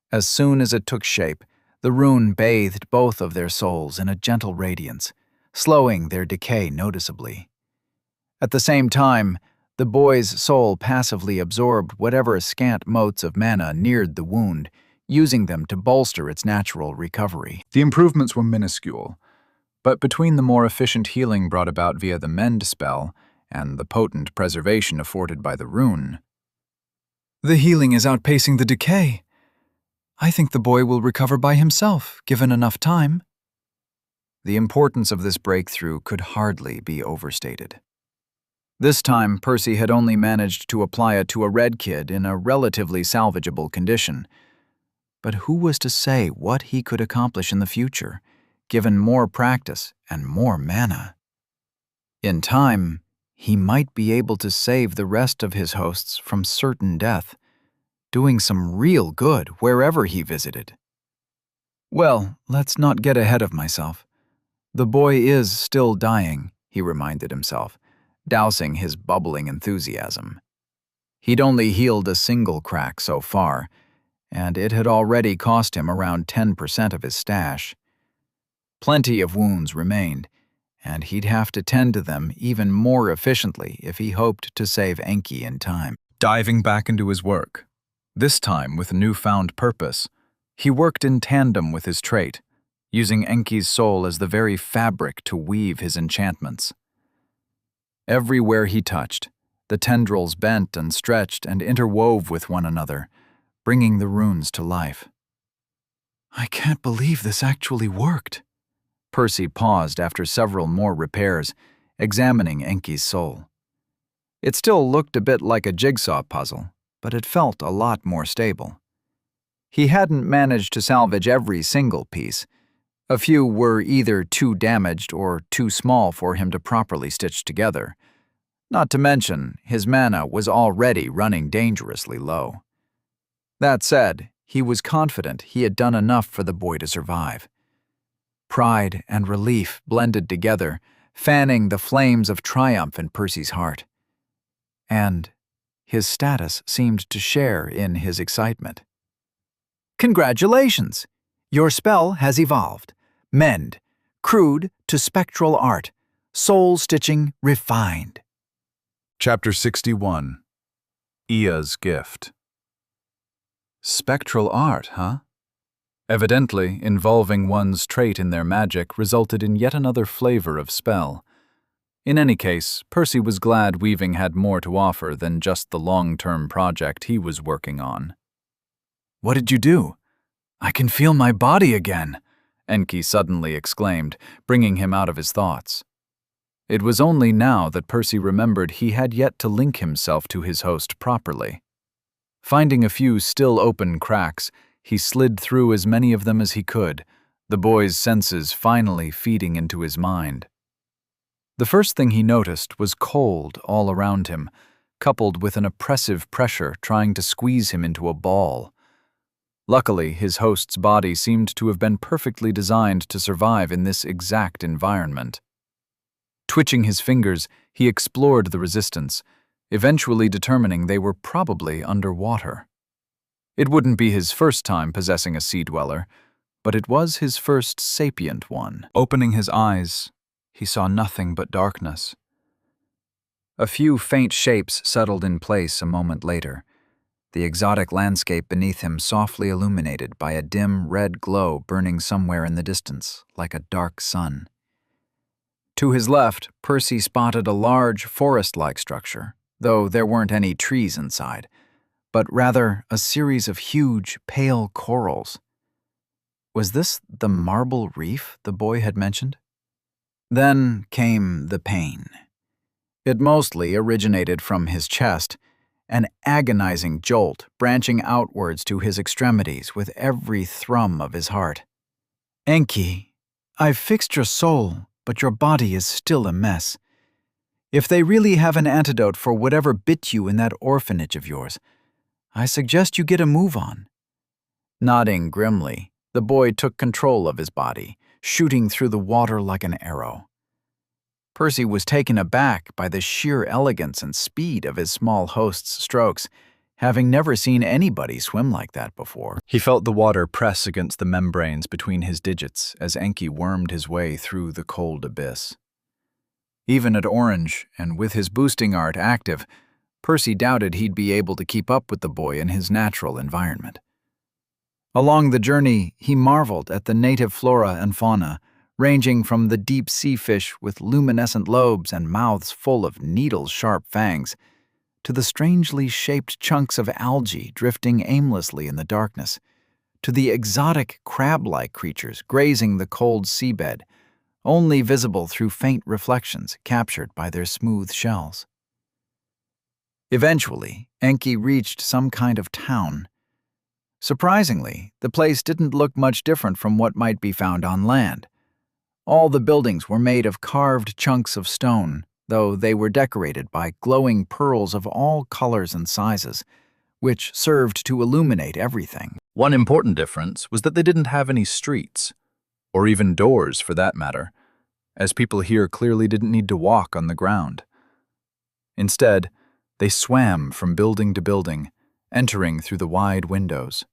A: As soon as it took shape, the rune bathed both of their souls in a gentle radiance, slowing their decay noticeably. At the same time, the boy's soul passively absorbed whatever scant motes of mana neared the wound, using them to bolster its natural recovery.
C: The improvements were minuscule, but between the more efficient healing brought about via the Mend spell and the potent preservation afforded by the rune.
A: The healing is outpacing the decay. I think the boy will recover by himself, given enough time. The importance of this breakthrough could hardly be overstated. This time, Percy had only managed to apply it to a red kid in a relatively salvageable condition. But who was to say what he could accomplish in the future, given more practice and more mana? In time, he might be able to save the rest of his hosts from certain death, doing some real good wherever he visited. Well, let's not get ahead of myself. The boy is still dying, he reminded himself, dousing his bubbling enthusiasm. He'd only healed a single crack so far, and it had already cost him around 10% of his stash. Plenty of wounds remained, and he'd have to tend to them even more efficiently if he hoped to save Enki in time. Diving back into his work, this time with newfound purpose, he worked in tandem with his trait, using Enki's soul as the very fabric to weave his enchantments. Everywhere he touched, the tendrils bent and stretched and interwove with one another, bringing the runes to life. I can't believe this actually worked. Percy paused after several more repairs, examining Enki's soul. It still looked a bit like a jigsaw puzzle, but it felt a lot more stable. He hadn't managed to salvage every single piece. A few were either too damaged or too small for him to properly stitch together. Not to mention, his mana was already running dangerously low. That said, he was confident he had done enough for the boy to survive. Pride and relief blended together, fanning the flames of triumph in Percy's heart. And his status seemed to share in his excitement. Congratulations! Your spell has evolved. Mend, crude to spectral art, soul stitching refined.
C: Chapter 61. Ia's Gift. Spectral art, huh? Evidently, involving one's trait in their magic resulted in yet another flavor of spell. In any case, Percy was glad weaving had more to offer than just the long-term project he was working on. What did you do? I can feel my body again, Enki suddenly exclaimed, bringing him out of his thoughts. It was only now that Percy remembered he had yet to link himself to his host properly. Finding a few still open cracks, he slid through as many of them as he could,
A: the boy's senses finally feeding into his mind. The first thing he noticed was cold all around him, coupled with an oppressive pressure trying to squeeze him into a ball. Luckily, his host's body seemed to have been perfectly designed to survive in this exact environment. Twitching his fingers, he explored the resistance, eventually determining they were probably underwater. It wouldn't be his first time possessing a sea dweller, but it was his first sapient one.
C: Opening his eyes, he saw nothing but darkness.
B: A few faint shapes settled in place a moment later, the exotic landscape beneath him softly illuminated by a dim red glow burning somewhere in the distance, like a dark sun. To his left, Percy spotted a large forest-like structure, though there weren't any trees inside, but rather a series of huge, pale corals. Was this the marble reef the boy had mentioned? Then came the pain. It mostly originated from his chest, an agonizing jolt branching outwards to his extremities with every thrum of his heart. Enki, I've fixed your soul, but your body is still a mess. If they really have an antidote for whatever bit you in that orphanage of yours, I suggest you get a move on. Nodding grimly, the boy took control of his body, shooting through the water like an arrow. Percy was taken aback by the sheer elegance and speed of his small host's strokes, having never seen anybody swim like that before.
C: He felt the water press against the membranes between his digits as Enki wormed his way through the cold abyss.
A: Even at Orange, and with his boosting art active, Percy doubted he'd be able to keep up with the boy in his natural environment. Along the journey, he marveled at the native flora and fauna, ranging from the deep-sea fish with luminescent lobes and mouths full of needle-sharp fangs, to the strangely shaped chunks of algae drifting aimlessly in the darkness, to the exotic crab-like creatures grazing the cold seabed, only visible through faint reflections captured by their smooth shells. Eventually, Enki reached some kind of town. Surprisingly, the place didn't look much different from what might be found on land. All the buildings were made of carved chunks of stone, though they were decorated by glowing pearls of all colors and sizes, which served to illuminate everything.
C: One important difference was that they didn't have any streets, or even doors for that matter, as people here clearly didn't need to walk on the ground. Instead, they swam from building to building, entering through the wide windows.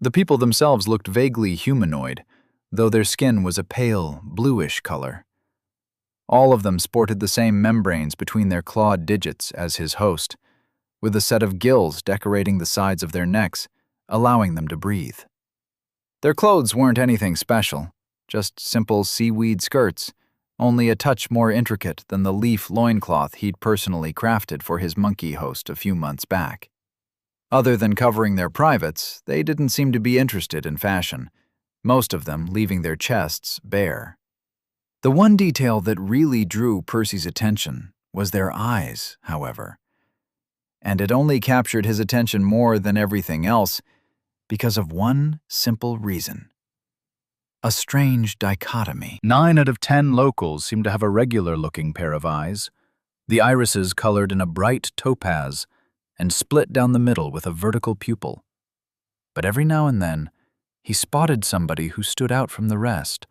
C: The people themselves looked vaguely humanoid, though their skin was a pale, bluish color. All of them sported the same membranes between their clawed digits as his host, with a set of gills decorating the sides of their necks, allowing them to breathe. Their clothes weren't anything special, just simple seaweed skirts, only a touch more intricate than the leaf loincloth he'd personally crafted for his monkey host a few months back. Other than covering their privates, they didn't seem to be interested in fashion, most of them leaving their chests bare. The one detail that really drew Percy's attention was their eyes, however. And it only captured his attention more than everything else because of one simple reason. A strange dichotomy. 9 out of 10 locals seemed to have a regular-looking pair of eyes, the irises colored in a bright topaz and split down the middle with a vertical pupil. But every now and then, he spotted somebody who stood out from the rest,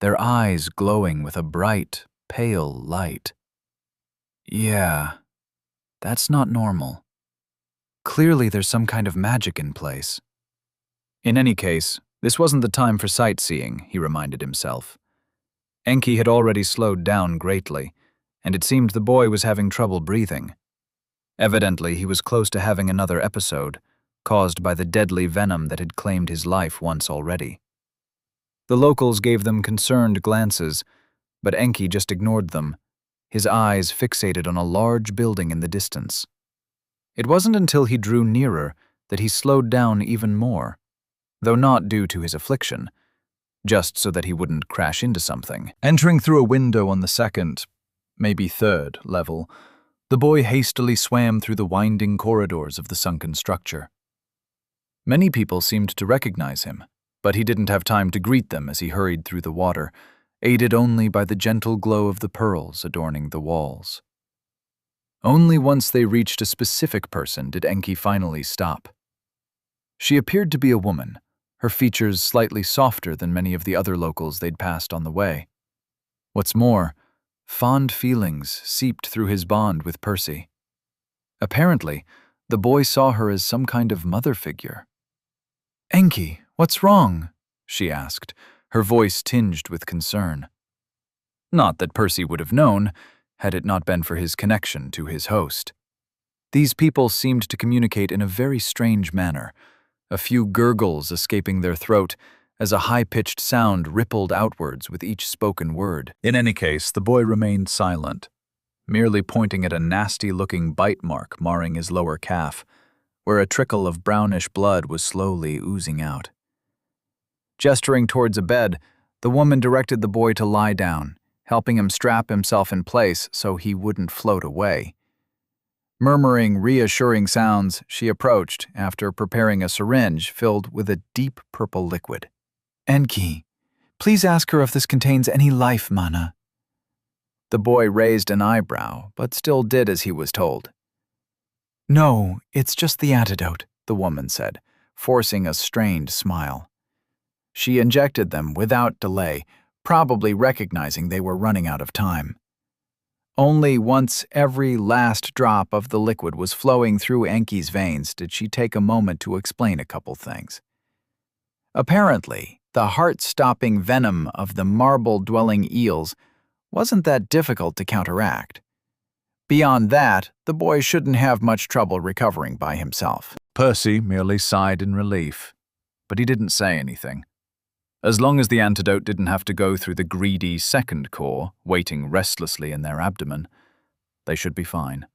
C: their eyes glowing with a bright, pale light.
B: Yeah, that's not normal. Clearly there's some kind of magic in place.
A: In any case, this wasn't the time for sightseeing, he reminded himself. Enki had already slowed down greatly, and it seemed the boy was having trouble breathing. Evidently, he was close to having another episode, caused by the deadly venom that had claimed his life once already. The locals gave them concerned glances, but Enki just ignored them, his eyes fixated on a large building in the distance. It wasn't until he drew nearer that he slowed down even more, though not due to his affliction, just so that he wouldn't crash into something.
C: Entering through a window on the 2nd, maybe 3rd level, the boy hastily swam through the winding corridors of the sunken structure.
A: Many people seemed to recognize him. But he didn't have time to greet them as he hurried through the water, aided only by the gentle glow of the pearls adorning the walls. Only once they reached a specific person did Enki finally stop. She appeared to be a woman, her features slightly softer than many of the other locals they'd passed on the way. What's more, fond feelings seeped through his bond with Percy. Apparently, the boy saw her as some kind of mother figure. "Enki, what's wrong?" she asked, her voice tinged with concern. Not that Percy would have known, had it not been for his connection to his host. These people seemed to communicate in a very strange manner, a few gurgles escaping their throat as a high-pitched sound rippled outwards with each spoken word.
C: In any case, the boy remained silent, merely pointing at a nasty-looking bite mark marring his lower calf, where a trickle of brownish blood was slowly oozing out. Gesturing towards a bed, the woman directed the boy to lie down, helping him strap himself in place so he wouldn't float away. Murmuring reassuring sounds, she approached after preparing a syringe filled with a deep purple liquid. "Enki, please ask her if this contains any life mana." The boy raised an eyebrow, but still did as he was told. "No, it's just the antidote," the woman said, forcing a strained smile. She injected them without delay, probably recognizing they were running out of time. Only once every last drop of the liquid was flowing through Enki's veins did she take a moment to explain a couple things. Apparently, the heart-stopping venom of the marble-dwelling eels wasn't that difficult to counteract. Beyond that, the boy shouldn't have much trouble recovering by himself. Percy merely sighed in relief, but he didn't say anything. As long as the antidote didn't have to go through the greedy second core, waiting restlessly in their abdomen, they should be fine.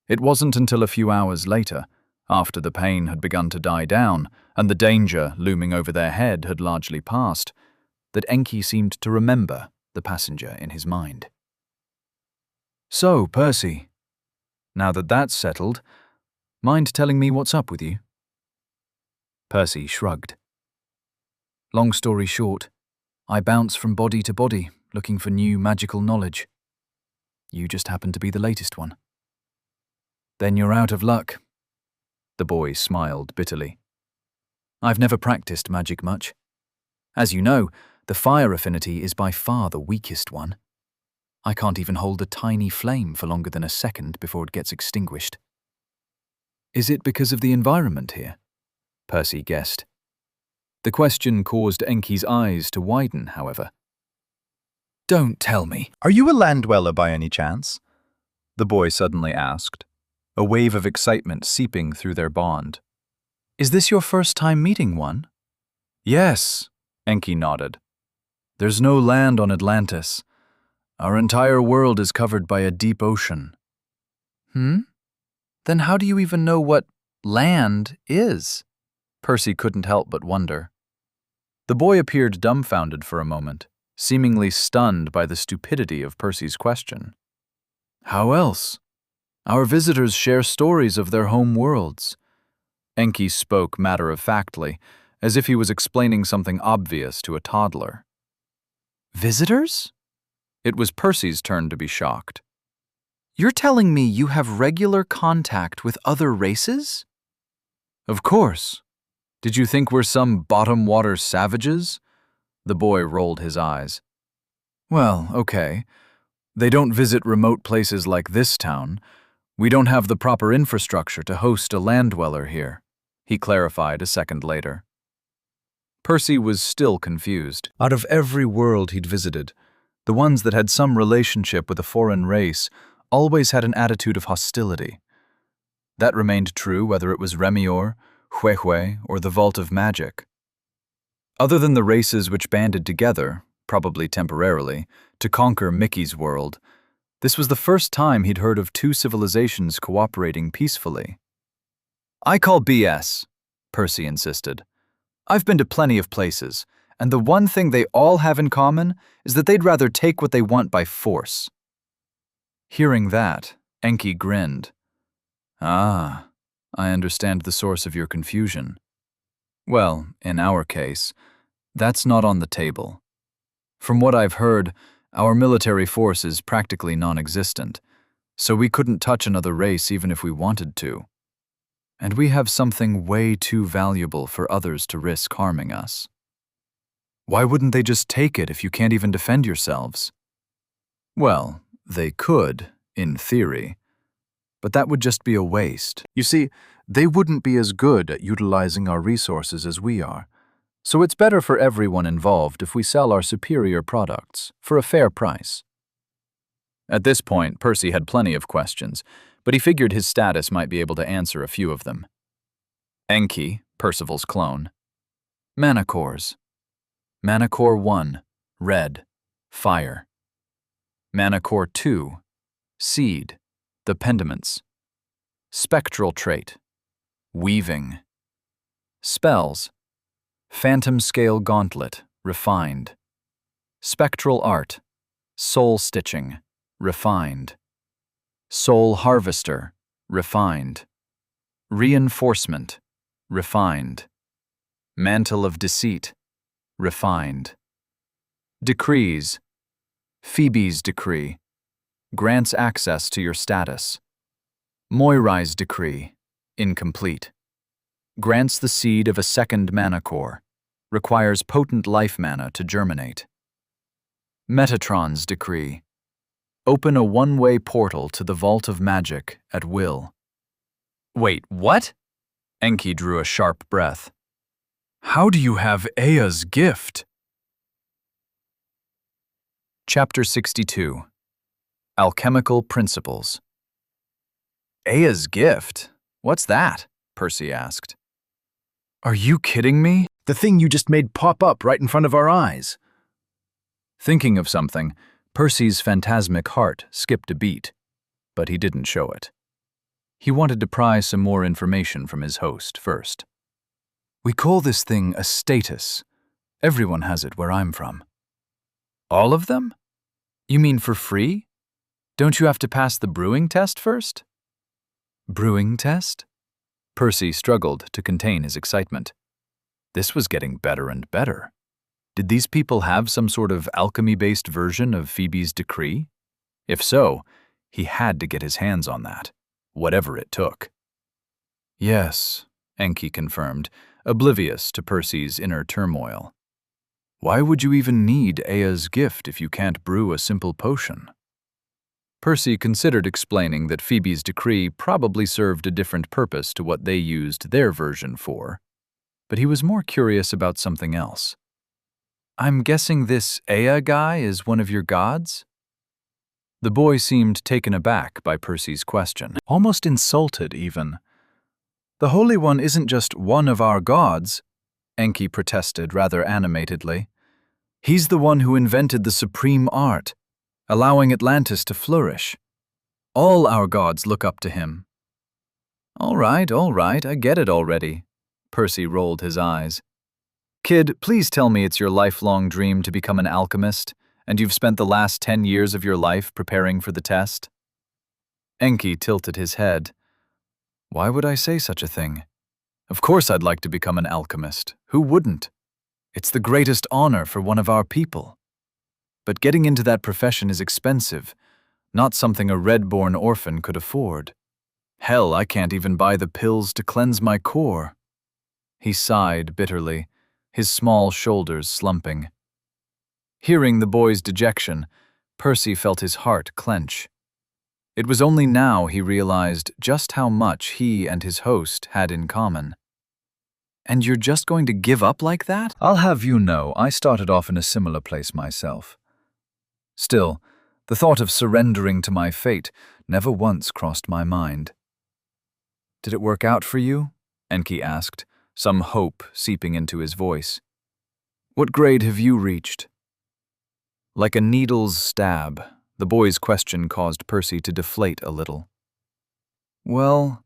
C: It wasn't until a few hours later, after the pain had begun to die down and the danger looming over their head had largely passed, that Enki seemed to remember the passenger in his mind. "So, Percy, now that that's settled, mind telling me what's up with you?" Percy shrugged. "Long story short, I bounce from body to body, looking for new magical knowledge. You just happen to be the latest one." "Then you're out of luck." The boy smiled bitterly. "I've never practiced magic much. As you know, the fire affinity is by far the weakest one. I can't even hold a tiny flame for longer than a second before it gets extinguished." "Is it because of the environment here?" Percy guessed. The question caused Enki's eyes to widen, however. "Don't tell me." "Are you a land dweller by any chance?" the boy suddenly asked, a wave of excitement seeping through their bond.
A: "Is this your first time meeting one?"
C: "Yes," Enki nodded. "There's no land on Atlantis. Our entire world is covered by a deep ocean."
A: Then how do you even know what land is? Percy couldn't help but wonder. The boy appeared dumbfounded for a moment, seemingly stunned by the stupidity of Percy's question. "How else? Our visitors share stories of their home worlds." Enki spoke matter-of-factly, as if he was explaining something obvious to a toddler. "Visitors?" It was Percy's turn to be shocked. "You're telling me you have regular contact with other races?" "Of course. Did you think we're some bottom-water savages?" The boy rolled his eyes. "Well, okay. They don't visit remote places like this town. We don't have the proper infrastructure to host a land dweller here," he clarified a second later. Percy was still confused. Out of every world he'd visited, the ones that had some relationship with a foreign race always had an attitude of hostility. That remained true whether it was Remior, Huehue, or the Vault of Magic. Other than the races which banded together, probably temporarily, to conquer Mickey's world, this was the first time he'd heard of two civilizations cooperating peacefully. "I call BS," Percy insisted. "I've been to plenty of places, and the one thing they all have in common is that they'd rather take what they want by force." Hearing that, Enki grinned. "Ah, I understand the source of your confusion." Well, in our case, that's not on the table. From what I've heard, our military force is practically non-existent, so we couldn't touch another race even if we wanted to. And we have something way too valuable for others to risk harming us. Why wouldn't they just take it if you can't even defend yourselves? Well, they could, in theory, but that would just be a waste.
C: You see, they wouldn't be as good at utilizing our resources as we are, so it's better for everyone involved if we sell our superior products for a fair price.
A: At this point, Percy had plenty of questions, but he figured his status might be able to answer a few of them. Enki, Percival's clone. Manacores. Manacore 1, red, fire. Manacore 2, seed, the pendiments. Spectral trait, weaving. Spells, phantom scale gauntlet, refined. Spectral art, soul stitching, refined. Soul harvester, refined. Reinforcement, refined. Mantle of deceit, refined. Decrees, Phoebe's decree, grants access to your status. Moirai's decree, incomplete. Grants the seed of a second manacore, requires potent life mana to germinate. Metatron's decree, open a one-way portal to the Vault of Magic at will. Wait, what? Enki drew a sharp breath. How do you have Aya's gift? Chapter 62. Alchemical Principles. Aya's gift? What's that? Percy asked. Are you kidding me?
D: The thing you just made pop up right in front of our eyes.
A: Thinking of something, Percy's phantasmic heart skipped a beat, but he didn't show it. He wanted to pry some more information from his host first. We call this thing a status. Everyone has it where I'm from. All of them? You mean for free? Don't you have to pass the brewing test first? Brewing test? Percy struggled to contain his excitement. This was getting better and better. Did these people have some sort of alchemy-based version of Phoebe's decree? If so, he had to get his hands on that, whatever it took. Yes, Enki confirmed, oblivious to Percy's inner turmoil. Why would you even need Aya's gift if you can't brew a simple potion? Percy considered explaining that Phoebe's decree probably served a different purpose to what they used their version for, but he was more curious about something else. I'm guessing this Aya guy is one of your gods? The boy seemed taken aback by Percy's question, almost insulted even. The Holy One isn't just one of our gods, Enki protested rather animatedly. He's the one who invented the supreme art, allowing Atlantis to flourish. All our gods look up to him. All right, I get it already. Percy rolled his eyes. Kid, please tell me it's your lifelong dream to become an alchemist, and you've spent the last 10 years of your life preparing for the test? Enki tilted his head. Why would I say such a thing? Of course I'd like to become an alchemist. Who wouldn't? It's the greatest honor for one of our people. But getting into that profession is expensive, not something a red-born orphan could afford. Hell, I can't even buy the pills to cleanse my core. He sighed bitterly, his small shoulders slumping. Hearing the boy's dejection, Percy felt his heart clench. It was only now he realized just how much he and his host had in common. And you're just going to give up like that?
D: I'll have you know, I started off in a similar place myself. Still, the thought of surrendering to my fate never once crossed my mind.
A: Did it work out for you? Enki asked, some hope seeping into his voice. What grade have you reached? Like a needle's stab, the boy's question caused Percy to deflate a little. Well,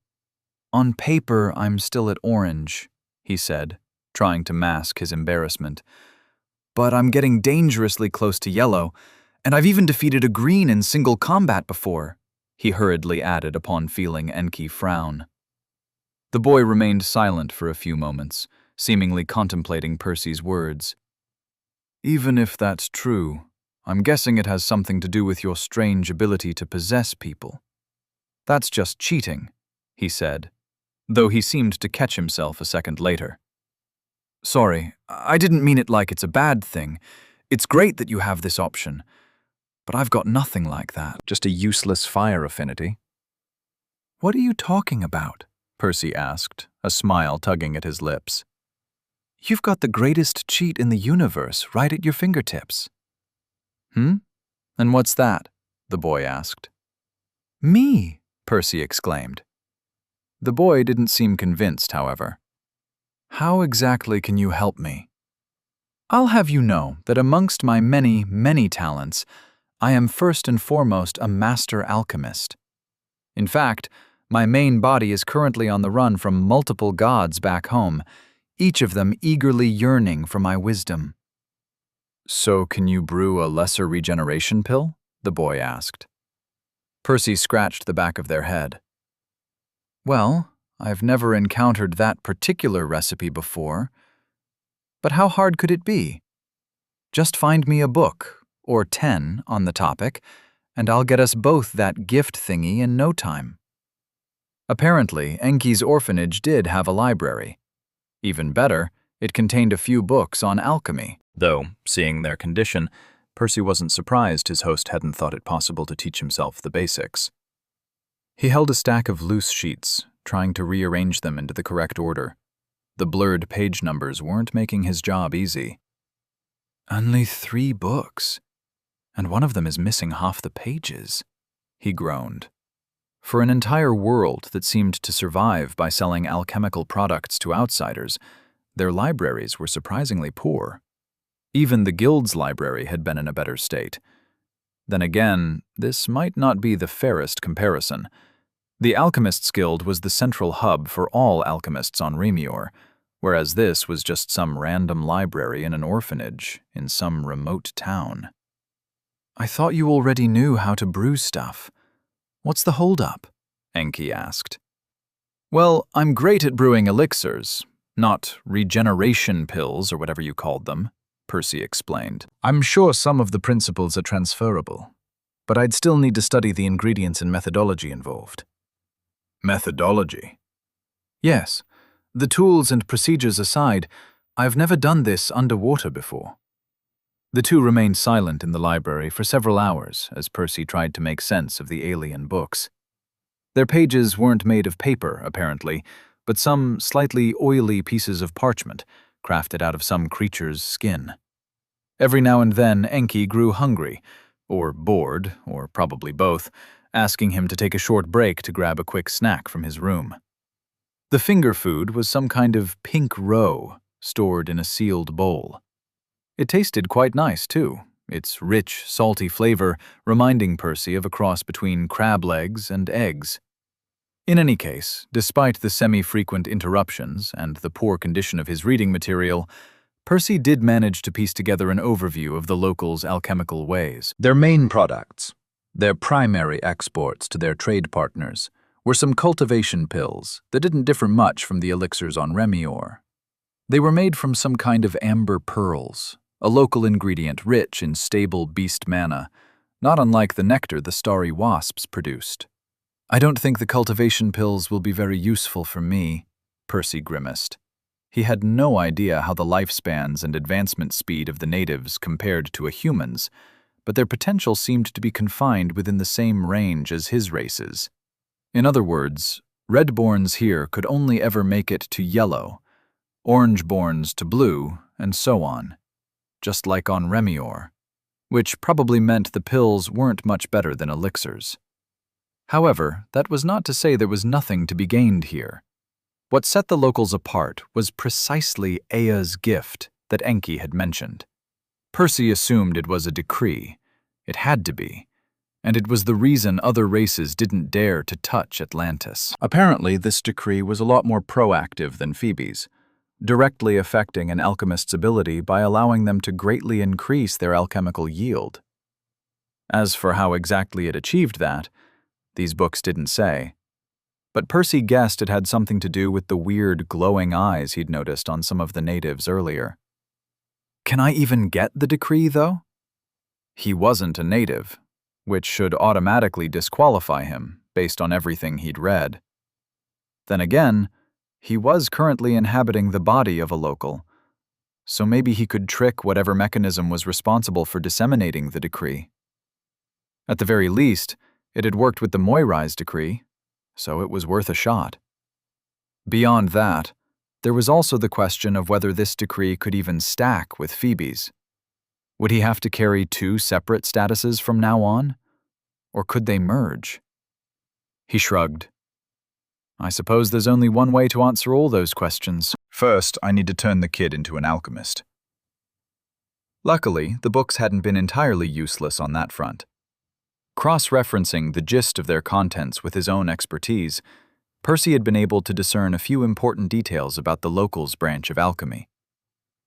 A: on paper I'm still at orange, he said, trying to mask his embarrassment. But I'm getting dangerously close to yellow, and I've even defeated a green in single combat before, he hurriedly added upon feeling Enki frown. The boy remained silent for a few moments, seemingly contemplating Percy's words.
D: Even if that's true, I'm guessing it has something to do with your strange ability to possess people. That's just cheating, he said, though he seemed to catch himself a second later. Sorry, I didn't mean it like it's a bad thing. It's great that you have this option, but I've got nothing like that.
C: Just a useless fire affinity.
A: What are you talking about? Percy asked, a smile tugging at his lips. You've got the greatest cheat in the universe right at your fingertips. And what's that? The boy asked. Me, Percy exclaimed. The boy didn't seem convinced, however. How exactly can you help me? I'll have you know that amongst my many, many talents, I am first and foremost a master alchemist. In fact, my main body is currently on the run from multiple gods back home, each of them eagerly yearning for my wisdom. So can you brew a lesser regeneration pill? The boy asked. Percy scratched the back of their head. Well, I've never encountered that particular recipe before. But how hard could it be? Just find me a book, or 10, on the topic, and I'll get us both that gift thingy in no time. Apparently, Enki's orphanage did have a library. Even better, it contained a few books on alchemy.
C: Though, seeing their condition, Percy wasn't surprised his host hadn't thought it possible to teach himself the basics.
A: He held a stack of loose sheets, trying to rearrange them into the correct order. The blurred page numbers weren't making his job easy. Only 3 books, and one of them is missing half the pages, he groaned. For an entire world that seemed to survive by selling alchemical products to outsiders, their libraries were surprisingly poor. Even the guild's library had been in a better state. Then again, this might not be the fairest comparison. The Alchemists' Guild was the central hub for all alchemists on Remior, whereas this was just some random library in an orphanage in some remote town. I thought you already knew how to brew stuff. What's the holdup? Enki asked. Well, I'm great at brewing elixirs, not regeneration pills or whatever you called them, Percy explained.
C: I'm sure some of the principles are transferable, but I'd still need to study the ingredients and methodology involved.
D: Methodology?
C: Yes. The tools and procedures aside, I've never done this underwater before. The two remained silent in the library for several hours as Percy tried to make sense of the alien books. Their pages weren't made of paper, apparently, but some slightly oily pieces of parchment, crafted out of some creature's skin. Every now and then, Enki grew hungry, or bored, or probably both, asking him to take a short break to grab a quick snack from his room. The finger food was some kind of pink roe, stored in a sealed bowl. It tasted quite nice, too, its rich, salty flavor reminding Percy of a cross between crab legs and eggs. In any case, despite the semi-frequent interruptions and the poor condition of his reading material, Percy did manage to piece together an overview of the locals' alchemical ways. Their main products, their primary exports to their trade partners, were some cultivation pills that didn't differ much from the elixirs on Remior. They were made from some kind of amber pearls, a local ingredient rich in stable beast mana, not unlike the nectar the starry wasps produced. I don't think the cultivation pills will be very useful for me, Percy grimaced. He had no idea how the lifespans and advancement speed of the natives compared to a human's, but their potential seemed to be confined within the same range as his race's. In other words, Redborns here could only ever make it to yellow, Orangeborns to blue, and so on, just like on Remior, which probably meant the pills weren't much better than elixirs. However, that was not to say there was nothing to be gained here. What set the locals apart was precisely Aya's gift that Enki had mentioned. Percy assumed it was a decree. It had to be. And it was the reason other races didn't dare to touch Atlantis. Apparently, this decree was a lot more proactive than Phoebe's, directly affecting an alchemist's ability by allowing them to greatly increase their alchemical yield. As for how exactly it achieved that, these books didn't say.
A: but Percy guessed it had something to do with the weird glowing eyes he'd noticed on some of the natives earlier. Can I even get the decree, though? He wasn't a native, which should automatically disqualify him based on everything he'd read. Then again, he was currently inhabiting the body of a local, so maybe he could trick whatever mechanism was responsible for disseminating the decree. At the very least, it had worked with the Moirai's decree, so it was worth a shot. Beyond that, there was also the question of whether this decree could even stack with Phoebe's. Would he have to carry two separate statuses from now on? Or could they merge? He shrugged. I suppose there's only one way to answer all those questions.
C: First, I need to turn the kid into an alchemist.
A: Luckily, the books hadn't been entirely useless on that front. Cross-referencing the gist of their contents with his own expertise, Percy had been able to discern a few important details about the locals' branch of alchemy.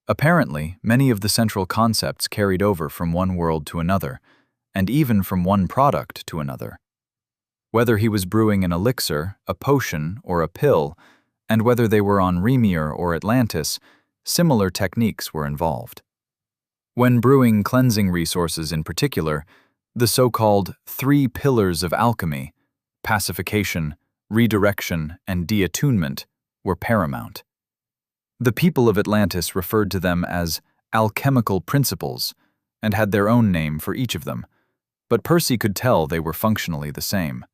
A: Apparently, many of the central concepts carried over from one world to another, and even from one product to another. Whether he was brewing an elixir, a potion, or a pill, and whether they were on Remir or Atlantis, similar techniques were involved. When brewing cleansing resources in particular, the so-called 3 pillars of alchemy, pacification, redirection, and deattunement, were paramount. The people of Atlantis referred to them as alchemical principles and had their own name for each of them, but Percy could tell they were functionally the same.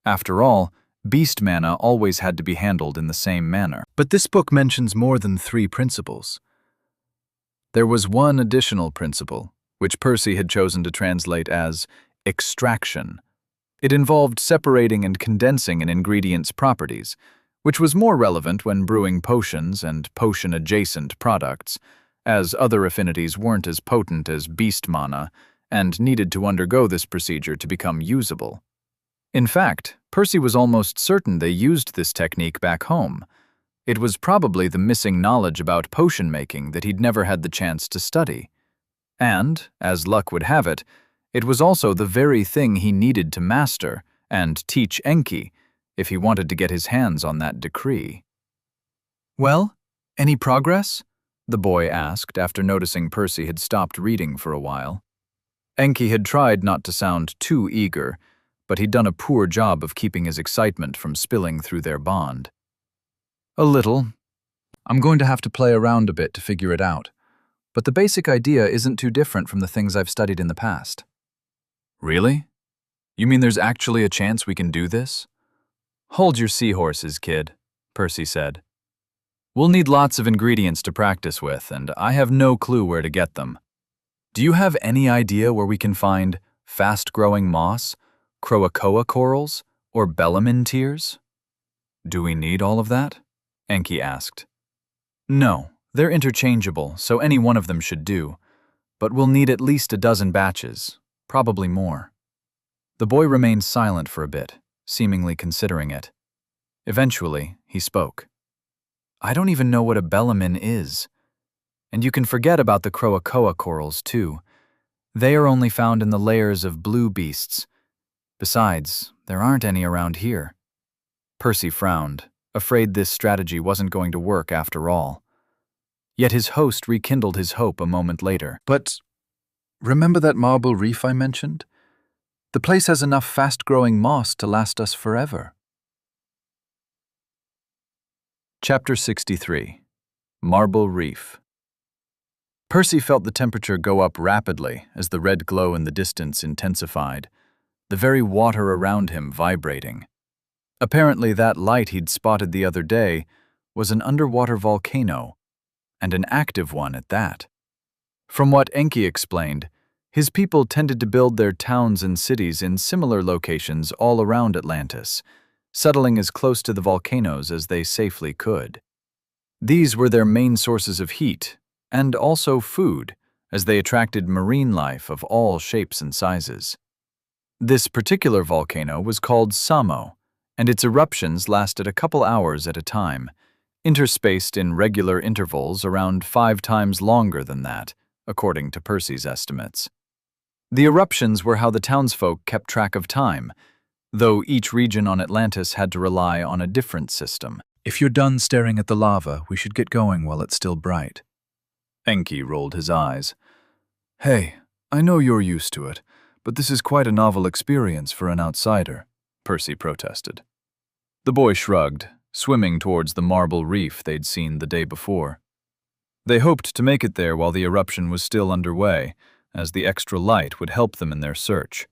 A: After all, beast mana always had to be handled in the same manner.
B: But this book mentions more than 3 principles. There was one additional principle, which Percy had chosen to translate as extraction. It involved separating and condensing an ingredient's properties, which was more relevant when brewing potions and potion-adjacent products, as other affinities weren't as potent as beast mana and needed to undergo this procedure to become usable. In fact, Percy was almost certain they used this technique back home. It was probably the missing knowledge about potion making that he'd never had the chance to study. And, as luck would have it, it was also the very thing he needed to master and teach Enki if he wanted to get his hands on that decree. "Well, any progress?" the boy asked after noticing Percy had stopped reading for a while. Enki had tried not to sound too eager, but he'd done a poor job of keeping his excitement from spilling through their bond. "A little. I'm going to have to play around a bit to figure it out, but the basic idea isn't too different from the things I've studied in the past." "Really? You mean there's actually a chance we can do this?" "Hold your seahorses, kid," Percy said. "We'll need lots of ingredients to practice with, and I have no clue where to get them. Do you have any idea where we can find fast-growing moss, croacoa corals, or bellamin tears?" "Do we need all of that?" Enki asked. "No, they're interchangeable, so any one of them should do, but we'll need at least a dozen batches, probably more." The boy remained silent for a bit, seemingly considering it. Eventually, he spoke. "I don't even know what a bellamin is. And you can forget about the croacoa corals, too. They are only found in the layers of blue beasts. Besides, there aren't any around here." Percy frowned, afraid this strategy wasn't going to work after all. Yet his host rekindled his hope a moment later. "But remember that marble reef I mentioned? The place has enough fast-growing moss to last us forever." Chapter 63. Marble Reef. Percy felt the temperature go up rapidly as the red glow in the distance intensified, the very water around him vibrating. Apparently that light he'd spotted the other day was an underwater volcano, and an active one at that. From what Enki explained, his people tended to build their towns and cities in similar locations all around Atlantis, settling as close to the volcanoes as they safely could. These were their main sources of heat, and also food, as they attracted marine life of all shapes and sizes. This particular volcano was called Samo, and its eruptions lasted a couple hours at a time, interspaced in regular intervals around 5 times longer than that, according to Percy's estimates. The eruptions were how the townsfolk kept track of time,
A: though each region on Atlantis had to rely on a different system.
C: If you're done staring at the lava, we should get going while it's still bright.
A: Enki rolled his eyes.
D: Hey, I know you're used to it, but this is quite a novel experience for an outsider, Percy protested. The boy shrugged, swimming towards the marble reef they'd seen the day before. They hoped to make it there while the eruption was still underway, as the extra light would help them in their search.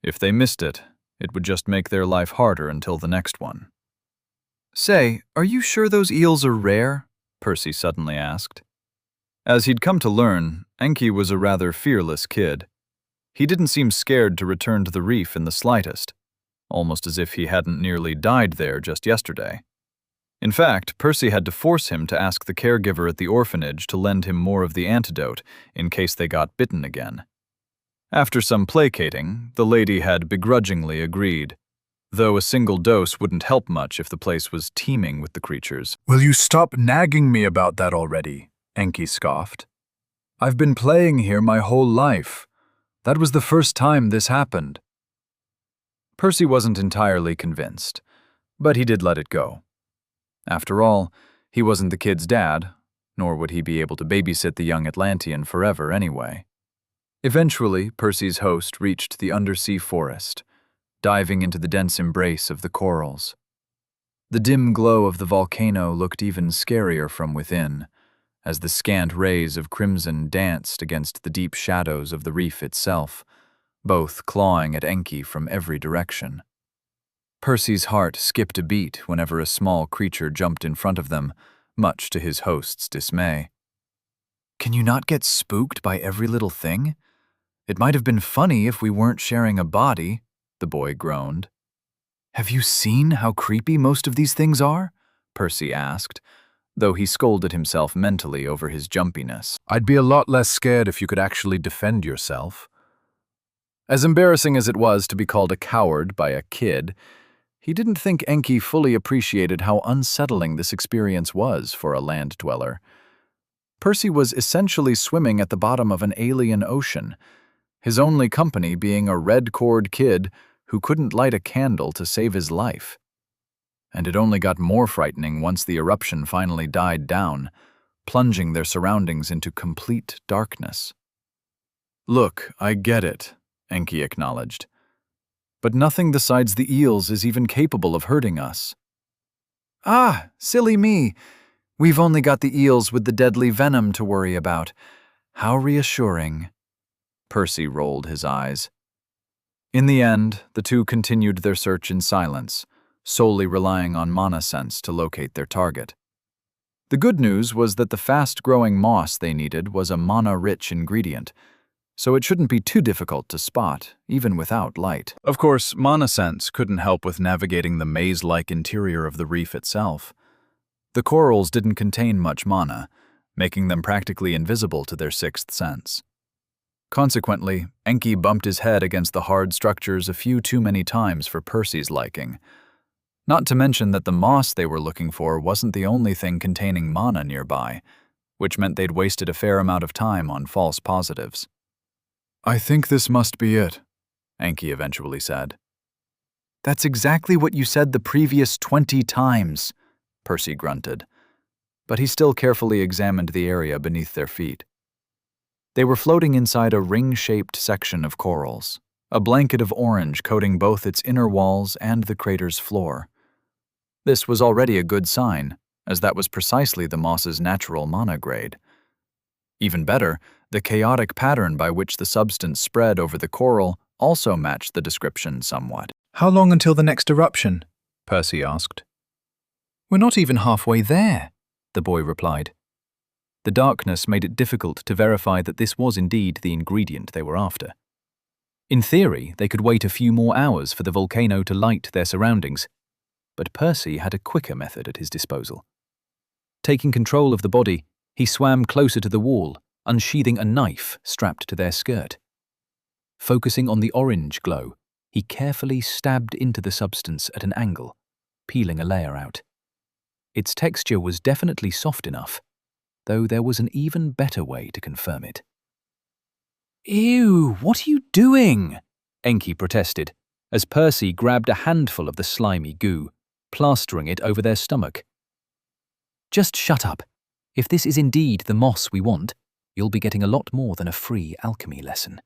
D: If they missed it, it would just make their life harder until the next one. Say, are you sure those eels are rare? Percy suddenly asked. As he'd come to learn, Enki was a rather fearless kid. He didn't seem scared to return to the reef in the slightest, almost as if he hadn't nearly died there just yesterday. In fact, Percy had to force him to ask the caregiver at the orphanage to lend him more of the antidote in case they got bitten again. After some placating, the lady had begrudgingly agreed, though a single dose wouldn't help much if the place was teeming with the creatures.
C: Will you stop nagging me about that already? Enki scoffed. I've been playing here my whole life. That was the first time this happened.
A: Percy wasn't entirely convinced, but he did let it go. After all, he wasn't the kid's dad, nor would he be able to babysit the young Atlantean forever anyway. Eventually, Percy's host reached the undersea forest, diving into the dense embrace of the corals. The dim glow of the volcano looked even scarier from within, as the scant rays of crimson danced against the deep shadows of the reef itself, both clawing at Enki from every direction. Percy's heart skipped a beat whenever a small creature jumped in front of them, much to his host's dismay. Can you not get spooked by every little thing? It might have been funny if we weren't sharing a body, the boy groaned. Have you seen how creepy most of these things are? Percy asked, though he scolded himself mentally over his jumpiness.
C: I'd be a lot less scared if you could actually defend yourself.
A: As embarrassing as it was to be called a coward by a kid, he didn't think Enki fully appreciated how unsettling this experience was for a land dweller. Percy was essentially swimming at the bottom of an alien ocean, his only company being a red-cored kid who couldn't light a candle to save his life. And it only got more frightening once the eruption finally died down, plunging their surroundings into complete darkness. Look, I get it, Enki acknowledged. But nothing besides the eels is even capable of hurting us. Ah, silly me. We've only got the eels with the deadly venom to worry about. How reassuring. Percy rolled his eyes. In the end, the two continued their search in silence, solely relying on mana sense to locate their target. The good news was that the fast-growing moss they needed was a mana-rich ingredient, so it shouldn't be too difficult to spot, even without light. Of course, mana sense couldn't help with navigating the maze-like interior of the reef itself. The corals didn't contain much mana, making them practically invisible to their sixth sense. Consequently, Enki bumped his head against the hard structures a few too many times for Percy's liking. Not to mention that the moss they were looking for wasn't the only thing containing mana nearby, which meant they'd wasted a fair amount of time on false positives. I think this must be it, Enki eventually said. That's exactly what you said the previous 20 times, Percy grunted, but he still carefully examined the area beneath their feet. They were floating inside a ring-shaped section of corals, a blanket of orange coating both its inner walls and the crater's floor. This was already a good sign, as that was precisely the moss's natural mana grade. Even better, the chaotic pattern by which the substance spread over the coral also matched the description somewhat.
C: How long until the next eruption? Percy asked. We're not even halfway there, the boy replied. The darkness made it difficult to verify that this was indeed the ingredient they were after. In theory, they could wait a few more hours for the volcano to light their surroundings, but Percy had a quicker method at his disposal. Taking control of the body, he swam closer to the wall, unsheathing a knife strapped to their skirt. Focusing on the orange glow, he carefully stabbed into the substance at an angle, peeling a layer out. Its texture was definitely soft enough, though there was an even better way to confirm it. Ew, what are you doing? Enki protested,
A: as Percy grabbed a handful of the slimy goo, plastering it over their stomach. "Just shut up. If this is indeed the moss we want, you'll be getting a lot more than a free alchemy lesson."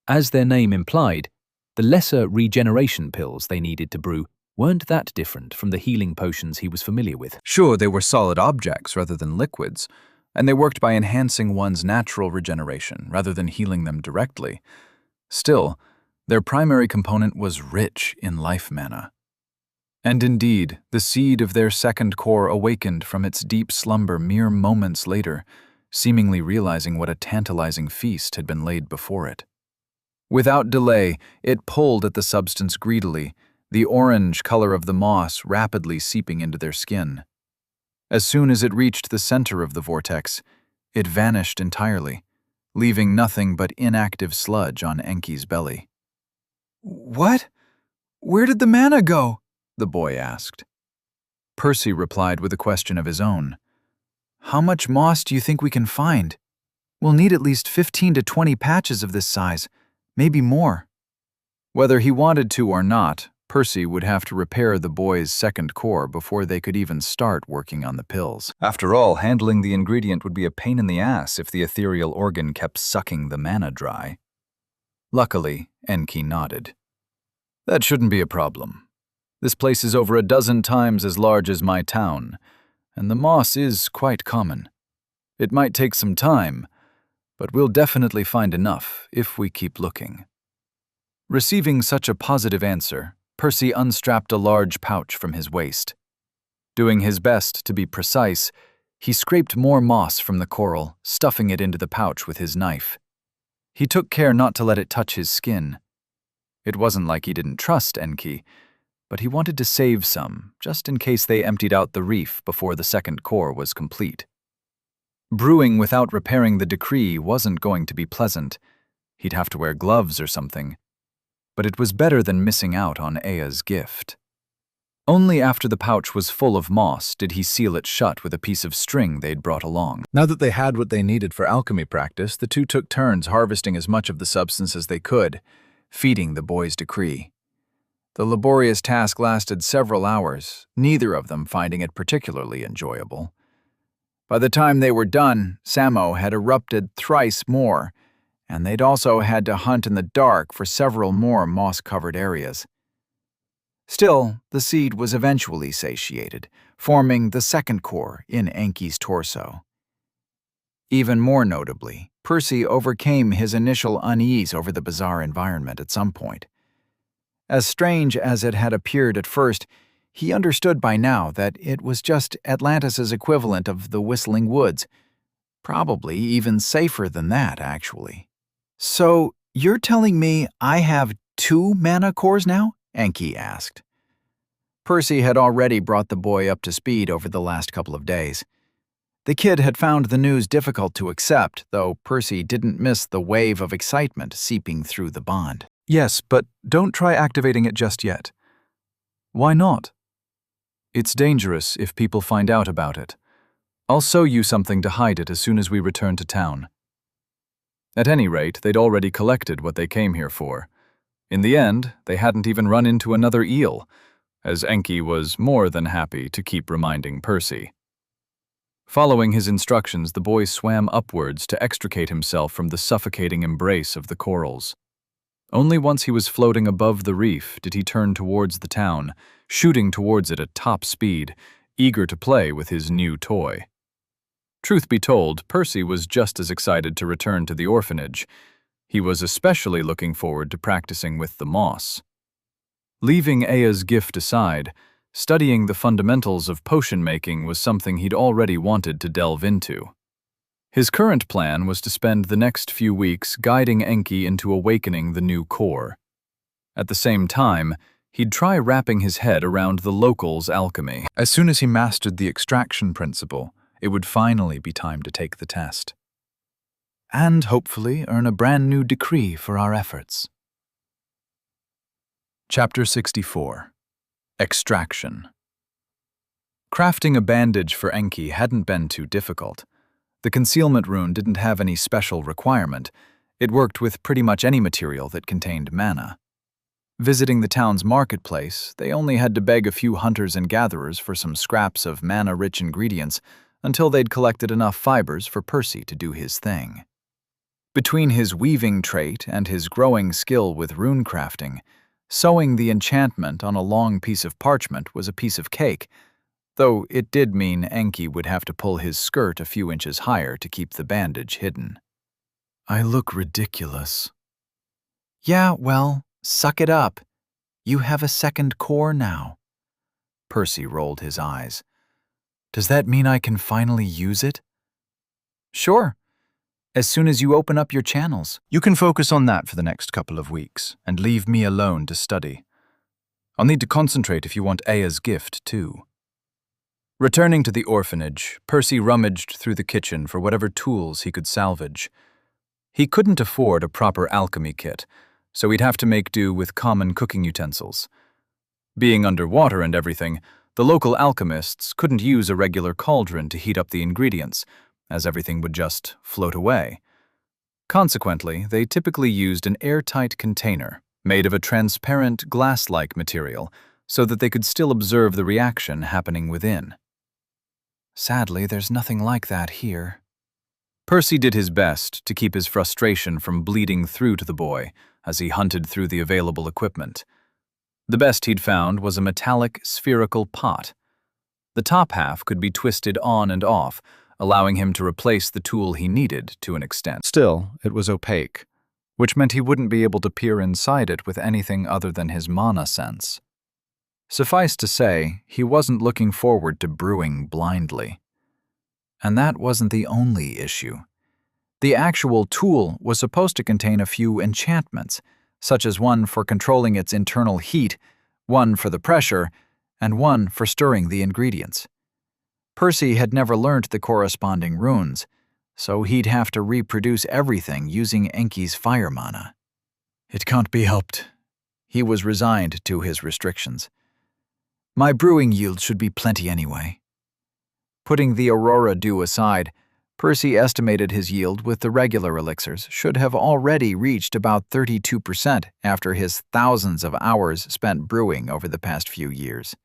A: As their name implied, the lesser regeneration pills they needed to brew weren't that different from the healing potions he was familiar with.
D: Sure, they were solid objects rather than liquids, and they worked by enhancing one's natural regeneration rather than healing them directly. Still, their primary component was rich in life mana. And indeed, the seed of their second core awakened from its deep slumber mere moments later, seemingly realizing what a tantalizing feast had been laid before it. Without delay, it pulled at the substance greedily, the orange color of the moss rapidly seeping into their skin. As soon as it reached the center of the vortex, it vanished entirely, leaving nothing but inactive sludge on Enki's belly. "What? Where did the mana go?" the boy asked. Percy replied with a question of his own. "How much moss do you think we can find? We'll need at least 15 to 20 patches of this size, maybe more." Whether he wanted to or not, Percy would have to repair the boy's second core before they could even start working on the pills. After all, handling the ingredient would be a pain in the ass if the ethereal organ kept sucking the mana dry. Luckily, Enki nodded. "That shouldn't be a problem. This place is over a dozen times as large as my town, and the moss is quite common. It might take some time, but we'll definitely find enough if we keep looking." Receiving such a positive answer, Percy unstrapped a large pouch from his waist. Doing his best to be precise, he scraped more moss from the coral, stuffing it into the pouch with his knife. He took care not to let it touch his skin. It wasn't like he didn't trust Enki, but he wanted to save some, just in case they emptied out the reef before the second core was complete. Brewing without repairing the decree wasn't going to be pleasant. He'd have to wear gloves or something. But it was better than missing out on Aya's gift. Only after the pouch was full of moss did he seal it shut with a piece of string they'd brought along. Now that they had what they needed for alchemy practice, the two took turns harvesting as much of the substance as they could, feeding the boy's decree. The laborious task lasted several hours, neither of them finding it particularly enjoyable. By the time they were done, Samo had erupted thrice more, and they'd also had to hunt in the dark for several more moss-covered areas. Still, the seed was eventually satiated, forming the second core in Enki's torso. Even more notably, Percy overcame his initial unease over the bizarre environment at some point. As strange as it had appeared at first, he understood by now that it was just Atlantis's equivalent of the Whistling Woods. Probably even safer than that, actually. "So, you're telling me I have 2 mana cores now?" Enki asked. Percy had already brought the boy up to speed over the last couple of days. The kid had found the news difficult to accept, though Percy didn't miss the wave of excitement seeping through the bond.
C: Yes, but don't try activating it just yet.
A: "Why not?" "It's dangerous if people find out about it. I'll sew you something to hide it as soon as we return to town." At any rate, they'd already collected what they came here for. In the end, they hadn't even run into another eel, as Enki was more than happy to keep reminding Percy. Following his instructions, the boy swam upwards to extricate himself from the suffocating embrace of the corals. Only once he was floating above the reef did he turn towards the town, shooting towards it at top speed, eager to play with his new toy. Truth be told, Percy was just as excited to return to the orphanage. He was especially looking forward to practicing with the moss. Leaving Aya's gift aside, studying the fundamentals of potion making was something he'd already wanted to delve into. His current plan was to spend the next few weeks guiding Enki into awakening the new core. At the same time, he'd try wrapping his head around the locals' alchemy. As soon as he mastered the extraction principle, it would finally be time to take the test. And hopefully earn a brand new decree for our efforts. Chapter 64. Extraction. Crafting a bandage for Enki hadn't been too difficult. The concealment rune didn't have any special requirement. It worked with pretty much any material that contained mana.
D: Visiting the town's marketplace, they only had to beg a few hunters and gatherers for some scraps of mana-rich ingredients until they'd collected enough fibers for Percy to do his thing. Between his weaving trait and his growing skill with rune crafting, sewing the enchantment on a long piece of parchment was a piece of cake, though it did mean Enki would have to pull his skirt a few inches higher to keep the bandage hidden.
A: I look ridiculous.
B: Yeah, well, suck it up. You have a second core now. Percy rolled his eyes.
A: Does that mean I can finally use it?
B: Sure. As soon as you open up your channels.
C: You can focus on that for the next couple of weeks and leave me alone to study. I'll need to concentrate if you want Aya's gift, too. Returning to the orphanage, Percy rummaged through the kitchen for whatever tools he could salvage. He couldn't afford a proper alchemy kit, so he'd have to make do with common cooking utensils. Being underwater and everything, the local alchemists couldn't use a regular cauldron to heat up the ingredients, as everything would just float away. Consequently, they typically used an airtight container made of a transparent glass-like material so that they could still observe the reaction happening within.
B: Sadly, there's nothing like that here.
A: Percy did his best to keep his frustration from bleeding through to the boy as he hunted through the available equipment. The best he'd found was a metallic, spherical pot. The top half could be twisted on and off, allowing him to replace the tool he needed to an extent.
C: Still, it was opaque, which meant he wouldn't be able to peer inside it with anything other than his mana sense.
A: Suffice to say, he wasn't looking forward to brewing blindly.
B: And that wasn't the only issue. The actual tool was supposed to contain a few enchantments, such as one for controlling its internal heat, one for the pressure, and one for stirring the ingredients. Percy had never learned the corresponding runes, so he'd have to reproduce everything using Enki's fire mana.
A: It can't be helped.
B: He was resigned to his restrictions. My brewing yield should be plenty anyway. Putting the Aurora Dew aside, Percy estimated his yield with the regular elixirs should have already reached about 32% after his thousands of hours spent brewing over the past few years.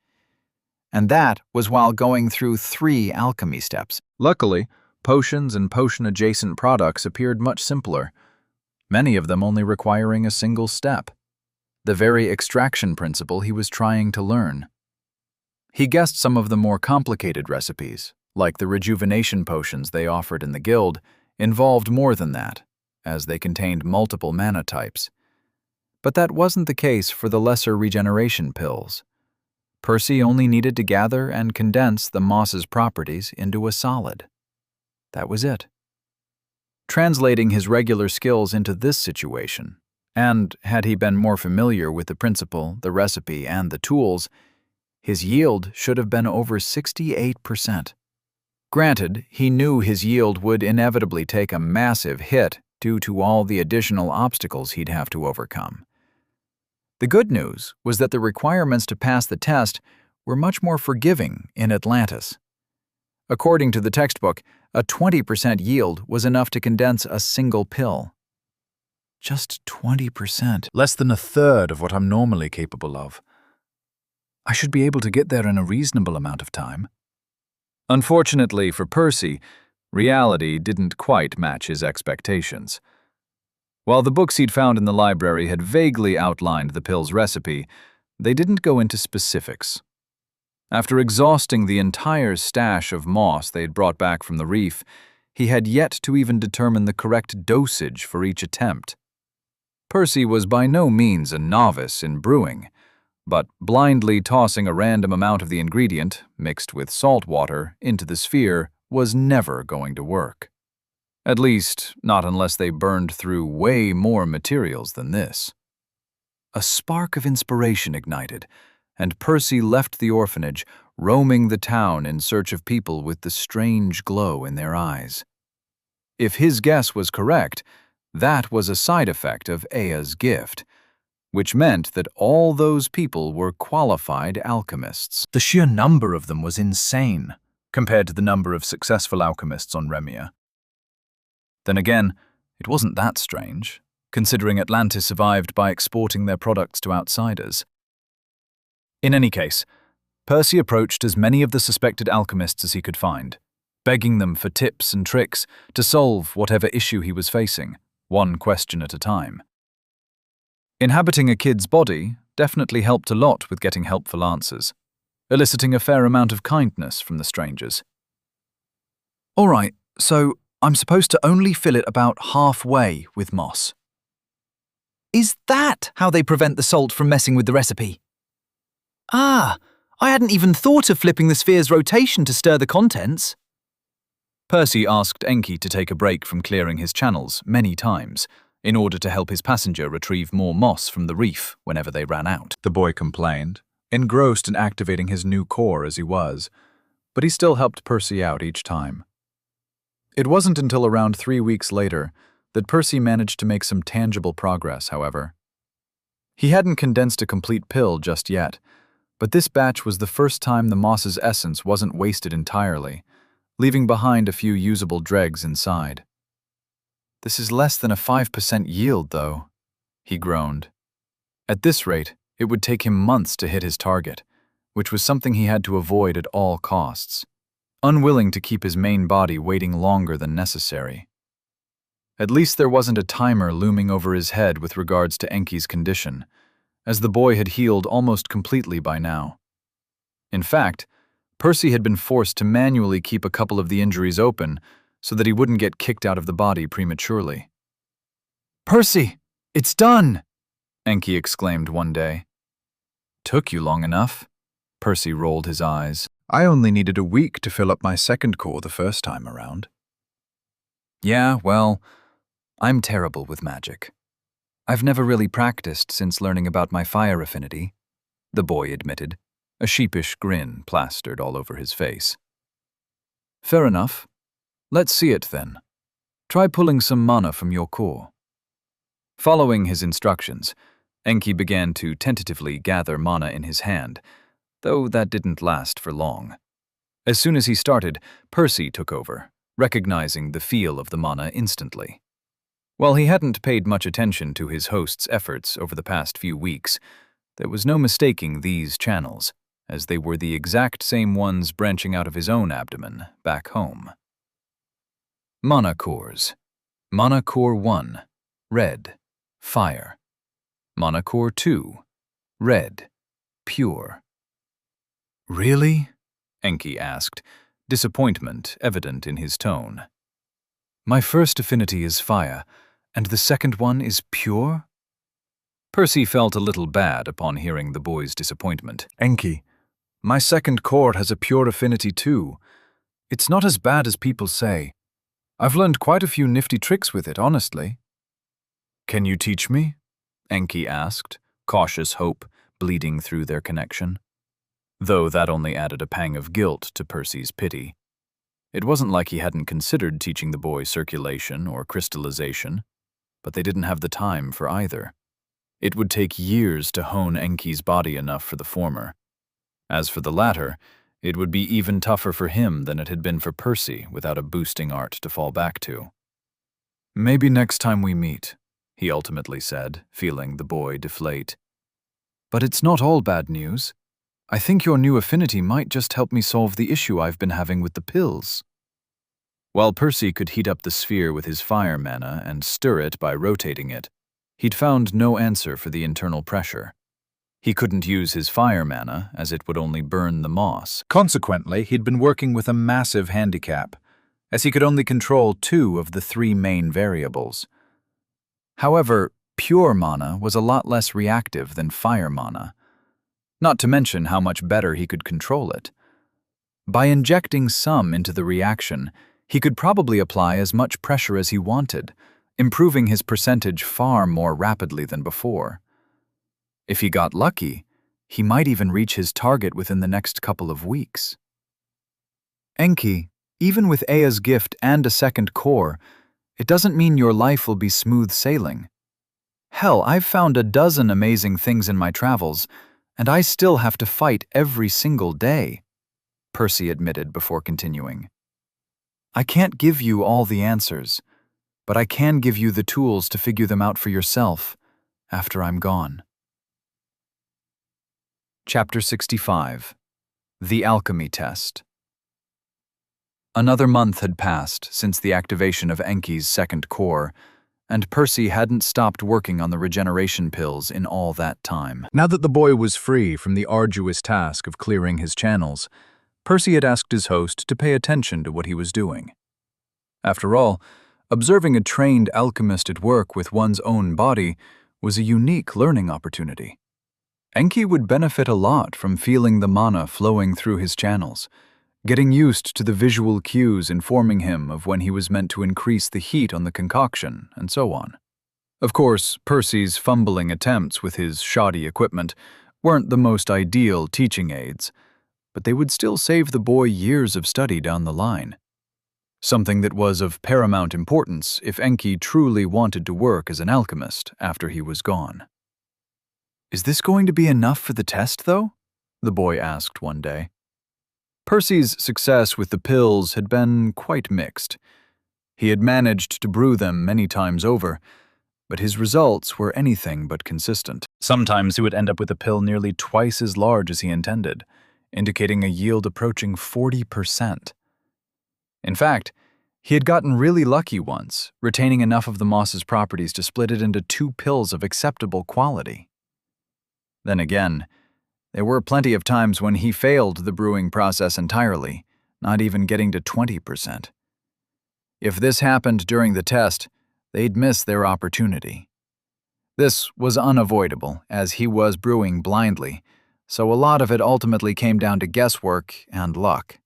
B: And that was while going through 3 alchemy steps.
C: Luckily, potions and potion-adjacent products appeared much simpler, many of them only requiring a single step, the very extraction principle he was trying to learn. He guessed some of the more complicated recipes, like the rejuvenation potions they offered in the guild, involved more than that, as they contained multiple mana types. But that wasn't the case for the lesser regeneration pills. Percy only needed to gather and condense the moss's properties into a solid. That was it. Translating his regular skills into this situation, and had he been more familiar with the principle, the recipe, and the tools, his yield should have been over 68%. Granted, he knew his yield would inevitably take a massive hit due to all the additional obstacles he'd have to overcome. The good news was that the requirements to pass the test were much more forgiving in Atlantis. According to the textbook, a 20% yield was enough to condense a single pill. Just 20%. Less than a third of what I'm normally capable of. I should be able to get there in a reasonable amount of time. Unfortunately for Percy, reality didn't quite match his expectations. While the books he'd found in the library had vaguely outlined the pill's recipe, they didn't go into specifics. After exhausting the entire stash of moss they'd brought back from the reef, he had yet to even determine the correct dosage for each attempt. Percy was by no means a novice in brewing, but blindly tossing a random amount of the ingredient, mixed with salt water, into the sphere was never going to work. At least, not unless they burned through way more materials than this. A spark of inspiration ignited, and Percy left the orphanage, roaming the town in search of people with the strange glow in their eyes. If his guess was correct, that was a side effect of Aya's gift, which meant that all those people were qualified alchemists. The sheer number of them was insane, compared to the number of successful alchemists on Remia. Then again, it wasn't that strange.
A: considering Atlantis survived by exporting their products to outsiders. In any case, Percy approached as many of the suspected alchemists as he could find, begging them for tips and tricks to solve whatever issue he was facing, one question at a time. Inhabiting a kid's body definitely helped a lot with getting helpful answers, eliciting a fair amount of kindness from the strangers.
B: All right, so I'm supposed to only fill it about halfway with moss.
E: Is that how they prevent the salt from messing with the recipe? Ah, I hadn't even thought of flipping the sphere's rotation to stir the contents.
A: Percy asked Enki to take a break from clearing his channels many times in order to help his passenger retrieve more moss from the reef whenever they ran out.
C: The boy complained, engrossed in activating his new core as he was, but he still helped Percy out each time. It wasn't until around 3 weeks later that Percy managed to make some tangible progress, however. He hadn't condensed a complete pill just yet, but this batch was the first time the moss's essence wasn't wasted entirely, leaving behind a few usable dregs inside.
A: "This is less than a 5% yield, though," he groaned. At this rate, it would take him months to hit his target, which was something he had to avoid at all costs, unwilling to keep his main body waiting longer than necessary. At least there wasn't a timer looming over his head with regards to Enki's condition, as the boy had healed almost completely by now. In fact, Percy had been forced to manually keep a couple of the injuries open so that he wouldn't get kicked out of the body prematurely.
B: Percy, it's done!
A: Enki exclaimed one day.
C: "Took you long enough?" Percy rolled his eyes. "I only needed a week to fill up my second core the first time around."
A: "Yeah, well, I'm terrible with magic. I've never really practiced since learning about my fire affinity," the boy admitted, a sheepish grin plastered all over his face. "Fair enough. Let's see it then. Try pulling some mana from your core." Following his instructions, Enki began to tentatively gather mana in his hand, though that didn't last for long. As soon as he started, Percy took over, recognizing the feel of the mana instantly. While he hadn't paid much attention to his host's efforts over the past few weeks, there was no mistaking these channels, as they were the exact same ones branching out of his own abdomen back home. Mana cores. Mana core 1, red, fire. Mana core 2, red, pure. "Really?" Enki asked, disappointment evident in his tone. "My first affinity is fire, and the second one is pure?" Percy felt a little bad upon hearing the boy's disappointment.
C: "Enki, my second core has a pure affinity too. It's not as bad as people say. I've learned quite a few nifty tricks with it, honestly."
A: "Can you teach me?" Enki asked, cautious hope bleeding through their connection. Though that only added a pang of guilt to Percy's pity. It wasn't like he hadn't considered teaching the boy circulation or crystallization, but they didn't have the time for either. It would take years to hone Enki's body enough for the former. As for the latter, it would be even tougher for him than it had been for Percy without a boosting art to fall back to. "Maybe next time we meet," he ultimately said, feeling the boy deflate. "But it's not all bad news. I think your new affinity might just help me solve the issue I've been having with the pills." While Percy could heat up the sphere with his fire mana and stir it by rotating it, he'd found no answer for the internal pressure. He couldn't use his fire mana, as it would only burn the moss.
C: Consequently, he'd been working with a massive handicap, as he could only control 2 of the 3 main variables.
A: However, pure mana was a lot less reactive than fire mana, not to mention how much better he could control it. By injecting some into the reaction, he could probably apply as much pressure as he wanted, improving his percentage far more rapidly than before. If he got lucky, he might even reach his target within the next couple of weeks. "Enki, even with Aya's gift and a second core, it doesn't mean your life will be smooth sailing. Hell, I've found a dozen amazing things in my travels, and I still have to fight every single day," Percy admitted before continuing. "I can't give you all the answers,
D: but I can give you the tools to figure them out for yourself after I'm gone. Chapter 65. The Alchemy Test. Another month had passed since the activation of Enki's second core, and Percy hadn't stopped working on the regeneration pills in all that time.
C: Now that the boy was free from the arduous task of clearing his channels, Percy had asked his host to pay attention to what he was doing. After all, observing a trained alchemist at work with one's own body was a unique learning opportunity. Enki would benefit a lot from feeling the mana flowing through his channels, getting used to the visual cues informing him of when he was meant to increase the heat on the concoction, and so on. Of course, Percy's fumbling attempts with his shoddy equipment weren't the most ideal teaching aids, but they would still save the boy years of study down the line. Something that was of paramount importance if Enki truly wanted to work as an alchemist after he was gone. "Is this going to be enough for the test, though?" the boy asked one day. Percy's success with the pills had been quite mixed. He had managed to brew them many times over, but his results were anything but consistent. Sometimes he would end up with a pill nearly twice as large as he intended, indicating a yield approaching 40%. In fact, he had gotten really lucky once, retaining enough of the moss's properties to split it into 2 pills of acceptable quality. Then again, there were plenty of times when he failed the brewing process entirely, not even getting to 20%. If this happened during the test, they'd miss their opportunity. This was unavoidable, as he was brewing blindly, so a lot of it ultimately came down to guesswork and luck.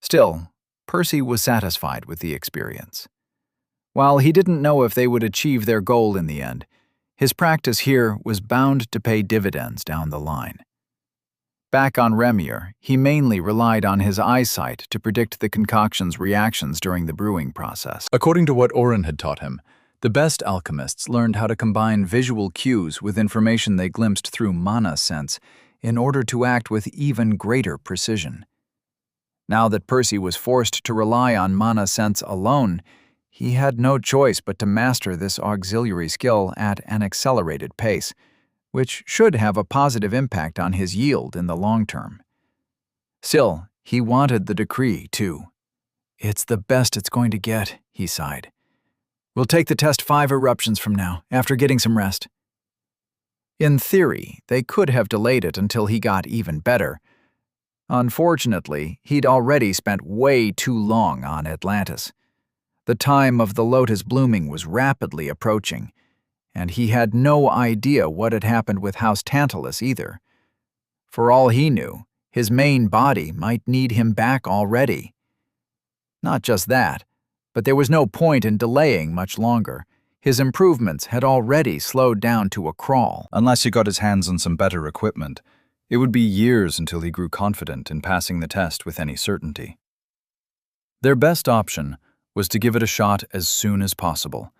C: Still, Percy was satisfied with the experience. While he didn't know if they would achieve their goal in the end, his practice here was bound to pay dividends down the line. Back on Remir, he mainly relied on his eyesight to predict the concoction's reactions during the brewing process. According to what Oren had taught him, the best alchemists learned how to combine visual cues with information they glimpsed through mana sense in order to act with even greater precision. Now that Percy was forced to rely on mana sense alone, he had no choice but to master this auxiliary skill at an accelerated pace, which should have a positive impact on his yield in the long term. Still, he wanted the decree, too. "It's the best it's going to get," he sighed. "We'll take the test 5 eruptions from now, after getting some rest." In theory, they could have delayed it until he got even better. Unfortunately, he'd already spent way too long on Atlantis. The time of the lotus blooming was rapidly approaching, and he had no idea what had happened with House Tantalus either. For all he knew, his main body might need him back already. Not just that, but there was no point in delaying much longer. His improvements had already slowed down to a crawl.
A: Unless he got his hands on some better equipment, it would be years until he grew confident in passing the test with any certainty. Their best option was to give it a shot as soon as possible,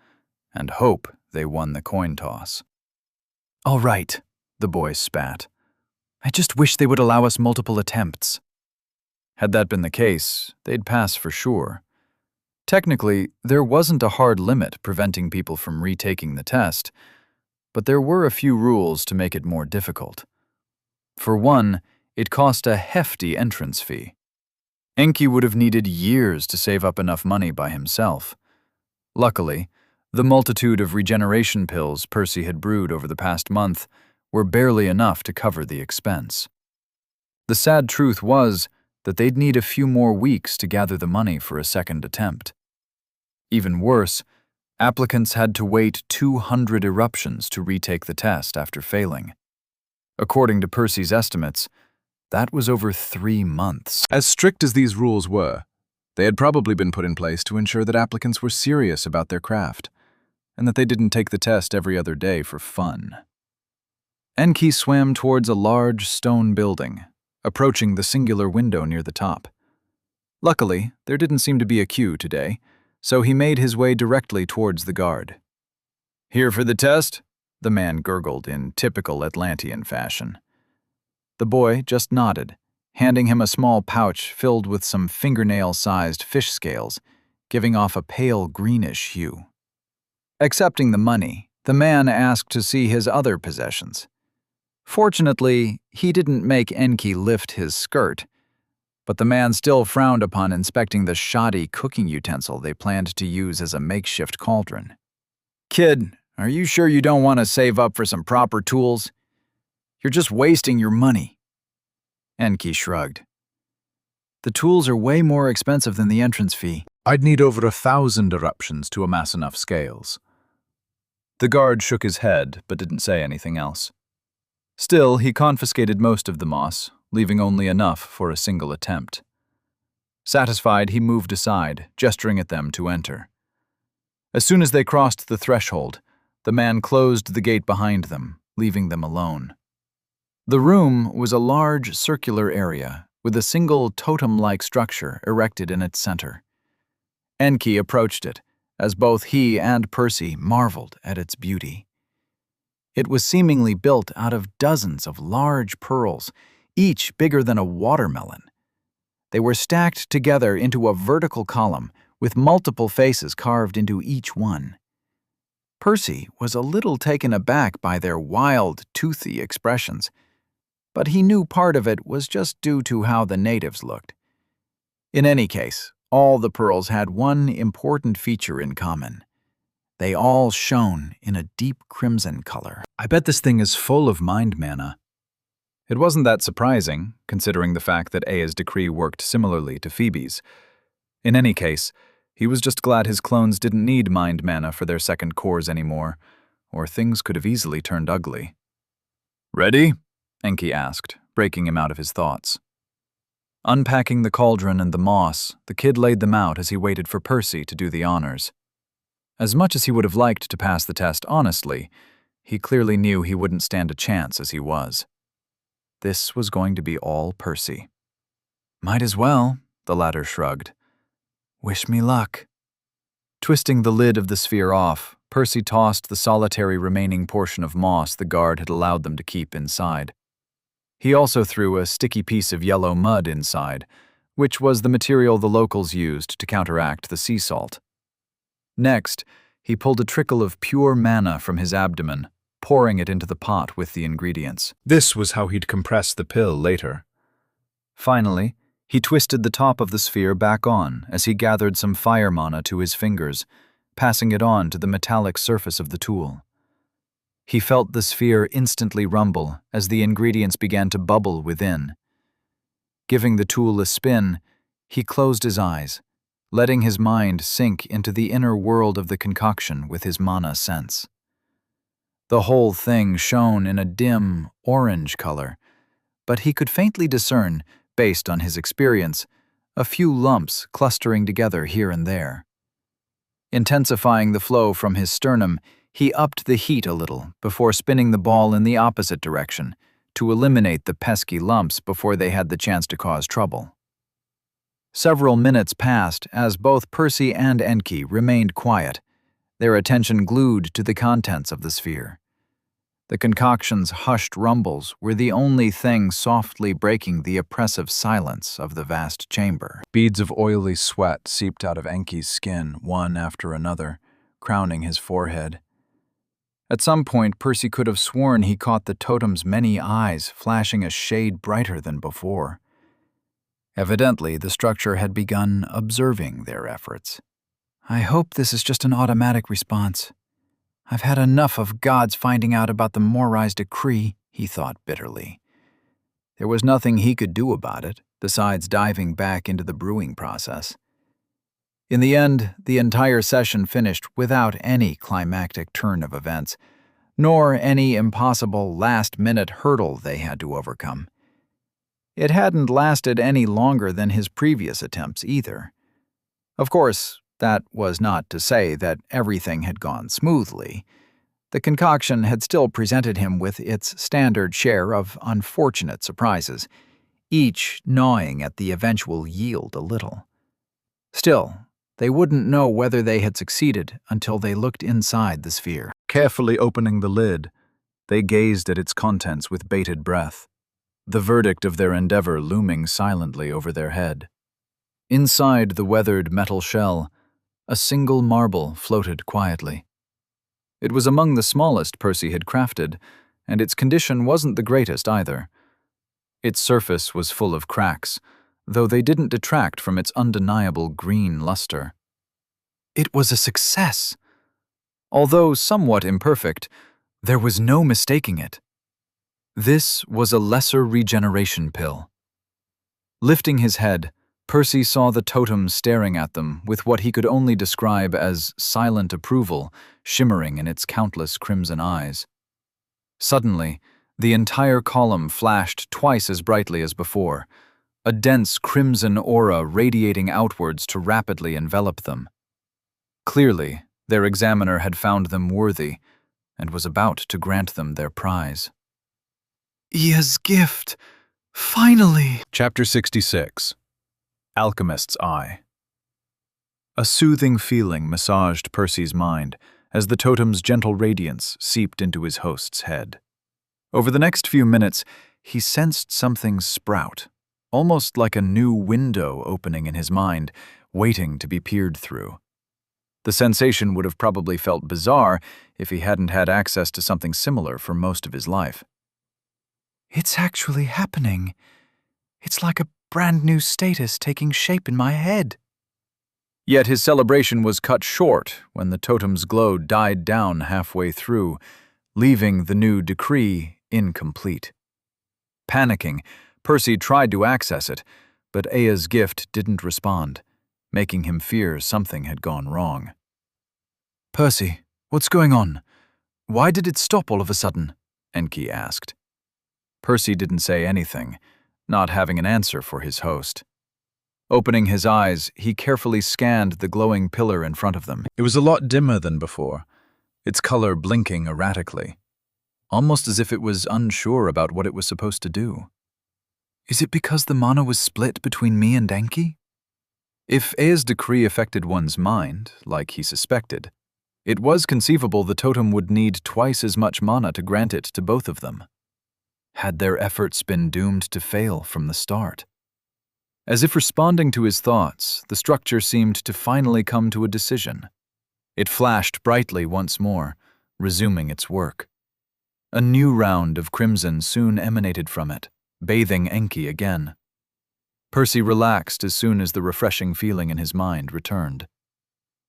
A: and hope they won the coin toss.
D: "All right," the boys spat. "I just wish they would allow us multiple attempts." Had that been the case, they'd pass for sure. Technically, there wasn't a hard limit preventing people from retaking the test, but there were a few rules to make it more difficult. For one, it cost a hefty entrance fee. Enki would have needed years to save up enough money by himself. Luckily, the multitude of regeneration pills Percy had brewed over the past month were barely enough to cover the expense. The sad truth was that they'd need a few more weeks to gather the money for a second attempt. Even worse, applicants had to wait 200 eruptions to retake the test after failing. According to Percy's estimates, that was over 3 months.
C: As strict as these rules were, they had probably been put in place to ensure that applicants were serious about their craft, and that they didn't take the test every other day for fun.
D: Enki swam towards a large stone building, approaching the singular window near the top. Luckily, there didn't seem to be a queue today, so he made his way directly towards the guard. "Here for the test?" the man gurgled in typical Atlantean fashion. The boy just nodded, handing him a small pouch filled with some fingernail-sized fish scales, giving off a pale greenish hue. Accepting the money, the man asked to see his other possessions. Fortunately, he didn't make Enki lift his skirt, but the man still frowned upon inspecting the shoddy cooking utensil they planned to use as a makeshift cauldron. "Kid, are you sure you don't want to save up for some proper tools? You're just wasting your money." Enki shrugged. "The tools are way more expensive than the entrance fee."
C: I'd need over 1,000 eruptions to amass enough scales.
A: The guard shook his head, but didn't say anything else. Still, he confiscated most of the moss, leaving only enough for a single attempt. Satisfied, he moved aside, gesturing at them to enter. As soon as they crossed the threshold, the man closed the gate behind them, leaving them alone. The room was a large circular area with a single totem-like structure erected in its center. Enki approached it, as both he and Percy marveled at its beauty. It was seemingly built out of dozens of large pearls, each bigger than a watermelon. They were stacked together into a vertical column with multiple faces carved into each one. Percy was a little taken aback by their wild, toothy expressions, but he knew part of it was just due to how the natives looked. In any case, all the pearls had one important feature in common. They all shone in a deep crimson color. "I bet this thing is full of mind mana." It wasn't that surprising, considering the fact that Aya's decree worked similarly to Phoebe's. In any case, he was just glad his clones didn't need mind mana for their second cores anymore, or things could have easily turned ugly. "Ready?" Enki asked, breaking him out of his thoughts. Unpacking the cauldron and the moss, the kid laid them out as he waited for Percy to do the honors. As much as he would have liked to pass the test honestly, he clearly knew he wouldn't stand a chance as he was. This was going to be all Percy.
D: "Might as well," the latter shrugged. "Wish me luck."
A: Twisting the lid of the sphere off, Percy tossed the solitary remaining portion of moss the guard had allowed them to keep inside. He also threw a sticky piece of yellow mud inside, which was the material the locals used to counteract the sea salt. Next, he pulled a trickle of pure mana from his abdomen, pouring it into the pot with the ingredients.
C: This was how he'd compress the pill later.
A: Finally, he twisted the top of the sphere back on as he gathered some fire mana to his fingers, passing it on to the metallic surface of the tool. He felt the sphere instantly rumble as the ingredients began to bubble within. Giving the tool a spin, he closed his eyes, letting his mind sink into the inner world of the concoction with his mana sense. The whole thing shone in a dim, orange color, but he could faintly discern, based on his experience, a few lumps clustering together here and there. Intensifying the flow from his sternum, he upped the heat a little before spinning the ball in the opposite direction to eliminate the pesky lumps before they had the chance to cause trouble. Several minutes passed as both Percy and Enki remained quiet, their attention glued to the contents of the sphere. The concoction's hushed rumbles were the only thing softly breaking the oppressive silence of the vast chamber.
C: Beads of oily sweat seeped out of Enki's skin, one after another, crowning his forehead.
A: At some point, Percy could have sworn he caught the totem's many eyes flashing a shade brighter than before. Evidently, the structure had begun observing their efforts. "I hope this is just an automatic response. I've had enough of gods finding out about the Morai's decree," he thought bitterly. There was nothing he could do about it, besides diving back into the brewing process. In the end, the entire session finished without any climactic turn of events, nor any impossible last-minute hurdle they had to overcome. It hadn't lasted any longer than his previous attempts either. Of course, that was not to say that everything had gone smoothly. The concoction had still presented him with its standard share of unfortunate surprises, each gnawing at the eventual yield a little. Still, they wouldn't know whether they had succeeded until they looked inside the sphere.
C: Carefully opening the lid, they gazed at its contents with bated breath, the verdict of their endeavor looming silently over their head. Inside the weathered metal shell,
A: A single marble floated quietly. It was among the smallest Percy had crafted, and its condition wasn't the greatest either. Its surface was full of cracks, though they didn't detract from its undeniable green luster. It was a success. Although somewhat imperfect, there was no mistaking it. This was a lesser regeneration pill. Lifting his head, Percy saw the totem staring at them with what he could only describe as silent approval shimmering in its countless crimson eyes. Suddenly, the entire column flashed twice as brightly as before, a dense crimson aura radiating outwards to rapidly envelop them. Clearly, their examiner had found them worthy and was about to grant them their prize.
E: Ia's gift! Finally!
C: Chapter 66. Alchemist's Eye. A soothing feeling massaged Percy's mind as the totem's gentle radiance seeped into his host's head. Over the next few minutes, he sensed something sprout, almost like a new window opening in his mind, waiting to be peered through. The sensation would have probably felt bizarre if he hadn't had access to something similar for most of his life.
E: It's actually happening. It's like a brand new status taking shape in my head.
A: Yet his celebration was cut short when the totem's glow died down halfway through, leaving the new decree incomplete. Panicking, Percy tried to access it, but Aya's gift didn't respond, making him fear something had gone wrong.
E: Percy, what's going on? Why did it stop all of a sudden?
A: Enki asked. Percy didn't say anything, not having an answer for his host. Opening his eyes, he carefully scanned the glowing pillar in front of them.
C: It was a lot dimmer than before, its color blinking erratically, almost as if it was unsure about what it was supposed to do.
E: Is it because the mana was split between me and Enki?
A: If Aya's decree affected one's mind, like he suspected, it was conceivable the totem would need twice as much mana to grant it to both of them. Had their efforts been doomed to fail from the start? As if responding to his thoughts, the structure seemed to finally come to a decision. It flashed brightly once more, resuming its work. A new round of crimson soon emanated from it, bathing Enki again. Percy relaxed as soon as the refreshing feeling in his mind returned.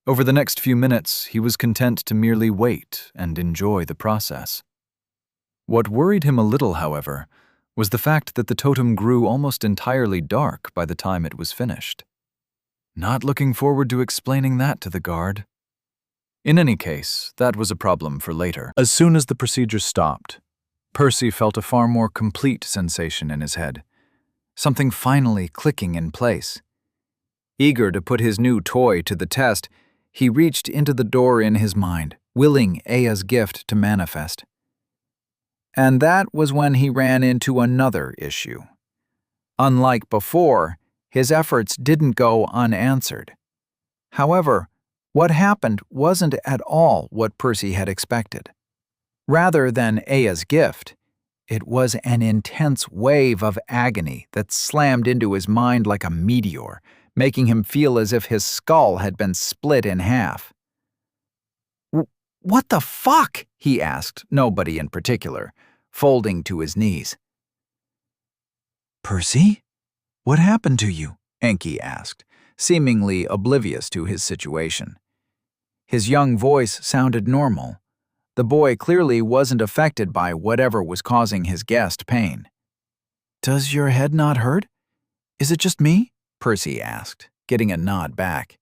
A: Over the next few minutes, he was content to merely wait and enjoy the process. What worried him a little, however, was the fact that the totem grew almost entirely dark by the time it was finished. Not looking forward to explaining that to the guard. In any case, that was a problem for later.
C: As soon as the procedure stopped,
A: Percy felt a far more complete sensation in his head, something finally clicking in place. Eager to put his new toy to the test, he reached into the door in his mind, willing Aya's gift to manifest. And that was when he ran into another issue. Unlike before, his efforts didn't go unanswered. However, what happened wasn't at all what Percy had expected. Rather than Aya's gift, it was an intense wave of agony that slammed into his mind like a meteor, making him feel as if his skull had been split in half. "What the fuck?" he asked, nobody in particular, folding to his knees.
E: Percy? What happened to you?
A: Enki asked, seemingly oblivious to his situation. His young voice sounded normal. The boy clearly wasn't affected by whatever was causing his guest pain.
E: Does your head not hurt? Is it just me?
A: Percy asked, getting a nod back.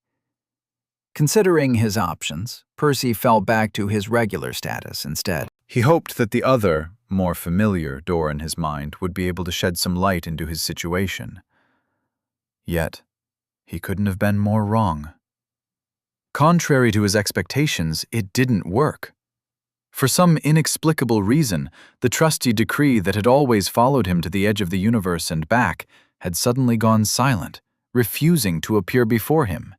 A: Considering his options, Percy fell back to his regular status instead. He hoped that the other, more familiar door in his mind would be able to shed some light into his situation. Yet, he couldn't have been more wrong. Contrary to his expectations, it didn't work. For some inexplicable reason, the trusty decree that had always followed him to the edge of the universe and back had suddenly gone silent, refusing to appear before him.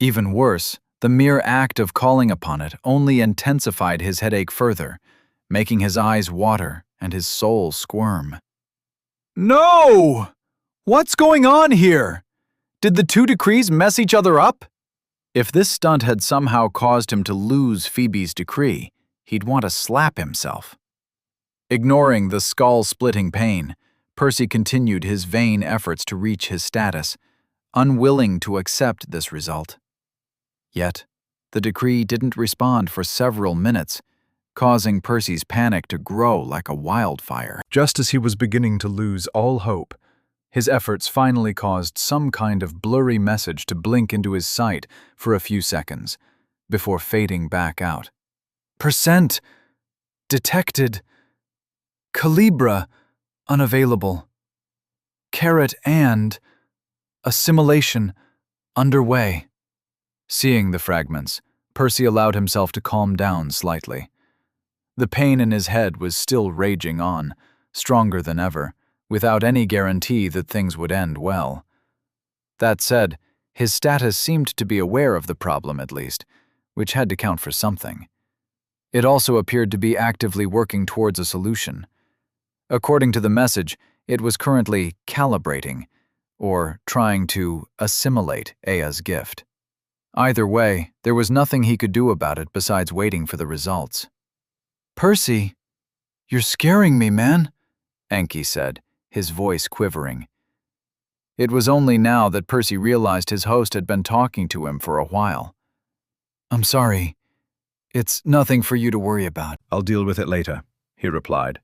A: Even worse, the mere act of calling upon it only intensified his headache further, making his eyes water and his soul squirm. No! What's going on here? Did the two decrees mess each other up?
B: If this stunt had somehow caused him to lose Phoebe's decree, he'd want to slap himself. Ignoring the skull-splitting pain, Percy continued his vain efforts to reach his status, unwilling to accept this result. Yet, the decree didn't respond for several minutes, causing Percy's panic to grow like a wildfire.
C: Just as he was beginning to lose all hope, his efforts finally caused some kind of blurry message to blink into his sight for a few seconds, before fading back out.
D: Percent. Detected. Calibra. Unavailable. Caret and. Assimilation. Underway. Seeing the fragments, Percy allowed himself to calm down slightly. The pain in his head was still raging on, stronger than ever, without any guarantee that things would end well. That said, his status seemed to be aware of the problem at least, which had to count for something. It also appeared to be actively working towards a solution. According to the message, it was currently calibrating, or trying to assimilate Aya's gift. Either way, there was nothing he could do about it besides waiting for the results.
E: Percy, you're scaring me, man,
B: Enki said, his voice quivering. It was only now that Percy realized his host had been talking to him for a while.
E: I'm sorry. It's nothing for you to worry about.
C: I'll deal with it later, he replied.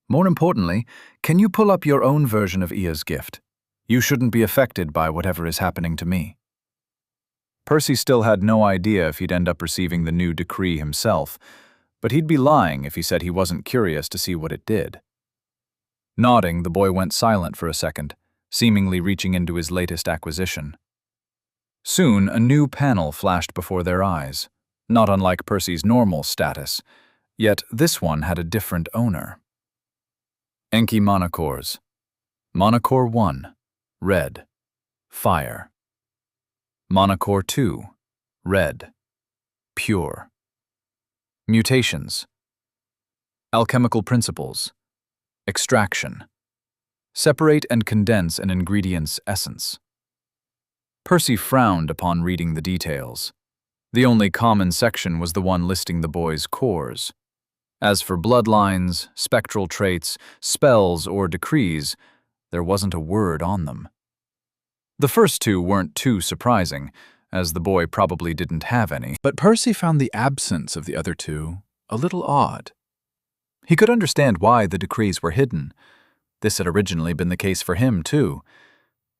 A: More importantly, can you pull up your own version of Aya's gift? You shouldn't be affected by whatever is happening to me. Percy still had no idea if he'd end up receiving the new decree himself, but he'd be lying if he said he wasn't curious to see what it did. Nodding, the boy went silent for a second, seemingly reaching into his latest acquisition. Soon, a new panel flashed before their eyes, not unlike Percy's normal status, yet this one had a different owner. Enki Monocores. Monocore 1, red, fire. Monocore 2, red, pure. Mutations. Alchemical principles. Extraction. Separate and condense an ingredient's essence. Percy frowned upon reading the details. The only common section was the one listing the boy's cores. As for bloodlines, spectral traits, spells, or decrees, there wasn't a word on them. The first two weren't too surprising, as the boy probably didn't have any, but Percy found the absence of the other two a little odd. He could understand why the decrees were hidden. This had originally been the case for him, too.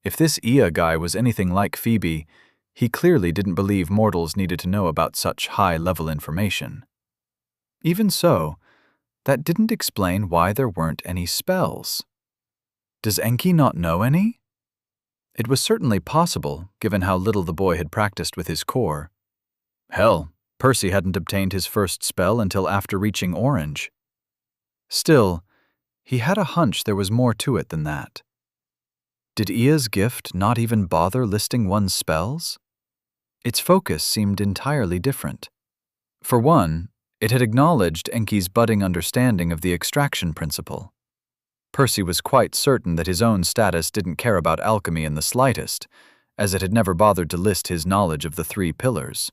A: If this Aya guy was anything like Phoebe, he clearly didn't believe mortals needed to know about such high-level information. Even so, that didn't explain why there weren't any spells. Does Enki not know any? It was certainly possible, given how little the boy had practiced with his core. Hell, Percy hadn't obtained his first spell until after reaching Orange. Still, he had a hunch there was more to it than that. Did Aya's gift not even bother listing one's spells? Its focus seemed entirely different. For one, it had acknowledged Enki's budding understanding of the extraction principle. Percy was quite certain that his own status didn't care about alchemy in the slightest, as it had never bothered to list his knowledge of the 3 pillars.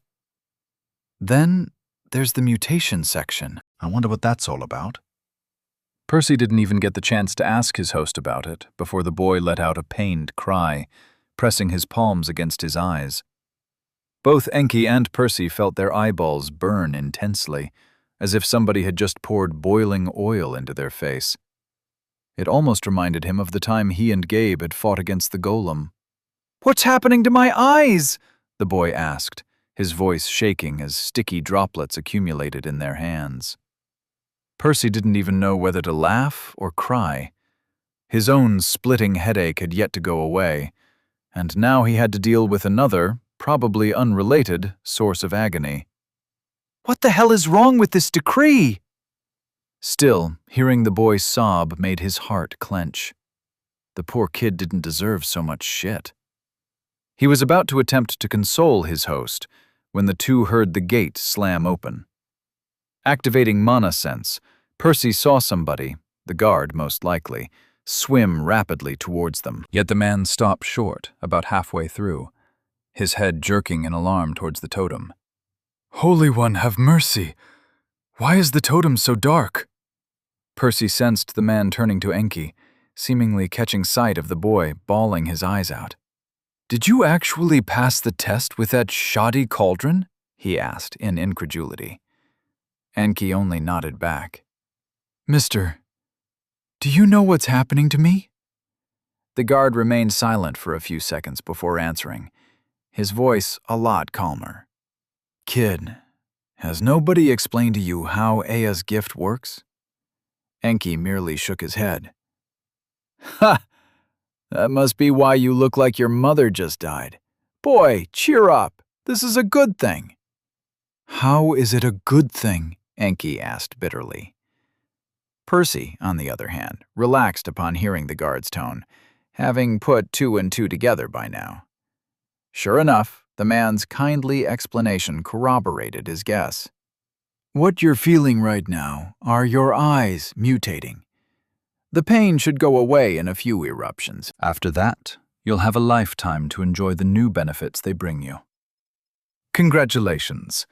A: Then there's the mutation section.
C: I wonder what that's all about.
A: Percy didn't even get the chance to ask his host about it before the boy let out a pained cry, pressing his palms against his eyes. Both Enki and Percy felt their eyeballs burn intensely, as if somebody had just poured boiling oil into their face. It almost reminded him of the time he and Gabe had fought against the golem.
E: What's happening to my eyes?
A: The boy asked, his voice shaking as sticky droplets accumulated in their hands. Percy didn't even know whether to laugh or cry. His own splitting headache had yet to go away, and now he had to deal with another, probably unrelated, source of agony.
E: What the hell is wrong with this decree?
A: Still, hearing the boy sob made his heart clench. The poor kid didn't deserve so much shit. He was about to attempt to console his host when the two heard the gate slam open. Activating mana sense, Percy saw somebody, the guard most likely, swim rapidly towards them. Yet the man stopped short, about halfway through.
C: his head jerking in alarm towards the totem.
D: Holy One, have mercy! Why is the totem so dark? Percy sensed the man turning to Enki, seemingly catching sight of the boy, bawling his eyes out. Did you actually pass the test with that shoddy cauldron? He asked in incredulity. Enki only nodded back. Mister, do you know what's happening to me? The guard remained silent for a few seconds before answering, his voice a lot calmer. Kid, has nobody explained to you how Aya's gift works? Enki merely shook his head. Ha! That must be why you look like your mother just died. Boy, cheer up. This is a good thing. How is it a good thing? Enki asked bitterly. Percy, on the other hand, relaxed upon hearing the guard's tone, having put 2 and 2 together by now. Sure enough, the man's kindly explanation corroborated his guess. What you're feeling right now are your eyes mutating. The pain should go away in a few eruptions.
C: After that, you'll have a lifetime to enjoy the new benefits they bring you. Congratulations.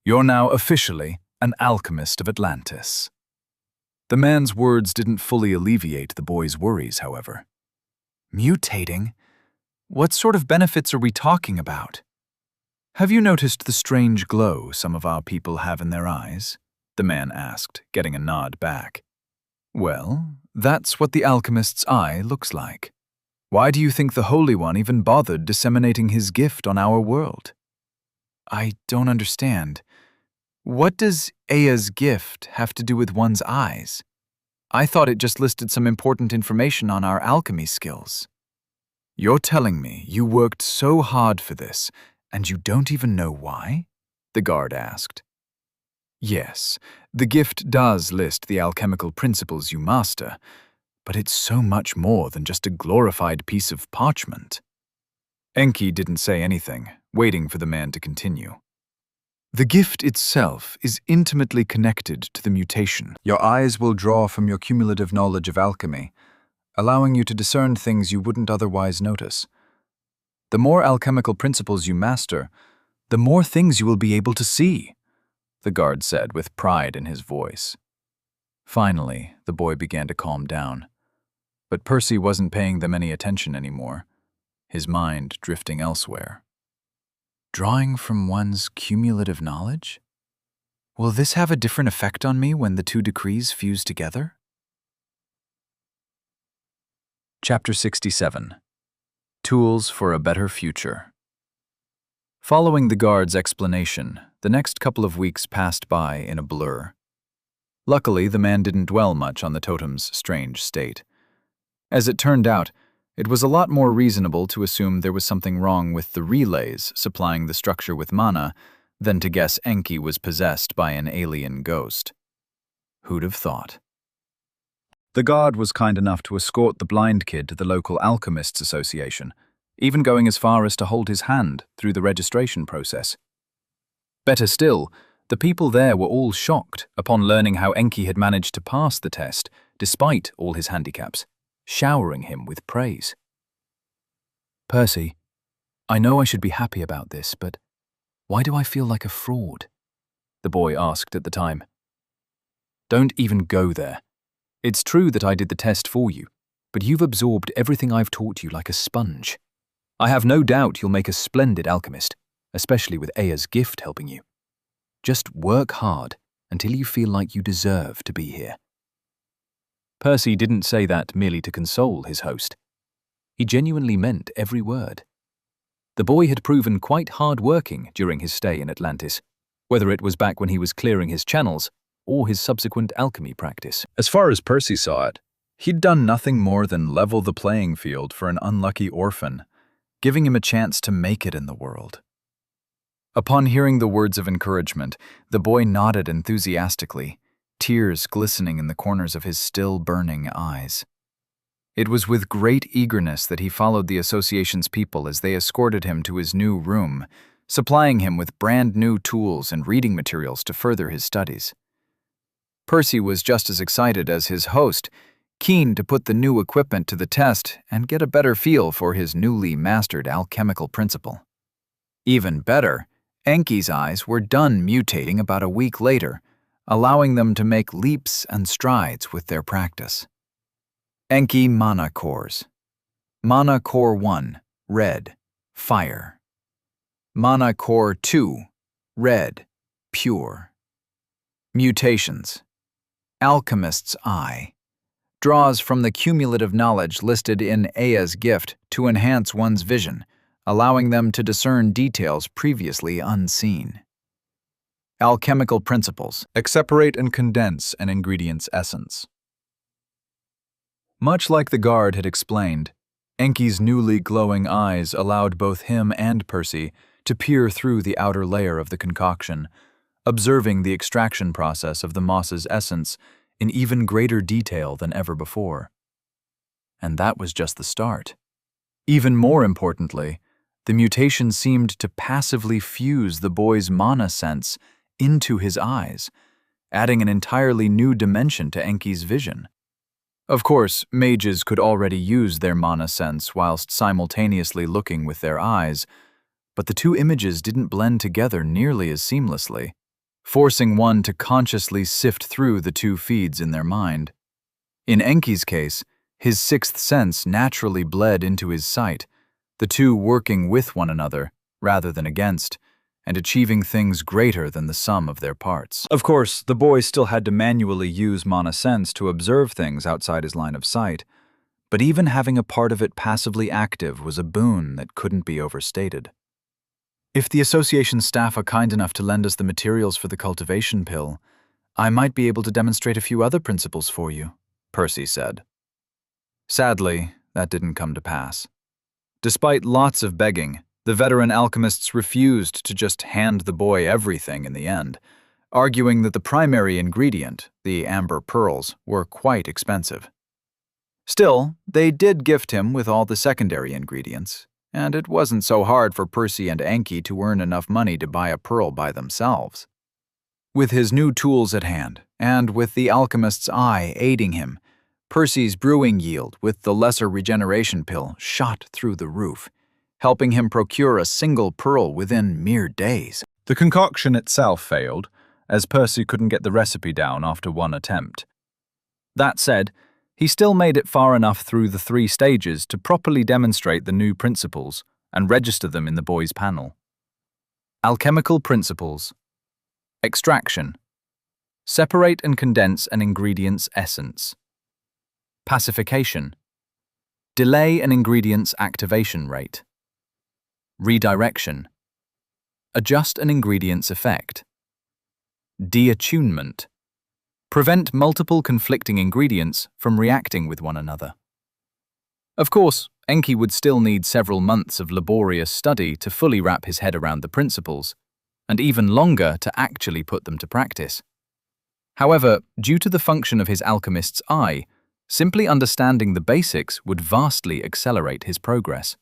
C: You're now officially an alchemist of Atlantis. The man's words didn't fully alleviate the boy's worries, however. Mutating? What sort of benefits are we talking about? Have you noticed the strange glow some of our people have in their eyes? The man asked, getting a nod back. Well, that's what the alchemist's eye looks like. Why do you think the Holy One even bothered disseminating his gift on our world? I don't understand. What does Aya's gift have to do with one's eyes? I thought it just listed some important information on our alchemy skills. You're telling me you worked so hard for this, and you don't even know why? The guard asked. Yes, the gift does list the alchemical principles you master, but it's so much more than just a glorified piece of parchment. Enki didn't say anything, waiting for the man to continue. The gift itself is intimately connected to the mutation. Your eyes will draw from your cumulative knowledge of alchemy, allowing you to discern things you wouldn't otherwise notice. The more alchemical principles you master, the more things you will be able to see, the guard said with pride in his voice. Finally, the boy began to calm down. But Percy wasn't paying them any attention anymore, his mind drifting elsewhere. Drawing from one's cumulative knowledge? Will this have a different effect on me when the 2 decrees fuse together? Chapter 67. Tools for a Better Future. Following the guard's explanation, the next couple of weeks passed by in a blur. Luckily, the man didn't dwell much on the totem's strange state. As it turned out, it was a lot more reasonable to assume there was something wrong with the relays supplying the structure with mana than to guess Enki was possessed by an alien ghost. Who'd have thought? The guard was kind enough to escort the blind kid to the local Alchemists Association, even going as far as to hold his hand through the registration process. Better still, the people there were all shocked upon learning how Enki had managed to pass the test despite all his handicaps, showering him with praise. Percy, I know I should be happy about this, but why do I feel like a fraud? The boy asked at the time. Don't even go there. It's true that I did the test for you, but you've absorbed everything I've taught you like a sponge. I have no doubt you'll make a splendid alchemist, especially with Aya's gift helping you. Just work hard until you feel like you deserve to be here. Percy didn't say that merely to console his host. He genuinely meant every word. The boy had proven quite hard-working during his stay in Atlantis, whether it was back when he was clearing his channels or his subsequent alchemy practice. As far as Percy saw it, he'd done nothing more than level the playing field for an unlucky orphan, giving him a chance to make it in the world. Upon hearing the words of encouragement, the boy nodded enthusiastically, tears glistening in the corners of his still burning eyes. It was with great eagerness that he followed the association's people as they escorted him to his new room, supplying him with brand new tools and reading materials to further his studies. Percy was just as excited as his host, keen to put the new equipment to the test and get a better feel for his newly mastered alchemical principle.
D: Even better, Enki's eyes were done mutating about a week later, allowing them to make leaps and strides with their practice. Enki Mana Cores. Mana Core 1, red, fire. Mana Core 2, red, pure. Mutations. Alchemist's Eye. Draws from the cumulative knowledge listed in Aya's gift to enhance one's vision, allowing them to discern details previously unseen. Alchemical Principles.
C: Separate and condense an ingredient's essence. Much like the guard had explained, Enki's newly glowing eyes allowed both him and Percy to peer through the outer layer of the concoction, observing the extraction process of the moss's essence in even greater detail than ever before. And that was just the start. Even more importantly, the mutation seemed to passively fuse the boy's mana sense into his eyes, adding an entirely new dimension to Enki's vision. Of course, mages could already use their mana sense whilst simultaneously looking with their eyes, but the two images didn't blend together nearly as seamlessly, forcing one to consciously sift through the two feeds in their mind. In Enki's case, his sixth sense naturally bled into his sight, the two working with one another rather than against, and achieving things greater than the sum of their parts. Of course, the boy still had to manually use mana sense to observe things outside his line of sight, but even having a part of it passively active was a boon that couldn't be overstated. If the association staff are kind enough to lend us the materials for the cultivation pill, I might be able to demonstrate a few other principles for you, Percy said. Sadly, that didn't come to pass. Despite lots of begging, the veteran alchemists refused to just hand the boy everything in the end, arguing that the primary ingredient, the amber pearls, were quite expensive. Still, they did gift him with all the secondary ingredients, and it wasn't so hard for Percy and Enki to earn enough money to buy a pearl by themselves. With his new tools at hand, and with the alchemist's eye aiding him, Percy's brewing yield with the lesser regeneration pill shot through the roof, helping him procure a single pearl within mere days. The concoction itself failed, as Percy couldn't get the recipe down after one attempt. That said, he still made it far enough through the 3 stages to properly demonstrate the new principles and register them in the boy's panel. Alchemical Principles. Extraction. Separate and condense an ingredient's essence. Pacification. Delay an ingredient's activation rate. Redirection. Adjust an ingredient's effect. Deattunement. Prevent multiple conflicting ingredients from reacting with one another. Of course, Enki would still need several months of laborious study to fully wrap his head around the principles, and even longer to actually put them to practice. However, due to the function of his alchemist's eye, simply understanding the basics would vastly accelerate his progress.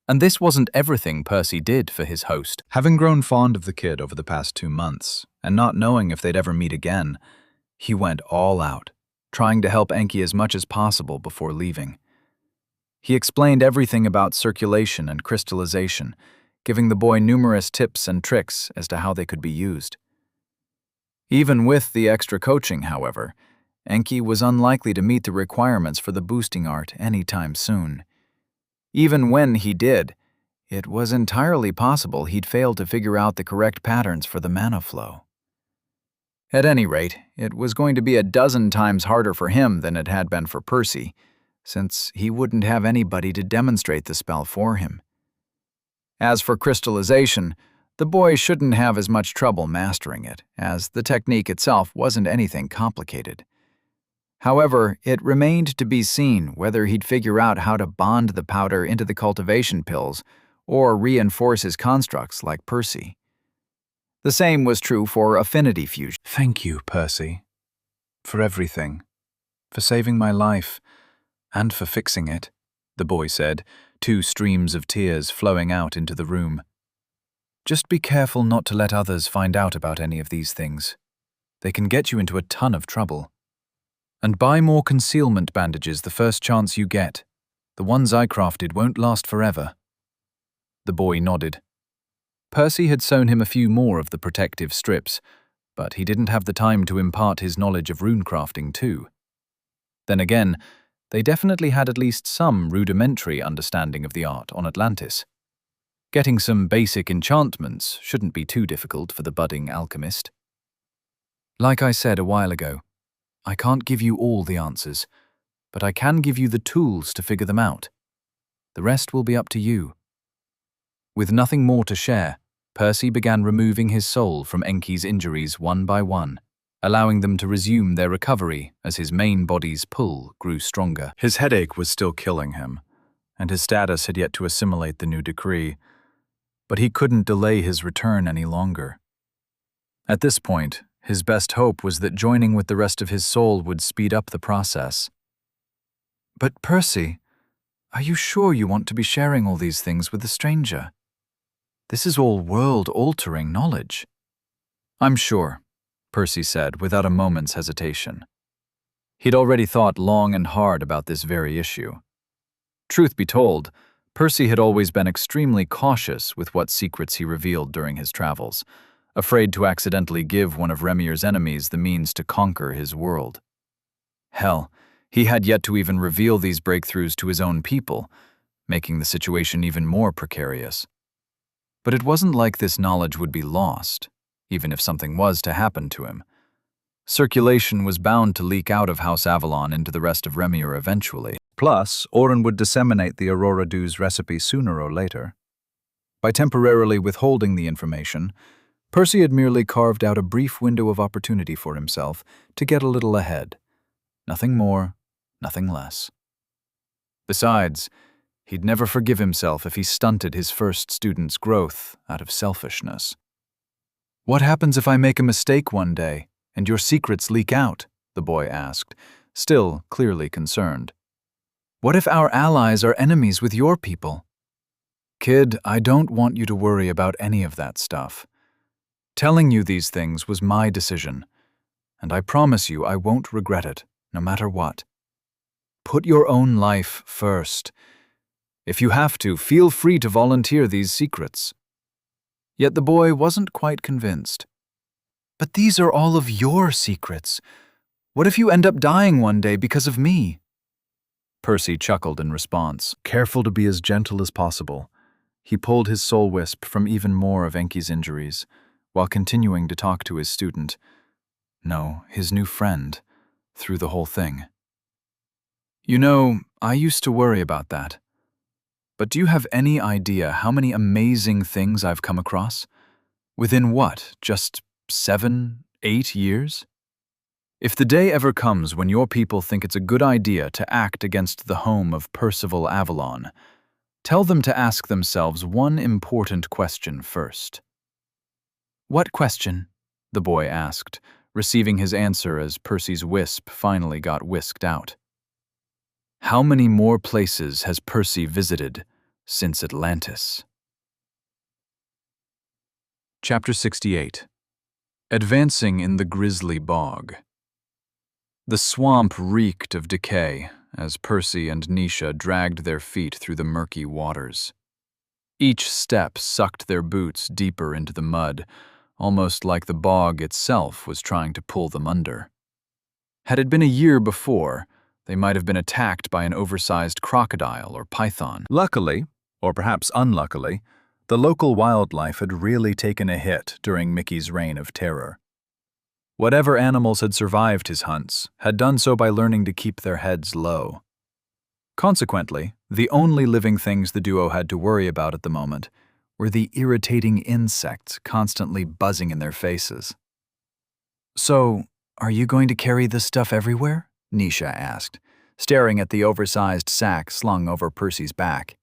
C: And this wasn't everything Percy did for his host. Having grown fond of the kid over the past 2 months, and not knowing if they'd ever meet again, he went all out, trying to help Enki as much as possible before leaving. He explained everything about circulation and crystallization, giving the boy numerous tips and tricks as to how they could be used. Even with the extra coaching, however, Enki was unlikely to meet the requirements for the boosting art anytime soon. Even when he did, it was entirely possible he'd fail to figure out the correct patterns for the mana flow. At any rate, it was going to be a dozen times harder for him than it had been for Percy, since he wouldn't have anybody to demonstrate the spell for him. As for crystallization, the boy shouldn't have as much trouble mastering it, as the technique itself wasn't anything complicated. However, it remained to be seen whether he'd figure out how to bond the powder into the cultivation pills or reinforce his constructs like Percy. The same was true for affinity fusion. Thank you, Percy, for everything, for saving my life, and for fixing it, the boy said, 2 streams of tears flowing out into the room. Just be careful not to let others find out about any of these things. They can get you into a ton of trouble. And buy more concealment bandages the first chance you get. The ones I crafted won't last forever. The boy nodded,
A: Percy had sewn him a few more of the protective strips, but he didn't have the time to impart his knowledge of runecrafting too. Then again, they definitely had at least some rudimentary understanding of the art on Atlantis. Getting some basic enchantments shouldn't be too difficult for the budding alchemist. Like I said a while ago, I can't give you all the answers, but I can give you the tools to figure them out. The rest will be up to you. With nothing more to share, Percy began removing his soul from Enki's injuries one by one, allowing them to resume their recovery as his main body's pull grew stronger.
C: His headache was still killing him, and his status had yet to assimilate the new decree, but he couldn't delay his return any longer. At this point, his best hope was that joining with the rest of his soul would speed up the process.
A: But Percy, are you sure you want to be sharing all these things with a stranger? This is all world-altering knowledge. I'm sure, Percy said without a moment's hesitation. He'd already thought long and hard about this very issue. Truth be told, Percy had always been extremely cautious with what secrets he revealed during his travels, afraid to accidentally give one of Remir's enemies the means to conquer his world. Hell, he had yet to even reveal these breakthroughs to his own people, making the situation even more precarious. But it wasn't like this knowledge would be lost, even if something was to happen to him. Circulation was bound to leak out of House Avalon into the rest of Remir eventually.
C: Plus, Oren would disseminate the Aurora Dew's recipe sooner or later.
A: By temporarily withholding the information, Percy had merely carved out a brief window of opportunity for himself to get a little ahead. Nothing more, nothing less. Besides, he'd never forgive himself if he stunted his first student's growth out of selfishness. What happens if I make a mistake one day and your secrets leak out? The boy asked, still clearly concerned. What if our allies are enemies with your people? Kid, I don't want you to worry about any of that stuff. Telling you these things was my decision, and I promise you I won't regret it, no matter what. Put your own life first. If you have to, feel free to volunteer these secrets. Yet the boy wasn't quite convinced. But these are all of your secrets. What if you end up dying one day because of me? Percy chuckled in response.
C: Careful to be as gentle as possible, he pulled his soul wisp from even more of Enki's injuries, while continuing to talk to his student. No, his new friend, through the whole thing. You know, I used to worry about that. But do you have any idea how many amazing things I've come across? Within what, just 7, 8 years? If the day ever comes when your people think it's a good idea to act against the home of Percival Avalon, tell them to ask themselves one important question first. What question? The boy asked, receiving his answer as Percy's wisp finally got whisked out. How many more places has Percy visited since Atlantis? Chapter 68. Advancing in the Grisly Bog. The swamp reeked of decay as Percy and Nisha dragged their feet through the murky waters. Each step sucked their boots deeper into the mud, almost like the bog itself was trying to pull them under. Had it been a year before, they might have been attacked by an oversized crocodile or python.
D: Luckily, or perhaps unluckily, the local wildlife had really taken a hit during Mickey's reign of terror. Whatever animals had survived his hunts had done so by learning to keep their heads low. Consequently, the only living things the duo had to worry about at the moment were the irritating insects constantly buzzing in their faces. So, are you going to carry this stuff everywhere? Nisha asked, staring at the oversized sack slung over Percy's back.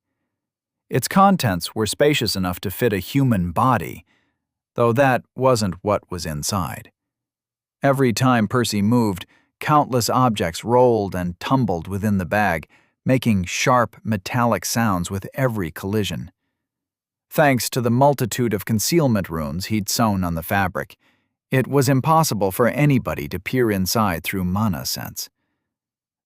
D: Its contents were spacious enough to fit a human body, though that wasn't what was inside. Every time Percy moved, countless objects rolled and tumbled within the bag, making sharp, metallic sounds with every collision. Thanks to the multitude of concealment runes he'd sewn on the fabric, it was impossible for anybody to peer inside through mana sense.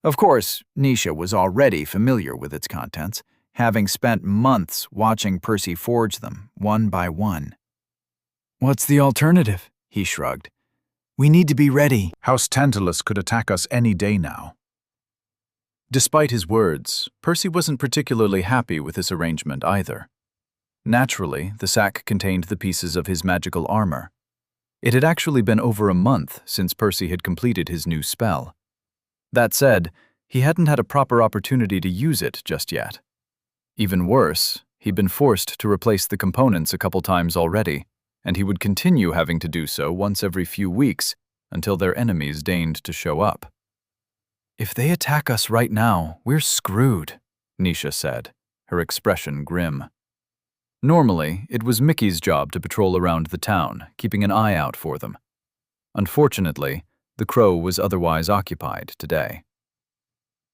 D: Of course, Nisha was already familiar with its contents, having spent months watching Percy forge them, one by one. "What's the alternative?" he shrugged. "We need to be ready."
C: House Tantalus could attack us any day now.
A: Despite his words, Percy wasn't particularly happy with this arrangement either. Naturally, the sack contained the pieces of his magical armor. It had actually been over a month since Percy had completed his new spell. That said, he hadn't had a proper opportunity to use it just yet. Even worse, he'd been forced to replace the components a couple times already, and he would continue having to do so once every few weeks until their enemies deigned to show up. "If they attack us right now, we're screwed," Nisha said, her expression grim. Normally, it was Mickey's job to patrol around the town, keeping an eye out for them. Unfortunately, the crow was otherwise occupied today.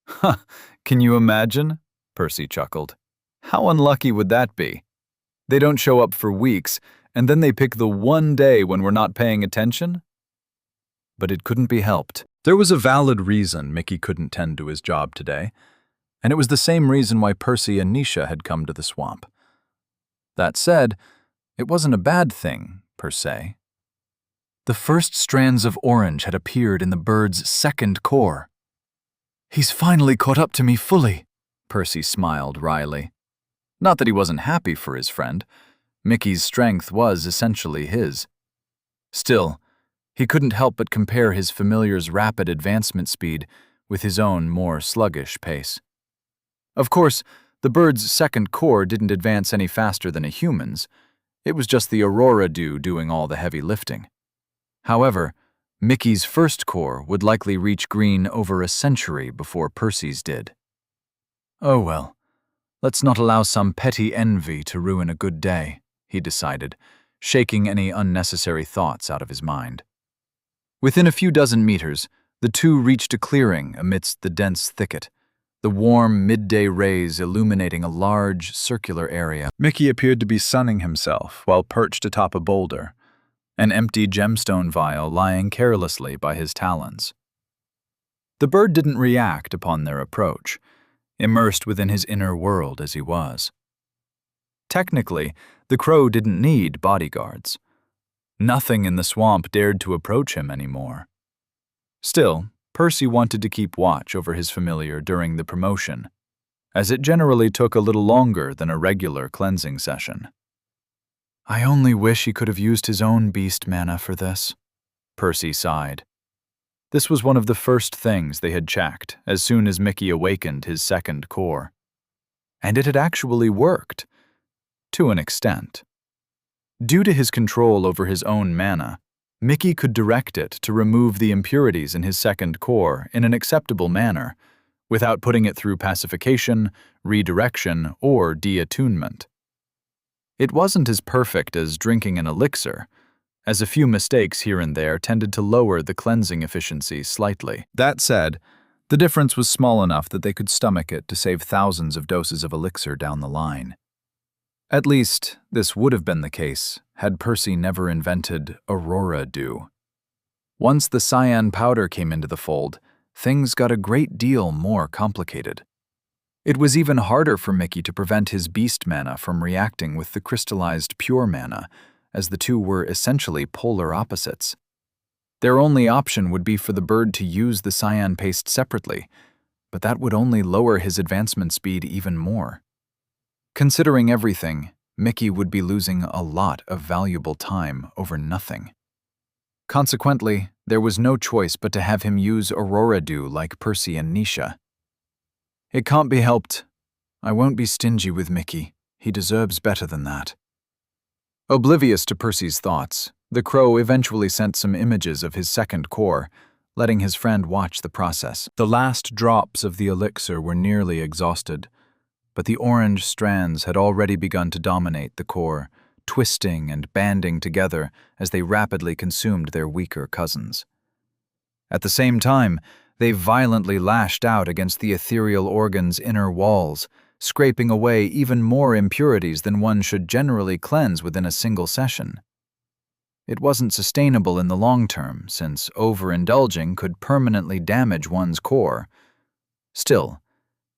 A: "Huh, can you imagine?" Percy chuckled. "How unlucky would that be? They don't show up for weeks, and then they pick the one day when we're not paying attention?" But it couldn't be helped.
C: There was a valid reason Mickey couldn't tend to his job today, and it was the same reason why Percy and Nisha had come to the swamp. That said, it wasn't a bad thing, per se.
A: The first strands of orange had appeared in the bird's second core. "He's finally caught up to me fully," Percy smiled wryly. Not that he wasn't happy for his friend. Mickey's strength was essentially his. Still, he couldn't help but compare his familiar's rapid advancement speed with his own more sluggish pace. Of course, the bird's second core didn't advance any faster than a human's. It was just the Aurora Dew doing all the heavy lifting. However, Mickey's first core would likely reach green over a century before Percy's did. "Oh well, let's not allow some petty envy to ruin a good day," he decided, shaking any unnecessary thoughts out of his mind. Within a few dozen meters, the two reached a clearing amidst the dense thicket, the warm midday rays illuminating a large, circular area.
C: Mickey appeared to be sunning himself while perched atop a boulder,
A: an empty gemstone vial lying carelessly by his talons. The bird didn't react upon their approach, immersed within his inner world as he was. Technically, the crow didn't need bodyguards. Nothing in the swamp dared to approach him anymore. Still, Percy wanted to keep watch over his familiar during the promotion, as it generally took a little longer than a regular cleansing session. "I only wish he could have used his own beast mana for this," Percy sighed. This was one of the first things they had checked as soon as Mickey awakened his second core. And it had actually worked, to an extent. Due to his control over his own mana, Mickey could direct it to remove the impurities in his second core in an acceptable manner, without putting it through pacification, redirection, or deattunement. It wasn't as perfect as drinking an elixir, as a few mistakes here and there tended to lower the cleansing efficiency slightly.
C: That said, the difference was small enough that they could stomach it to save thousands of doses of elixir down the line.
A: At least, this would have been the case had Percy never invented Aurora Dew. Once the cyan powder came into the fold, things got a great deal more complicated. It was even harder for Mickey to prevent his beast mana from reacting with the crystallized pure mana, as the two were essentially polar opposites. Their only option would be for the bird to use the cyan paste separately, but that would only lower his advancement speed even more. Considering everything, Mickey would be losing a lot of valuable time over nothing. Consequently, there was no choice but to have him use Aurora Dew like Percy and Nisha. "It can't be helped. I won't be stingy with Mickey. He deserves better than that." Oblivious to Percy's thoughts, the crow eventually sent some images of his second core, letting his friend watch the process.
C: The last drops of the elixir were nearly exhausted,
A: but the orange strands had already begun to dominate the core, twisting and banding together as they rapidly consumed their weaker cousins. At the same time, they violently lashed out against the ethereal organ's inner walls, scraping away even more impurities than one should generally cleanse within a single session. It wasn't sustainable in the long term, since overindulging could permanently damage one's core. Still,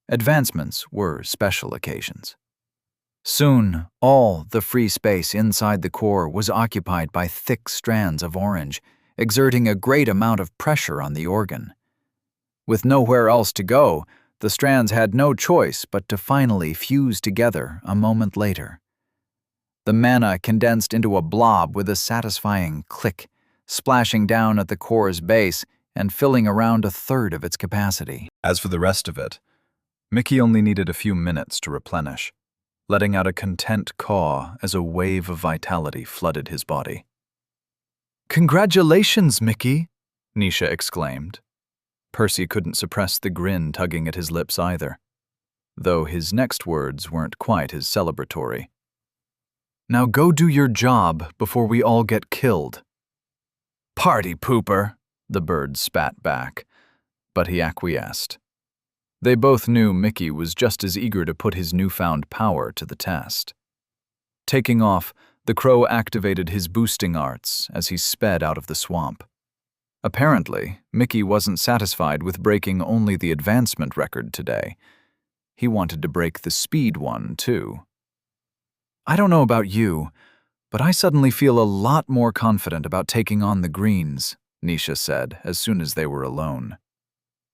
D: Advancements were special occasions. Soon, all the free space inside the core was occupied by thick strands of orange, exerting a great amount of pressure on the organ. With nowhere else to go, the strands had no choice but to finally fuse together a moment later. The mana condensed into a blob with a satisfying click, splashing down at the core's base and filling around a third of its capacity.
A: As for the rest of it, Mickey only needed a few minutes to replenish, letting out a content caw as a wave of vitality flooded his body.
D: "Congratulations, Mickey!"
A: Nisha exclaimed. Percy couldn't suppress the grin tugging at his lips either, though his next words weren't quite as celebratory.
D: "Now go do your job before we all get killed."
A: "Party pooper," the bird spat back, but he acquiesced. They both knew Mickey was just as eager to put his newfound power to the test. Taking off, the crow activated his boosting arts as he sped out of the swamp. Apparently, Mickey wasn't satisfied with breaking only the advancement record today. He wanted to break the speed one, too.
D: "I don't know about you, but I suddenly feel a lot more confident about taking on the greens," Nisha said as soon as they were alone.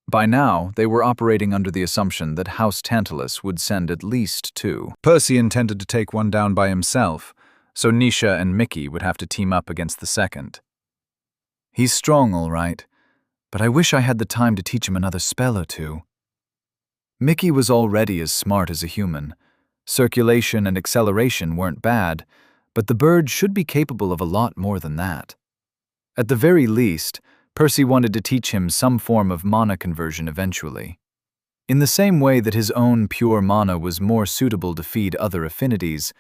D: By now, they were operating under the assumption that House Tantalus would send at least 2.
A: Percy intended to take one down by himself, so Nisha and Mickey would have to team up against the second.
D: "He's strong, all right, but I wish I had the time to teach him another spell or two." Mickey was already as smart as a human. Circulation and acceleration weren't bad, but the bird should be capable of a lot more than that. At the very least, Percy wanted to teach him some form of mana conversion eventually. In the same way that his own pure mana was more suitable to feed other affinities,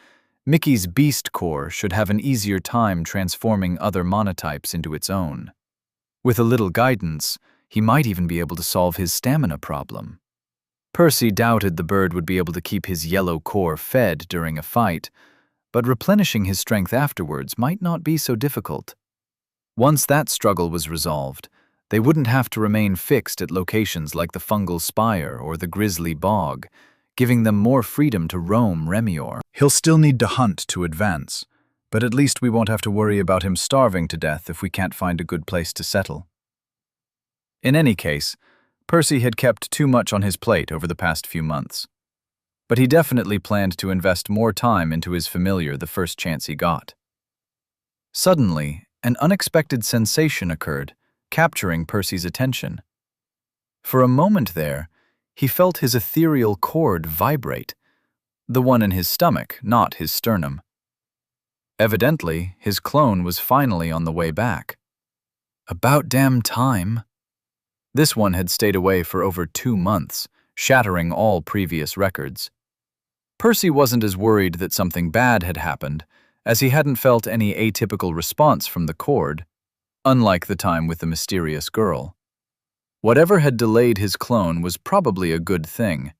D: Mickey's beast core should have an easier time transforming other mana types into its own. With a little guidance, he might even be able to solve his stamina problem. Percy doubted the bird would be able to keep his yellow core fed during a fight, but replenishing his strength afterwards might not be so difficult. Once that struggle was resolved, they wouldn't have to remain fixed at locations like the fungal spire or the grisly bog, giving them more freedom to roam Remior.
A: He'll still need to hunt to advance, but at least we won't have to worry about him starving to death if we can't find a good place to settle. In any case, Percy had kept too much on his plate over the past few months. But he definitely planned to invest more time into his familiar the first chance he got. Suddenly, an unexpected sensation occurred, capturing Percy's attention. For a moment there, he felt his ethereal cord vibrate, the one in his stomach, not his sternum. Evidently, his clone was finally on the way back. About damn time. This one had stayed away for over 2 months, shattering all previous records. Percy wasn't as worried that something bad had happened, as he hadn't felt any atypical response from the cord, unlike the time with the mysterious girl. Whatever had delayed his clone was probably a good thing.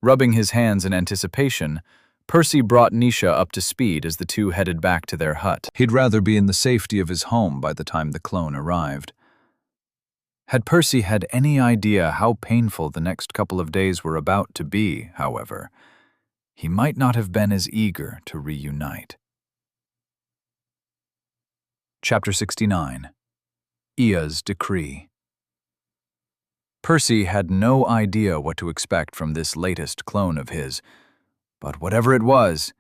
A: Rubbing his hands in anticipation, Percy brought Nisha up to speed as the two headed back to their hut. He'd rather be in the safety of his home by the time the clone arrived. Had Percy had any idea how painful the next couple of days were about to be, however, he might not have been as eager to reunite. Chapter 69. Ia's Decree. Percy had no idea what to expect from this latest clone of his, but whatever it was,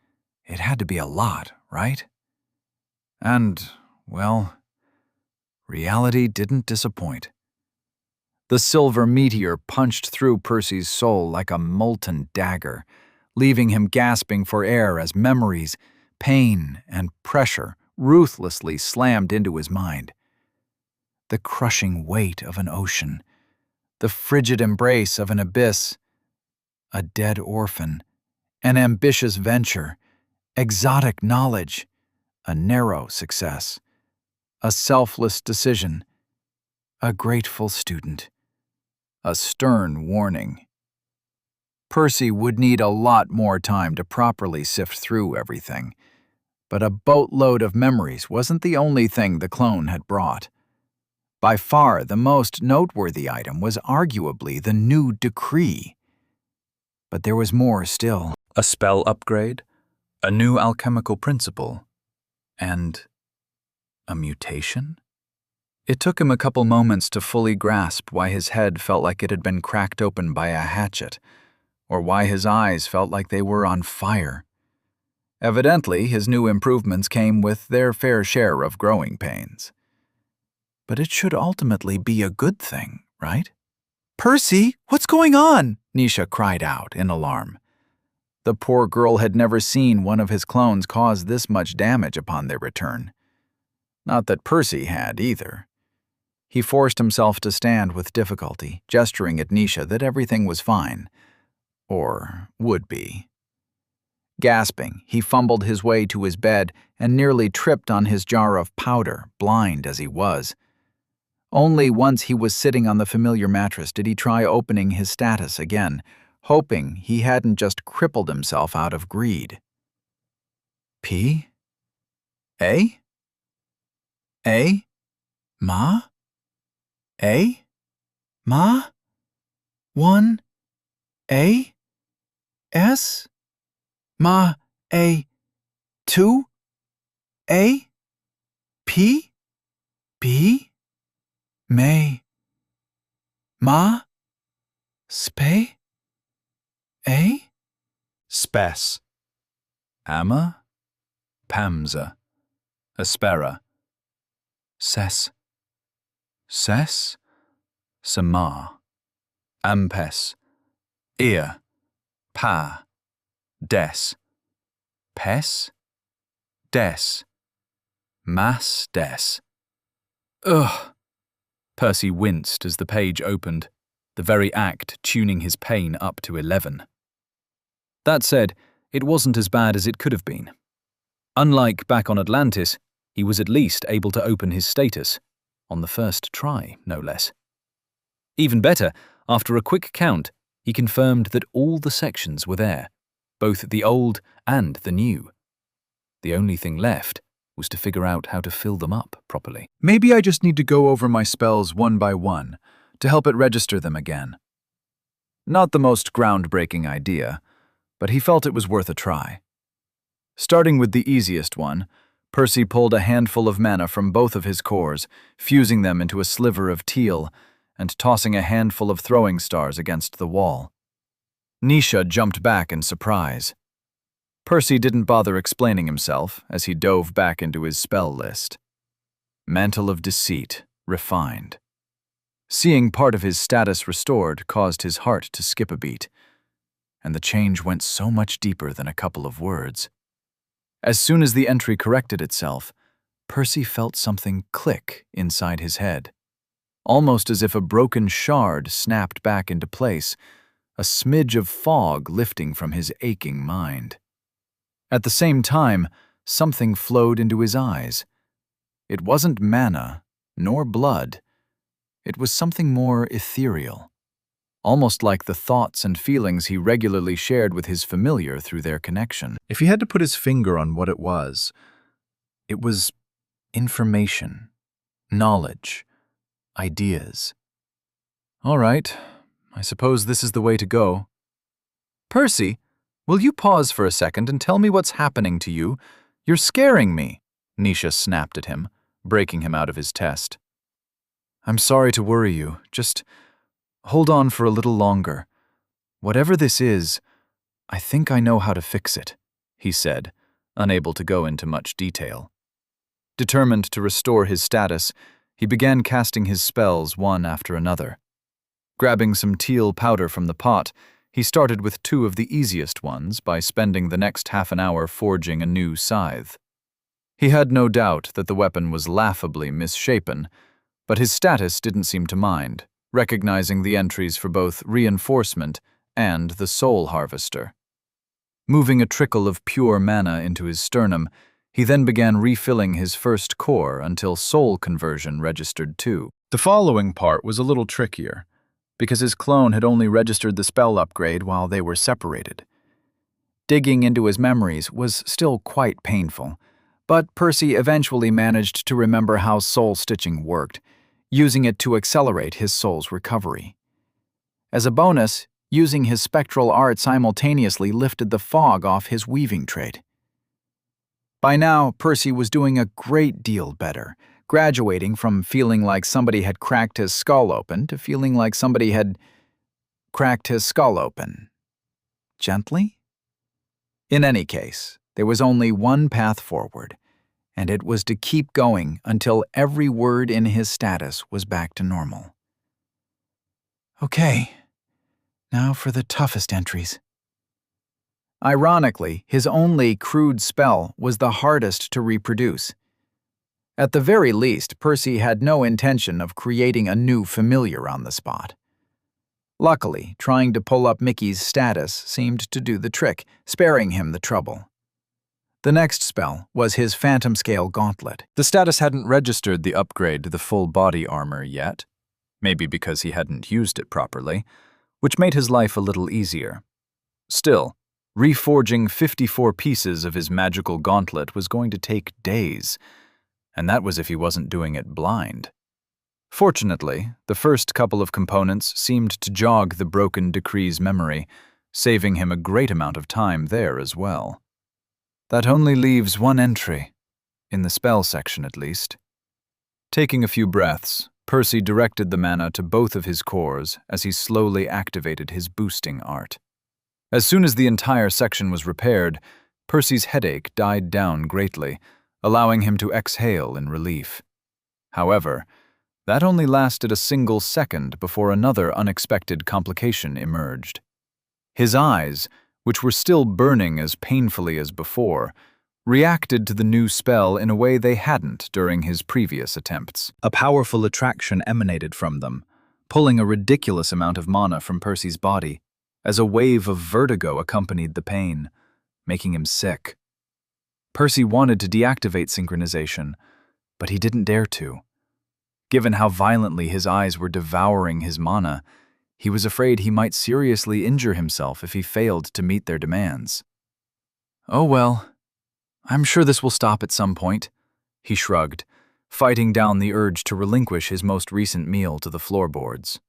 A: it had to be a lot, right? And, well, reality didn't disappoint. The silver meteor punched through Percy's soul like a molten dagger, leaving him gasping for air as memories, pain, and pressure ruthlessly slammed into his mind. The crushing weight of an ocean, the frigid embrace of an abyss, a dead orphan, an ambitious venture, exotic knowledge, a narrow success, a selfless decision, a grateful student, a stern warning. Percy would need a lot more time to properly sift through everything, but a boatload of memories wasn't the only thing the clone had brought. By far, the most noteworthy item was arguably the new decree.
B: But there was more still.
C: A spell upgrade, a new alchemical principle, and a mutation?
A: It took him a couple moments to fully grasp why his head felt like it had been cracked open by a hatchet, or why his eyes felt like they were on fire. Evidently, his new improvements came with their fair share of growing pains. But it should ultimately be a good thing, right?
E: Percy, what's going on?
A: Nisha cried out in alarm. The poor girl had never seen one of his clones cause this much damage upon their return. Not that Percy had either. He forced himself to stand with difficulty, gesturing at Nisha that everything was fine. Or would be. Gasping, he fumbled his way to his bed and nearly tripped on his jar of powder, blind as he was. Only once he was sitting on the familiar mattress did he try opening his status again, hoping he hadn't just crippled himself out of greed. P? A? A? Ma? A? Ma? 1? A? S? Ma? A? 2? A? P? B? May? Ma? Spe? A?
C: Spes. Amma? Pamza. Aspera. Ses. Ses. Samar. Ampes. Ear. Pa. Des. Pes. Des. Mas des.
A: Ugh! Percy winced as the page opened, the very act tuning his pain up to 11. That said, it wasn't as bad as it could have been. Unlike back on Atlantis, he was at least able to open his status, on the first try, no less. Even better, after a quick count, he confirmed that all the sections were there, both the old and the new. The only thing left was to figure out how to fill them up properly.
C: Maybe I just need to go over my spells one by one to help it register them again.
A: Not the most groundbreaking idea, but he felt it was worth a try. Starting with the easiest one, Percy pulled a handful of mana from both of his cores, fusing them into a sliver of teal, and tossing a handful of throwing stars against the wall. Nisha jumped back in surprise. Percy didn't bother explaining himself as he dove back into his spell list. Mantle of Deceit, refined. Seeing part of his status restored caused his heart to skip a beat, and the change went so much deeper than a couple of words. As soon as the entry corrected itself, Percy felt something click inside his head, almost as if a broken shard snapped back into place, a smidge of fog lifting from his aching mind. At the same time, something flowed into his eyes. It wasn't mana, nor blood. It was something more ethereal, almost like the thoughts and feelings he regularly shared with his familiar through their connection.
C: If he had to put his finger on what it was information, knowledge, ideas.
A: All right, I suppose this is the way to go. Percy, will you pause for a second and tell me what's happening to you? You're scaring me, Nisha snapped at him, breaking him out of his test. I'm sorry to worry you, just hold on for a little longer. Whatever this is, I think I know how to fix it, he said, unable to go into much detail. Determined to restore his status, he began casting his spells one after another. Grabbing some teal powder from the pot, he started with two of the easiest ones by spending the next half an hour forging a new scythe. He had no doubt that the weapon was laughably misshapen, but his status didn't seem to mind, recognizing the entries for both reinforcement and the soul harvester. Moving a trickle of pure mana into his sternum, he then began refilling his first core until soul conversion registered too.
C: The following part was a little trickier, because his clone had only registered the spell upgrade while they were separated.
A: Digging into his memories was still quite painful, but Percy eventually managed to remember how soul stitching worked, using it to accelerate his soul's recovery. As a bonus,
B: Using his spectral art simultaneously lifted the fog off his weaving trade. By now, Percy was doing a great deal better, graduating from feeling like somebody had cracked his skull open to feeling like somebody had cracked his skull open. Gently? In any case, there was only one path forward, and it was to keep going until every word in his status was back to normal. Okay, now for the toughest entries. Ironically, his only crude spell was the hardest to reproduce. At the very least, Percy had no intention of creating a new familiar on the spot. Luckily, trying to pull up Mickey's status seemed to do the trick, sparing him the trouble. The next spell was his Phantom Scale Gauntlet.
C: The status hadn't registered the upgrade to the full body armor yet, maybe because he hadn't used it properly, which made his life a little easier. Still, reforging 54 pieces of his magical gauntlet was going to take days, and that was if he wasn't doing it blind. Fortunately, the first couple of components seemed to jog the broken decree's memory, saving him a great amount of time there as well. That only leaves one entry, in the spell section at least. Taking a few breaths, Percy directed the mana to both of his cores as he slowly activated his boosting art. As soon as the entire section was repaired, Percy's headache died down greatly, allowing him to exhale in relief. However, that only lasted a single second before another unexpected complication emerged. His eyes, which were still burning as painfully as before, reacted to the new spell in a way they hadn't during his previous attempts.
B: A powerful attraction emanated from them, pulling a ridiculous amount of mana from Percy's body, as a wave of vertigo accompanied the pain, making him sick. Percy wanted to deactivate synchronization, but he didn't dare to. Given how violently his eyes were devouring his mana, he was afraid he might seriously injure himself if he failed to meet their demands. "Oh well, I'm sure this will stop at some point," he shrugged, fighting down the urge to relinquish his most recent meal to the floorboards.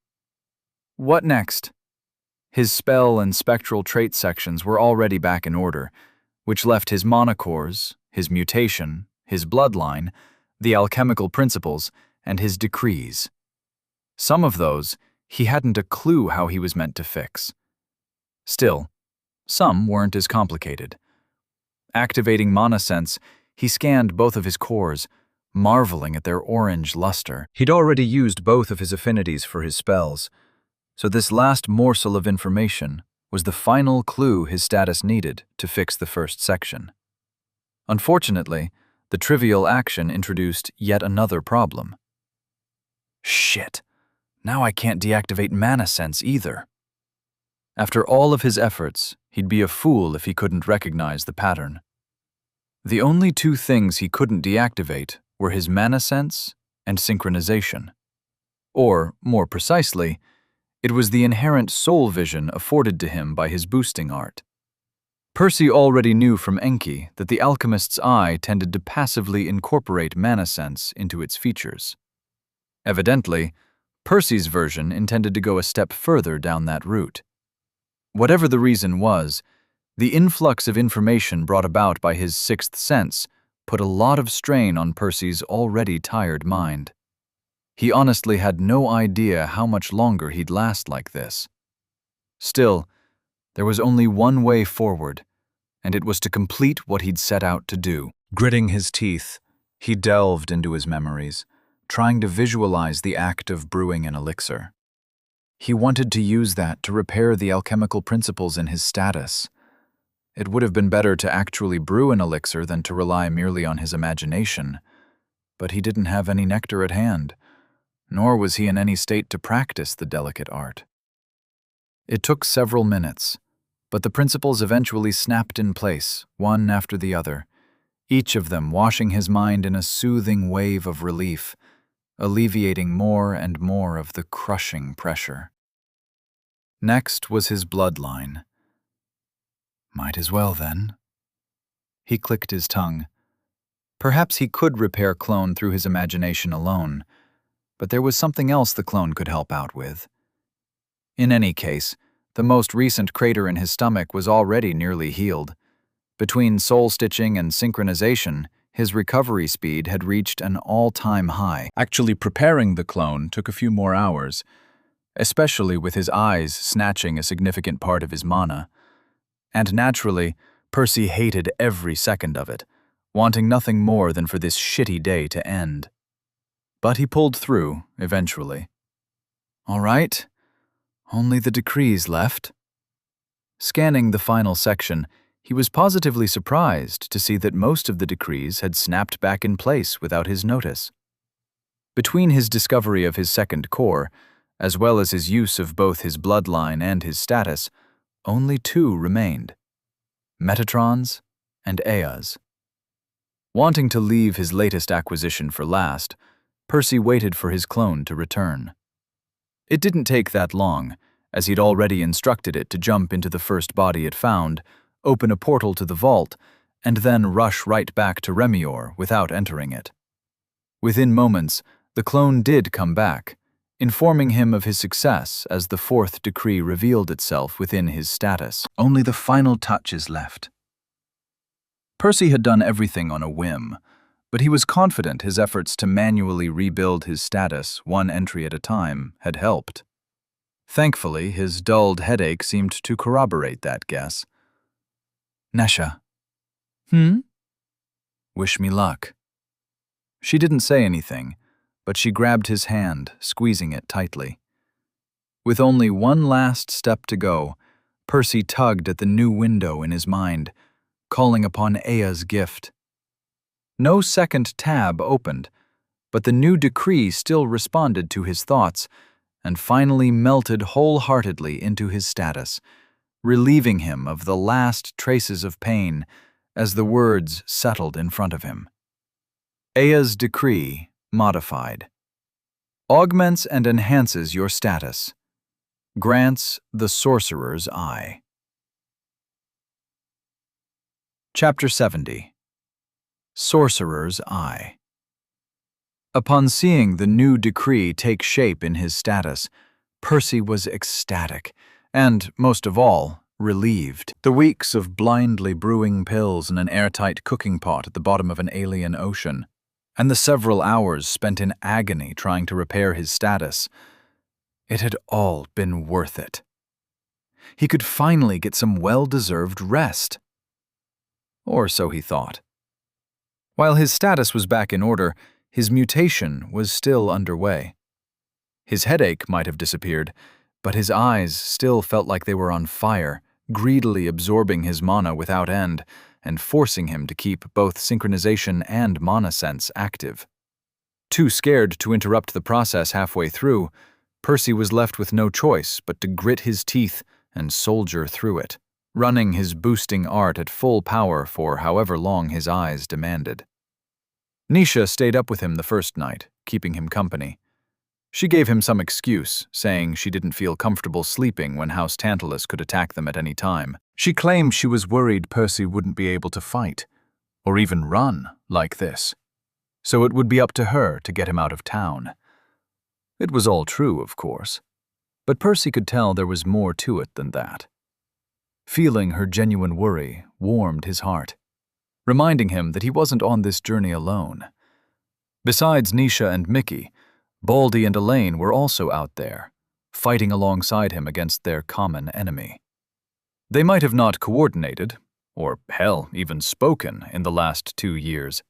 B: What next? His spell and spectral trait sections were already back in order, which left his monocores, his mutation, his bloodline, the alchemical principles, and his decrees. Some of those he hadn't a clue how he was meant to fix. Still, some weren't as complicated. Activating Mana Sense, he scanned both of his cores, marveling at their orange luster. He'd already used both of his affinities for his spells, so this last morsel of information was the final clue his status needed to fix the first section. Unfortunately, the trivial action introduced yet another problem. Shit, now I can't deactivate Mana Sense either. After all of his efforts, he'd be a fool if he couldn't recognize the pattern. The only two things he couldn't deactivate were his Mana Sense and synchronization. Or, more precisely, it was the inherent soul vision afforded to him by his boosting art. Percy already knew from Enki that the alchemist's eye tended to passively incorporate Mana Sense into its features. Evidently, Percy's version intended to go a step further down that route. Whatever the reason was, the influx of information brought about by his sixth sense put a lot of strain on Percy's already tired mind. He honestly had no idea how much longer he'd last like this. Still, there was only one way forward, and it was to complete what he'd set out to do. Gritting his teeth, he delved into his memories, trying to visualize the act of brewing an elixir. He wanted to use that to repair the alchemical principles in his status. It would have been better to actually brew an elixir than to rely merely on his imagination, but he didn't have any nectar at hand, nor was he in any state to practice the delicate art. It took several minutes, but the principles eventually snapped in place, one after the other, each of them washing his mind in a soothing wave of relief, alleviating more and more of the crushing pressure. Next was his bloodline. Might as well, then. He clicked his tongue. Perhaps he could repair clone through his imagination alone, but there was something else the clone could help out with. In any case,
A: The most recent crater in his stomach was already nearly healed. Between soul-stitching and synchronization, his recovery speed had reached an all-time high.
C: Actually, preparing the clone took a few more hours, especially with his eyes snatching a significant part of his mana. And naturally, Percy hated every second of it, wanting nothing more than for this shitty day to end. But he pulled through, eventually. All right, only the decrees left. Scanning the final section, he was positively surprised to see that most of the decrees had snapped back in place without his notice. Between his discovery of his second core, as well as his use of both his bloodline and his status, only two remained: Metatrons and Eas. Wanting to leave his latest acquisition for last, Percy waited for his clone to return. It didn't take that long, as he'd already instructed it to jump into the first body it found, open a portal to the vault, and then rush right back to Remior without entering it. Within moments, the clone did come back, informing him of his success as the fourth decree revealed itself within his status.
B: Only the final touch is left.
C: Percy had done everything on a whim, but he was confident his efforts to manually rebuild his status one entry at a time had helped. Thankfully, his dulled headache seemed to corroborate that guess.
A: Nesha.
C: Wish me luck. She didn't say anything, but she grabbed his hand, squeezing it tightly. With only one last step to go, Percy tugged at the new window in his mind, calling upon Ea's gift. No second tab opened, but the new decree still responded to his thoughts and finally melted wholeheartedly into his status, relieving him of the last traces of pain as the words settled in front of him. Ea's decree modified. Augments and enhances your status. Grants the Sorcerer's Eye. Chapter 70. Sorcerer's Eye. Upon seeing the new decree take shape in his status, Percy was ecstatic and, most of all, relieved. The weeks of blindly brewing pills in an airtight cooking pot at the bottom of an alien ocean, and the several hours spent in agony trying to repair his status, it had all been worth it. He could finally get some well-deserved rest. Or so he thought. While his status was back in order, his mutation was still underway. His headache might have disappeared, but his eyes still felt like they were on fire, greedily absorbing his mana without end, and forcing him to keep both synchronization and mana sense active. Too scared to interrupt the process halfway through, Percy was left with no choice but to grit his teeth and soldier through it, running his boosting art at full power for however long his eyes demanded. Nisha stayed up with him the first night, keeping him company. She gave him some excuse, saying she didn't feel comfortable sleeping when House Tantalus could attack them at any time. She claimed she was worried Percy wouldn't be able to fight, or even run, like this. So it would be up to her to get him out of town. It was all true, of course, but Percy could tell there was more to it than that. Feeling her genuine worry warmed his heart, reminding him that he wasn't on this journey alone. Besides Nisha and Mickey, Baldy and Elaine were also out there, fighting alongside him against their common enemy. They might have not coordinated, or hell, even spoken in the last 2 years,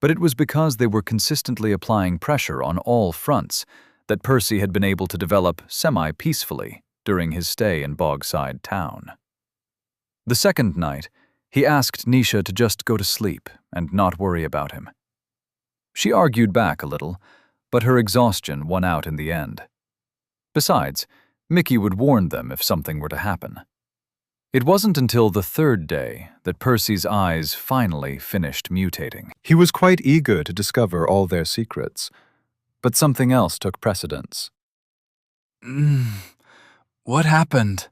C: but it was because they were consistently applying pressure on all fronts that Percy had been able to develop semi-peacefully during his stay in Bogside Town. The second night, he asked Nisha to just go to sleep and not worry about him. She argued back a little, but her exhaustion won out in the end. Besides, Mickey would warn them if something were to happen. It wasn't until the third day that Percy's eyes finally finished mutating. He was quite eager to discover all their secrets, but something else took precedence.
A: What happened?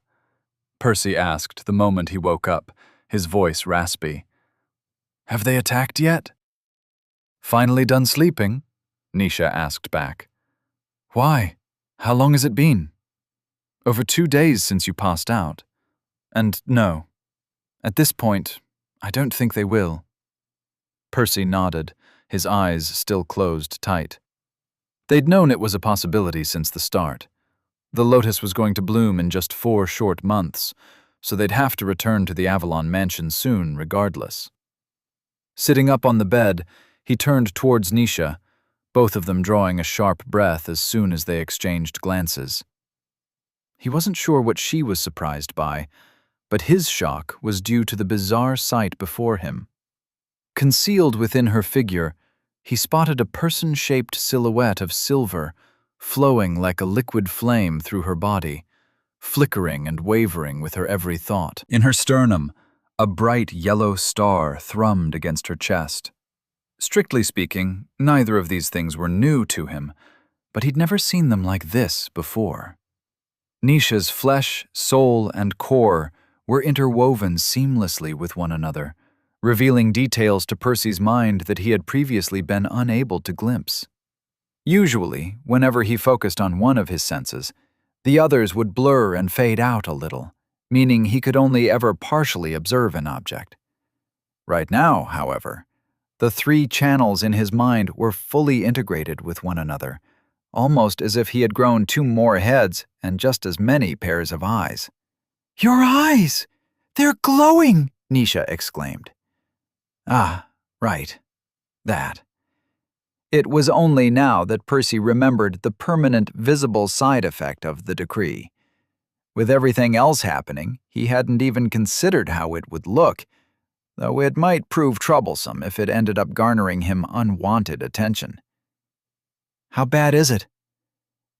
C: Percy asked the moment he woke up, his voice raspy.
A: Have they attacked yet?
C: Finally done sleeping? Nisha asked back.
A: Why? How long has it been?
D: Over 2 days since you passed out. And no, at this point, I don't think they will. Percy nodded, his eyes still closed tight. They'd known it was a possibility since the start. The lotus was going to bloom in just 4 short months, so they'd have to return to the Avalon mansion soon, regardless. Sitting up on the bed, he turned towards Nisha, both of them drawing a sharp breath as soon as they exchanged glances. He wasn't sure what she was surprised by, but his shock was due to the bizarre sight before him. Concealed within her figure, he spotted a person-shaped silhouette of silver, flowing like a liquid flame through her body, flickering and wavering with her every thought.
A: In her sternum, a bright yellow star thrummed against her chest. Strictly speaking, neither of these things were new to him, but he'd never seen them like this before. Nisha's flesh, soul, and core were interwoven seamlessly with one another, revealing details to Percy's mind that he had previously been unable to glimpse. Usually, whenever he focused on one of his senses, the others would blur and fade out a little, meaning he could only ever partially observe an object. Right now, however, the 3 channels in his mind were fully integrated with one another, almost as if he had grown 2 more heads and just as many pairs of eyes.
E: Your eyes! They're glowing! Nisha exclaimed.
B: Ah, right. That.
A: It was only now that Percy remembered the permanent visible side effect of the decree. With everything else happening, he hadn't even considered how it would look, though it might prove troublesome if it ended up garnering him unwanted attention.
B: How bad is it?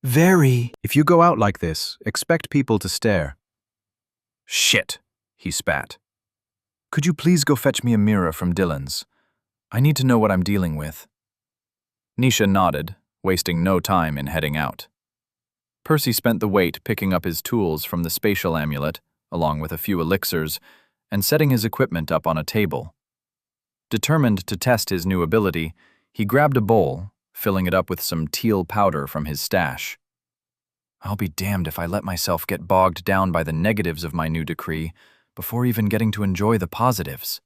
E: Very.
C: If you go out like this, expect people to stare.
A: Shit, he spat.
C: Could you please go fetch me a mirror from Dylan's? I need to know what I'm dealing with.
A: Nisha nodded, wasting no time in heading out. Percy spent the wait picking up his tools from the spatial amulet, along with a few elixirs, and setting his equipment up on a table. Determined to test his new ability, he grabbed a bowl, filling it up with some teal powder from his stash. I'll be damned if I let myself get bogged down by the negatives of my new decree before even getting to enjoy the positives.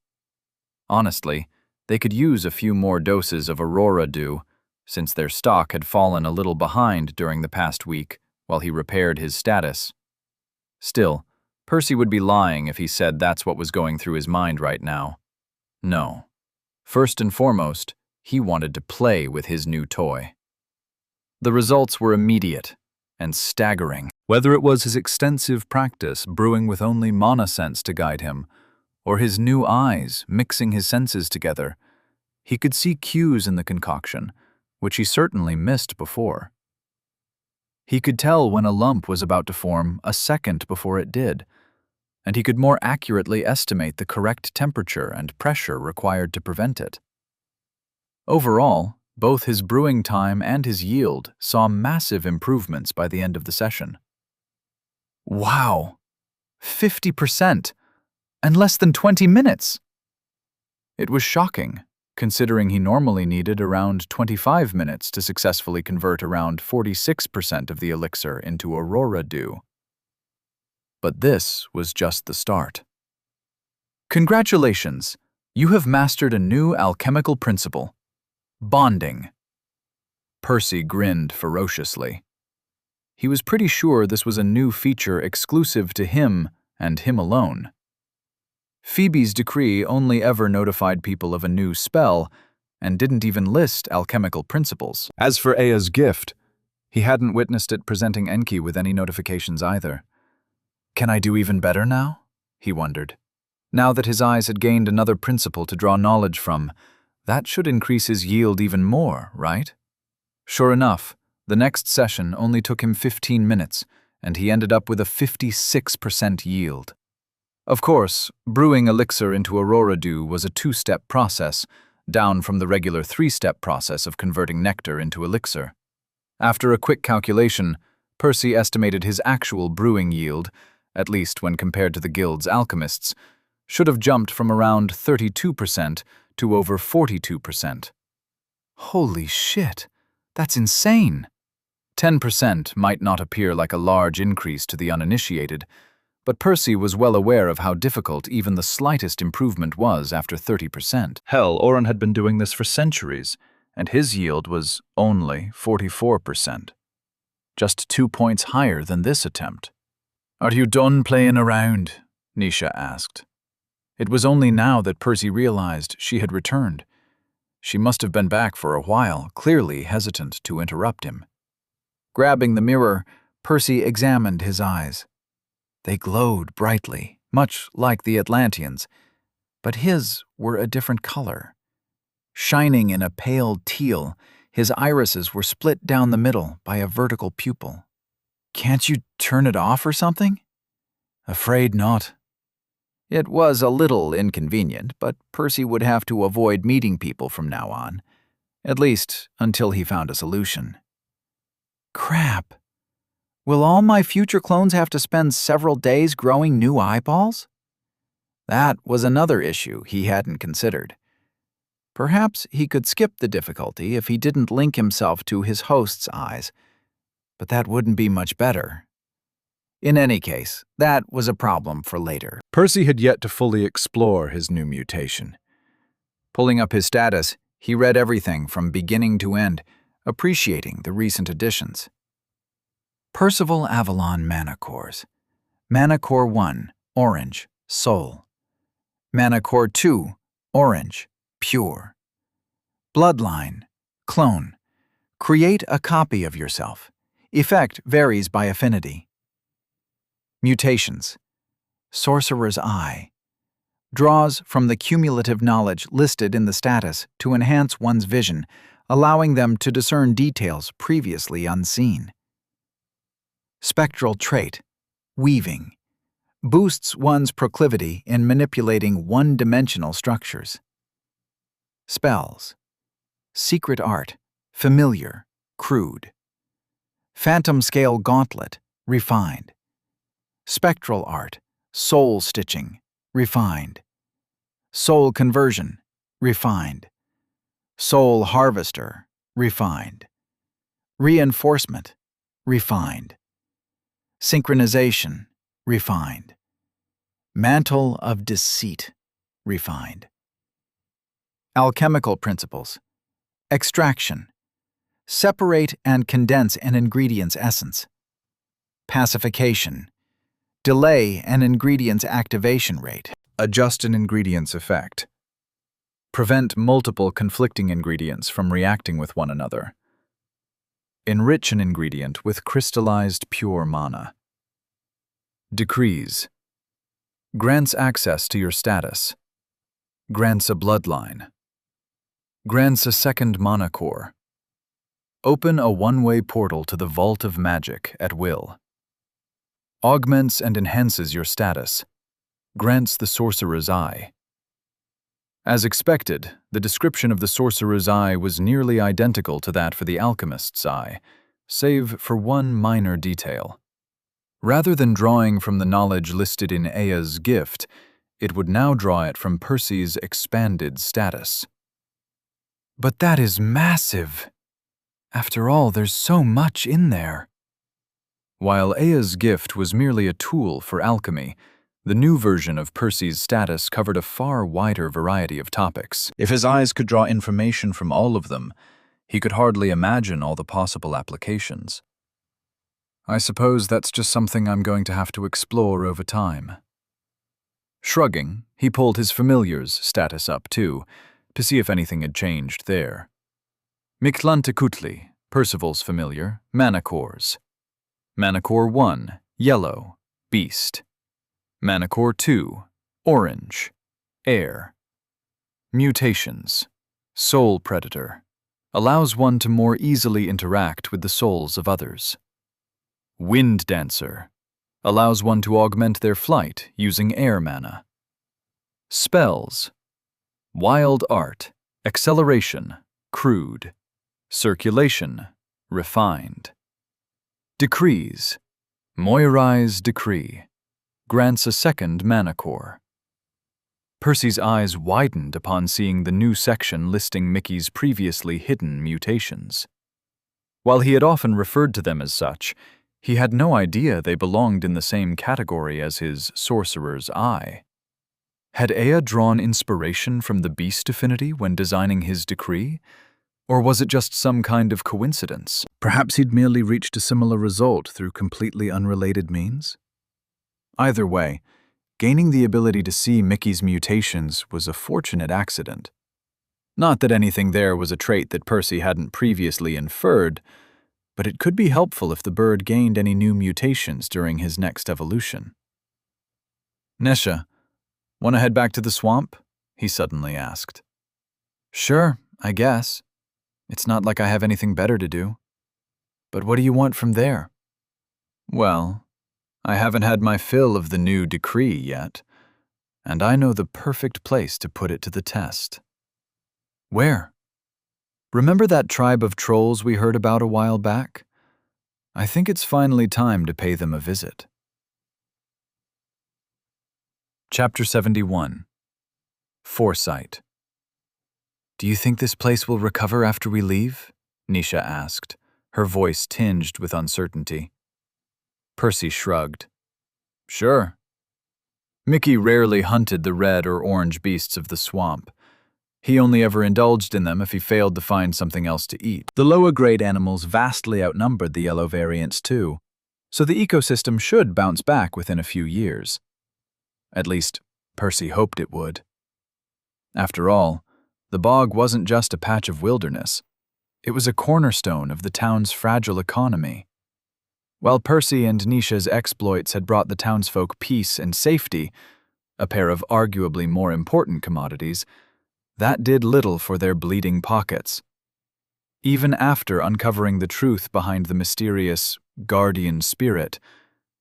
A: Honestly, they could use a few more doses of Aurora Dew, since their stock had fallen a little behind during the past week while he repaired his status. Still, Percy would be lying if he said that's what was going through his mind right now. No. First and foremost, he wanted to play with his new toy. The results were immediate and staggering. Whether it was his extensive practice brewing with only monosense to guide him, or his new eyes mixing his senses together, he could see cues in the concoction, which he certainly missed before. He could tell when a lump was about to form a second before it did, and he could more accurately estimate the correct temperature and pressure required to prevent it. Overall, both his brewing time and his yield saw massive improvements by the end of the session. Wow! 50%! And less than 20 minutes! It was shocking, considering he normally needed around 25 minutes to successfully convert around 46% of the elixir into Aurora Dew. But this was just the start. Congratulations! You have mastered a new alchemical principle. Bonding. Percy grinned ferociously. He was pretty sure this was a new feature exclusive to him and him alone. Phoebe's decree only ever notified people of a new spell and didn't even list alchemical principles.
C: As for Aya's gift, he hadn't witnessed it presenting Enki with any notifications either.
A: Can I do even better now? He wondered. Now that his eyes had gained another principle to draw knowledge from, that should increase his yield even more, right? Sure enough, the next session only took him 15 minutes, and he ended up with a 56% yield. Of course, brewing elixir into Aurora Dew was a 2-step process, down from the regular 3-step process of converting nectar into elixir. After a quick calculation, Percy estimated his actual brewing yield, at least when compared to the guild's alchemists, should have jumped from around 32% to over 42%. Holy shit, that's insane! 10% might not appear like a large increase to the uninitiated, but Percy was well aware of how difficult even the slightest improvement was after 30%.
C: Hell, Oren had been doing this for centuries, and his yield was only 44%. Just 2 points higher than this attempt.
A: "Are you done playing around?" Nisha asked. It was only now that Percy realized she had returned. She must have been back for a while, clearly hesitant to interrupt him. Grabbing the mirror, Percy examined his eyes. They glowed brightly, much like the Atlanteans, but his were a different color. Shining in a pale teal, his irises were split down the middle by a vertical pupil. "Can't you turn it off or something?" "Afraid not." It was a little inconvenient, but Percy would have to avoid meeting people from now on, at least until he found a solution. Crap. Will all my future clones have to spend several days growing new eyeballs? That was another issue he hadn't considered. Perhaps he could skip the difficulty if he didn't link himself to his host's eyes, but that wouldn't be much better. In any case, that was a problem for later.
C: Percy had yet to fully explore his new mutation.
A: Pulling up his status, he read everything from beginning to end, appreciating the recent additions. Percival Avalon Manacores. Manacore 1, Orange, Soul. Manacore 2, Orange, Pure. Bloodline, Clone. Create a copy of yourself. Effect varies by affinity. Mutations. Sorcerer's Eye. Draws from the cumulative knowledge listed in the status to enhance one's vision, allowing them to discern details previously unseen. Spectral trait. Weaving. Boosts one's proclivity in manipulating one-dimensional structures. Spells. Secret art. Familiar. Crude. Phantom scale gauntlet. Refined. Spectral art. Soul stitching. Refined. Soul conversion. Refined. Soul harvester. Refined. Reinforcement. Refined. Synchronization. Refined. Mantle of deceit. Refined. Alchemical principles. Extraction. Separate and condense an ingredient's essence. Pacification. Delay an ingredient's activation rate.
C: Adjust an ingredient's effect.
A: Prevent multiple conflicting ingredients from reacting with one another. Enrich an ingredient with crystallized pure mana. Decrees. Grants access to your status. Grants a bloodline. Grants a second mana core. Open a one-way portal to the Vault of Magic at will. Augments and enhances your status. Grants the Sorcerer's Eye. As expected, the description of the Sorcerer's Eye was nearly identical to that for the Alchemist's Eye, save for one minor detail. Rather than drawing from the knowledge listed in Aya's gift, it would now draw it from Percy's expanded status. But that is massive. After all, there's so much in there. While Aya's gift was merely a tool for alchemy, the new version of Percy's status covered a far wider variety of topics.
C: If his eyes could draw information from all of them, he could hardly imagine all the possible applications.
A: I suppose that's just something I'm going to have to explore over time. Shrugging, he pulled his familiar's status up too, to see if anything had changed there. Mictlantecuhtli, Percival's familiar, Manacores. Manacore 1, Yellow, Beast. Manacore 2, Orange, Air. Mutations. Soul Predator. Allows one to more easily interact with the souls of others. Wind Dancer. Allows one to augment their flight using air mana. Spells. Wild Art. Acceleration. Crude. Circulation. Refined. Decrees. Moirai's Decree. Grants a second mana core. Percy's eyes widened upon seeing the new section listing Mickey's previously hidden mutations. While he had often referred to them as such, he had no idea they belonged in the same category as his sorcerer's eye. Had Ea drawn inspiration from the beast affinity when designing his decree? Or was it just some kind of coincidence?
B: Perhaps he'd merely reached a similar result through completely unrelated means? Either way, gaining the ability to see Mickey's mutations was a fortunate accident. Not that anything there was a trait that Percy hadn't previously inferred, but it could be helpful if the bird gained any new mutations during his next evolution.
A: Nesha, want to head back to the swamp? He suddenly asked.
D: Sure, I guess. It's not like I have anything better to do. But what do you want from there?
A: Well, I haven't had my fill of the new decree yet, and I know the perfect place to put it to the test.
D: Where?
A: Remember that tribe of trolls we heard about a while back? I think it's finally time to pay them a visit. Chapter 71. Foresight.
D: Do you think this place will recover after we leave? Nisha asked, her voice tinged with uncertainty.
A: Percy shrugged. Sure. Mickey rarely hunted the red or orange beasts of the swamp. He only ever indulged in them if he failed to find something else to eat.
B: The lower-grade animals vastly outnumbered the yellow variants too, so the ecosystem should bounce back within a few years. At least, Percy hoped it would.
A: After all, the bog wasn't just a patch of wilderness. It was a cornerstone of the town's fragile economy. While Percy and Nisha's exploits had brought the townsfolk peace and safety, a pair of arguably more important commodities, that did little for their bleeding pockets. Even after uncovering the truth behind the mysterious guardian spirit,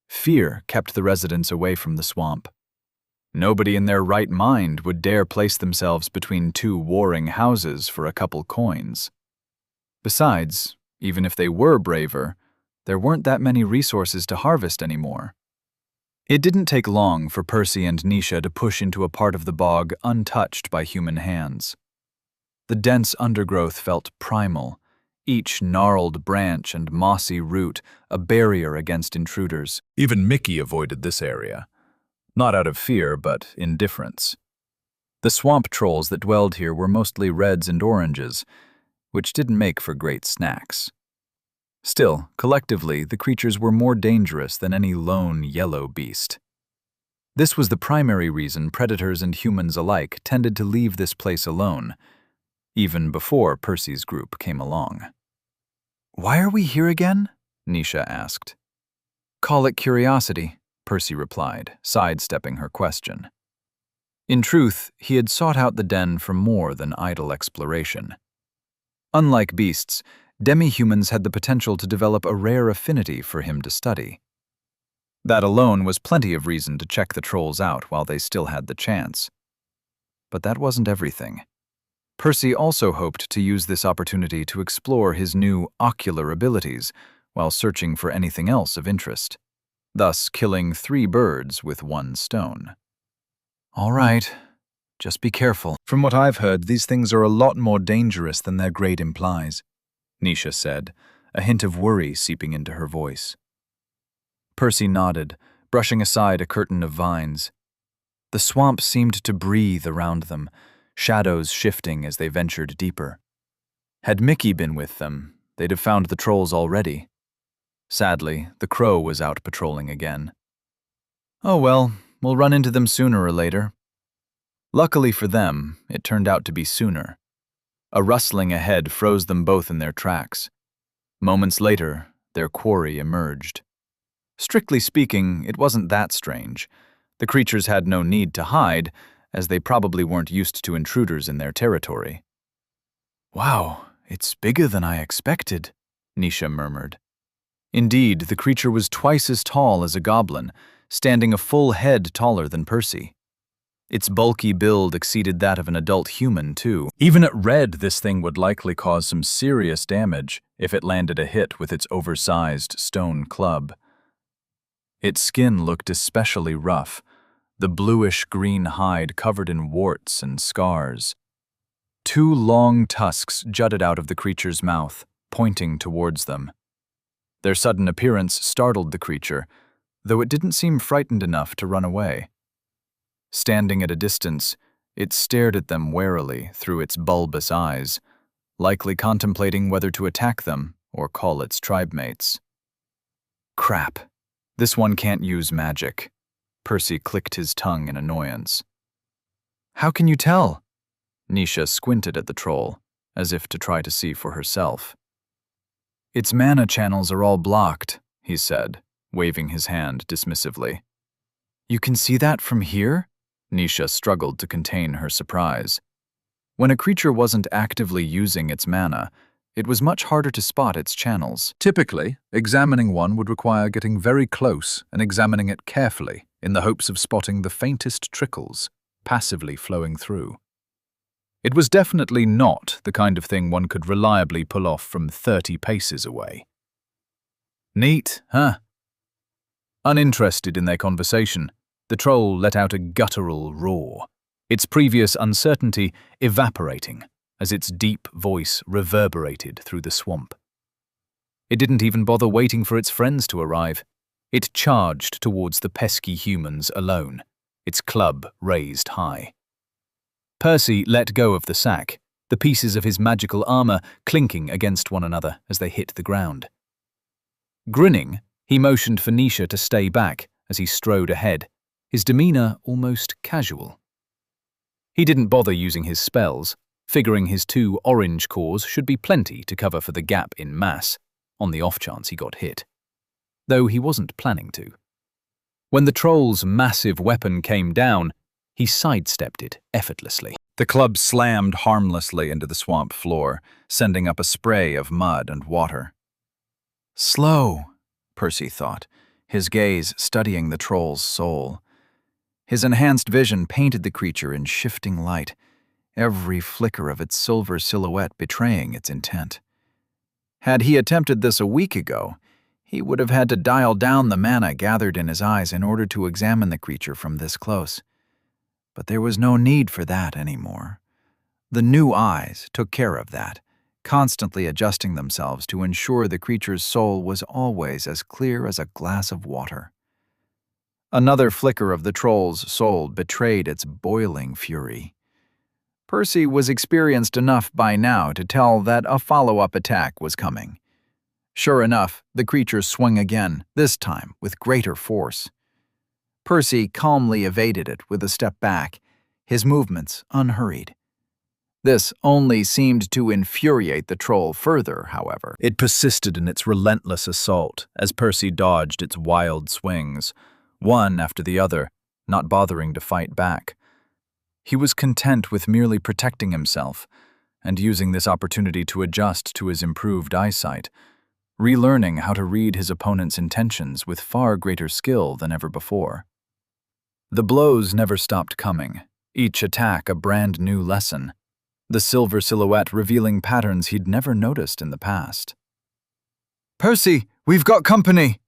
A: fear kept the residents away from the swamp. Nobody in their right mind would dare place themselves between two warring houses for a couple coins. Besides, even if they were braver, there weren't that many resources to harvest anymore. It didn't take long for Percy and Nisha to push into a part of the bog untouched by human hands. The dense undergrowth felt primal, each gnarled branch and mossy root a barrier against intruders.
C: Even Mickey avoided this area. Not out of fear, but indifference.
A: The swamp trolls that dwelled here were mostly reds and oranges, which didn't make for great snacks. Still, collectively, the creatures were more dangerous than any lone yellow beast. This was the primary reason predators and humans alike tended to leave this place alone, even before Percy's group came along.
D: Why are we here again?
A: Nisha asked.
D: Call it curiosity,
A: Percy replied, sidestepping her question. In truth, he had sought out the den for more than idle exploration. Unlike beasts, demi-humans had the potential to develop a rare affinity for him to study. That alone was plenty of reason to check the trolls out while they still had the chance. But that wasn't everything. Percy also hoped to use this opportunity to explore his new ocular abilities while searching for anything else of interest, thus killing 3 birds with 1 stone.
D: All right, just be careful.
B: From what I've heard, these things are a lot more dangerous than their grade implies,
A: Nisha said, a hint of worry seeping into her voice. Percy nodded, brushing aside a curtain of vines. The swamp seemed to breathe around them, shadows shifting as they ventured deeper. Had Mickey been with them, they'd have found the trolls already. Sadly, the crow was out patrolling again. Oh well, we'll run into them sooner or later. Luckily for them, it turned out to be sooner. A rustling ahead froze them both in their tracks. Moments later, their quarry emerged. Strictly speaking, it wasn't that strange. The creatures had no need to hide, as they probably weren't used to intruders in their territory.
D: Wow, it's bigger than I expected,
A: Nisha murmured. Indeed, the creature was twice as tall as a goblin, standing a full head taller than Percy. Its bulky build exceeded that of an adult human, too.
C: Even at red, this thing would likely cause some serious damage if it landed a hit with its oversized stone club. Its skin looked especially rough, the bluish-green hide covered in warts and scars. 2 long tusks jutted out of the creature's mouth,
A: pointing towards them. Their sudden appearance startled the creature, though it didn't seem frightened enough to run away. Standing at a distance, it stared at them warily through its bulbous eyes, likely contemplating whether to attack them or call its tribemates. Crap. This one can't use magic. Percy clicked his tongue in annoyance. How can you tell? Nisha squinted at the troll, as if to try to see for herself. Its mana channels are all blocked, he said, waving his hand dismissively. You can see that from here? Nisha struggled to contain her surprise. When a creature wasn't actively using its mana, it was much harder to spot its channels.
C: Typically, examining one would require getting very close and examining it carefully in the hopes of spotting the faintest trickles passively flowing through. It was definitely not the kind of thing one could reliably pull off from 30 paces away. Neat, huh? Uninterested in their conversation, the troll let out a guttural roar, its previous uncertainty evaporating as its deep voice reverberated through the swamp. It didn't even bother waiting for its friends to arrive. It charged towards the pesky humans alone, its club raised high. Percy let go of the sack, the pieces of his magical armor clinking against one another as they hit the ground. Grinning, he motioned for Nisha to stay back as he strode ahead, his demeanor almost casual. He didn't bother using his spells, figuring his 2 orange cores should be plenty to cover for the gap in mass, on the off chance he got hit. Though he wasn't planning to. When the troll's massive weapon came down, he sidestepped it effortlessly. The club slammed harmlessly into the swamp floor, sending up a spray of mud and water.
B: Slow, Percy thought, his gaze studying the troll's soul. His enhanced vision painted the creature in shifting light, every flicker of its silver silhouette betraying its intent. Had he attempted this a week ago, he would have had to dial down the mana gathered in his eyes in order to examine the creature from this close. But there was no need for that anymore. The new eyes took care of that, constantly adjusting themselves to ensure the creature's soul was always as clear as a glass of water. Another flicker of the troll's soul betrayed its boiling fury. Percy was experienced enough by now to tell that a follow-up attack was coming. Sure enough, the creature swung again, this time with greater force. Percy calmly evaded it with a step back, his movements unhurried. This only seemed to infuriate the troll further, however.
C: It persisted in its relentless assault as Percy dodged its wild swings, one after the other, not bothering to fight back. He was content with merely protecting himself and using this opportunity to adjust to his improved eyesight, relearning how to read his opponent's intentions with far greater skill than ever before. The blows never stopped coming, each attack a brand new lesson, the silver silhouette revealing patterns he'd never noticed in the past.
A: Percy, we've got company,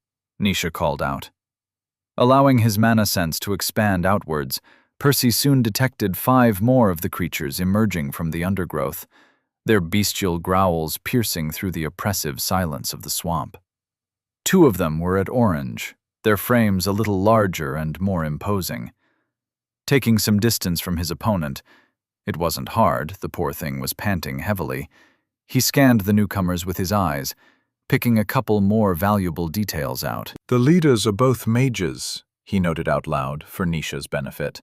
A: Nisha called out. Allowing his mana sense to expand outwards, Percy soon detected 5 more of the creatures emerging from the undergrowth, their bestial growls piercing through the oppressive silence of the swamp. 2 of them were at orange, their frames a little larger and more imposing. Taking some distance from his opponent, it wasn't hard, the poor thing was panting heavily, he scanned the newcomers with his eyes, picking a couple more valuable details out.
C: The leaders are both mages, he noted out loud for Nisha's benefit.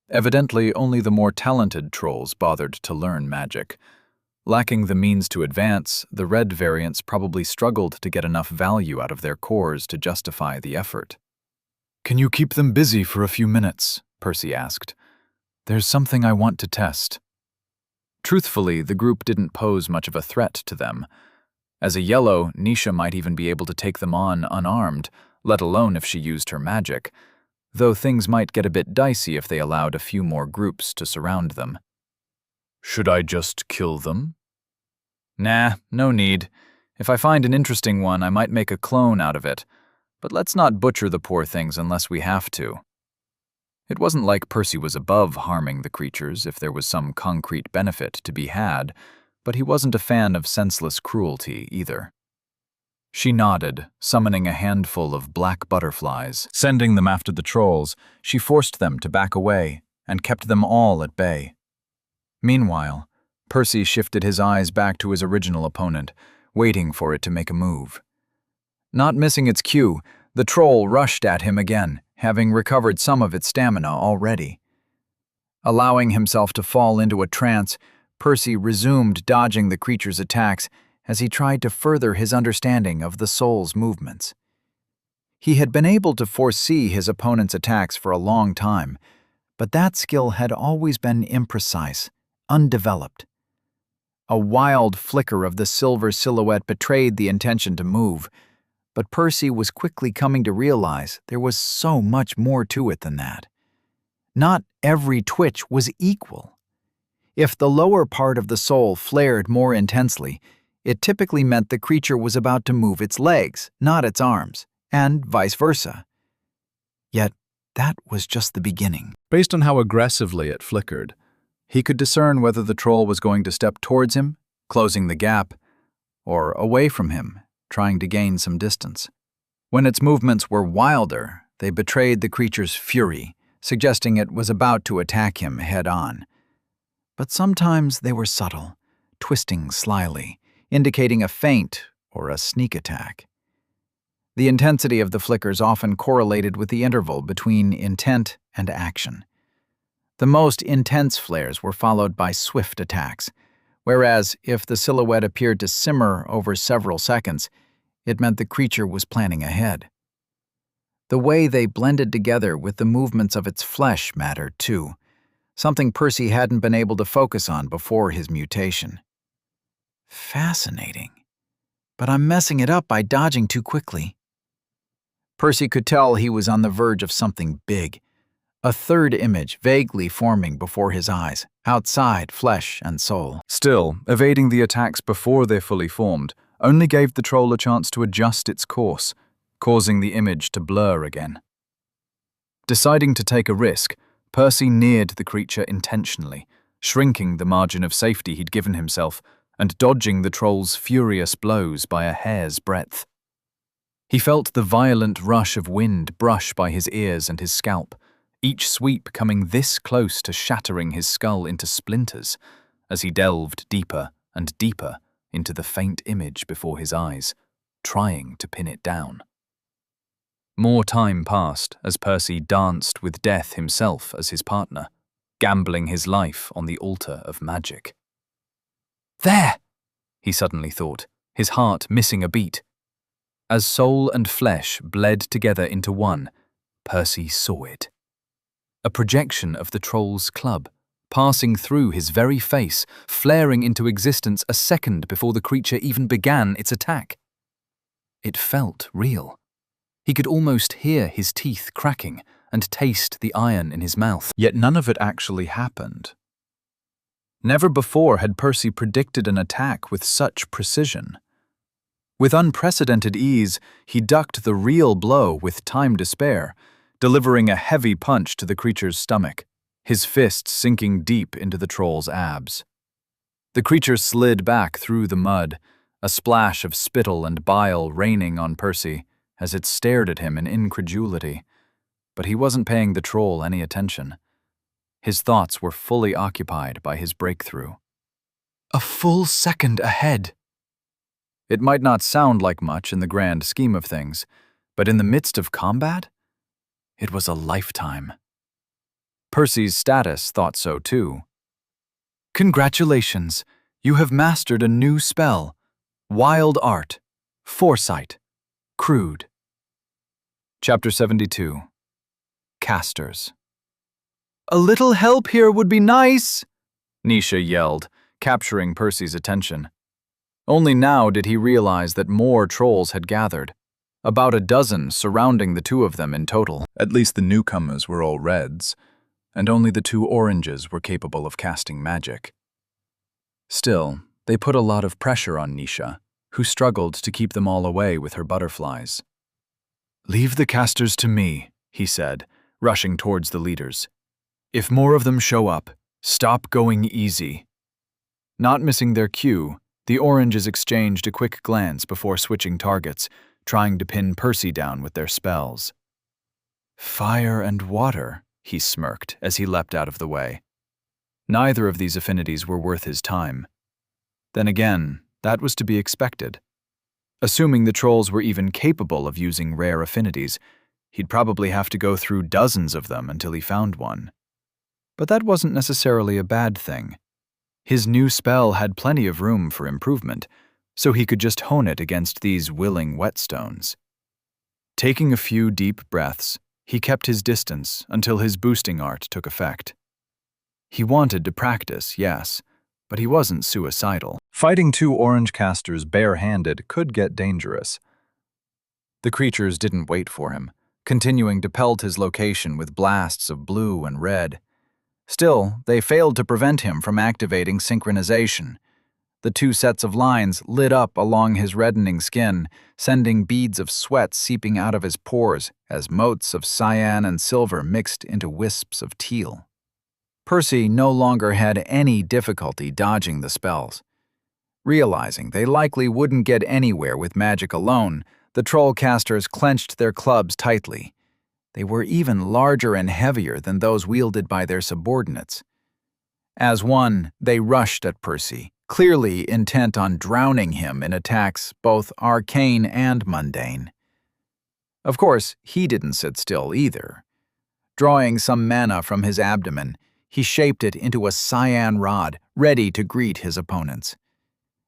A: Evidently, only the more talented trolls bothered to learn magic. Lacking the means to advance, the red variants probably struggled to get enough value out of their cores to justify the effort. Can you keep them busy for a few minutes? Percy asked. There's something I want to test. Truthfully, the group didn't pose much of a threat to them. As a yellow, Nisha might even be able to take them on unarmed, let alone if she used her magic, though things might get a bit dicey if they allowed a few more groups to surround them. Should I just kill them? Nah, no need. If I find an interesting one, I might make a clone out of it, but let's not butcher the poor things unless we have to. It wasn't like Percy was above harming the creatures if there was some concrete benefit to be had, but he wasn't a fan of senseless cruelty either. She nodded, summoning a handful of black butterflies. Sending them after the trolls, she forced them to back away and kept them all at bay. Meanwhile, Percy shifted his eyes back to his original opponent, waiting for it to make a move. Not missing its cue, the troll rushed at him again, having recovered some of its stamina already. Allowing himself to fall into a trance, Percy resumed dodging the creature's attacks as he tried to further his understanding of the soul's movements. He had been able to foresee his opponent's attacks for a long time, but that skill had always been imprecise, undeveloped. A wild flicker of the silver silhouette betrayed the intention to move, but Percy was quickly coming to realize there was so much more to it than that. Not every twitch was equal. If the lower part of the soul flared more intensely, it typically meant the creature was about to move its legs, not its arms, and vice versa. Yet, that was just the beginning.
C: Based on how aggressively it flickered, he could discern whether the troll was going to step towards him, closing the gap, or away from him, trying to gain some distance. When its movements were wilder, they betrayed the creature's fury, suggesting it was about to attack him head-on. But sometimes they were subtle, twisting slyly, indicating a feint or a sneak attack. The intensity of the flickers often correlated with the interval between intent and action. The most intense flares were followed by swift attacks, whereas if the silhouette appeared to simmer over several seconds, it meant the creature was planning ahead. The way they blended together with the movements of its flesh mattered too, something Percy hadn't been able to focus on before his mutation. Fascinating. But I'm messing it up by dodging too quickly. Percy could tell he was on the verge of something big, a third image vaguely forming before his eyes, outside flesh and soul.
A: Still, evading the attacks before they fully formed only gave the troll a chance to adjust its course, causing the image to blur again. Deciding to take a risk, Percy neared the creature intentionally, shrinking the margin of safety he'd given himself and dodging the troll's furious blows by a hair's breadth. He felt the violent rush of wind brush by his ears and his scalp, each sweep coming this close to shattering his skull into splinters as he delved deeper and deeper into the faint image before his eyes, trying to pin it down. More time passed as Percy danced with death himself as his partner, gambling his life on the altar of magic. There! He suddenly thought, his heart missing a beat. As soul and flesh bled together into one, Percy saw it. A projection of the troll's club, passing through his very face, flaring into existence a second before the creature even began its attack. It felt real. He could almost hear his teeth cracking and taste the iron in his mouth. Yet none of it actually happened. Never before had Percy predicted an attack with such precision. With unprecedented ease, he ducked the real blow with time to spare, delivering a heavy punch to the creature's stomach, his fist sinking deep into the troll's abs. The creature slid back through the mud, a splash of spittle and bile raining on Percy as it stared at him in incredulity. But he wasn't paying the troll any attention. His thoughts were fully occupied by his breakthrough. A full second ahead. It might not sound like much in the grand scheme of things, but in the midst of combat, it was a lifetime. Percy's status thought so too. Congratulations, you have mastered a new spell. Wild Art, Foresight, Crude. Chapter 72. Casters. A little help here would be nice, Nisha yelled, capturing Percy's attention. Only now did he realize that more trolls had gathered, about a dozen surrounding the two of them in total. At least the newcomers were all reds, and only the two oranges were capable of casting magic. Still, they put a lot of pressure on Nisha, who struggled to keep them all away with her butterflies. Leave the casters to me, he said, rushing towards the leaders. If more of them show up, stop going easy.
D: Not missing their cue, the oranges exchanged a quick glance before switching targets, trying to pin Percy down with their spells. Fire and water, he smirked as he leapt out of the way. Neither of these affinities were worth his time. Then again, that was to be expected. Assuming the trolls were even capable of using rare affinities, he'd probably have to go through dozens of them until he found one. But that wasn't necessarily a bad thing. His new spell had plenty of room for improvement, so he could just hone it against these willing whetstones. Taking a few deep breaths, he kept his distance until his boosting art took effect. He wanted to practice, yes, but he wasn't suicidal.
C: Fighting two orange casters bare-handed could get dangerous.
B: The creatures didn't wait for him, continuing to pelt his location with blasts of blue and red. Still, they failed to prevent him from activating synchronization. The two sets of lines lit up along his reddening skin, sending beads of sweat seeping out of his pores as motes of cyan and silver mixed into wisps of teal. Percy no longer had any difficulty dodging the spells. Realizing they likely wouldn't get anywhere with magic alone, the troll casters clenched their clubs tightly. They were even larger and heavier than those wielded by their subordinates. As one, they rushed at Percy, clearly intent on drowning him in attacks both arcane and mundane. Of course, he didn't sit still either. Drawing some mana from his abdomen, he shaped it into a cyan rod, ready to greet his opponents.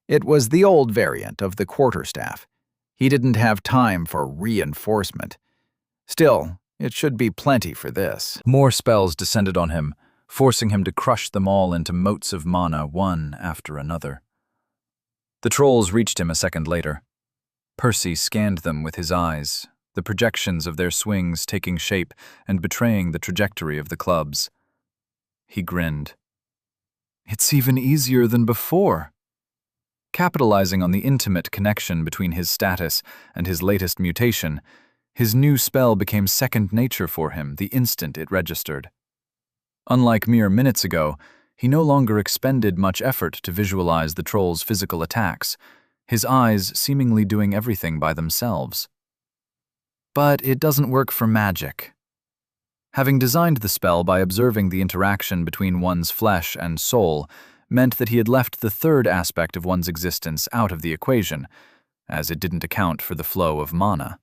B: It was the old variant of the quarterstaff. He didn't have time for reinforcement. Still, it should be plenty for this.
C: More spells descended on him, forcing him to crush them all into motes of mana one after another. The trolls reached him a second later. Percy scanned them with his eyes, the projections of their swings taking shape and betraying the trajectory of the clubs. He grinned. It's even easier than before. Capitalizing on the intimate connection between his status and his latest mutation, his new spell became second nature for him the instant it registered. Unlike mere minutes ago, he no longer expended much effort to visualize the troll's physical attacks, his eyes seemingly doing everything by themselves. But it doesn't work for magic. Having designed the spell by observing the interaction between one's flesh and soul meant that he had left the third aspect of one's existence out of the equation, as it didn't account for the flow of mana.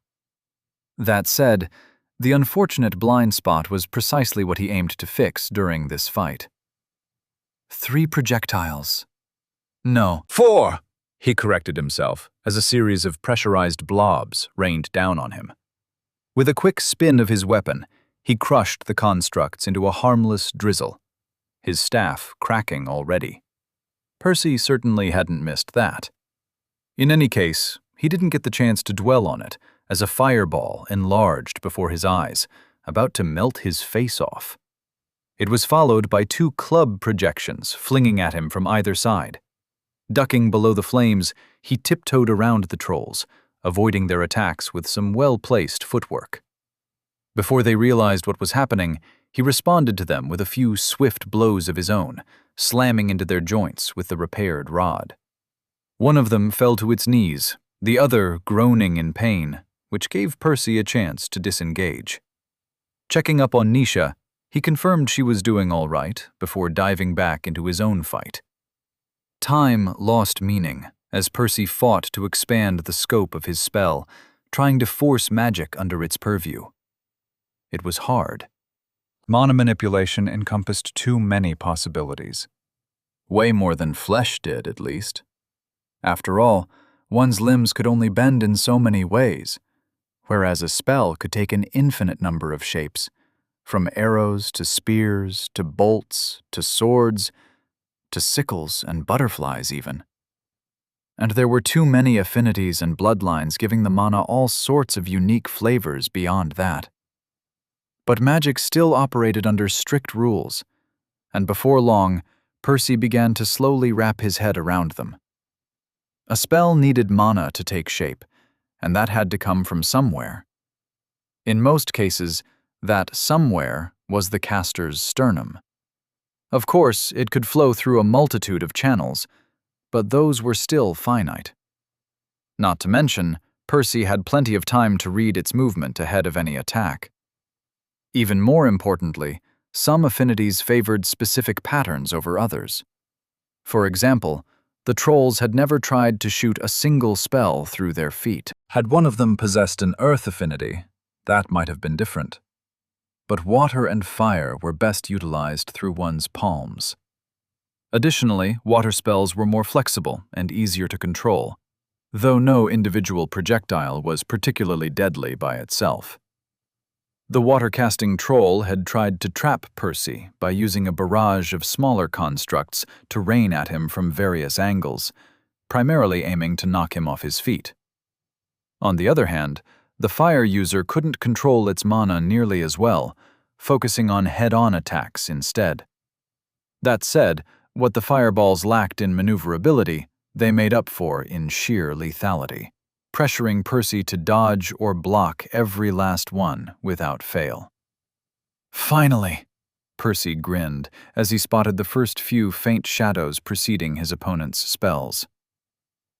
C: That said, the unfortunate blind spot was precisely what he aimed to fix during this fight. 3 projectiles. No. 4! He corrected himself as a series of pressurized blobs rained down on him.
A: With a quick spin of his weapon, he crushed the constructs into a harmless drizzle, his staff cracking already. Percy certainly hadn't missed that. In any case, he didn't get the chance to dwell on it, as a fireball enlarged before his eyes, about to melt his face off. It was followed by 2 club projections flinging at him from either side. Ducking below the flames, he tiptoed around the trolls, avoiding their attacks with some well-placed footwork. Before they realized what was happening, he responded to them with a few swift blows of his own, slamming into their joints with the repaired rod. One of them fell to its knees, the other groaning in pain, which gave Percy a chance to disengage. Checking up on Nisha, he confirmed she was doing all right before diving back into his own fight. Time lost meaning as Percy fought to expand the scope of his spell, trying to force magic under its purview. It was hard.
C: Mana manipulation encompassed too many possibilities. Way more than flesh did, at least. After all, one's limbs could only bend in so many ways, whereas a spell could take an infinite number of shapes, from arrows to spears to bolts to swords to sickles and butterflies even. And there were too many affinities and bloodlines giving the mana all sorts of unique flavors beyond that. But magic still operated under strict rules, and before long, Percy began to slowly wrap his head around them. A spell needed mana to take shape, and that had to come from somewhere. In most cases, that somewhere was the caster's sternum.
A: Of course, it could flow through a multitude of channels, but those were still finite. Not to mention, Percy had plenty of time to read its movement ahead of any attack. Even more importantly, some affinities favored specific patterns over others. For example, the trolls had never tried to shoot a single spell through their feet.
C: Had one of them possessed an earth affinity, that might have been different. But water and fire were best utilized through one's palms. Additionally, water spells were more flexible and easier to control, though no individual projectile was particularly deadly by itself. The water-casting troll had tried to trap Percy by using a barrage of smaller constructs to rain at him from various angles, primarily aiming to knock him off his feet. On the other hand, the fire user couldn't control its mana nearly as well, focusing on head-on attacks instead. That said, what the fireballs lacked in maneuverability, they made up for in sheer lethality, pressuring Percy to dodge or block every last one without fail. Finally, Percy grinned as he spotted the first few faint shadows preceding his opponent's spells.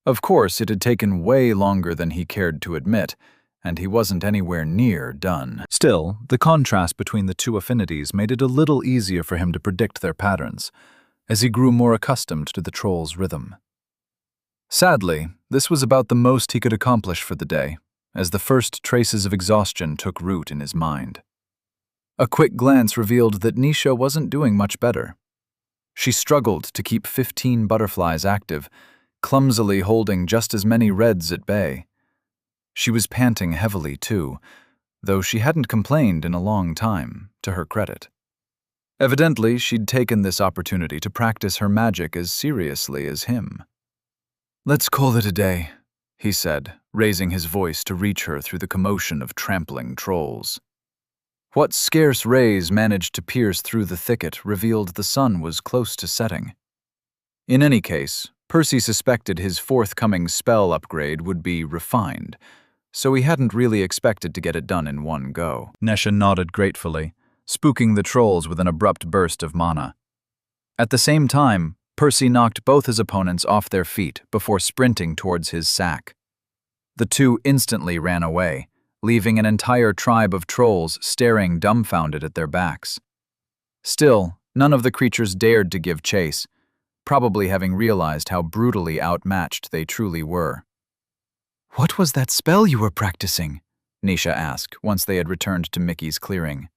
C: Of course, it had taken way longer than he cared to admit, and he wasn't anywhere near done. Still, the contrast between the two affinities made it a little easier for him to predict their patterns, as he grew more accustomed to the troll's rhythm. Sadly, this was about the most he could accomplish for the day, as the first traces of exhaustion took root in his mind. A quick glance revealed that Nisha wasn't doing much better. She struggled to keep 15 butterflies active, clumsily holding just as many reds at bay. She was panting heavily, too, though she hadn't complained in a long time, to her credit. Evidently, she'd taken this opportunity to practice her magic as seriously as him. "Let's call it a day," he said, raising his voice to reach her through the commotion of trampling trolls. What scarce rays managed to pierce through the thicket revealed the sun was close to setting. In any case, Percy suspected his forthcoming spell upgrade would be refined, so he hadn't really expected to get it done in one go.
A: Nesha nodded gratefully, spooking the trolls with an abrupt burst of mana. At the same time, Percy knocked both his opponents off their feet before sprinting towards his sack. The two instantly ran away, leaving an entire tribe of trolls staring dumbfounded at their backs. Still, none of the creatures dared to give chase, probably having realized how brutally outmatched they truly were. "What was that spell you were practicing?" Nisha asked once they had returned to Mickey's clearing.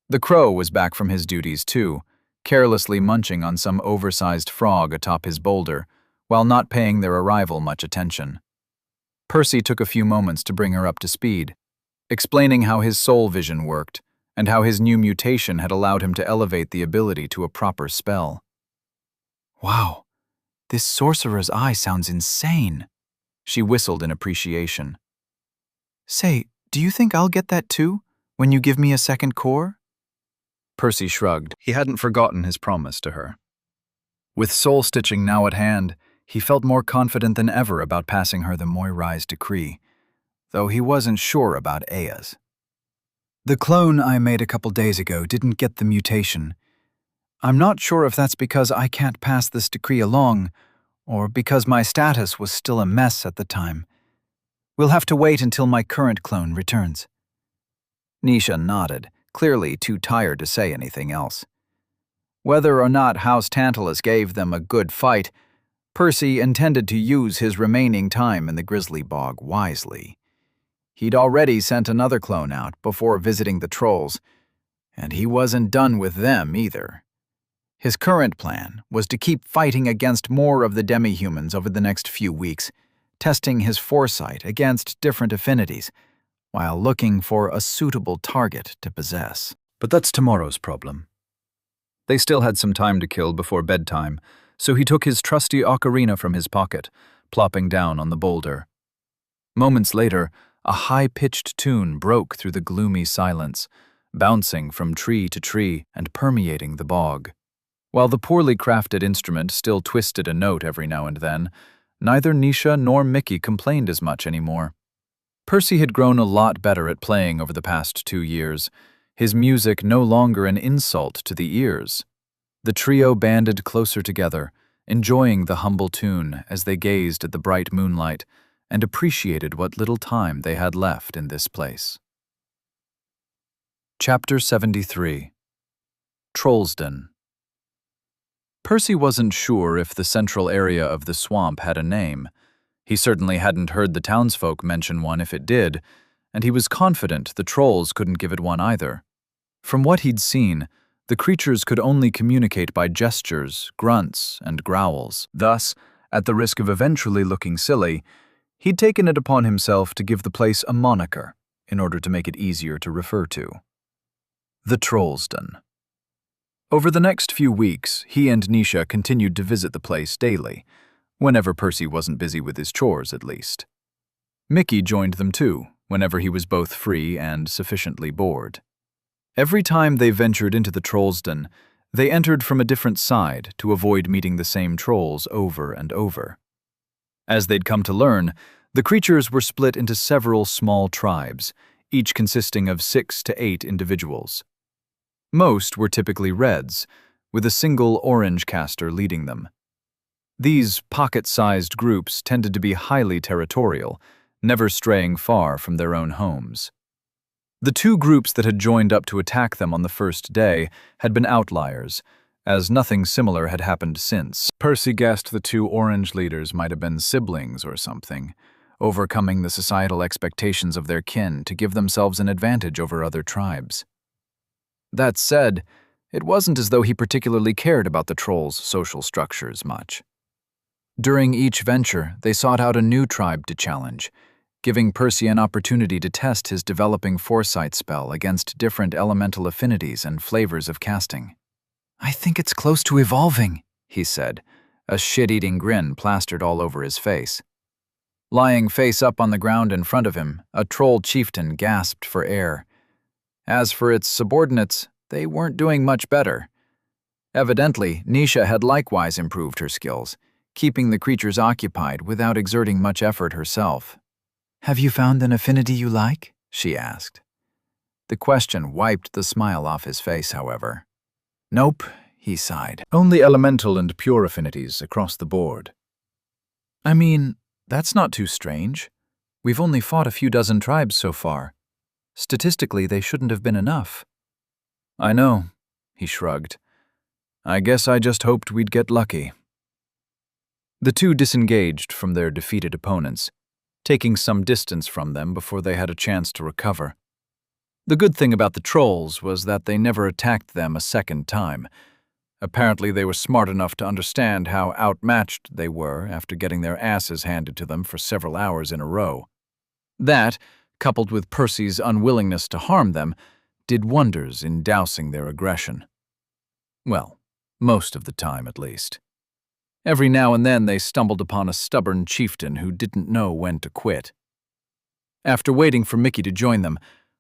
A: The crow was back from his duties too, carelessly munching on some oversized frog atop his boulder, while not paying their arrival much attention. Percy took a few moments to bring her up to speed, explaining how his soul vision worked and how his new mutation had allowed him to elevate the ability to a proper spell. "Wow, this sorcerer's eye sounds insane," she whistled in appreciation. "Say, do you think I'll get that too, when you give me a second core?" Percy shrugged. He hadn't forgotten his promise to her. With soul stitching now at hand, he felt more confident than ever about passing her the Moirai's decree, though he wasn't sure about Aya's. "The clone I made a couple days ago didn't get the mutation. I'm not sure if that's because I can't pass this decree along, or because my status was still a mess at the time. We'll have to wait until my current clone returns." Nisha nodded, clearly too tired to say anything else. Whether or not House Tantalus gave them a good fight, Percy intended to use his remaining time in the Grizzly Bog wisely. He'd already sent another clone out before visiting the trolls, and he wasn't done with them either. His current plan was to keep fighting against more of the demi-humans over the next few weeks, testing his foresight against different affinities, while looking for a suitable target to possess. But that's tomorrow's problem. They still had some time to kill before bedtime, so he took his trusty ocarina from his pocket, plopping down on the boulder. Moments later, a high-pitched tune broke through the gloomy silence, bouncing from tree to tree and permeating the bog. While the poorly crafted instrument still twisted a note every now and then, neither Nisha nor Mickey complained as much anymore. Percy had grown a lot better at playing over the past 2 years, his music no longer an insult to the ears. The trio banded closer together, enjoying the humble tune as they gazed at the bright moonlight and appreciated what little time they had left in this place. Chapter 73. Trollsden. Percy wasn't sure if the central area of the swamp had a name. He certainly hadn't heard the townsfolk mention one if it did, and he was confident the trolls couldn't give it one either. From what he'd seen, the creatures could only communicate by gestures, grunts, and growls. Thus, at the risk of eventually looking silly, he'd taken it upon himself to give the place a moniker in order to make it easier to refer to. The Trollsden. Over the next few weeks, he and Nisha continued to visit the place daily, whenever Percy wasn't busy with his chores at least. Mickey joined them too, whenever he was both free and sufficiently bored. Every time they ventured into the Trollsden, they entered from a different side to avoid meeting the same trolls over and over. As they'd come to learn, the creatures were split into several small tribes, each consisting of 6 to 8 individuals. Most were typically reds, with a single orange caster leading them. These pocket-sized groups tended to be highly territorial, never straying far from their own homes. The 2 groups that had joined up to attack them on the first day had been outliers, as nothing similar had happened since. Percy guessed the 2 orange leaders might have been siblings or something, overcoming the societal expectations of their kin to give themselves an advantage over other tribes. That said, it wasn't as though he particularly cared about the trolls' social structures much. During each venture, they sought out a new tribe to challenge, giving Percy an opportunity to test his developing foresight spell against different elemental affinities and flavors of casting. "I think it's close to evolving," he said, a shit-eating grin plastered all over his face. Lying face up on the ground in front of him, a troll chieftain gasped for air. As for its subordinates, they weren't doing much better. Evidently, Nisha had likewise improved her skills, keeping the creatures occupied without exerting much effort herself. "Have you found an affinity you like?" she asked. The question wiped the smile off his face, however. "Nope," he sighed. "Only elemental and pure affinities across the board." "I mean, that's not too strange. We've only fought a few dozen tribes so far. Statistically, they shouldn't have been enough." "I know," he shrugged. "I guess I just hoped we'd get lucky." The 2 disengaged from their defeated opponents, taking some distance from them before they had a chance to recover. The good thing about the trolls was that they never attacked them a second time. Apparently they were smart enough to understand how outmatched they were after getting their asses handed to them for several hours in a row. That, coupled with Percy's unwillingness to harm them, did wonders in dousing their aggression. Well, most of the time at least. Every now and then they stumbled upon a stubborn chieftain who didn't know when to quit. After waiting for Mickey to join them,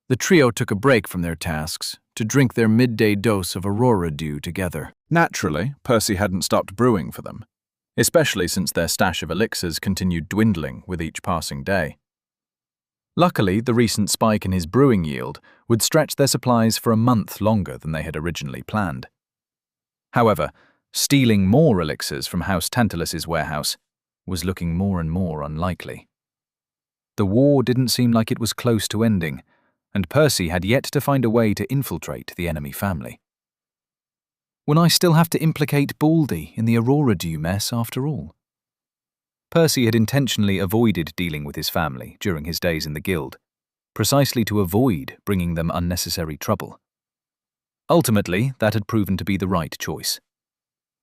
A: the trio took a break from their tasks to drink their midday dose of Aurora Dew together. Naturally, Percy hadn't stopped brewing for them, especially since their stash of elixirs continued dwindling with each passing day. Luckily, the recent spike in his brewing yield would stretch their supplies for a month longer than they had originally planned. However, stealing more elixirs from House Tantalus's warehouse was looking more and more unlikely. The war didn't seem like it was close to ending, and Percy had yet to find a way to infiltrate the enemy family. "When I still have to implicate Baldy in the Aurora Dew mess after all?" Percy had intentionally avoided dealing with his family during his days in the guild, precisely to avoid bringing them unnecessary trouble. Ultimately, that had proven to be the right choice.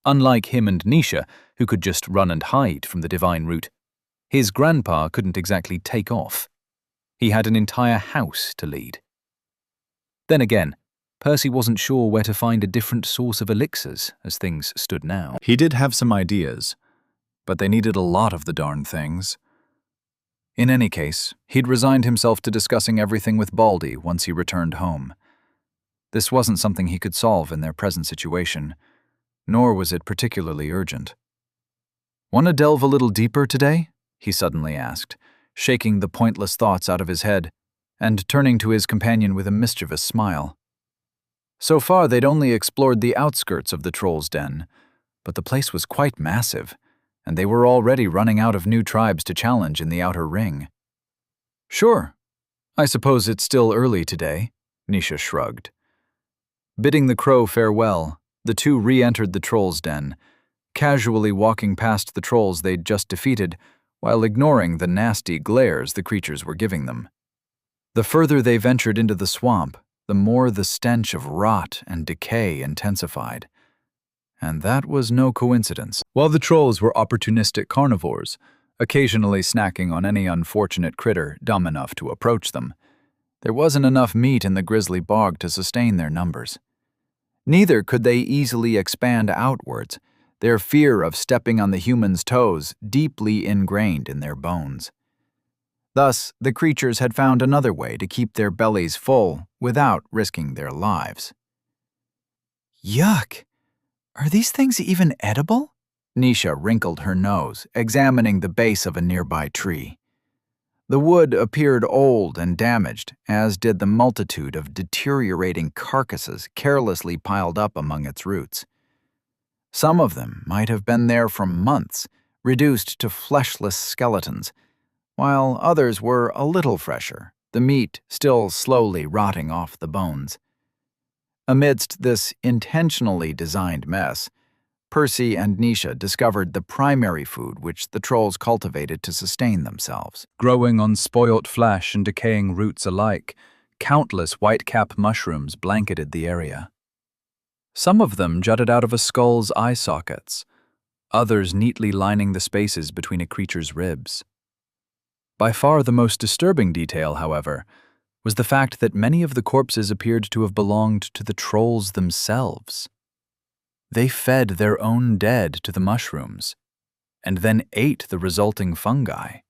A: Unlike him and Nisha, who could just run and hide from the divine root, his grandpa couldn't exactly take off. He had an entire house to lead. Then again, Percy wasn't sure where to find a different source of elixirs as things stood now. He did have some ideas, but they needed a lot of the darn things. In any case, he'd resigned himself to discussing everything with Baldy once he returned home. This wasn't something he could solve in their present situation, nor was it particularly urgent. "Want to delve a little deeper today?" he suddenly asked, shaking the pointless thoughts out of his head and turning to his companion with a mischievous smile. So far, they'd only explored the outskirts of the troll's den, but the place was quite massive, and they were already running out of new tribes to challenge in the outer ring. Sure, I suppose it's still early today, Nisha shrugged. Bidding the crow farewell, the two re-entered the troll's den, casually walking past the trolls they'd just defeated while ignoring the nasty glares the creatures were giving them. The further they ventured into the swamp, the more the stench of rot and decay intensified. And that was no coincidence. While the trolls were opportunistic carnivores, occasionally snacking on any unfortunate critter dumb enough to approach them, there wasn't enough meat in the grisly bog to sustain their numbers. Neither could they easily expand outwards, their fear of stepping on the humans' toes deeply ingrained in their bones. Thus, the creatures had found another way to keep their bellies full without risking their lives.
E: Yuck! Are these things even edible?
A: Nisha wrinkled her nose, examining the base of a nearby tree. The wood appeared old and damaged, as did the multitude of deteriorating carcasses carelessly piled up among its roots. Some of them might have been there for months, reduced to fleshless skeletons, while others were a little fresher, the meat still slowly rotting off the bones. Amidst this intentionally designed mess, Percy and Nisha discovered the primary food which the trolls cultivated to sustain themselves.
C: Growing on spoilt flesh and decaying roots alike, countless whitecap mushrooms blanketed the area. Some of them jutted out of a skull's eye sockets, others neatly lining the spaces between a creature's ribs. By far the most disturbing detail, however, was the fact that many of the corpses appeared to have belonged to the trolls themselves. They fed their own dead to the mushrooms, and then ate the resulting fungi.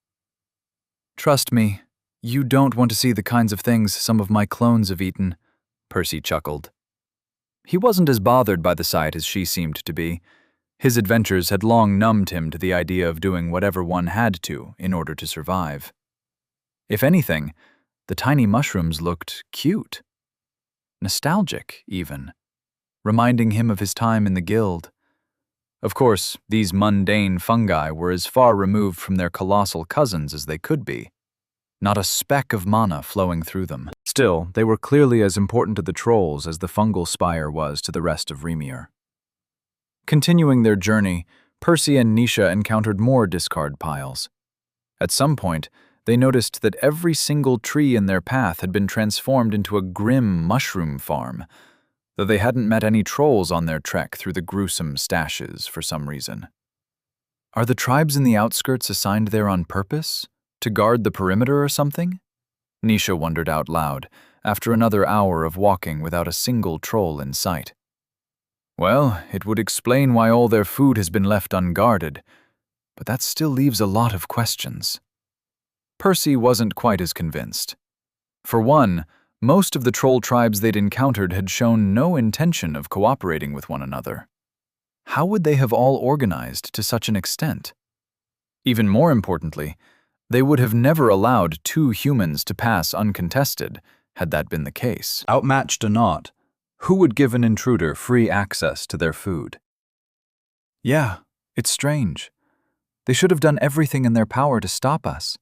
C: Trust me, you don't want to see the kinds of things some of my clones have eaten, Percy chuckled. He wasn't as bothered by the sight as she seemed to be. His adventures had long numbed him to the idea of doing whatever one had to in order to survive. If anything, the tiny mushrooms looked cute. Nostalgic, even. Reminding him of his time in the guild. Of course, these mundane fungi were as far removed from their colossal cousins as they could be. Not a speck of mana flowing through them. Still, they were clearly as important to the trolls as the fungal spire was to the rest of Remir. Continuing their journey, Percy and Nisha encountered more discard piles. At some point, they noticed that every single tree in their path had been transformed into a grim mushroom farm, though they hadn't met any trolls on their trek through the gruesome stashes for some reason. Are the tribes in the outskirts assigned there on purpose? To guard the perimeter or something? Nisha wondered out loud, after another hour of walking without a single troll in sight. Well, it would explain why all their food has been left unguarded, but that still leaves a lot of questions. Percy wasn't quite as convinced. For one, most of the troll tribes they'd encountered had shown no intention of cooperating with one another. How would they have all organized to such an extent? Even more importantly, they would have never allowed two humans to pass uncontested, had that been the case. Outmatched or not, who would give an intruder free access to their food? Yeah, it's strange. They should have done everything in their power to stop us.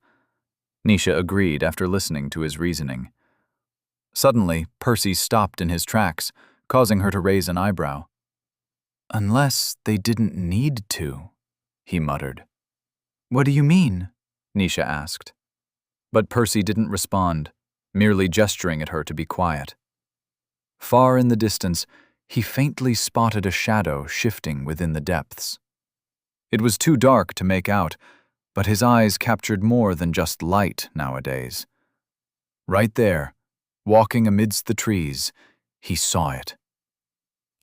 C: Nisha agreed after listening to his reasoning. Suddenly, Percy stopped in his tracks, causing her to raise an eyebrow. Unless they didn't need to, he muttered. What do you mean? Nisha asked. But Percy didn't respond, merely gesturing at her to be quiet. Far in the distance, he faintly spotted a shadow shifting within the depths. It was too dark to make out, but his eyes captured more than just light nowadays. Right there, walking amidst the trees, he saw it.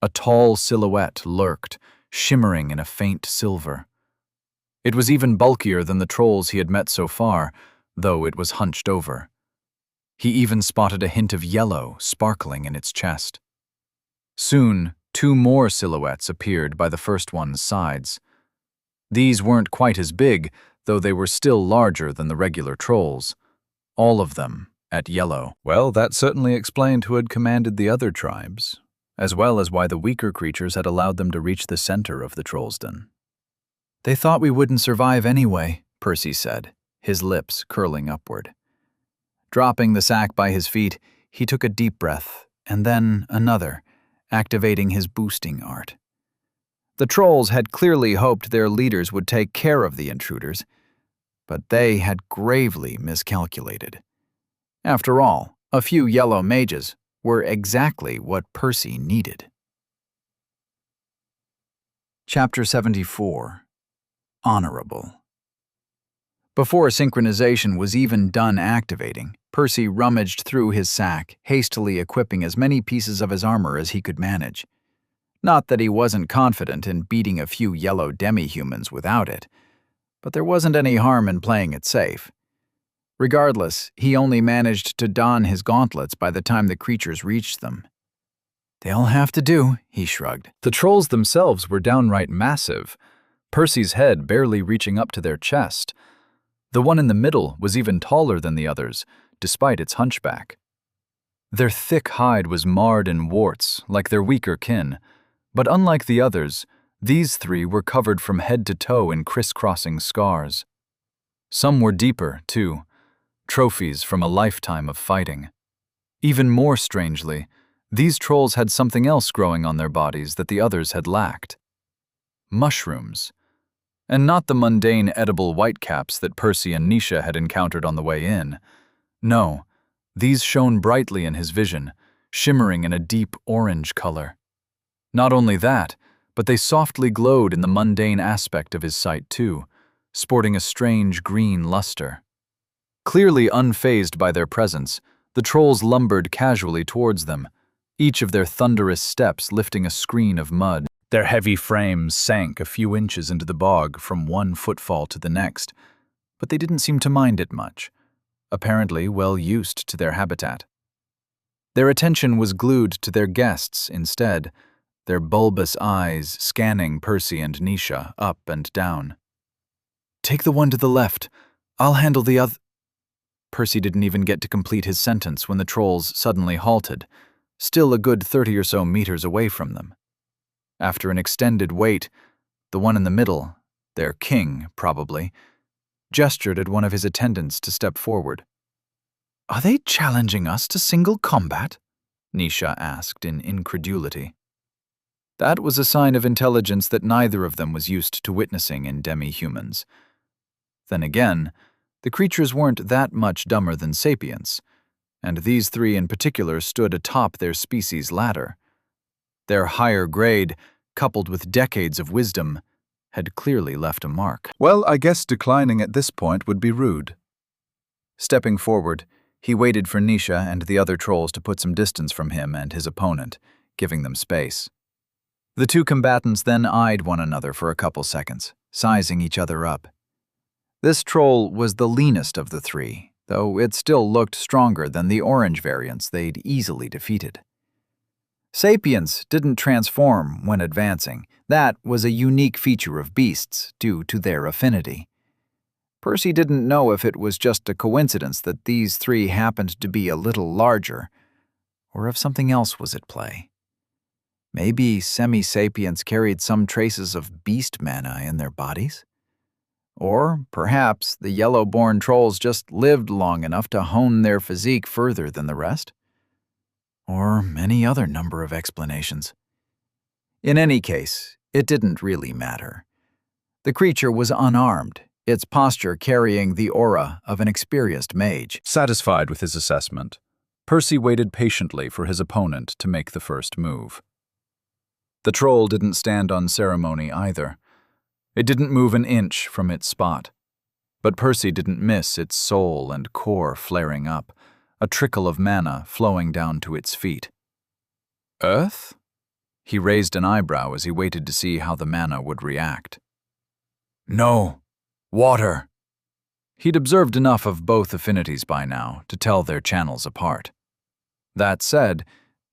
C: A tall silhouette lurked, shimmering in a faint silver. It was even bulkier than the trolls he had met so far, though it was hunched over. He even spotted a hint of yellow sparkling in its chest. Soon, two more silhouettes appeared by the first one's sides. These weren't quite as big, though they were still larger than the regular trolls. All of them at yellow. Well, that certainly explained who had commanded the other tribes,
A: as well as why the weaker creatures had allowed them to reach the center of the troll's den.
D: "They thought we wouldn't survive anyway," Percy said, his lips curling upward. Dropping the sack by his feet, he took a deep breath, and then another, activating his boosting art. The trolls had clearly hoped their leaders would take care of the intruders, but they had gravely miscalculated. After all, a few yellow mages were exactly what Percy needed. Chapter 74. Honorable. Before synchronization was even done activating, Percy rummaged through his sack, hastily equipping as many pieces of his armor as he could manage. Not that he wasn't confident in beating a few yellow demi-humans without it, but there wasn't any harm in playing it safe. Regardless, he only managed to don his gauntlets by the time the creatures reached them. "They'll have to do," he shrugged.
A: The trolls themselves were downright massive, Percy's head barely reaching up to their chest. The one in the middle was even taller than the others, despite its hunchback. Their thick hide was marred in warts, like their weaker kin, but unlike the others, these three were covered from head to toe in crisscrossing scars. Some were deeper, too, trophies from a lifetime of fighting. Even more strangely, these trolls had something else growing on their bodies that the others had lacked. Mushrooms. And not the mundane edible whitecaps that Percy and Nisha had encountered on the way in. No, these shone brightly in his vision, shimmering in a deep orange color. Not only that, but they softly glowed in the mundane aspect of his sight too, sporting a strange green luster. Clearly unfazed by their presence, the trolls lumbered casually towards them, each of their thunderous steps lifting a screen of mud. Their heavy frames sank a few inches into the bog from one footfall to the next, but they didn't seem to mind it much, apparently well used to their habitat. Their attention was glued to their guests instead, their bulbous eyes scanning Percy and Nisha up and down. "Take the one to the left. I'll handle the other." Percy didn't even get to complete his sentence when the trolls suddenly halted, still a good 30 or so meters away from them. After an extended wait, the one in the middle, their king probably, gestured at one of his attendants to step forward. "Are they challenging us to single combat?" Nisha asked in incredulity. That was a sign of intelligence that neither of them was used to witnessing in demi-humans. Then again, the creatures weren't that much dumber than sapients, and these three in particular stood atop their species' ladder. Their higher grade, coupled with decades of wisdom, had clearly left a mark.
C: Well, I guess declining at this point would be rude.
A: Stepping forward, he waited for Nisha and the other trolls to put some distance from him and his opponent, giving them space. The two combatants then eyed one another for a couple seconds, sizing each other up. This troll was the leanest of the three, though it still looked stronger than the orange variants they'd easily defeated. Sapients didn't transform when advancing. That was a unique feature of beasts due to their affinity. Percy didn't know if it was just a coincidence that these three happened to be a little larger, or if something else was at play. Maybe semi-sapients carried some traces of beast mana in their bodies? Or perhaps the yellow-born trolls just lived long enough to hone their physique further than the rest? Or any other number of explanations. In any case, it didn't really matter. The creature was unarmed, its posture carrying the aura of an experienced mage.
C: Satisfied with his assessment, Percy waited patiently for his opponent to make the first move. The troll didn't stand on ceremony either. It didn't move an inch from its spot. But Percy didn't miss its soul and core flaring up, a trickle of mana flowing down to its feet. "Earth?" He raised an eyebrow as he waited to see how the mana would react. "No, water." He'd observed enough of both affinities by now to tell their channels apart. That said,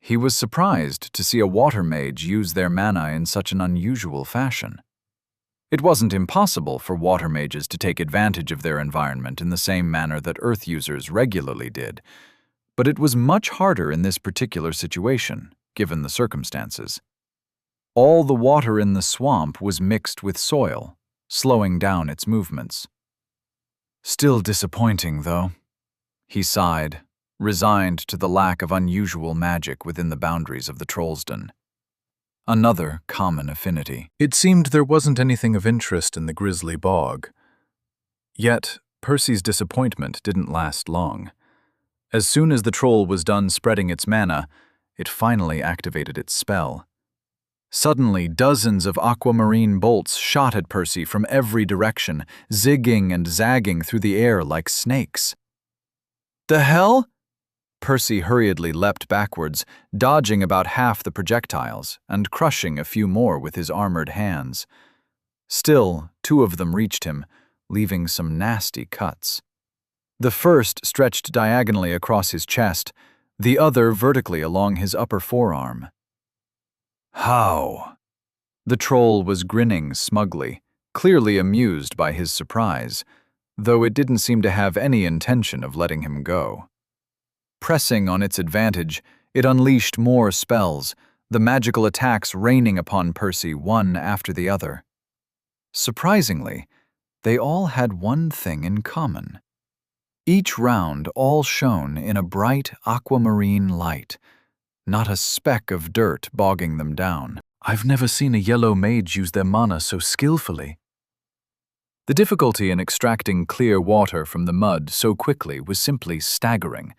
C: he was surprised to see a water mage use their mana in such an unusual fashion. It wasn't impossible for water mages to take advantage of their environment in the same manner that earth users regularly did, but it was much harder in this particular situation,
A: given the circumstances. All the water in the swamp was mixed with soil, slowing down its movements. Still disappointing, though. He sighed, resigned to the lack of unusual magic within the boundaries of the Trollsden. Another common affinity.
C: It seemed there wasn't anything of interest in the grisly bog. Yet, Percy's disappointment didn't last long. As soon as the troll was done spreading its mana, it finally activated its spell. Suddenly, dozens of aquamarine bolts shot at Percy from every direction, zigging and zagging through the air like snakes. "The hell?" Percy hurriedly leapt backwards, dodging about half the projectiles and crushing a few more with his armored hands. Still, 2 of them reached him, leaving some nasty cuts. The first stretched diagonally across his chest, the other vertically along his upper forearm. "How?" The troll was grinning smugly, clearly amused by his surprise, though it didn't seem to have any intention of letting him go. Pressing on its advantage, it unleashed more spells, the magical attacks raining upon Percy one after the other. Surprisingly, they all had one thing in common. Each round all shone in a bright aquamarine light, not a speck of dirt bogging them down. I've never seen a yellow mage use their mana so skillfully.
A: The difficulty in extracting clear water from the mud so quickly was simply staggering,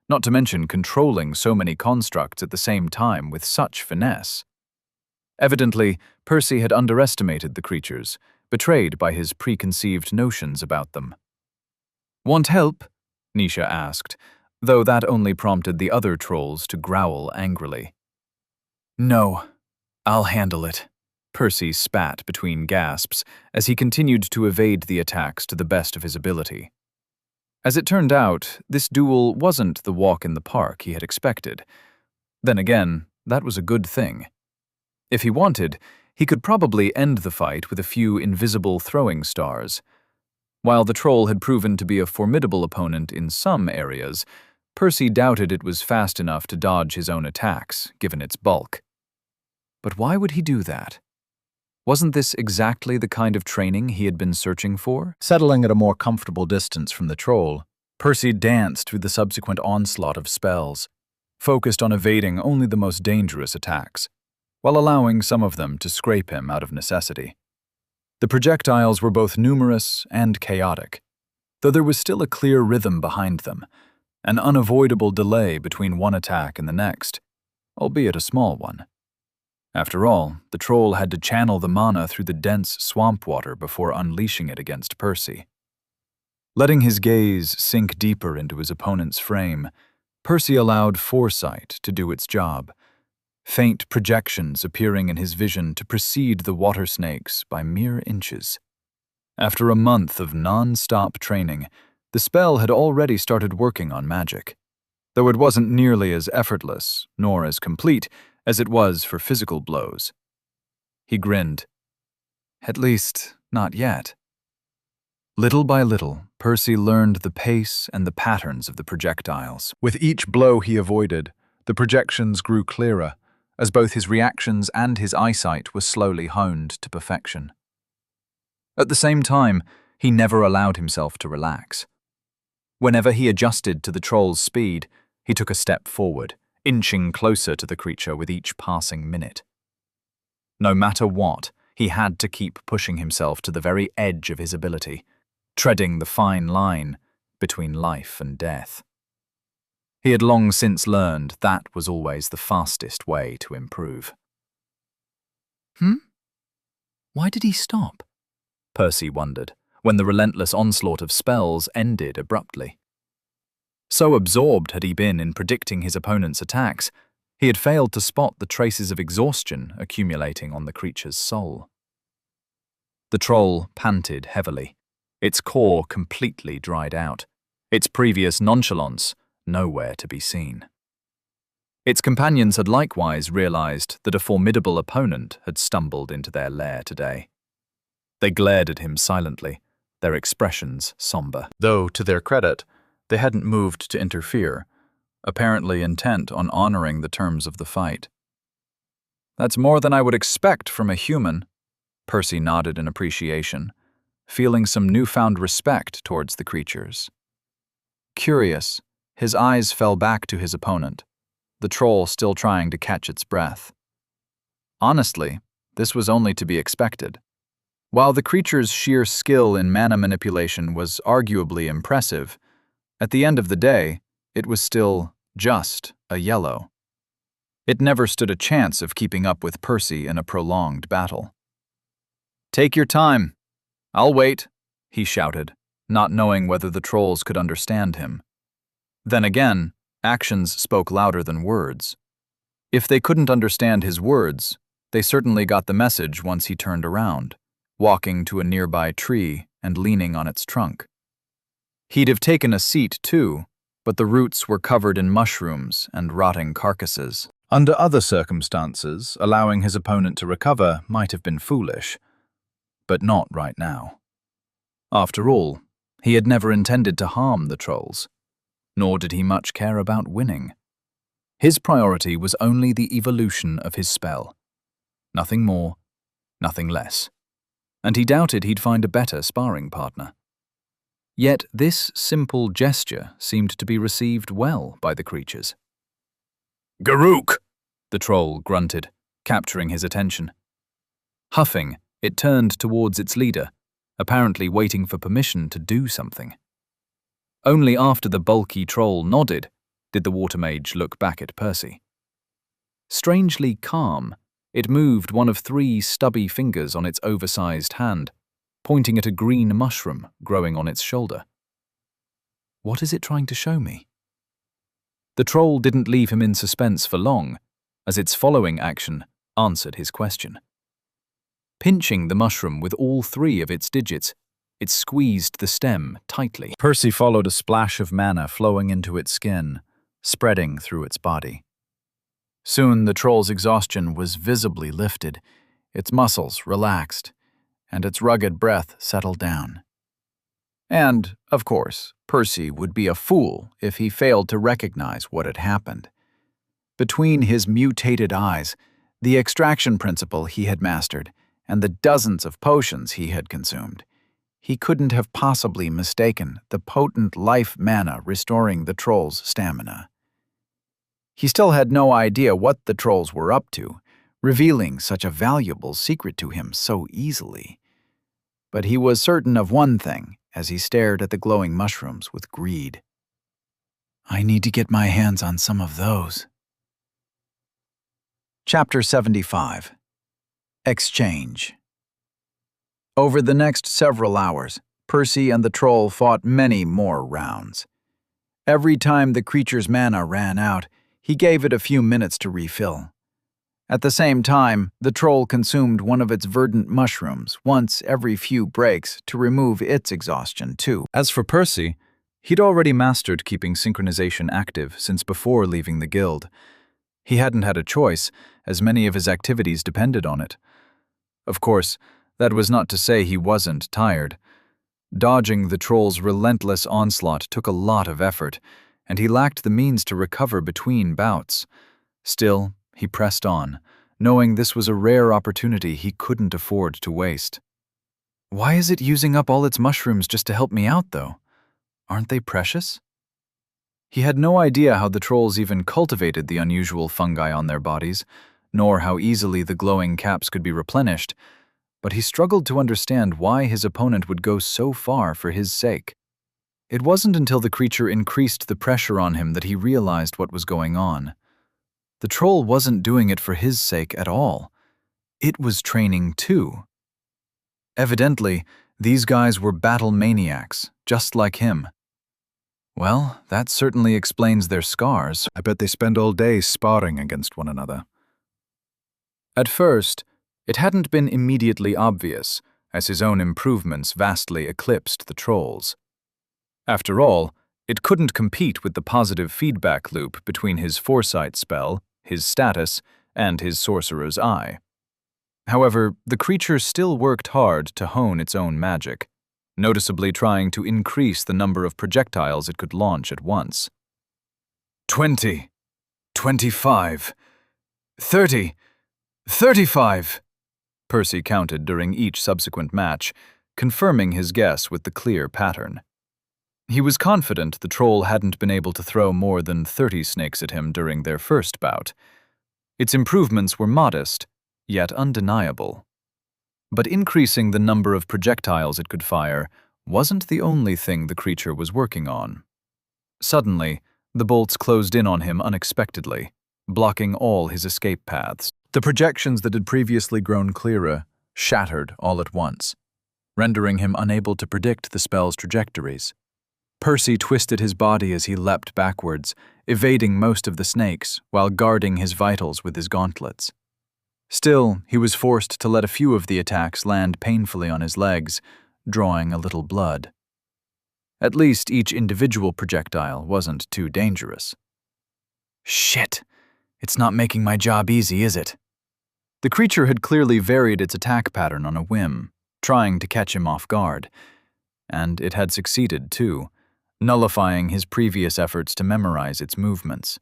A: not to mention controlling so many constructs at the same time with such finesse. Evidently, Percy had underestimated the creatures, betrayed by his preconceived notions about them. "Want help?" Nisha asked, though that only prompted the other trolls to growl angrily. "No, I'll handle it," Percy spat between gasps as he continued to evade the attacks to the best of his ability. As it turned out, this duel wasn't the walk in the park he had expected. Then again, that was a good thing. If he wanted, he could probably end the fight with a few invisible throwing stars. While the troll had proven to be a formidable opponent in some areas, Percy doubted it was fast enough to dodge his own attacks, given its bulk. But why would he do that? Wasn't this exactly the kind of training he had been searching for?
C: Settling at a more comfortable distance from the troll, Percy danced through the subsequent onslaught of spells, focused on evading only the most dangerous attacks, while allowing some of them to scrape him out of necessity. The projectiles were both numerous and chaotic, though there was still a clear rhythm behind them, an unavoidable delay between one attack and the next, albeit a small one. After all, the troll had to channel the mana through the dense swamp water before unleashing it against Percy. Letting his gaze sink deeper into his opponent's frame, Percy allowed foresight to do its job, faint projections appearing in his vision to precede the water snakes by mere inches. After a month of non-stop training, the spell had already started working on magic, though it wasn't nearly as effortless, nor as complete, as it was for physical blows. He grinned. At least, not yet. Little by little, Percy learned the pace and the patterns of the projectiles. With each blow he avoided, the projections grew clearer, as both his reactions and his eyesight were slowly honed to perfection.
A: At the same time, he never allowed himself to relax. Whenever he adjusted to the troll's speed, he took a step forward, inching closer to the creature with each passing minute. No matter what, he had to keep pushing himself to the very edge of his ability, treading the fine line between life and death. He had long since learned that was always the fastest way to improve.
E: Why did he stop?
A: Percy wondered, when the relentless onslaught of spells ended abruptly. So absorbed had he been in predicting his opponent's attacks, he had failed to spot the traces of exhaustion accumulating on the creature's soul. The troll panted heavily, its core completely dried out, its previous nonchalance nowhere to be seen. Its companions had likewise realized that a formidable opponent had stumbled into their lair today. They glared at him silently, their expressions somber. Though, to their credit, they hadn't moved to interfere, apparently intent on honoring the terms of the fight. That's more than I would expect from a human. Percy nodded in appreciation, feeling some newfound respect towards the creatures. Curious, his eyes fell back to his opponent, the troll still trying to catch its breath. Honestly, this was only to be expected. While the creature's sheer skill in mana manipulation was arguably impressive, at the end of the day, it was still just a yellow. It never stood a chance of keeping up with Percy in a prolonged battle. "Take your time. I'll wait," he shouted, not knowing whether the trolls could understand him. Then again, actions spoke louder than words. If they couldn't understand his words, they certainly got the message once he turned around, walking to a nearby tree and leaning on its trunk. He'd have taken a seat too, but the roots were covered in mushrooms and rotting carcasses.
C: Under other circumstances, allowing his opponent to recover might have been foolish, but not right now. After all, he had never intended to harm the trolls, nor did he much care about winning. His priority was only the evolution of his spell. Nothing more, nothing less. And he doubted he'd find a better sparring partner. Yet this simple gesture seemed to be received well by the creatures.
A: "Garuk!" the troll grunted, capturing his attention. Huffing, it turned towards its leader, apparently waiting for permission to do something. Only after the bulky troll nodded did the water mage look back at Percy. Strangely calm, it moved one of 3 stubby fingers on its oversized hand, pointing at a green mushroom growing on its shoulder. What is it trying to show me? The troll didn't leave him in suspense for long, as its following action answered his question. Pinching the mushroom with all 3 of its digits, it squeezed the stem tightly.
C: Percy followed a splash of mana flowing into its skin, spreading through its body.
A: Soon the troll's exhaustion was visibly lifted, its muscles relaxed, and its rugged breath settled down. And, of course, Percy would be a fool if he failed to recognize what had happened. Between his mutated eyes, the extraction principle he had mastered, and the dozens of potions he had consumed, he couldn't have possibly mistaken the potent life mana restoring the troll's stamina. He still had no idea what the trolls were up to, revealing such a valuable secret to him so easily. But he was certain of one thing as he stared at the glowing mushrooms with greed. "I need to get my hands on some of those." Chapter 75. Exchange. Over the next several hours, Percy and the troll fought many more rounds. Every time the creature's mana ran out, he gave it a few minutes to refill. At the same time, the troll consumed one of its verdant mushrooms once every few breaks to remove its exhaustion too.
C: As for Percy, he'd already mastered keeping synchronization active since before leaving the guild. He hadn't had a choice, as many of his activities depended on it. Of course, that was not to say he wasn't tired. Dodging the troll's relentless onslaught took a lot of effort, and he lacked the means to recover between bouts. Still, he pressed on, knowing this was a rare opportunity he couldn't afford to waste. Why is it using up all its mushrooms just to help me out, though? Aren't they precious? He had no idea how the trolls even cultivated the unusual fungi on their bodies, nor how easily the glowing caps could be replenished, but he struggled to understand why his opponent would go so far for his sake. It wasn't until the creature increased the pressure on him that he realized what was going on. The troll wasn't doing it for his sake at all. It was training too. Evidently, these guys were battle maniacs, just like him. Well, that certainly explains their scars. I bet they spend all day sparring against one another.
A: At first, it hadn't been immediately obvious, as his own improvements vastly eclipsed the troll's. After all, it couldn't compete with the positive feedback loop between his foresight spell, his status, and his sorcerer's eye. However, the creature still worked hard to hone its own magic, noticeably trying to increase the number of projectiles it could launch at once.
C: 20, 25, 30.
D: 35, Percy counted during each subsequent match, confirming his guess with the clear pattern. He was confident the troll hadn't been able to throw more than 30 snakes at him during their first bout. Its improvements were modest, yet undeniable. But increasing the number of projectiles it could fire wasn't the only thing the creature was working on. Suddenly, the bolts closed in on him unexpectedly, blocking all his escape paths. The projections that had previously grown clearer shattered all at once, rendering him unable to predict the spell's trajectories. Percy twisted his body as he leapt backwards, evading most of the snakes while guarding his vitals with his gauntlets. Still, he was forced to let a few of the attacks land painfully on his legs, drawing a little blood. At least each individual projectile wasn't too dangerous. Shit! It's not making my job easy, is it? The creature had clearly varied its attack pattern on a whim, trying to catch him off guard. And it had succeeded, too, nullifying his previous efforts to memorize its movements.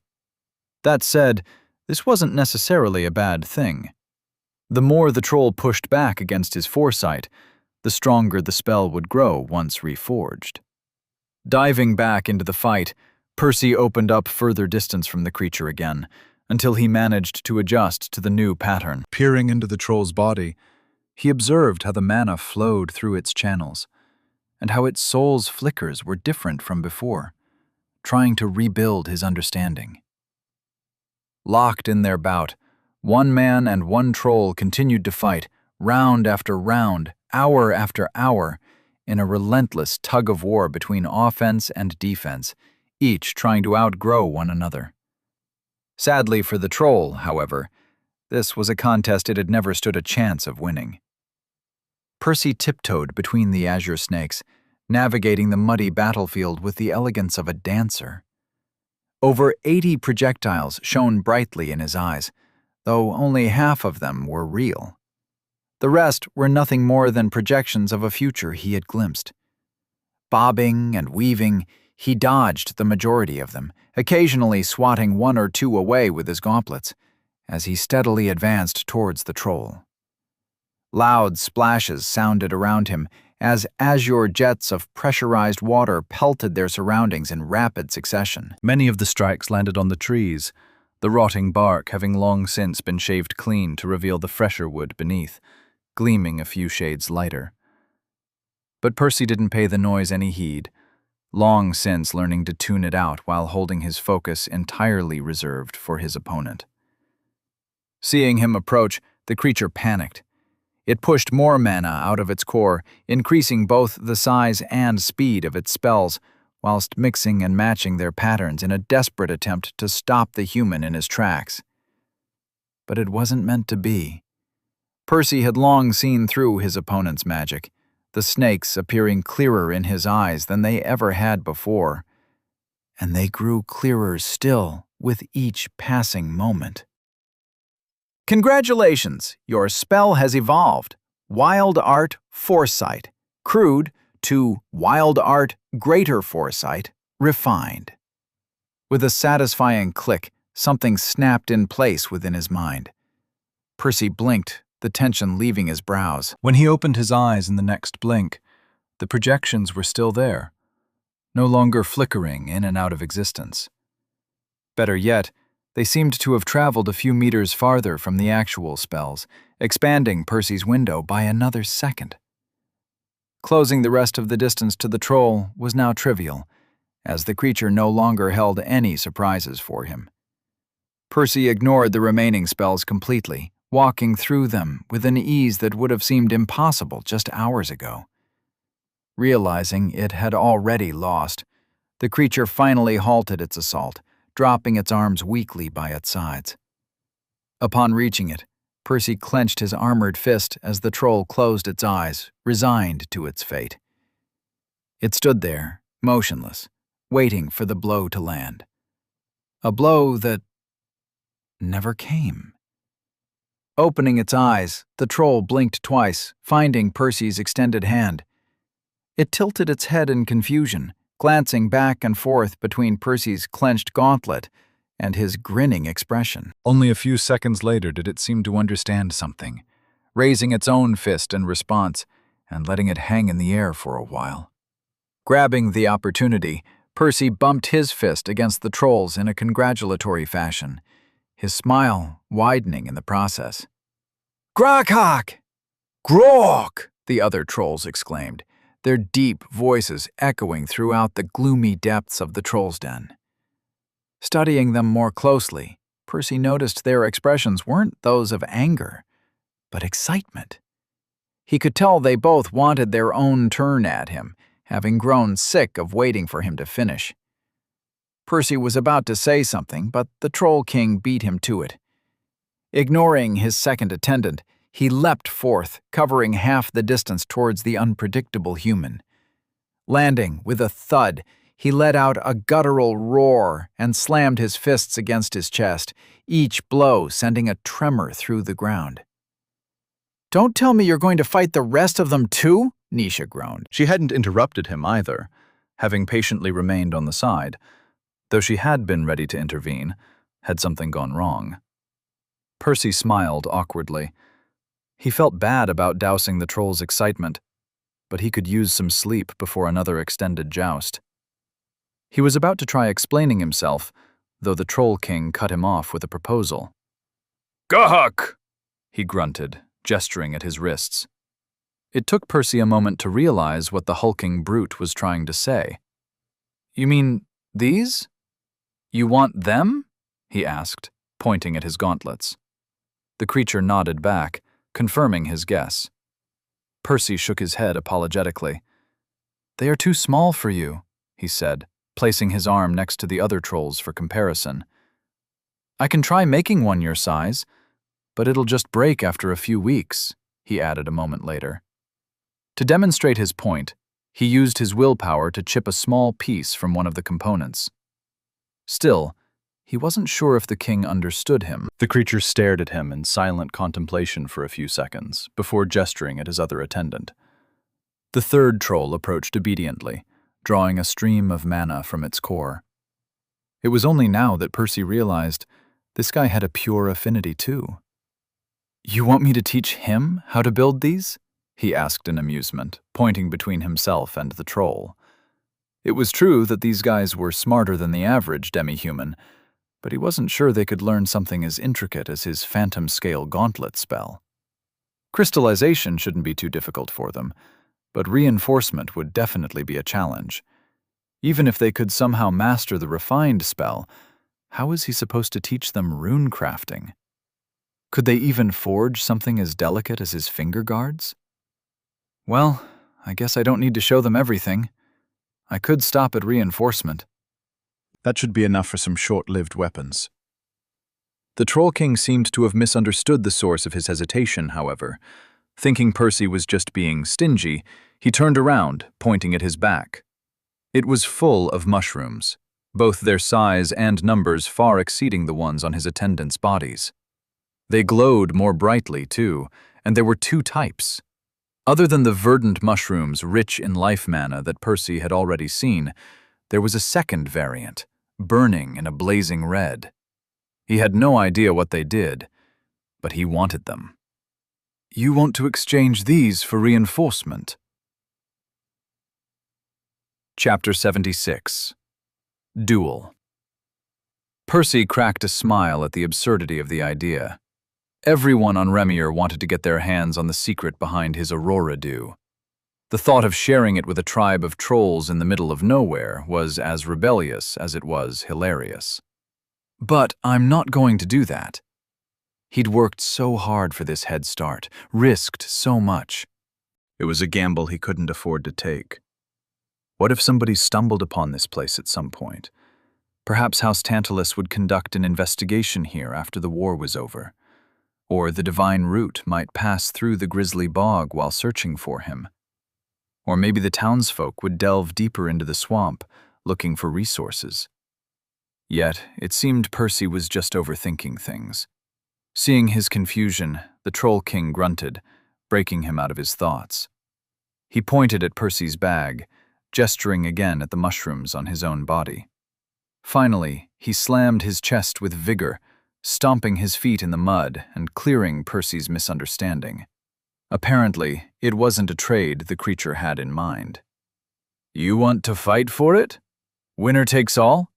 D: That said, this wasn't necessarily a bad thing. The more the troll pushed back against his foresight, the stronger the spell would grow once reforged. Diving back into the fight, Percy opened up further distance from the creature again, until he managed to adjust to the new pattern.
C: Peering into the troll's body, he observed how the mana flowed through its channels, and how its soul's flickers were different from before, trying to rebuild his understanding. Locked in their bout, one man and one troll continued to fight, round after round, hour after hour, in a relentless tug-of-war between offense and defense, each trying to outgrow one another. Sadly for the troll, however, this was a contest it had never stood a chance of winning. Percy tiptoed between the azure snakes, navigating the muddy battlefield with the elegance of a dancer. Over 80 projectiles shone brightly in his eyes, though only half of them were real. The rest were nothing more than projections of a future he had glimpsed. Bobbing and weaving, he dodged the majority of them, occasionally swatting one or two away with his gauntlets, as he steadily advanced towards the troll. Loud splashes sounded around him as azure jets of pressurized water pelted their surroundings in rapid succession. Many of the strikes landed on the trees, the rotting bark having long since been shaved clean to reveal the fresher wood beneath, gleaming a few shades lighter. But Percy didn't pay the noise any heed, long since learning to tune it out while holding his focus entirely reserved for his opponent. Seeing him approach, the creature panicked. It pushed more mana out of its core, increasing both the size and speed of its spells, whilst mixing and matching their patterns in a desperate attempt to stop the human in his tracks. But it wasn't meant to be. Percy had long seen through his opponent's magic, the snakes appearing clearer in his eyes than they ever had before, and they grew clearer still with each passing moment. Congratulations, your spell has evolved. Wild Art Foresight, crude to Wild Art Greater Foresight, refined. With a satisfying click, something snapped in place within his mind. Percy blinked, the tension leaving his brows. When he opened his eyes in the next blink, the projections were still there, no longer flickering in and out of existence. Better yet, they seemed to have traveled a few meters farther from the actual spells, expanding Percy's window by another second. Closing the rest of the distance to the troll was now trivial, as the creature no longer held any surprises for him. Percy ignored the remaining spells completely, walking through them with an ease that would have seemed impossible just hours ago. Realizing it had already lost, the creature finally halted its assault, dropping its arms weakly by its sides. Upon reaching it, Percy clenched his armored fist as the troll closed its eyes, resigned to its fate. It stood there, motionless, waiting for the blow to land. A blow that never came. Opening its eyes, the troll blinked twice, finding Percy's extended hand. It tilted its head in confusion, glancing back and forth between Percy's clenched gauntlet
B: and his grinning expression.
C: Only a few seconds later did it seem to understand something, raising its own fist in response and letting it hang in the air for a while. Grabbing the opportunity, Percy bumped his fist against the trolls in a congratulatory fashion, his smile widening in the process.
B: "Grakak! Grok!" the other trolls exclaimed, their deep voices echoing throughout the gloomy depths of the troll's den. Studying them more closely, Percy noticed their expressions weren't those of anger, but excitement. He could tell they both wanted their own turn at him, having grown sick of waiting for him to finish. Percy was about to say something, but the Troll King beat him to it. Ignoring his second attendant, he leapt forth, covering half the distance towards the unpredictable human. Landing with a thud, he let out a guttural roar and slammed his fists against his chest, each blow sending a tremor through the ground. "Don't tell me you're going to fight the rest of them too?" Nisha groaned.
A: She hadn't interrupted him either, having patiently remained on the side, though she had been ready to intervene, had something gone wrong. Percy smiled awkwardly. He felt bad about dousing the troll's excitement, but he could use some sleep before another extended joust. He was about to try explaining himself, though the Troll King cut him off with a proposal.
C: "Gahak!"
A: he grunted, gesturing at his wrists. It took Percy a moment to realize what the hulking brute was trying to say. "You mean these? You want them?" he asked, pointing at his gauntlets. The creature nodded back, confirming his guess. Percy shook his head apologetically. "They are too small for you," he said, placing his arm next to the other trolls for comparison. "I can try making one your size, but it'll just break after a few weeks," he added a moment later. To demonstrate his point, he used his willpower to chip a small piece from one of the components. Still, he wasn't sure if the king understood him. The creature stared at him in silent contemplation for a few seconds, before gesturing at his other attendant. The third troll approached obediently, drawing a stream of mana from its core. It was only now that Percy realized this guy had a pure affinity too. "You want me to teach him how to build these?" he asked in amusement, pointing between himself and the troll. It was true that these guys were smarter than the average demi-human, but he wasn't sure they could learn something as intricate as his phantom-scale gauntlet spell. Crystallization shouldn't be too difficult for them, but reinforcement would definitely be a challenge. Even if they could somehow master the refined spell, how was he supposed to teach them rune crafting? Could they even forge something as delicate as his finger guards? Well, I guess I don't need to show them everything. I could stop at reinforcement.
C: That should be enough for some short-lived weapons.
A: The Troll King seemed to have misunderstood the source of his hesitation, however. Thinking Percy was just being stingy, he turned around, pointing at his back. It was full of mushrooms, both their size and numbers far exceeding the ones on his attendants' bodies. They glowed more brightly, too, and there were two types. Other than the verdant mushrooms rich in life mana that Percy had already seen, there was a second variant, burning in a blazing red. He had no idea what they did, but he wanted them. "You want to exchange these for reinforcement?" Chapter 76. Duel. Percy cracked a smile at the absurdity of the idea. Everyone on Remier wanted to get their hands on the secret behind his Aurora Dew. The thought of sharing it with a tribe of trolls in the middle of nowhere was as rebellious as it was hilarious. "But I'm not going to do that." He'd worked so hard for this head start, risked so much. It was a gamble he couldn't afford to take. What if somebody stumbled upon this place at some point? Perhaps House Tantalus would conduct an investigation here after the war was over. Or the Divine Root might pass through the grisly bog while searching for him. Or maybe the townsfolk would delve deeper into the swamp, looking for resources. Yet, it seemed Percy was just overthinking things. Seeing his confusion, the Troll King grunted, breaking him out of his thoughts. He pointed at Percy's bag, gesturing again at the mushrooms on his own body. Finally, He slammed his chest with vigor, stomping his feet in the mud and clearing Percy's misunderstanding. Apparently, it wasn't a trade the creature had in mind. "You want to fight for it? Winner takes all?"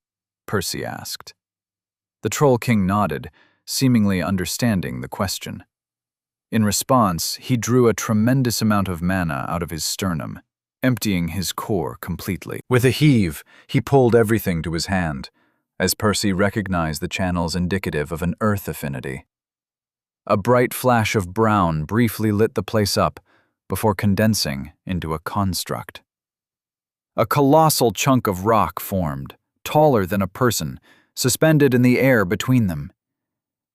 A: Percy asked. The Troll King nodded, seemingly understanding the question. In response, he drew a tremendous amount of mana out of his sternum, emptying his core completely.
C: With a heave, he pulled everything to his hand, as Percy recognized the channels indicative of an earth affinity.
A: A bright flash of brown briefly lit the place up before condensing into a construct. A colossal chunk of rock formed, taller than a person, suspended in the air between them.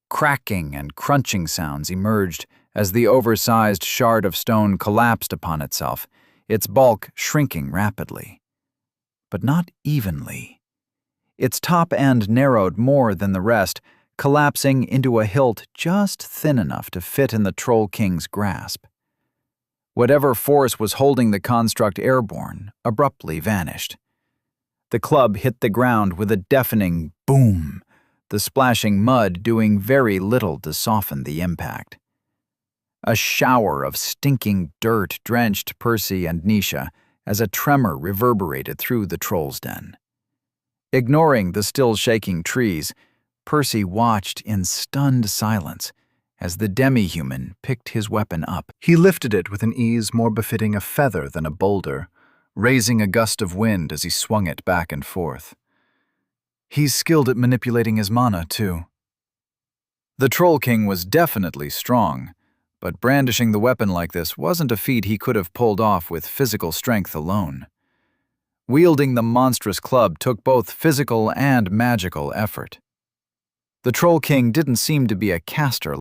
A: Cracking and crunching sounds emerged as the oversized shard of stone collapsed upon itself, its bulk shrinking rapidly. But not evenly. Its top end narrowed more than the rest, collapsing into a hilt just thin enough to fit in the Troll King's grasp. Whatever force was holding the construct airborne abruptly vanished. The club hit the ground with a deafening boom, the splashing mud doing very little to soften the impact. A shower of stinking dirt drenched Percy and Nisha as a tremor reverberated through the troll's den. Ignoring the still shaking trees, Percy watched in stunned silence as the demi-human picked his weapon up.
C: He lifted it with an ease more befitting a feather than a boulder, raising a gust of wind as he swung it back and forth.
A: He's skilled at manipulating his mana, too. The Troll King was definitely strong, but brandishing the weapon like this wasn't a feat he could have pulled off with physical strength alone. Wielding the monstrous club took both physical and magical effort. The Troll King didn't seem to be a caster